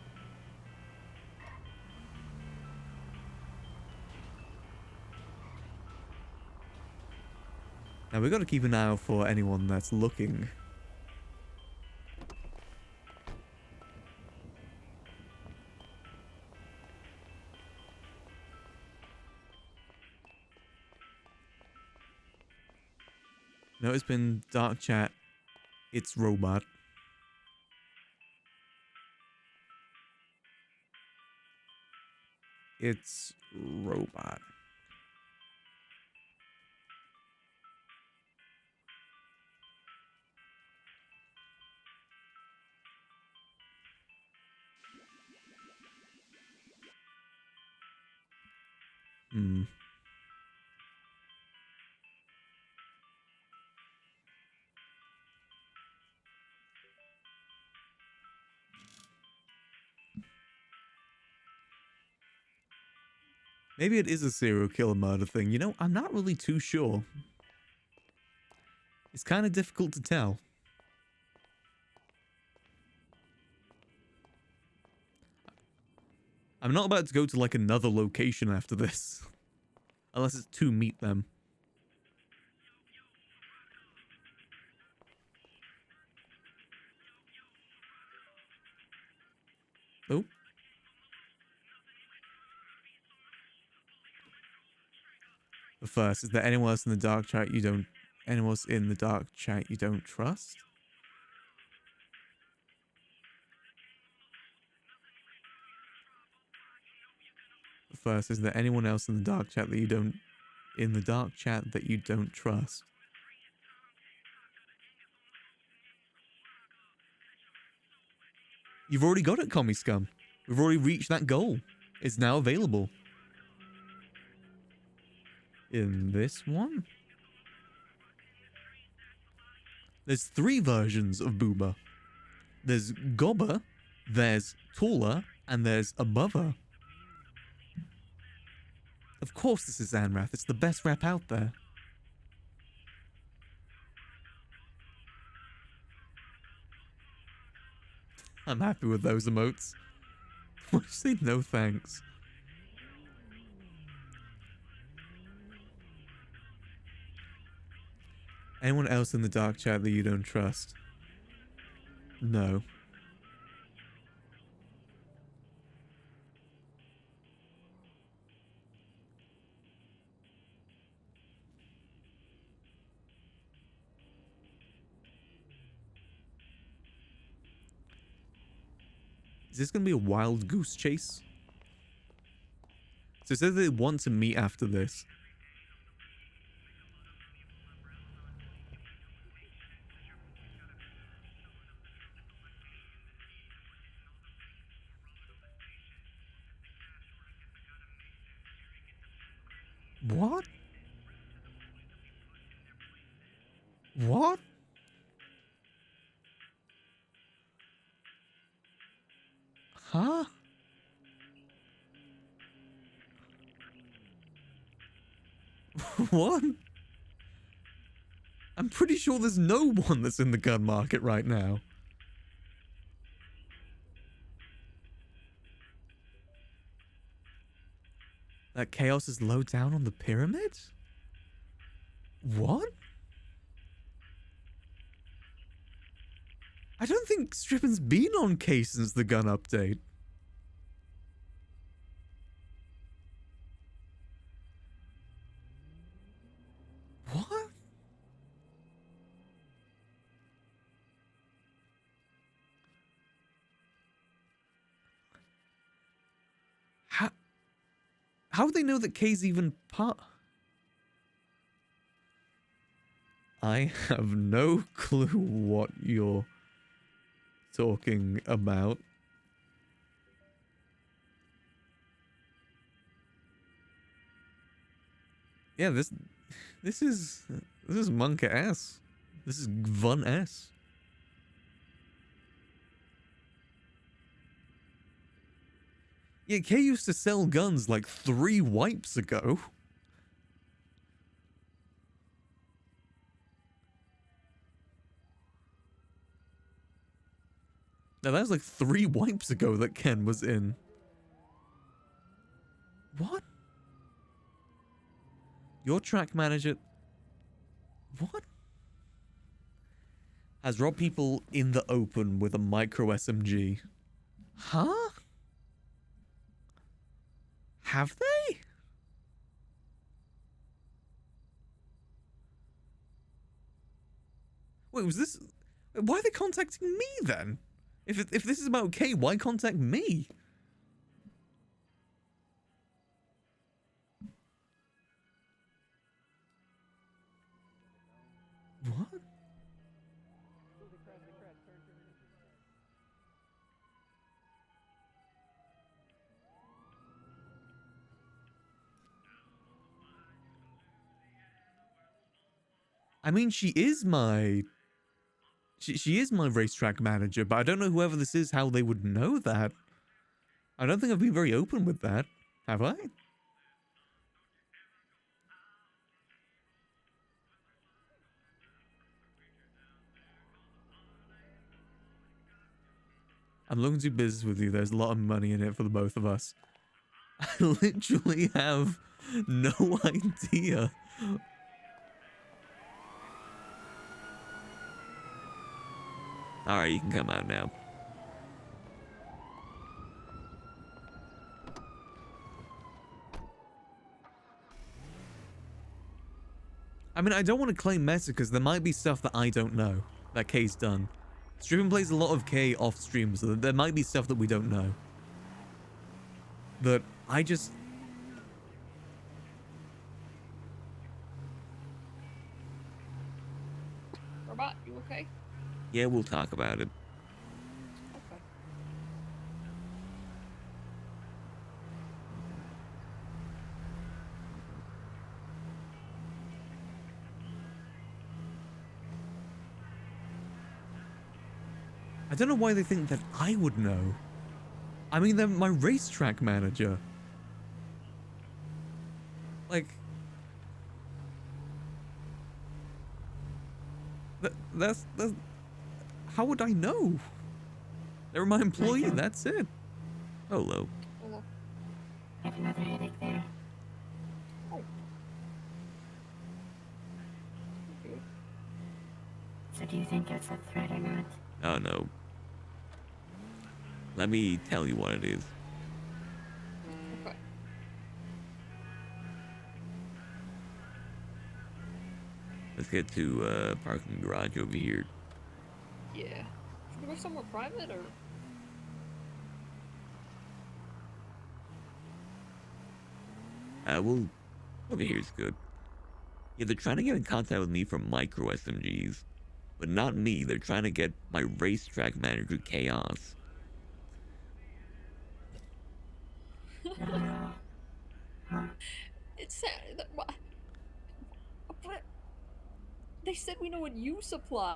Now we've got to keep an eye out for anyone that's looking. No, it's been dark chat. It's robot. It's robot. Hmm. Maybe it is a serial killer murder thing. You know, I'm not really too sure. It's kind of difficult to tell. I'm not about to go to like another location after this. Unless it's to meet them. Oh. The first, is there anyone else in the dark chat you don't... Anyone else in the dark chat you don't trust? The first, is there anyone else in the dark chat that you don't... In the dark chat that you don't trust? You've already got it, Commie Scum. We've already reached that goal. It's now available. In this one? There's 3 versions of Booba. There's Gobber, there's Taller, and there's Abover. Of course this is Zanrath. It's the best rap out there. I'm happy with those emotes. Why say no thanks? Anyone else in the dark chat that you don't trust? No. Is this going to be a wild goose chase? So it says they want to meet after this. What? What? Huh? What? I'm pretty sure there's no one that's in the gun market right now. That chaos is low down on the pyramid? What? I don't think Strippin's been on K since the gun update. What? How would they know that K's even part? I have no clue what you're talking about. Yeah, this is Monka S. This is Von S. Yeah, K used to sell guns like 3 wipes ago. Now that was like 3 wipes ago that Ken was in. What? Your track manager... What? Has robbed people in the open with a micro SMG. Huh? Have they? Wait, was this... Why are they contacting me then? If this is about K, why contact me? What? I mean, she is my racetrack manager, but I don't know whoever this is how they would know that. I don't think I've been very open with that, have I? I'm looking to do business with you. There's a lot of money in it for the both of us. I literally have no idea. Alright, you can come out now. I mean, I don't want to claim meta because there might be stuff that I don't know that K's done. Stripping plays a lot of K off stream, so there might be stuff that we don't know. That I just... Robot, you okay? Yeah, we'll talk about it. Okay. I don't know why they think that I would know. I mean, they're my racetrack manager. Like... That's... How would I know? They're my employee, that's it. Hello. Hello. I have another headache there. So do you think it's a threat or not? Oh no. Let me tell you what it is. Okay. Let's get to parking garage over here. Yeah. Should we go somewhere private or? Well, over here's good. Yeah, they're trying to get in contact with me from micro SMGs. But not me, they're trying to get my racetrack manager, Chaos. It's sad. They said we know what you supply,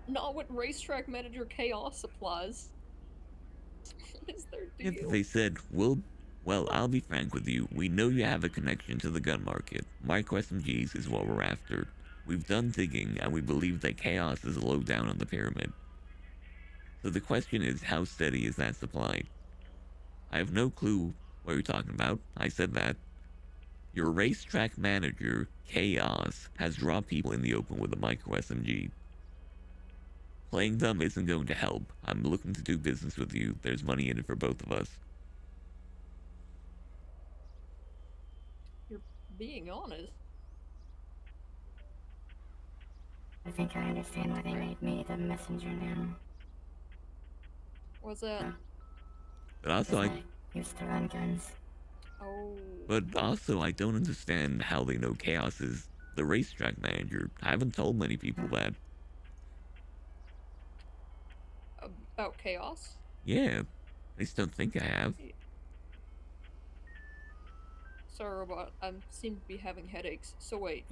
not what racetrack manager Chaos supplies. What is their deal? Yeah, they said, well, I'll be frank with you. We know you have a connection to the gun market. Micro SMGs is what we're after. We've done digging, and we believe that Chaos is low down on the pyramid. So the question is, how steady is that supply? I have no clue what you're talking about. I said that. Your racetrack manager, Chaos, has dropped people in the open with a micro SMG. Playing dumb isn't going to help. I'm looking to do business with you. There's money in it for both of us. You're being honest. I think I understand why they made me the messenger now. What's that? But also, I used to run guns. Oh. But also, I don't understand how they know Chaos is the racetrack manager. I haven't told many people that. About Chaos? Yeah, I just don't think I have. Sorry, Robot. I seem to be having headaches. So wait.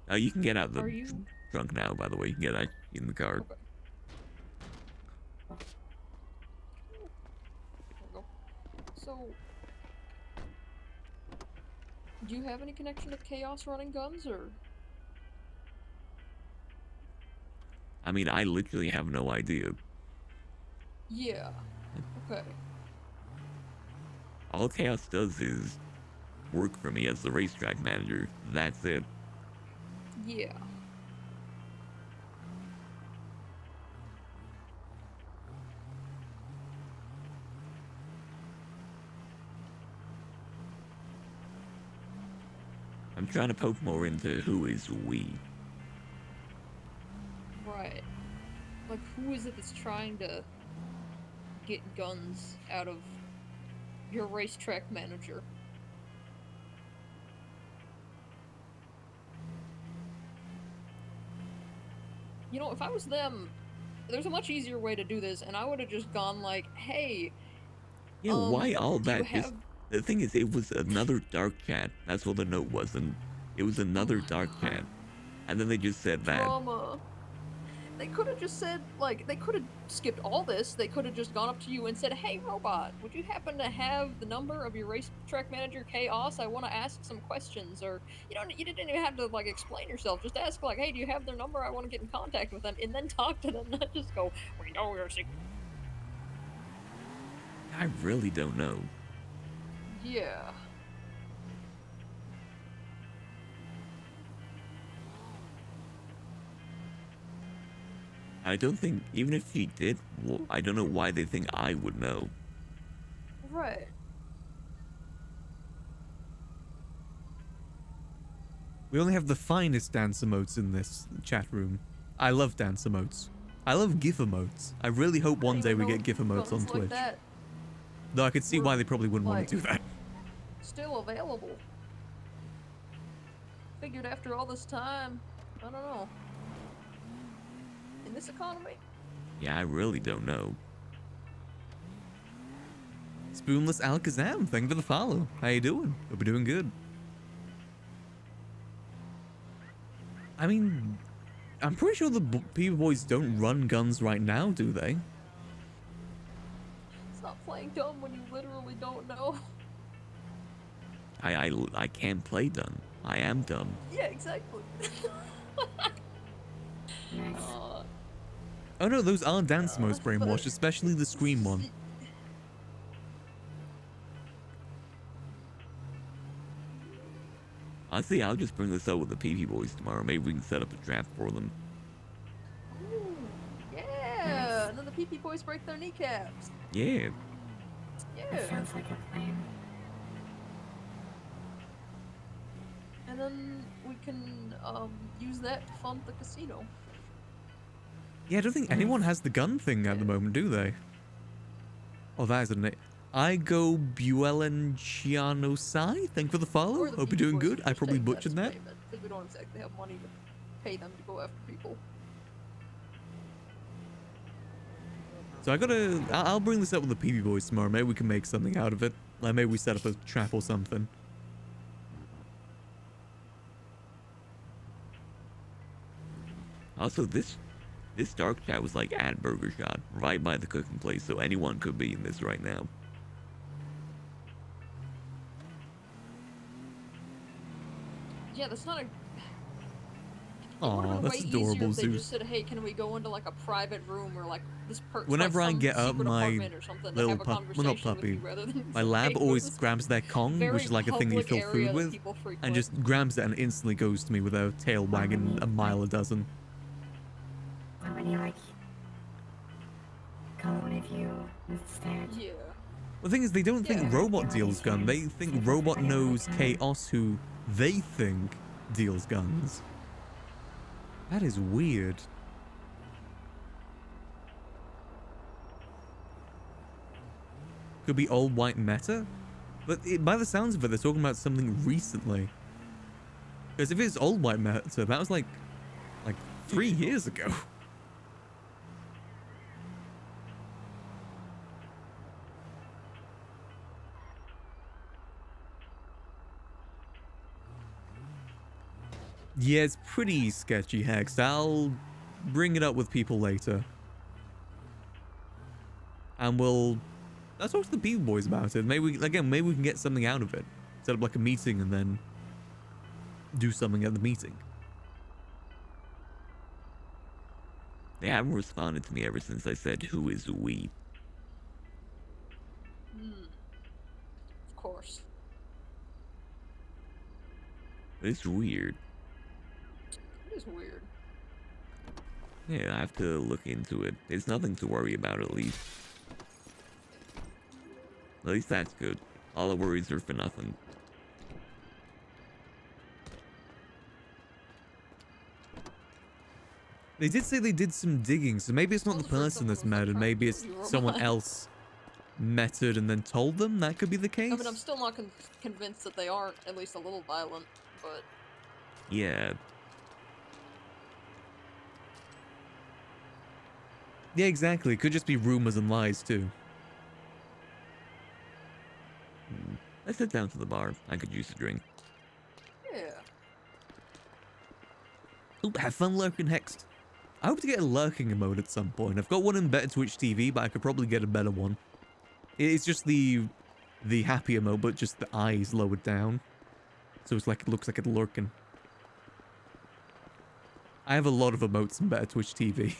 You can get out the Are you? trunk now, by the way. You can get out in the car. Okay. There we go. So, do you have any connection to Chaos running guns, or? I mean, I literally have no idea. Yeah. Okay. All Chaos does is work for me as the racetrack manager. That's it. Yeah. I'm trying to poke more into who is we. Right. Like, who is it that's trying to get guns out of your racetrack manager? You know, if I was them, there's a much easier way to do this, and I would have just gone like, hey, Yeah, why all do you that? have... Just the thing is, it was another dark chat. That's what the note was, and it was another dark chat. And then they just said that. Drama. They could have just said, like, they could have skipped all this. They could have just gone up to you and said, hey, robot, would you happen to have the number of your racetrack manager, Chaos? I want to ask some questions. Or, you didn't even have to, like, explain yourself. Just ask, like, hey, do you have their number? I want to get in contact with them. And then talk to them, not just go, we know your secret. I really don't know. Yeah. I don't think, even if he did, well, I don't know why they think I would know. Right. We only have the finest dance emotes in this chat room. I love dance emotes. I love GIF emotes. I really hope one day we get GIF emotes on Twitch. That Though I could see why they probably wouldn't want to do that. still available. Figured after all this time, I don't know. In this economy? Yeah, I really don't know. Spoonless Alakazam, thank you for the follow. How you doing? Hope you're doing good. I mean, I'm pretty sure the People Boys don't run guns right now, do they? Stop playing dumb when you literally don't know. I can't play dumb. I am dumb. Yeah, exactly. Oh no, those are dance modes brainwashed, especially the Scream one. Honestly, I'll just bring this up with the PP Boys tomorrow. Maybe we can set up a trap for them. Ooh, yeah, and then the PP boys break their kneecaps. Yeah. Yeah. That sounds like a plan. And then we can use that to fund the casino. Yeah, I don't think anyone has the gun thing at the moment, do they? Oh, that is a name. I go Buelenciano Sai. Thank you for the follow. Hope you're doing good. I probably butchered that. Because we don't exactly have money to pay them to go after people. So I'll bring this up with the PB Boys tomorrow. Maybe we can make something out of it. Like maybe we set up a trap or something. Also, this dark chat was like at Burger Shot, right by the cooking place, so anyone could be in this right now. Yeah, that's not a... Aw, that's adorable, if they Zeus. just said, hey, can we go into like a private room or like this Whenever I get up, my little pup, well not puppy, my lab always grabs their Kong, which is like a thing that you fill food with, and just grabs it and instantly goes to me with a tail wagging a mile a dozen. Why would you like call one of you instead? Yeah. The thing is, they don't think Robot deals gun. They think Robot knows Chaos, who they think deals guns. That is weird. Could be old white meta, but by the sounds of it, they're talking about something recently. Because if it's old white meta, that was like 3 years ago. Yeah, it's pretty sketchy, Hex. I'll bring it up with people later. And I'll talk to the People Boys about it. Maybe we can get something out of it. Set up like a meeting and then do something at the meeting. They haven't responded to me ever since I said, who is we? course. But it's weird. It is weird. Yeah, I have to look into it. It's nothing to worry about, at least. At least that's good. All the worries are for nothing. They did say they did some digging, so maybe it's not the person that's murdered. Maybe it's someone else met it and then told them. That could be the case. I mean, I'm still not convinced that they aren't at least a little violent, but... Yeah. Yeah, exactly. It could just be rumors and lies, too. Let's head down to the bar. I could use a drink. Yeah. Oop, have fun lurking, Hexed. I hope to get a lurking emote at some point. I've got one in better Twitch TV, but I could probably get a better one. It's just the happy emote, but just the eyes lowered down. So it's like, it looks like it's lurking. I have a lot of emotes in better Twitch TV.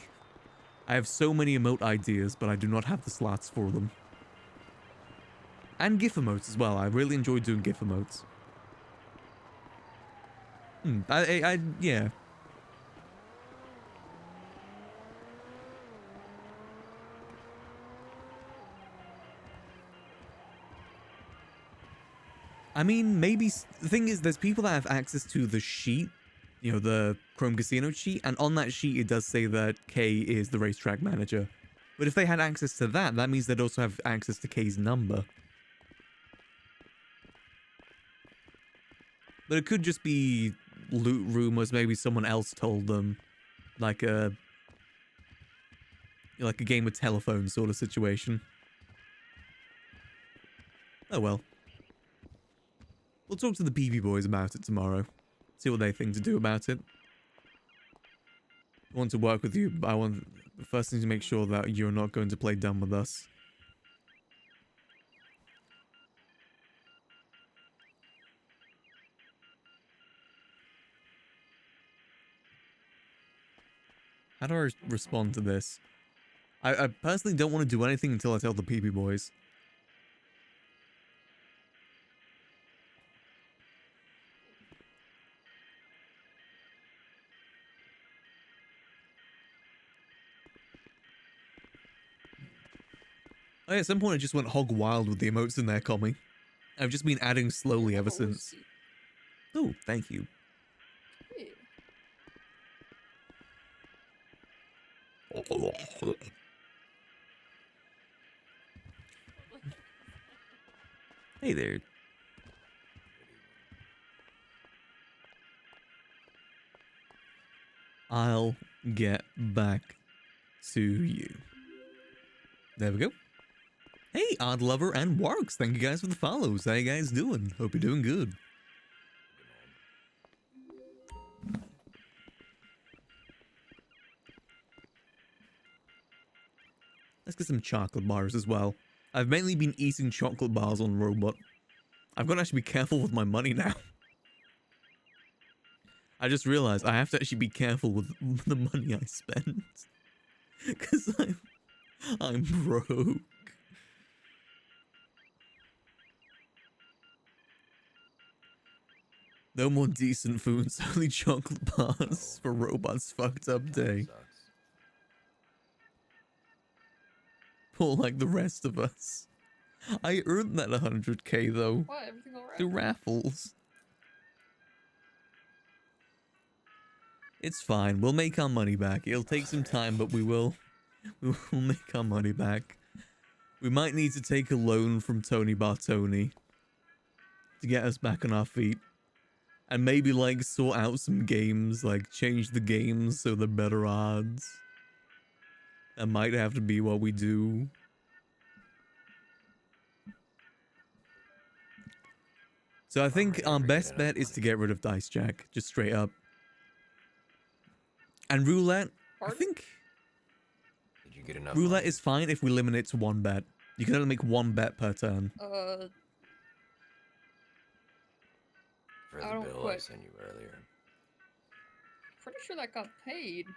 I have so many emote ideas, but I do not have the slots for them. And GIF emotes as well. I really enjoy doing GIF emotes. Yeah. I mean, maybe the thing is, there's people that have access to the sheet, you know, the Chrome Casino sheet, and on that sheet it does say that Kay is the racetrack manager. But if they had access to that, that means they'd also have access to Kay's number. But it could just be loot rumors. Maybe someone else told them, like a game of telephone sort of situation. Oh well. We'll talk to the BB boys about it tomorrow. See what they think to do about it. I want to work with you, but I want the first thing to make sure that you're not going to play dumb with us. How do I respond to this? I personally don't want to do anything until I tell the PB boys. Oh, yeah, at some point I just went hog wild with the emotes in there, Commie. I've just been adding slowly ever since. Oh, thank you. Hey there. I'll get back to you. There we go. Hey, Odd Lover and Warks, thank you guys for the follows. How you guys doing? Hope you're doing good. Let's get some chocolate bars as well. I've mainly been eating chocolate bars on Robot. I've got to actually be careful with my money now. I just realized I have to actually be careful with the money I spend. Because I'm broke. No more decent foods, only chocolate bars for Robot's fucked up day. Poor like the rest of us. I earned that 100k though. What? Everything alright? Through raffles. It's fine. We'll make our money back. It'll take some time, but we will make our money back. We might need to take a loan from Tony Bartoni to get us back on our feet. And maybe like sort out some games, like change the games so they're better odds. That might have to be what we do. So I think our best bet is to get rid of Dice Jack, just straight up. And Roulette, I think Did you get enough Roulette money? is fine if we limit it to one bet. You can only make one bet per turn. For I the don't bill I quit. sent you earlier. Pretty sure that got paid.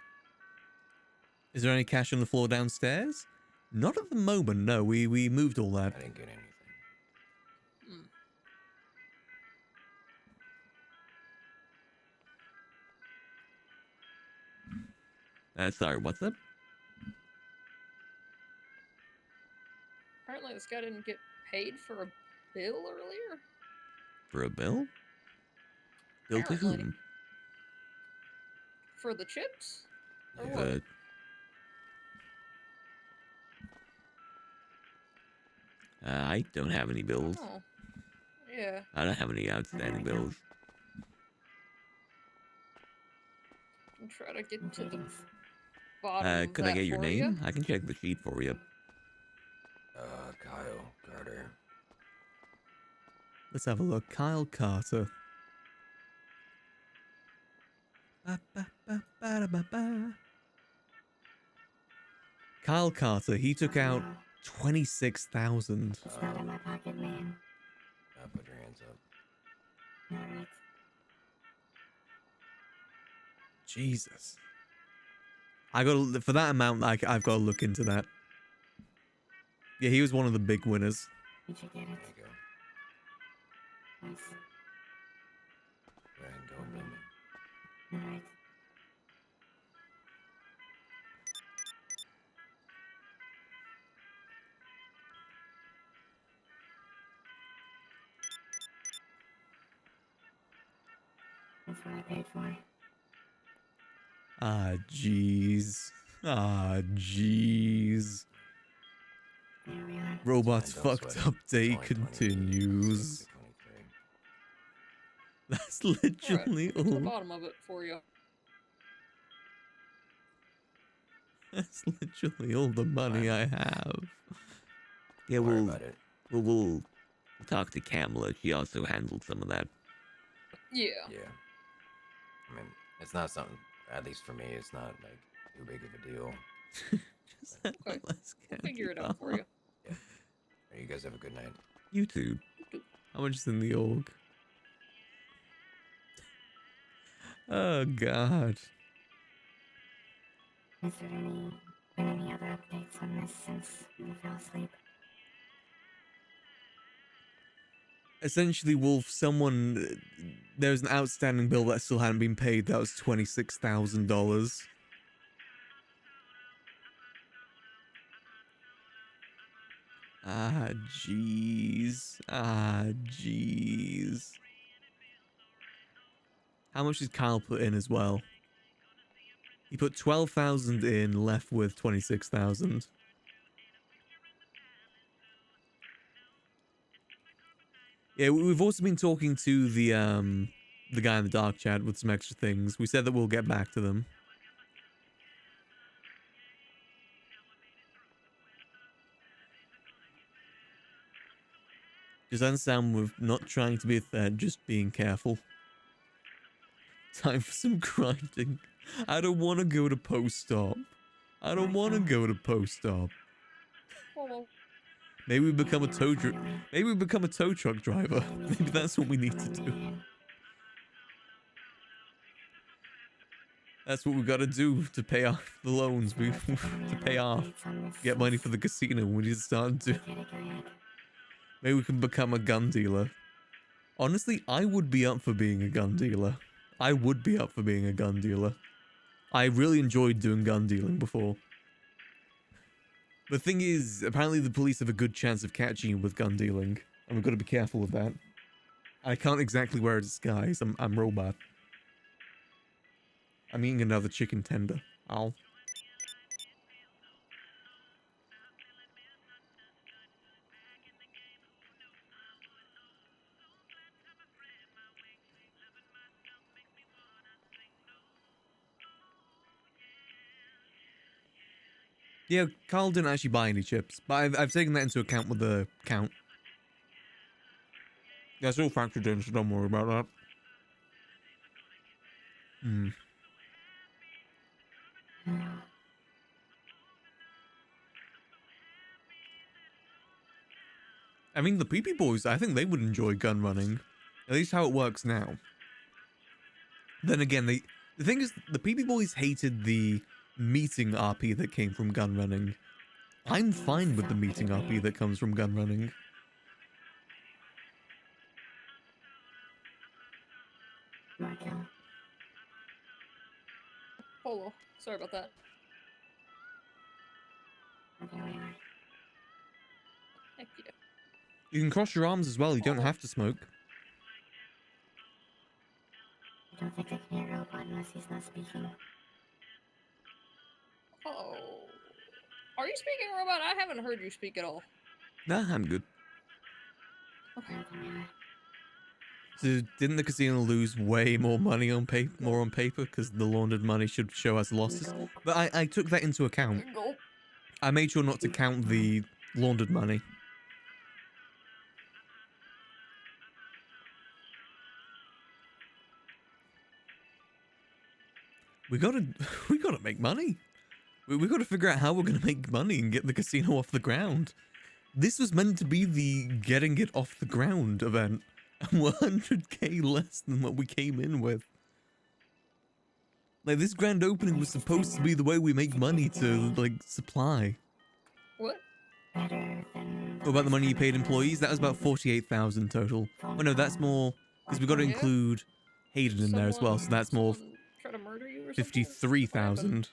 Is there any cash on the floor downstairs? Not at the moment, no. We moved all that. I didn't get anything. Sorry, what's up? Apparently this guy didn't get paid for a bill earlier. For a bill? Bill to Apparently. whom? For the chips? Or Yeah. what? I don't have any bills. Oh. Yeah. I don't have any outstanding bills. I'm trying to get to the bottom of Could I that get your for name? ya. I can check the sheet for you. Kyle Carter. Let's have a look. Kyle Carter. Kyle Carter, he took out 26,000. It's not in my pocket, man. Put your hands up. Alright. Jesus. I got for that amount. I've got to look into that. Yeah, he was one of the big winners. Did you get it? There you go. Nice. Go ahead and go, baby. Alright. That's what I paid for. Ah, jeez. Ah, jeez. There we are. Robot's Don't fucked sweat it. up day It's only 20 continues. That's literally To the all. bottom of it for you. That's literally all the money I have. Yeah, Don't worry we'll, about it. we'll talk to Kamala. She also handled some of that. Yeah. Yeah. I mean, it's not something, at least for me, it's not like too big of a deal. Okay. We'll figure it out for you. Yeah. You guys have a good night. You too. How much is in the org? Oh, God. Has there been any other updates on this since you fell asleep? Essentially, Wolf, there's an outstanding bill that still hadn't been paid. That was $26,000. Ah, jeez. Ah, jeez. How much did Kyle put in as well? He put 12,000 in, left with 26,000. Yeah, we've also been talking to the guy in the dark chat with some extra things. We said that we'll get back to them. Just understand we're not trying to be a threat, just being careful. Time for some grinding. I don't want to go to post-op. I don't want to go to post-op. Maybe we become a tow truck. Maybe we become a tow truck driver. Maybe that's what we need to do. That's what we got to do to pay off the loans. We to pay off, get money for the casino. We need to start to. Maybe we can become a gun dealer. Honestly, I would be up for being a gun dealer. I would be up for being a gun dealer. I really enjoyed doing gun dealing before. The thing is, apparently the police have a good chance of catching you with gun dealing, and we've got to be careful of that. I can't exactly wear a disguise. I'm robot. I'm eating another chicken tender. Ow. Yeah, Carl didn't actually buy any chips, but I've taken that into account with the count. That's all factored in, so don't worry about that. Hmm. I mean, the PP boys, I think they would enjoy gun running. At least how it works now. Then again, the thing is, the PP boys hated the meeting RP that came from gun running. I'm fine with the meeting RP that comes from gun running. Polo. Sorry about that. Heck yeah. You can cross your arms as well. You don't have to smoke. I don't think I can hear Robot unless he's not speaking. Oh. Are you speaking, Robot? I haven't heard you speak at all. Nah, I'm good. Okay. So didn't the casino lose way more money on paper because the laundered money should show as losses? But I took that into account. I made sure not to count the laundered money. We gotta make money. We gotta figure out how we're gonna make money and get the casino off the ground. This was meant to be the getting it off the ground event. And we're 100k less than what we came in with. Like, this grand opening was supposed to be the way we make money to, like, supply. What? What about the money you paid employees? That was about 48,000 total. Oh no, that's more, because we got to include Hayden in there as well, so that's more Try to murder you or 53,000.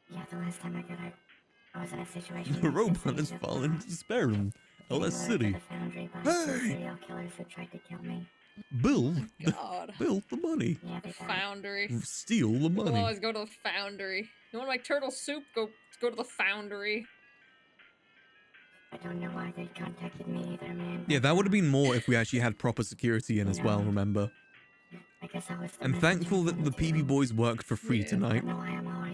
Yeah, the last time I got out, I was in a situation. The robot has fallen into despair in LS City. Hey! Serial killers who tried to kill me. Bill, God. Bill, the money. The foundry. Steal the We'll money. always go to the foundry. You want to make turtle soup? Go to the foundry. I don't know why they contacted me either, man. Yeah, that would have been more if we actually had proper security in as well, remember? I guess I was the I'm thankful that the PB boys worked for free tonight.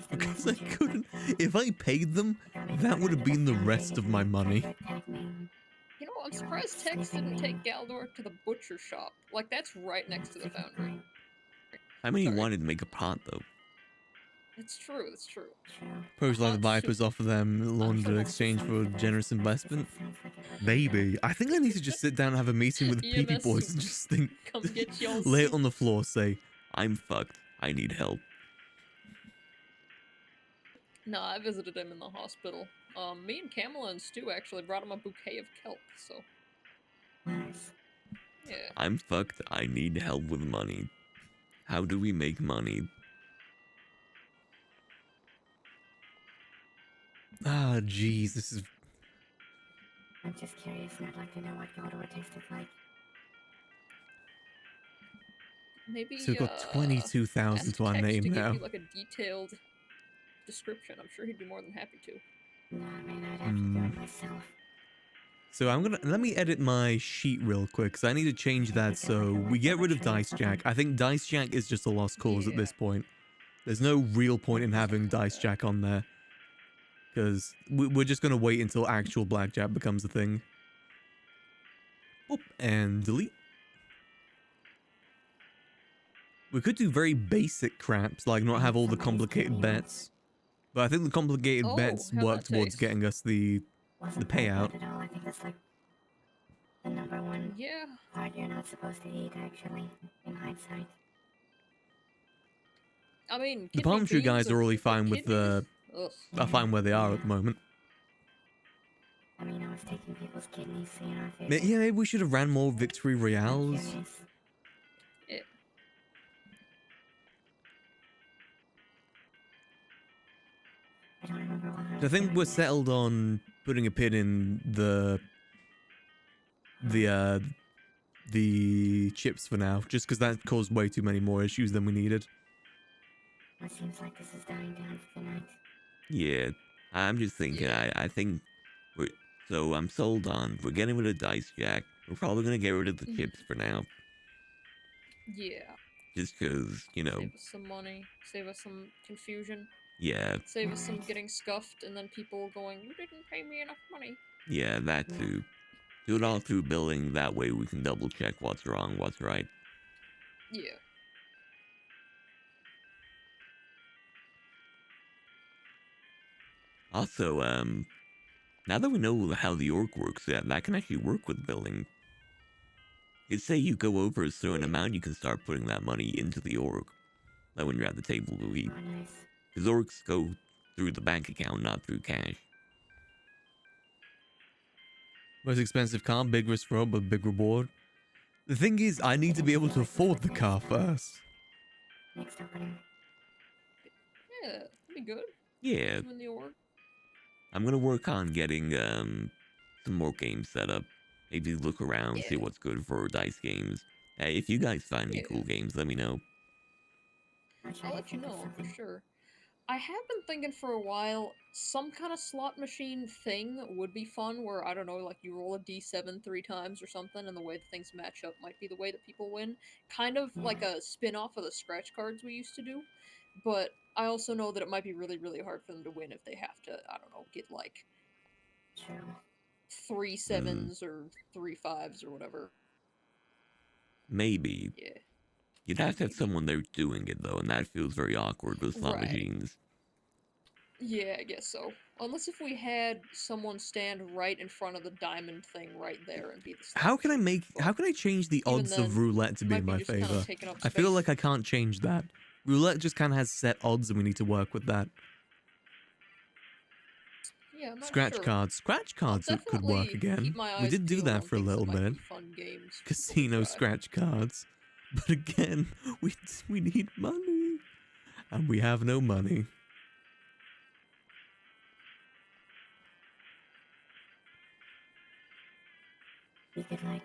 Because I couldn't... If I paid them, that would have been the rest of my money. You know, I'm surprised Tex didn't take Galdor to the butcher shop. Like, that's right next to the foundry. I mean, he wanted to make a pot, though. It's true, it's true. Pros like the Vipers offer them laundered in exchange for generous investment. Maybe. I think I need to just sit down and have a meeting with the PP boys and just think, Come get your lay it on the floor, say, I'm fucked. I need help. No, I visited him in the hospital. Me and Kamala and Stu actually brought him a bouquet of kelp, so. Yeah. I'm fucked. I need help with money. How do we make money? Ah, jeez, this is... I'm just curious and I'd like to know what Galdor tasted like. Maybe, So we've got 22,000 to our Tex name to now. give you, like, a detailed description. I'm sure he'd be more than happy to. No, I mean, I'd have to do it myself. So let me edit my sheet real quick, because I need to change that so we get rid of Dice Jack. I think Dice Jack is just a lost cause at this point. There's no real point in having Dice Jack on there. Because we're just going to wait until actual blackjack becomes a thing. Oop, and delete. We could do very basic craps, like not have all the complicated bets. But I think the complicated bets work towards getting us the payout. I think that's like the number one part you're not supposed to eat, actually, in hindsight. I mean, The Palm Tree guys are really fine with the... are fine where they are at the moment. I mean, I was taking people's kidneys, seeing our faces. Yeah, maybe we should have ran more Victory Royales. Yeah. I think we're settled on putting a pin in the chips for now, just because that caused way too many more issues than we needed. It seems like this is dying down for the night. Yeah, I'm just thinking, I think so I'm sold on, we're getting rid of Dice Jack. We're probably going to get rid of the chips for now. Yeah. Just because, you know. Save us some money, save us some confusion. Yeah. Save us some getting scuffed and then people going, you didn't pay me enough money. Yeah, that too. Do it all through billing, that way we can double check what's wrong, what's right. Yeah. Also, now that we know how the org works, that can actually work with billing. It's say you go over a certain amount, you can start putting that money into the org. Like when you're at the table to eat. Because orgs go through the bank account, not through cash. Most expensive car, big risk road, but big reward. The thing is, I need to be able to afford the car first. Next opening. Yeah, that'd be good. Yeah. You in the org. I'm gonna work on getting some more games set up. Maybe look around, see Yeah. what's good for dice games. Hey, if you guys find any Yeah. cool games, let me know. I'll let you know for sure. I have been thinking for a while, some kind of slot machine thing would be fun where, I don't know, like you roll a d7 3 times or something, and the way that things match up might be the way that people win. Kind of like a spin-off of the scratch cards we used to do. But I also know that it might be really, really hard for them to win if they have to, I don't know, get like 3 sevens or 3 5s or whatever. Maybe. Yeah. You'd have to have someone there doing it, though, and that feels very awkward with slot Right. machines. Yeah, I guess so. Unless if we had someone stand right in front of the diamond thing right there and be the slot How can I change the Even odds then, of roulette to be might in be my just kinda favor? taking up I feel space. like I can't change that. Roulette just kind of has set odds and we need to work with that. Yeah, I'm not Scratch sure. cards. Scratch cards could work definitely again. keep my We eyes did do peeled that on for a things that little might bit. be fun games. Casino scratch cards. But again, we need money. And we have no money. We could like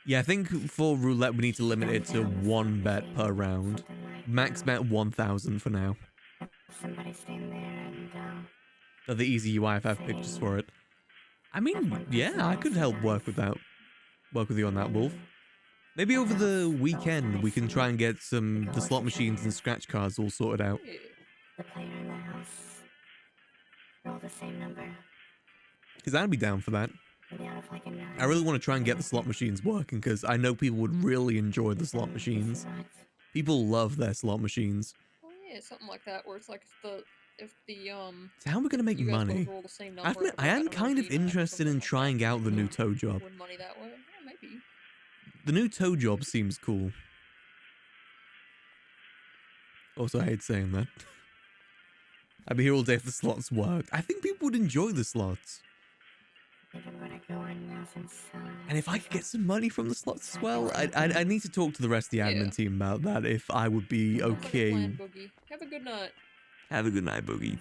Yeah, I think for roulette we need to limit it to one bet per round. Max bet 1,000 for now. somebody stand there and Are the easy UI5 pictures for it. I mean, yeah, I could help work with that. Work with you on that, Wolf. Maybe over the weekend we can try and get the slot machines and scratch cards all sorted out. the player in the house roll the same number. Because I'd be down for that. Maybe out of like a 9. I really want to try and get the slot machines working because I know people would really enjoy the slot machines. People love their slot machines. Oh yeah, something like that where it's like if the So how are we going to make you guys both money? roll the same I number, am don't know, kind of D9 or interested in trying out the new toe job. win money that way. Yeah, maybe. The new toe job seems cool. Also, I hate saying that. I'd be here all day if the slots worked. I think people would enjoy the slots. And if I could get some money from the slots as well, I need to talk to the rest of the admin team about that, if I would be okay. Plan, Boogie. Have a good night. Have a good night, Boogie.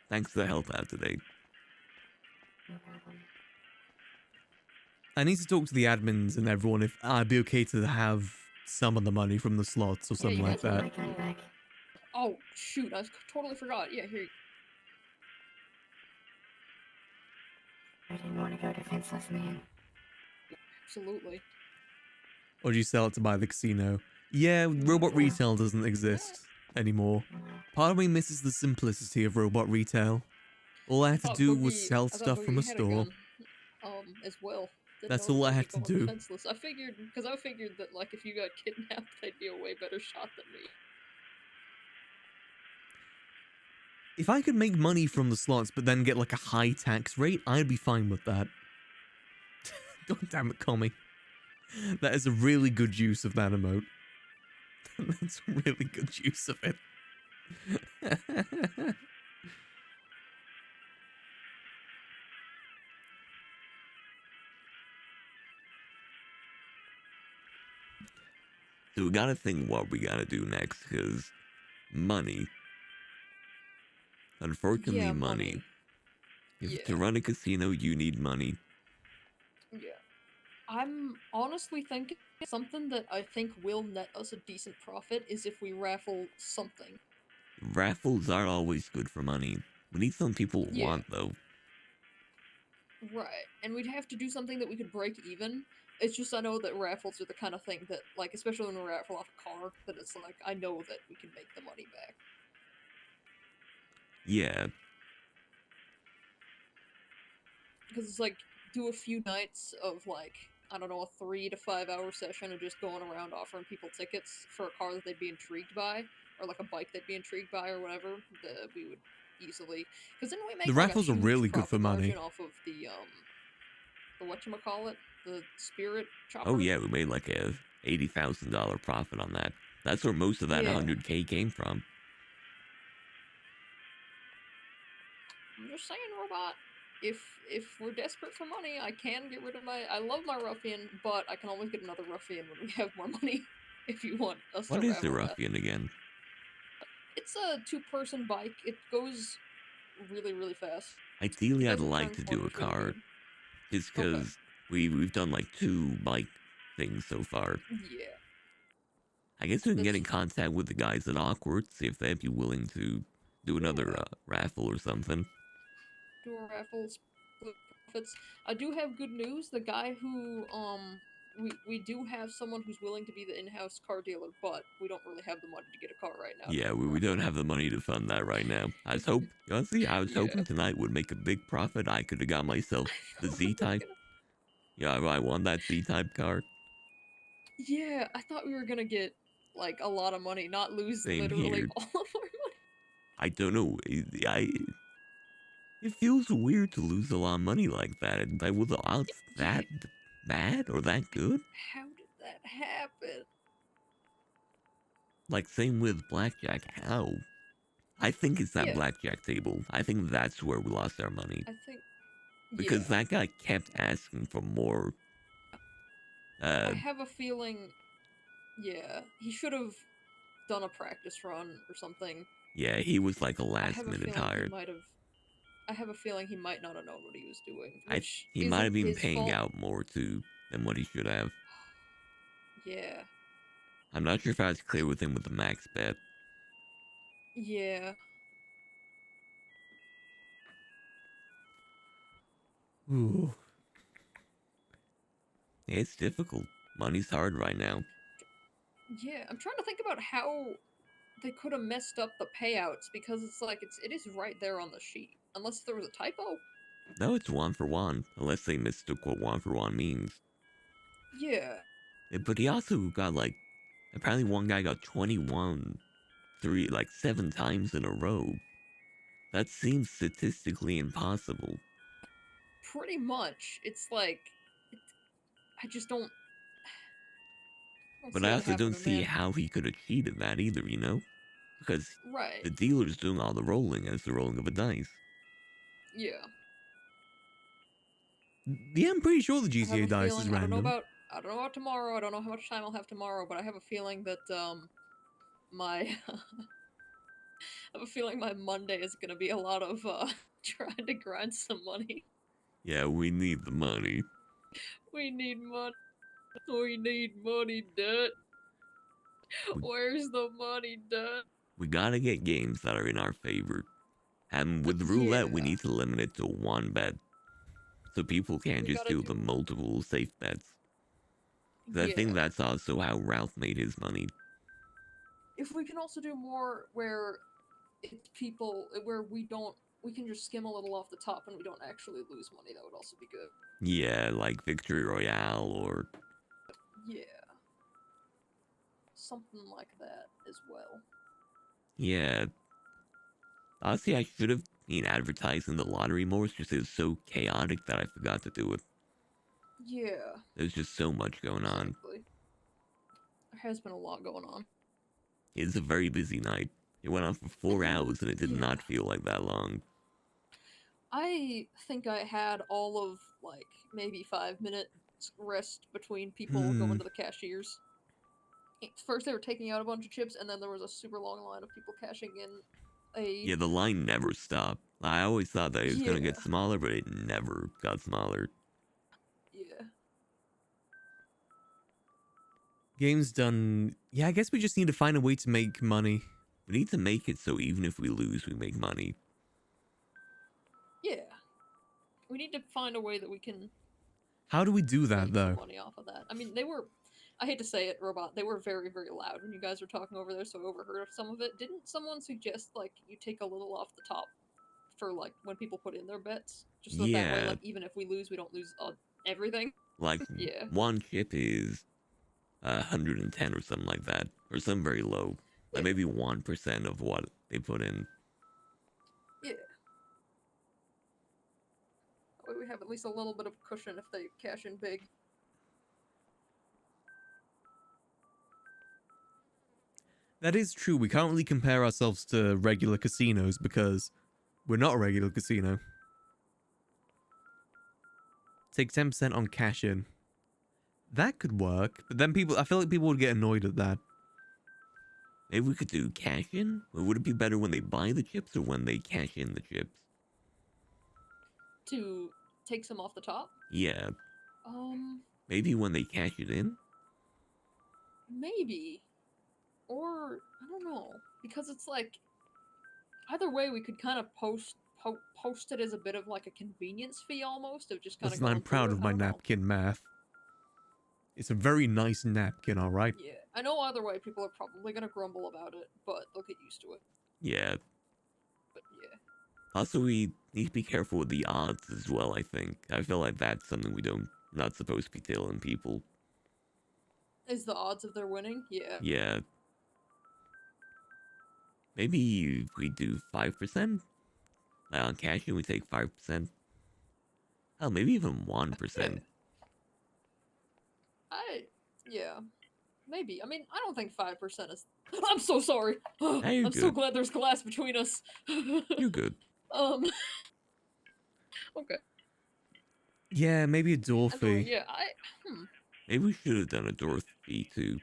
Thanks for the help out today. I need to talk to the admins and everyone if I'd be okay to have some of the money from the slots or something like that. Oh shoot, I totally forgot. Yeah, here. I didn't want to go defenseless, man. Absolutely. Or do you sell it to buy the casino? Yeah, robot retail doesn't exist anymore. Part of me misses the simplicity of robot retail. All I had to do was sell stuff from a store. As well. That's all I had to do. Defenseless. I figured that like if you got kidnapped, they'd be a way better shot than me. If I could make money from the slots but then get like a high tax rate, I'd be fine with that. God damn it, Commie. That is a really good use of that emote. That's a really good use of it. So we gotta think what we gotta do next, because money. Unfortunately, Yeah, money. If Yeah. to run a casino, you need money. Yeah. I'm honestly thinking something that I think will net us a decent profit is if we raffle something. Raffles are always good for money. We need something people Yeah. want, though. Right. And we'd have to do something that we could break even. It's just I know that raffles are the kind of thing that, like, especially when we raffle off a car, that it's like, I know that we can make the money back. Yeah. Because it's like, do a few nights of, like, I don't know, a 3 to 5 hour session of just going around offering people tickets for a car that they'd be intrigued by, or like a bike they'd be intrigued by, or whatever, that we would easily. Because then we make The like, raffles a are huge really good for profit money. margin off of the whatchamacallit, the spirit chopper. Oh yeah, we made like a $80,000 profit on that. That's where most of that Yeah. 100K came from. I'm just saying, Robot. If we're desperate for money, I can get rid of I love my ruffian, but I can always get another ruffian when we have more money. If you want us What to is the raffle that. ruffian again? It's a two-person bike. It goes really, really fast. Ideally, It I'd doesn't like turn to do a corners really card, good. just because we've done like 2 bike things so far. Yeah. I guess we can get That's- in contact with the guys at Awkward, see if they'd be willing to do another raffle or something. Do a raffle, split profits. I do have good news. The guy who we do have someone who's willing to be the in-house car dealer, but we don't really have the money to get a car right now. Yeah, we don't have the money to fund that right now. I was honestly, I was hoping tonight would make a big profit. I could have got myself the Z-Type. Yeah, I want that Z-Type car. Yeah, I thought we were gonna get like a lot of money, not lose Same literally here. all of our money. I don't know. It feels weird to lose a lot of money like that. Were the odds that bad or that good? How did that happen? Like, same with blackjack. How? I think it's that Yeah. blackjack table. I think that's where we lost our money. I think Because that guy kept asking for more. I have a feeling. Yeah, he should have done a practice run or something. Yeah, he was like a I last have a minute feeling hire. he might have. I have a feeling he might not have known what he was doing. Which He might have isn't been his paying fault. out more too than what he should have. Yeah. I'm not sure if I was clear with him with the max bet. Yeah. Ooh. It's difficult. Money's hard right now. Yeah, I'm trying to think about how they could have messed up the payouts because it's like it is right there on the sheet. Unless there was a typo. No, it's 1 for 1, unless they mistook what 1 for 1 means. Yeah. But he also got like, apparently one guy got 21, 7 times in a row. That seems statistically impossible. Pretty much. It's like I just don't. But I also don't see how he could have cheated that either, you know? Because Right. the dealer's doing all the rolling as the rolling of a dice. Yeah. Yeah, I'm pretty sure the I have GTA a dice feeling, is random. I don't know about tomorrow. I don't know how much time I'll have tomorrow, but I have a feeling that my I have a feeling my Monday is gonna be a lot of trying to grind some money. Yeah, we need the money. We need money. We need money, Dad. Where's the money, Dad? We gotta get games that are in our favor. And with roulette, we need to limit it to 1 bet. So people can't just do the multiple safe bets. 'Cause I think that's also how Ralph made his money. If we can also do more where it's people where we can just skim a little off the top and we don't actually lose money, that would also be good. Yeah, like Victory Royale or... Yeah. Something like that as well. Yeah. Honestly, I should have been advertising the lottery more. It's just it was so chaotic that I forgot to do it. Yeah. There's just so much going on. Exactly. There has been a lot going on. It's a very busy night. It went on for 4 hours and it did not feel like that long. I think I had all of like maybe 5 minutes rest between people going to the cashiers. First they were taking out a bunch of chips and then there was a super long line of people cashing in a... Yeah, the line never stopped. I always thought that it was gonna get smaller, but it never got smaller. Yeah. Game's done. Yeah, I guess we just need to find a way to make money. We need to make it so even if we lose, we make money. Yeah. We need to find a way that we can How do we do that, make though? some money off of that. I mean, they were... I hate to say it, Robot, they were very, very loud when you guys were talking over there, so I overheard some of it. Didn't someone suggest, like, you take a little off the top for, like, when people put in their bets? Just so that way, like, even if we lose, we don't lose everything? Like, Yeah. one chip is 110 or something like that. Or something very low. Like maybe 1% of what they put in. Yeah. That way we have at least a little bit of cushion if they cash in big. That is true. We can't really compare ourselves to regular casinos because we're not a regular casino. Take 10% on cash in. That could work, but then I feel like people would get annoyed at that. Maybe we could do cash in? Or would it be better when they buy the chips or when they cash in the chips? To take some off the top? Yeah. Um, Maybe when they cash it in? maybe. Or, I don't know. Because it's like, either way, we could kind of post it as a bit of like a convenience fee almost, of just kind of Listen, I'm proud of my napkin math. It's a very nice napkin, alright? Yeah, I know either way people are probably gonna grumble about it, but they'll get used to it. Yeah. But yeah. Also, we need to be careful with the odds as well, I think. I feel like that's something not supposed to be telling people. Is the odds of their winning? Yeah. Yeah. Maybe if we do 5%? Like on cash in, we take 5%. Hell, maybe even 1%. Yeah. Maybe. I mean, I don't think 5% is... I'm so sorry! Hey, you're I'm so good. glad there's glass between us. You're good. Okay. Yeah, maybe a door fee. Yeah, Maybe we should have done a door fee too.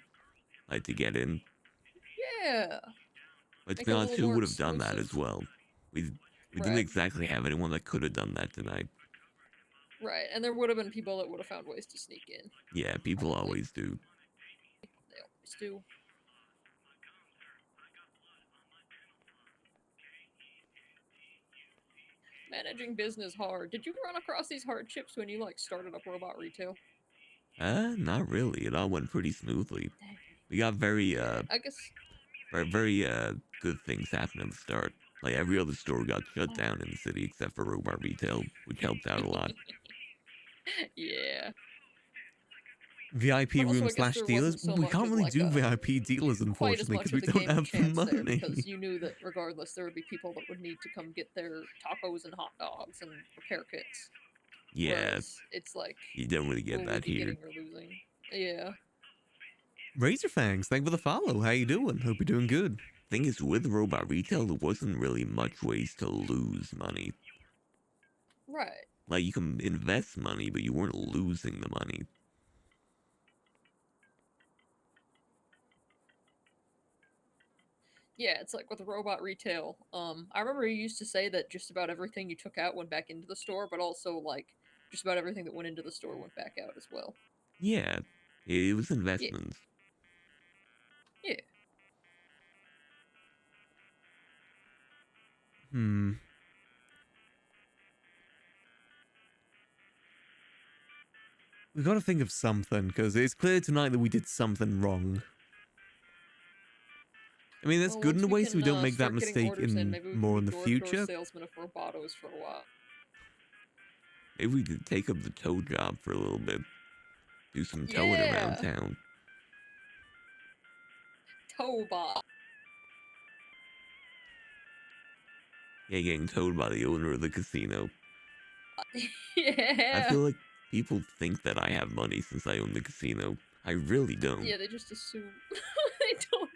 Like to get in. Yeah. But to Make be it a honest, little who more would have done that exclusive. as well? We didn't Right. exactly have anyone that could have done that tonight. Right, and there would have been people that would have found ways to sneak in. Yeah, people always do. They always do. Managing business hard. Did you run across these hardships when you like started up robot retail? Not really. It all went pretty smoothly. We got very I guess. very good things happen at the start. Like every other store got shut down in the city except for robot retail, which helped out a lot. Yeah. VIP But also, room I guess slash there dealers. wasn't so We much can't of, really like, do a- VIP dealers, Quite as unfortunately, much because of we the don't game of have the chance there, money. because you knew that regardless there would be people that would need to come get their tacos and hot dogs and repair kits. Yeah. Whereas it's like, You don't really get will we that be here. getting or losing? Yeah. Razorfangs, thank you for the follow. How you doing? Hope you're doing good. Thing is, with robot retail, there wasn't really much ways to lose money. Right. Like, you can invest money, but you weren't losing the money. Yeah, it's like with robot retail. I remember you used to say that just about everything you took out went back into the store, but also like just about everything that went into the store went back out as well. Yeah, it was investments. Yeah. We gotta think of something, because it's clear tonight that we did something wrong. I mean, that's Well, good in once a way, so we don't make that start getting mistake orders in, maybe we can more be in the door-to-door future. salesmen of robotos for a while. Maybe we could take up the tow job for a little bit. Do some towing around town. Towbot. Yeah, getting towed by the owner of the casino. Yeah. I feel like people think that I have money since I own the casino. I really don't. Yeah, they just assume. They don't.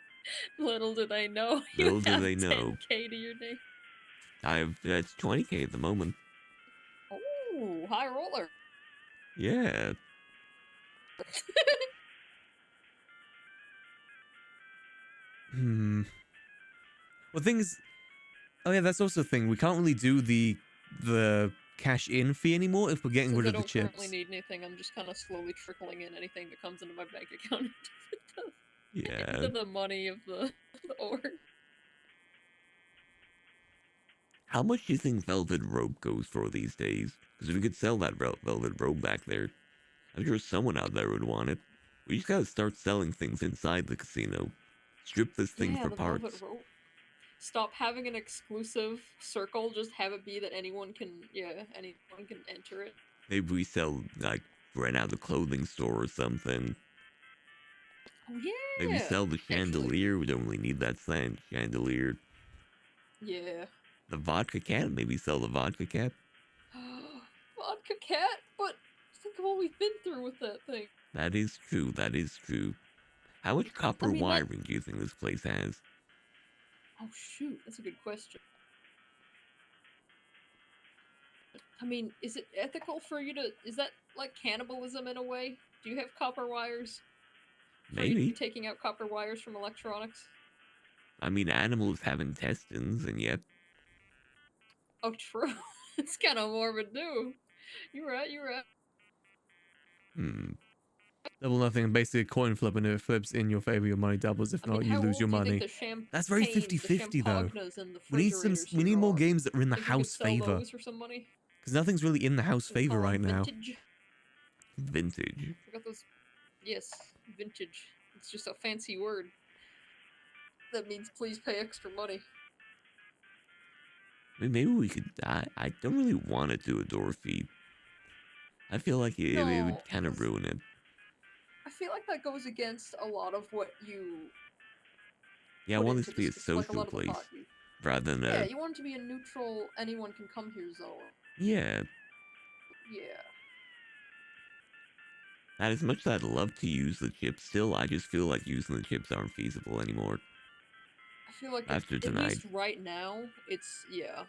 Little do they know. Little You do have they know. 10K to your name. That's 20K at the moment. Oh, high roller. Yeah. Well, thing is, oh yeah, that's also a thing. We can't really do the cash in fee anymore if we're getting Since rid I of the don't chips. currently need anything, I'm just kind of slowly trickling in anything that comes into my bank account Yeah. into the money of the org. How much do you think velvet rope goes for these days? Because if we could sell that velvet rope back there, I'm sure someone out there would want it. We just gotta start selling things inside the casino. Strip this thing Yeah, for the parts. velvet rope. Stop having an exclusive circle. Just have it be that anyone can enter it. Maybe we sell, like, rent out the clothing store or something. Oh yeah. Maybe sell the chandelier. We don't really need that chandelier. Yeah. The vodka cat. Maybe sell the vodka cat. Vodka cat, but think of all we've been through with that thing. That is true. That is true. How much copper I mean, wiring do you think this place has? Oh shoot, that's a good question. I mean, is it ethical for you to... Is that like cannibalism in a way? Do you have copper wires? For you to Maybe. be taking out copper wires from electronics? I mean, animals have intestines, and yet... Oh, true. It's kind of morbid, too. You're right, you're right. Double nothing, basically a coin flip, and if it flips in your favor, your money doubles. If I mean, not, you how lose your old do you think money. the champagne, That's very the 50-50 though. champagnas and the We need more games that are in the Think we could house sell favor. those for some money? Because nothing's really in the house We favor call 'em right now. vintage. Vintage. I got those. Yes, vintage. It's just a fancy word. That means please pay extra money. I mean, maybe we could... I don't really want to do a door feed. I feel like it would kind of ruin it. I feel like that goes against a lot of what you. Yeah, I put want into this to be a this, like a social lot of the place, thought you- rather than Yeah, a... you want it to be a neutral, anyone can come here zone. Yeah. Yeah. And as much as I'd love to use the chips still, I just feel like using the chips aren't feasible anymore. I feel like After at tonight. least right now, it's yeah.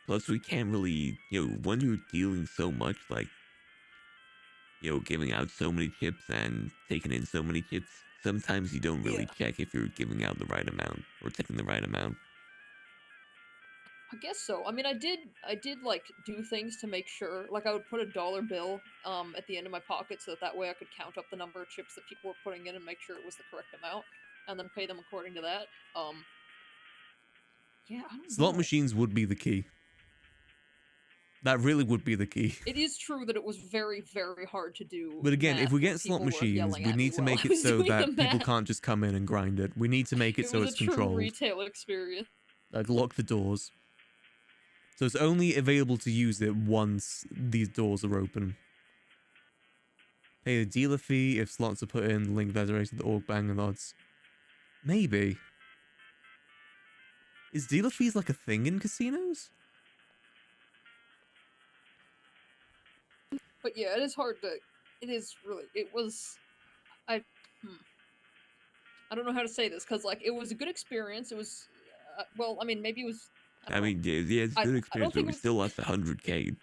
Plus, we can't really, when you're dealing so much, like, giving out so many chips and taking in so many chips, sometimes you don't really check if you're giving out the right amount or taking the right amount. I guess so. I mean, I did like do things to make sure. Like, I would put a dollar bill at the end of my pocket so that way I could count up the number of chips that people were putting in and make sure it was the correct amount, and then pay them according to that. Yeah, I don't Slot know. machines would be the key. That really would be the key. It is true that it was very, very hard to do. But again, if we math get when slot people were machines, yelling we at me need to while make I it was so doing that the people math. can't just come in and grind it. We need to make it so was it's a true controlled. retail experience. Like, lock the doors. So it's only available to use it once these doors are open. Pay the dealer fee if slots are put in. Link that to the org bang and odds. Maybe. Is dealer fees like a thing in casinos? But yeah, it is hard to. It is really. It was. I don't know how to say this because like it was a good experience. It was. Well, I mean, maybe it was. I mean, yeah, it's a good experience, but we still lost 100K.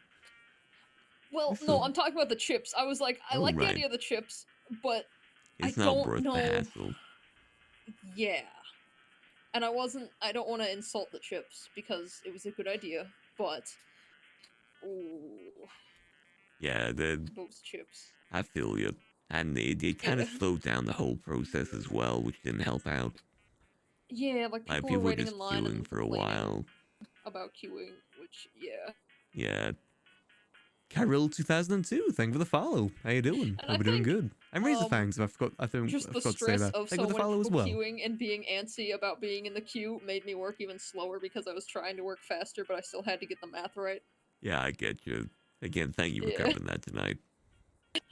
Well, no, I'm talking about the chips. I was like, I like the right. idea of the chips, but It's I not don't worth know. the hassle. Yeah. And I don't want to insult the chips because it was a good idea, but ooh, Yeah, those chips. I feel you. And it kind of slowed down the whole process as well, which didn't help out. Yeah, like Like, people people were were waiting just in line queuing and for a complaining while. about queuing, which yeah. Yeah. Kyril 2002, thank you for the follow. How you doing? And Hope I you're doing think, good. And Razor Fangs, I just I the forgot to say stress that. of Thank so you for the many follow people as well. queuing and being antsy about being in the queue made me work even slower because I was trying to work faster, but I still had to get the math right. Yeah, I get you. Again, thank you for Yeah. covering that tonight.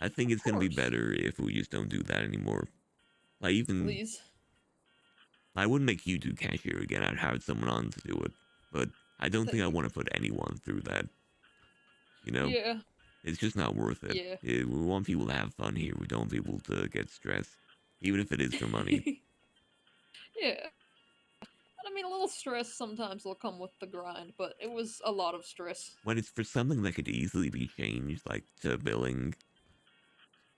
I think it's going to be better if we just don't do that anymore. Like, even... Please. I wouldn't make you do cashier again. I'd hire someone on to do it. But I don't think I want to put anyone through that. You know? Yeah. It's just not worth it. Yeah. We want people to have fun here. We don't want people to get stressed. Even if it is for money. Yeah. And I mean, a little stress sometimes will come with the grind, but it was a lot of stress. When it's for something that could easily be changed, like to billing.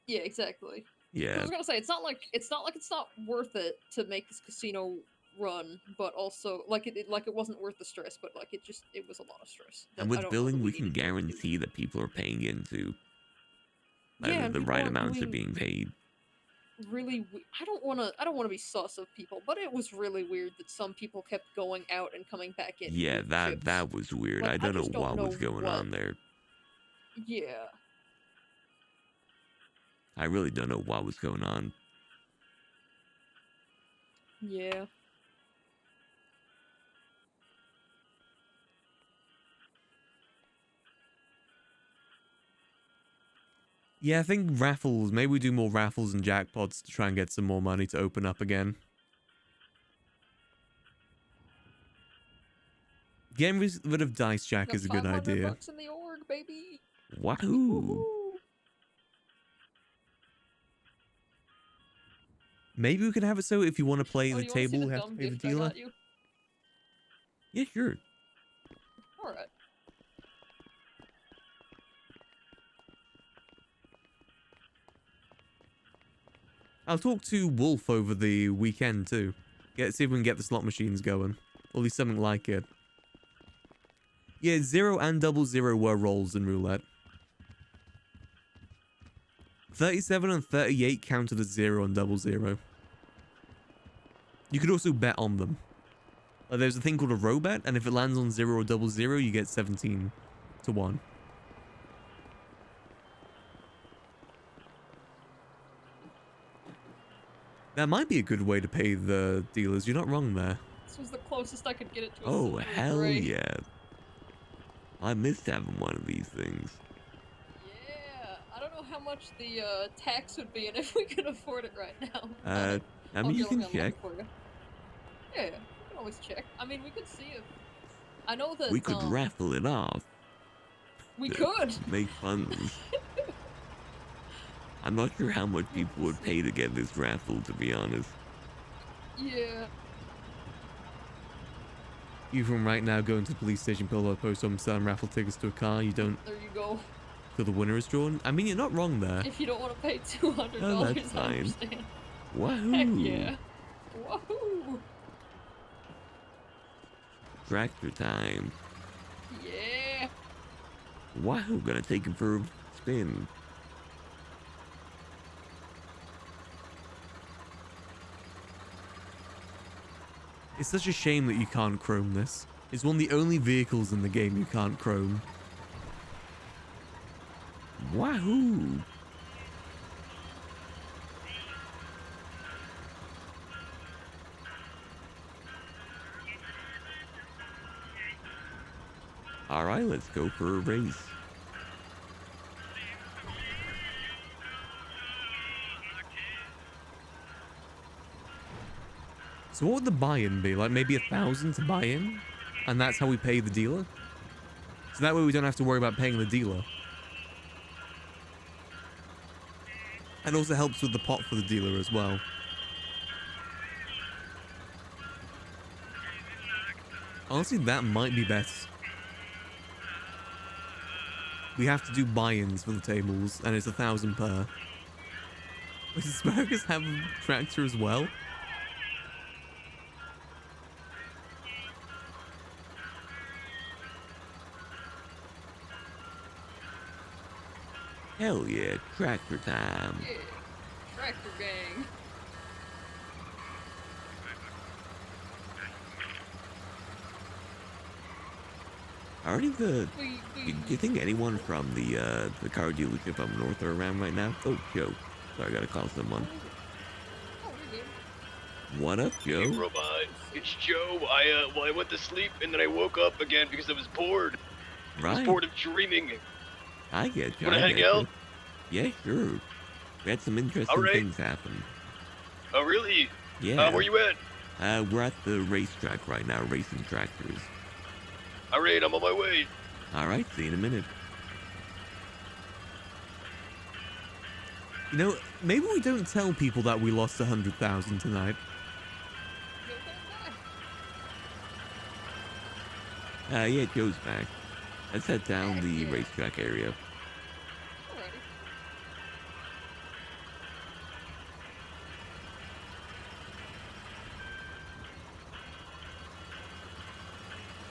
Yeah, exactly. Yeah. I was gonna say it's not like it's not worth it to make this casino run, but also like it wasn't worth the stress, but like it was a lot of stress. And with billing, we can guarantee that people are paying into. Yeah, the right amounts are being paid. Really, I don't want to be sus of people, but it was really weird that some people kept going out and coming back in. Yeah, with that chips. that was weird. Like, I don't know just what was going on there. Yeah. I really don't know what was going on. Yeah. Yeah, I think raffles, maybe we do more raffles and jackpots to try and get some more money to open up again. Getting rid of Dice Jack Got is a good idea. $500 in the org, baby. Wahoo! Maybe we can have it so if you want to play the you wanna see table, the you have to dumb pay the gift I dealer. got you? Yeah, sure. Alright. I'll talk to Wolf over the weekend too. See if we can get the slot machines going. Or at least something like it. Yeah, 0 and 00 were rolls in roulette. 37 and 38 counted as 0 and 00. You could also bet on them. There's a thing called a row bet, and if it lands on 0 or 00, you get 17 to 1. That might be a good way to pay the dealers. You're not wrong there. This was the closest I could get it to a Oh, silver hell gray. yeah. I missed having one of these things. Yeah, I don't know how much the tax would be and if we could afford it right now. I mean, you can check. For you. Yeah, we can always check. I mean, we could see if... I know that... We could raffle it off. We could! Make funds. I'm not sure how much people would pay to get this raffle, to be honest. Yeah. You from right now going to the police station, pull up, post home, selling raffle tickets to a car. You don't... There you go. Till the winner is drawn. I mean, you're not wrong there. If you don't want to pay $200, Oh, that's I fine. understand. Wahoo! Heck yeah. Wahoo! Tractor time. Yeah. Wahoo! Gonna take him for a spin. It's such a shame that you can't chrome this. It's one of the only vehicles in the game you can't chrome. Wahoo! Alright, let's go for a race. So what would the buy-in be? Like maybe 1,000 to buy in? And that's how we pay the dealer? So that way we don't have to worry about paying the dealer. And also helps with the pot for the dealer as well. Honestly, that might be best. We have to do buy-ins for the tables, and it's 1,000 per. Does Asparagus have a tractor as well? Hell yeah, tractor time. Yeah. Tractor gang. Already do you think anyone from the car dealership up north are around right now? Oh, Joe. Sorry, I gotta call someone. What up, Joe? Hey, Robot. It's Joe. I went to sleep and then I woke up again because I was bored. I was Right. bored of dreaming. I get you. Wanna I hang get out? you. Yeah, sure. We had some interesting Alright. things happen. Oh, really? Yeah. Where you at? We're at the racetrack right now, racing tractors. Alright, I'm on my way. Alright, see you in a minute. You know, maybe we don't tell people that we lost 100,000 tonight. Yeah, Joe's back. Let's head down the racetrack area.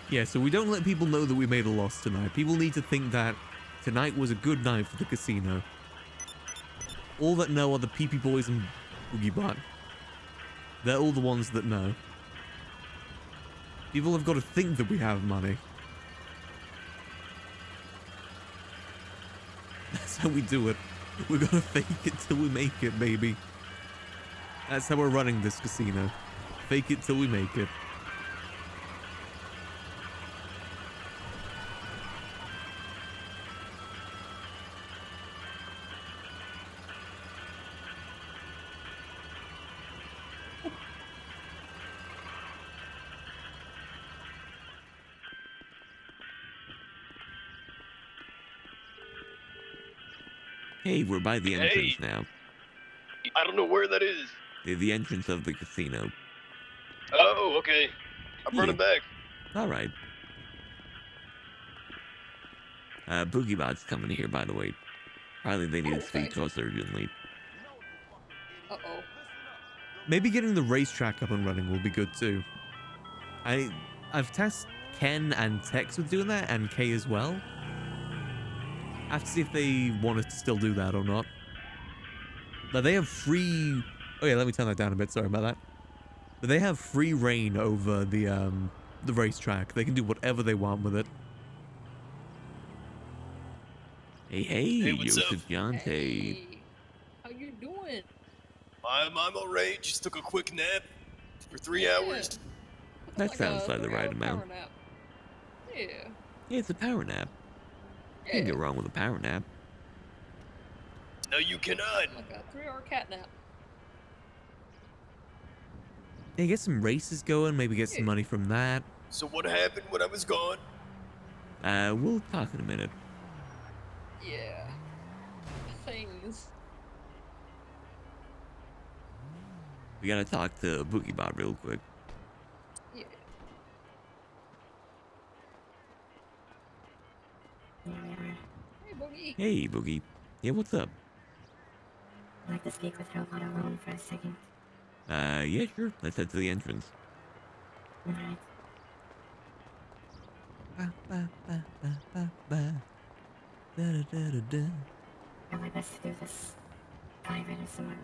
Yeah, so we don't let people know that we made a loss tonight. People need to think that tonight was a good night for the casino. All that know are the PP Boys and Boogie Bot. They're all the ones that know. People have got to think that we have money. That's how we do it. We gotta fake it till we make it, baby. That's how we're running this casino. Fake it till we make it. Hey, we're by the entrance now. I don't know where that is. The entrance of the casino. Oh, okay. I'm running back. Alright. Boogie Bot's coming here, by the way. Probably they need to speak to us urgently. Uh-oh. Maybe getting the racetrack up and running will be good too. I've tasked Ken and Tex with doing that, and Kay as well. I have to see if they want to still do that or not. Now they have free... Oh yeah, let me turn that down a bit. Sorry about that. But they have free reign over the racetrack. They can do whatever they want with it. Hey, what's up? Joseph Jonte. Hey, how you doing? I'm alright. Just took a quick nap for 3 hours. That Like sounds a like the right 3-hour power amount. nap. Yeah. Yeah, it's a power nap. Can't go wrong with a power nap. No, you cannot. Like a 3-hour cat nap. Yeah, get some races going. Maybe get some money from that. So what happened when I was gone? We'll talk in a minute. Yeah. Things. We gotta talk to BoogieBot real quick. Yeah. Hey, Boogie. Hey, Boogie. Yeah, what's up? I'd like to speak with Robot alone for a second. Yeah, sure. Let's head to the entrance. Alright. How am I best to do this? Private or somewhere?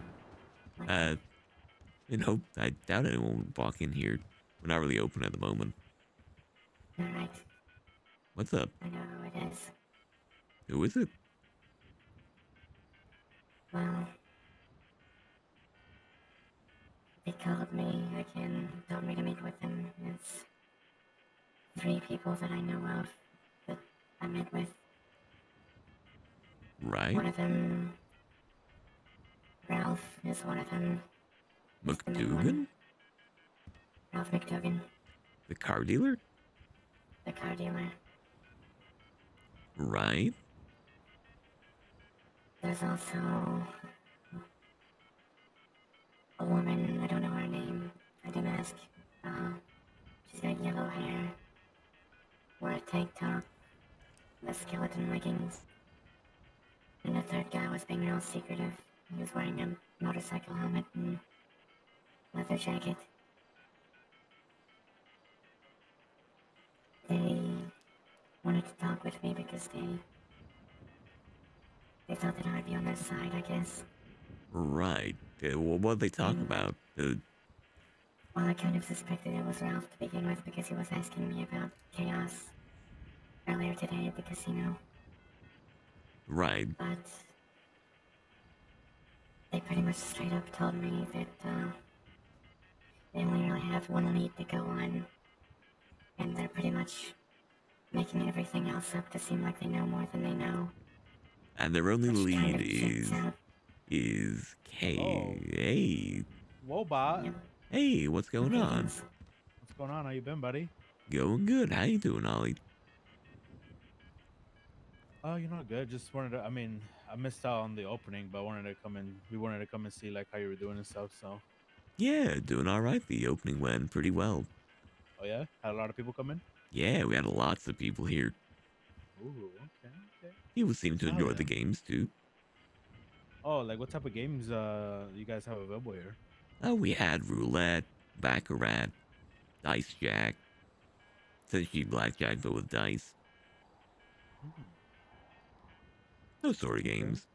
I doubt anyone would walk in here. We're not really open at the moment. Alright. What's up? I know who it is. Who is it? Well, they called me again, told me to meet with them. It's 3 people that I know of that I met with. Right. One of them, Ralph, is one of them. McDougan? Ralph McDougan, The car dealer? the car dealer. Right. There's also a woman, I don't know her name. I didn't ask. She's got yellow hair, wore a tank top, with skeleton leggings. And the third guy was being real secretive. He was wearing a motorcycle helmet and leather jacket. They wanted to talk with me because they thought that I'd be on their side, I guess. Right. Well, what'd they talk about? Well, I kind of suspected it was Ralph to begin with because he was asking me about chaos earlier today at the casino. Right. But they pretty much straight up told me that they only really have one lead to go on, and they're pretty much making everything else up to seem like they know more than they know. And their only Which kind lead of checks out. is K. Oh. Hey. Whoa, bot. Hey, what's going on? What's going on? How you been, buddy? Going good. How you doing, Ollie? Oh, you know, good. Just wanted to. I mean, I missed out on the opening, but we wanted to come and see like how you were doing and stuff. So. Yeah, doing all right. The opening went pretty well. Oh yeah, had a lot of people come in. Yeah, we had lots of people here. Ooh, okay. People seem to enjoy Solid. the games too. Oh, like what type of games you guys have available here? Oh, we had roulette, baccarat, dice jack, essentially blackjack but with dice. Those sort of games.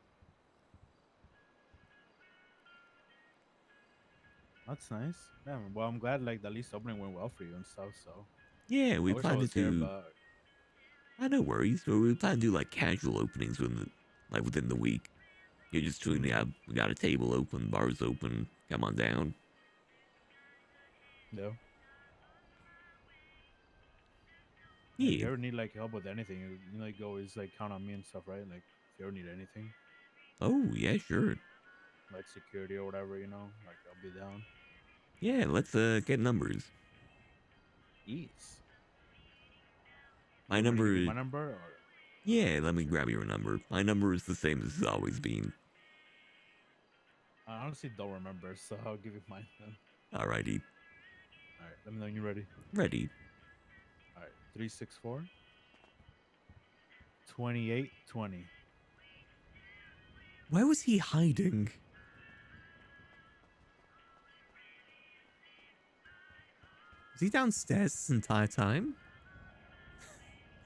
That's nice. Yeah, well, I'm glad like the least opening went well for you and stuff. So. Yeah, we I wish I plan to was here, do. but No worries. We plan to do like casual openings within the week. You're just tuning out. We got a table open, bars open. Come on down. yeah. Yeah. If you ever need like help with anything, you know, you can always like count on me and stuff, right? Like if you ever need anything, Oh yeah, sure. like security or whatever, you know, like I'll be down. Yeah, let's get numbers. Ease. My You want me to number. give you my number or? Yeah, let me grab your number. My number is the same as it's always been. I honestly don't remember, so I'll give you mine then. Alrighty. All right, let me know when you're ready. Ready. All right, 364 2820. Where was he hiding? Was he downstairs this entire time?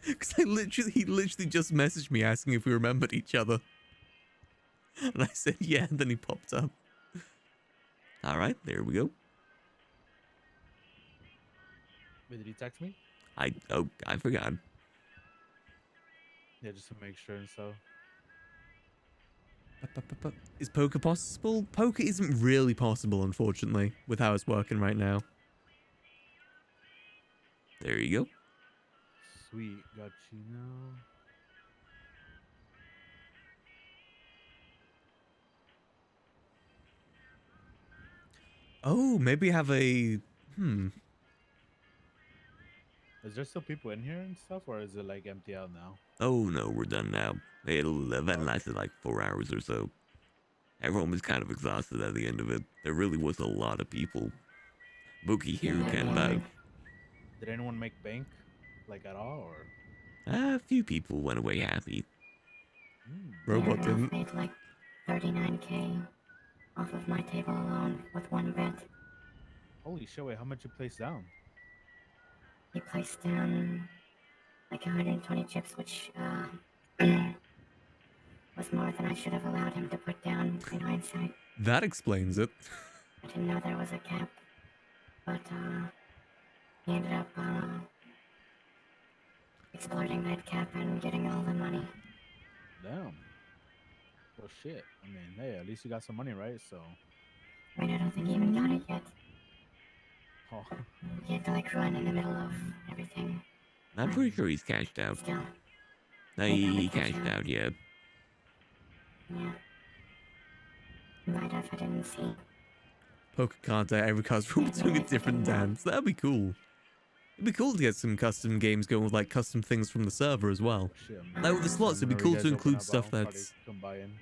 Because he literally just messaged me asking if we remembered each other. And I said, yeah, and then he popped up. All right, there we go. Wait, did he text me? I forgot. Yeah, just to make sure and so. Is poker possible? Poker isn't really possible, unfortunately, with how it's working right now. There you go. Sweet, got you now. Oh, maybe have a... Is there still people in here and stuff, or is it like empty out now? Oh no, we're done now. Event lasted like 4 hours or so. Everyone was kind of exhausted at the end of it. There really was a lot of people. Bookie here can vouch. Did anyone make bank, like at all, or? A few people went away happy. Robot didn't. Made like 39K off of my table alone with one bet. Holy shit! Wait, how much you placed down? He placed down like 120 chips, which was more than I should have allowed him to put down in hindsight. That explains it. I didn't know there was a cap, but he ended up exploiting that cap and getting all the money. Damn. Well, shit. I mean, hey, at least you got some money, right? So. I mean, I don't think he even got it yet. Oh. He had to like run in the middle of everything. I'm pretty sure he's cashed out. Still. No, he cashed out, yeah. Yeah. Might have, I didn't see. Poker card day, every card's room doing a different dance. That'd be cool. It'd be cool to get some custom games going with like custom things from the server as well. Shit, like with the slots, it'd be cool to include stuff that's... Come by in,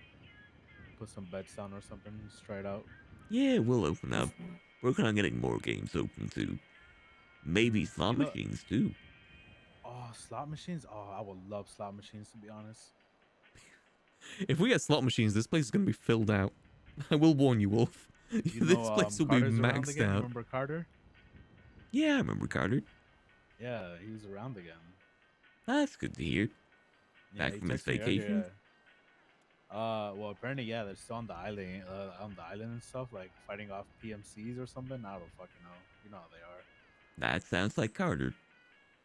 put some bets down or something, just try it out. Yeah, we'll open up. Working on getting more games open too. Maybe slot machines too. Oh, slot machines? Oh, I would love slot machines, to be honest. If we get slot machines, this place is going to be filled out. I will warn you, Wolf. This place will be maxed out. Remember Carter? Yeah, I remember Carter. Yeah, he was around again. That's good to hear. Yeah, Back from his vacation. Well, apparently, yeah, they're still on the island, and stuff, like fighting off PMCs or something. I don't fucking know. You know how they are. That sounds like Carter.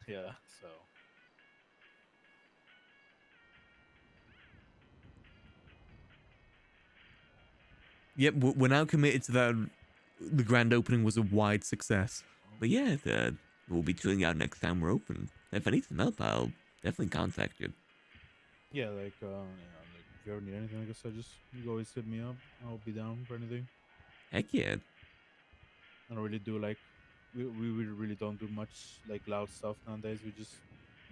Yeah, so. Yep, we're now committed to that. The grand opening was a wide success. But yeah, we'll be chilling out next time we're open. If I need some help, I'll definitely contact you. Yeah, like, if you ever need anything, like I said, you always hit me up. I'll be down for anything. Heck yeah. I don't really do like, we really don't do much like loud stuff nowadays. We just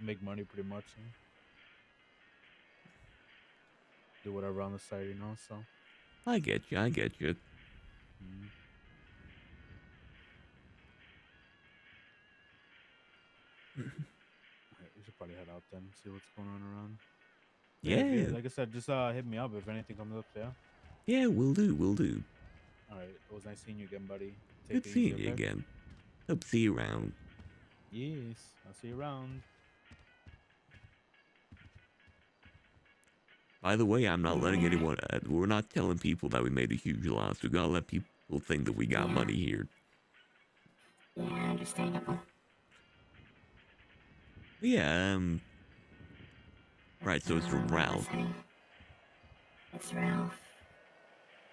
make money pretty much and do whatever on the side, you know. So. I get you. Alright, we should probably head out then, see what's going on around. Yeah. Like I said, just hit me up if anything comes up, yeah? Yeah, we'll do. Alright, it was nice seeing you again, buddy. Good seeing you again. Hope to see you around. Yes, I'll see you around. By the way, I'm not letting anyone... we're not telling people that we made a huge loss. We gotta let people think that we got money here. Yeah, understandable. Yeah, right, so it's from Ralph. It's Ralph.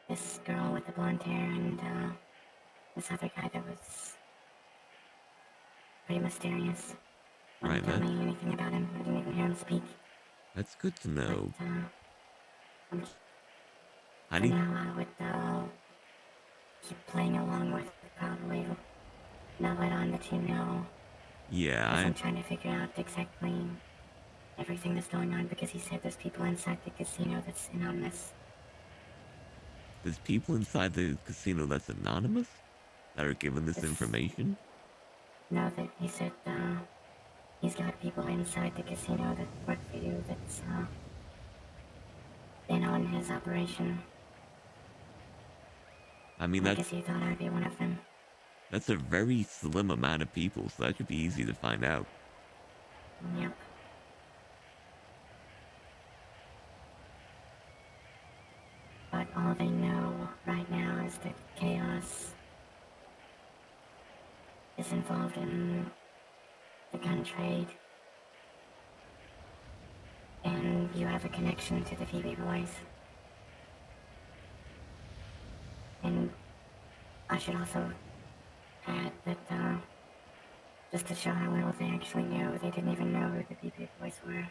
This girl with the blonde hair and this other guy that was pretty mysterious. Wouldn't tell me anything about him. I didn't even hear him speak. That's good to know. I would keep playing along with probably not let on the team know. Yeah, I'm trying to figure out exactly everything that's going on because he said there's people inside the casino that's anonymous. There's people inside the casino that's anonymous that are given this information? No, that he said he's got people inside the casino that work for you that's in on his operation. I mean, I guess he thought I'd be one of them. That's a very slim amount of people, so that should be easy to find out. Yep. But all they know right now is that chaos is involved in the gun trade. And you have a connection to the Phoebe boys. And I should also add that, just to show how little they actually knew, they didn't even know who the Phoebe boys were.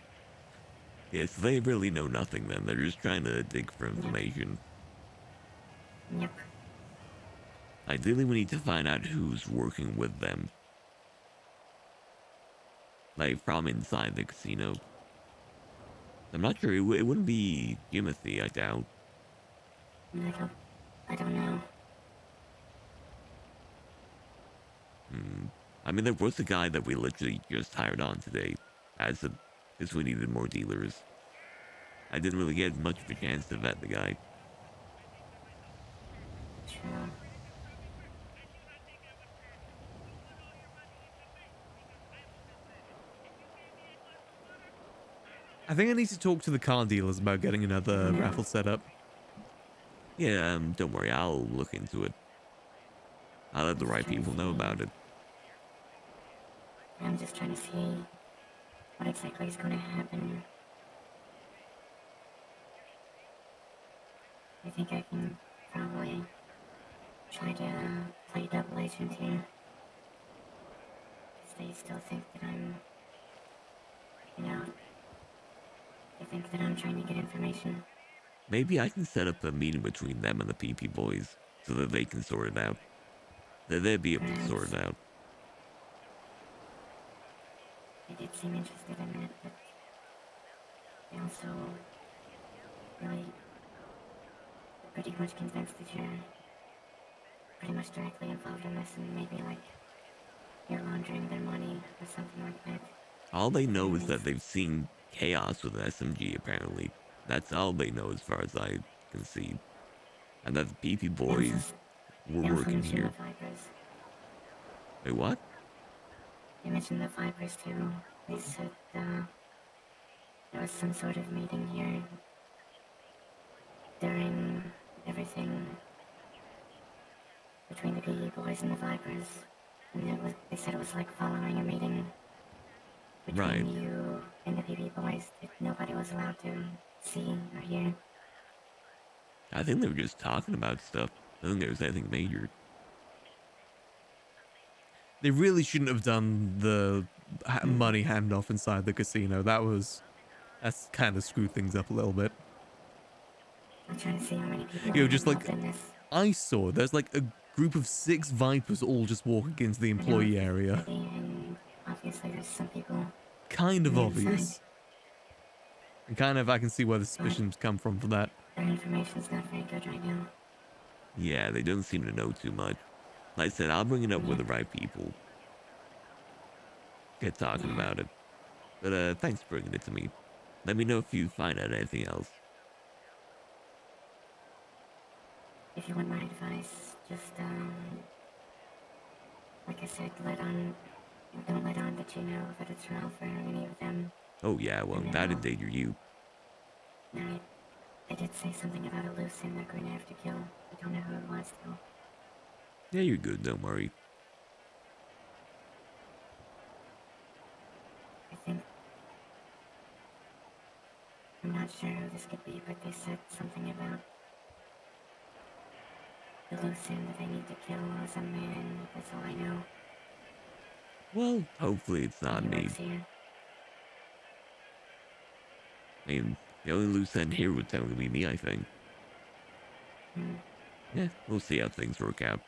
Yes, they really know nothing then. They're just trying to dig for information. Yep. Ideally, we need to find out who's working with them. Like, from inside the casino. I'm not sure. It wouldn't be Timothy, I doubt. I don't know. I mean, there was a guy that we literally just hired on today, because we needed more dealers. I didn't really get much of a chance to vet the guy. True. I think I need to talk to the car dealers about getting another raffle set up. Yeah, don't worry, I'll look into it. I'll let the right people know about it. I'm just trying to see what exactly is going to happen. I think I can probably try to play double agent here. Because they still think that I'm, they think that I'm trying to get information. Maybe I can set up a meeting between them and the PP boys, so that they can sort it out. That they'd be able to sort it out. They did seem interested in it, but they also really pretty much convinced that you're pretty much directly involved in this and maybe like you're laundering their money or something like that. All they know is that they've seen chaos with an SMG, apparently. That's all they know as far as I can see. And that the PP boys were working here. Wait, what? They mentioned the Vipers too. They said there was some sort of meeting here during everything between the PE boys and the Vipers. And they said it was like following a meeting between you and the PB boys that nobody was allowed to see or hear. I think they were just talking about stuff. I don't think there was anything major. They really shouldn't have done the money handoff inside the casino. That's kind of screwed things up a little bit. I'm trying to see how many people are just like involved in this. I saw, there's like a group of 6 Vipers all just walking into the employee area. And obviously there's some people Kind of on the obvious. inside. And kind of I can see where the suspicions come from for that. Their information's not very good right now. Yeah, they don't seem to know too much. Like I said, I'll bring it up with the right people. Get talking about it. But thanks for bringing it to me. Let me know if you find out anything else. If you want my advice, just, like I said, don't let on that you know that it's Ralph or any of them. Oh yeah, well, that endanger you. No, they did say something about a loose end they're going to have to kill. I don't know who it was, though. Yeah, you're good, don't worry. I'm not sure who this could be, but they said something about the loose end that they need to kill as a man. That's all I know. Well, hopefully it's not He me. works here. I mean, the only loose end here would technically be me, I think. Yeah, we'll see how things work out.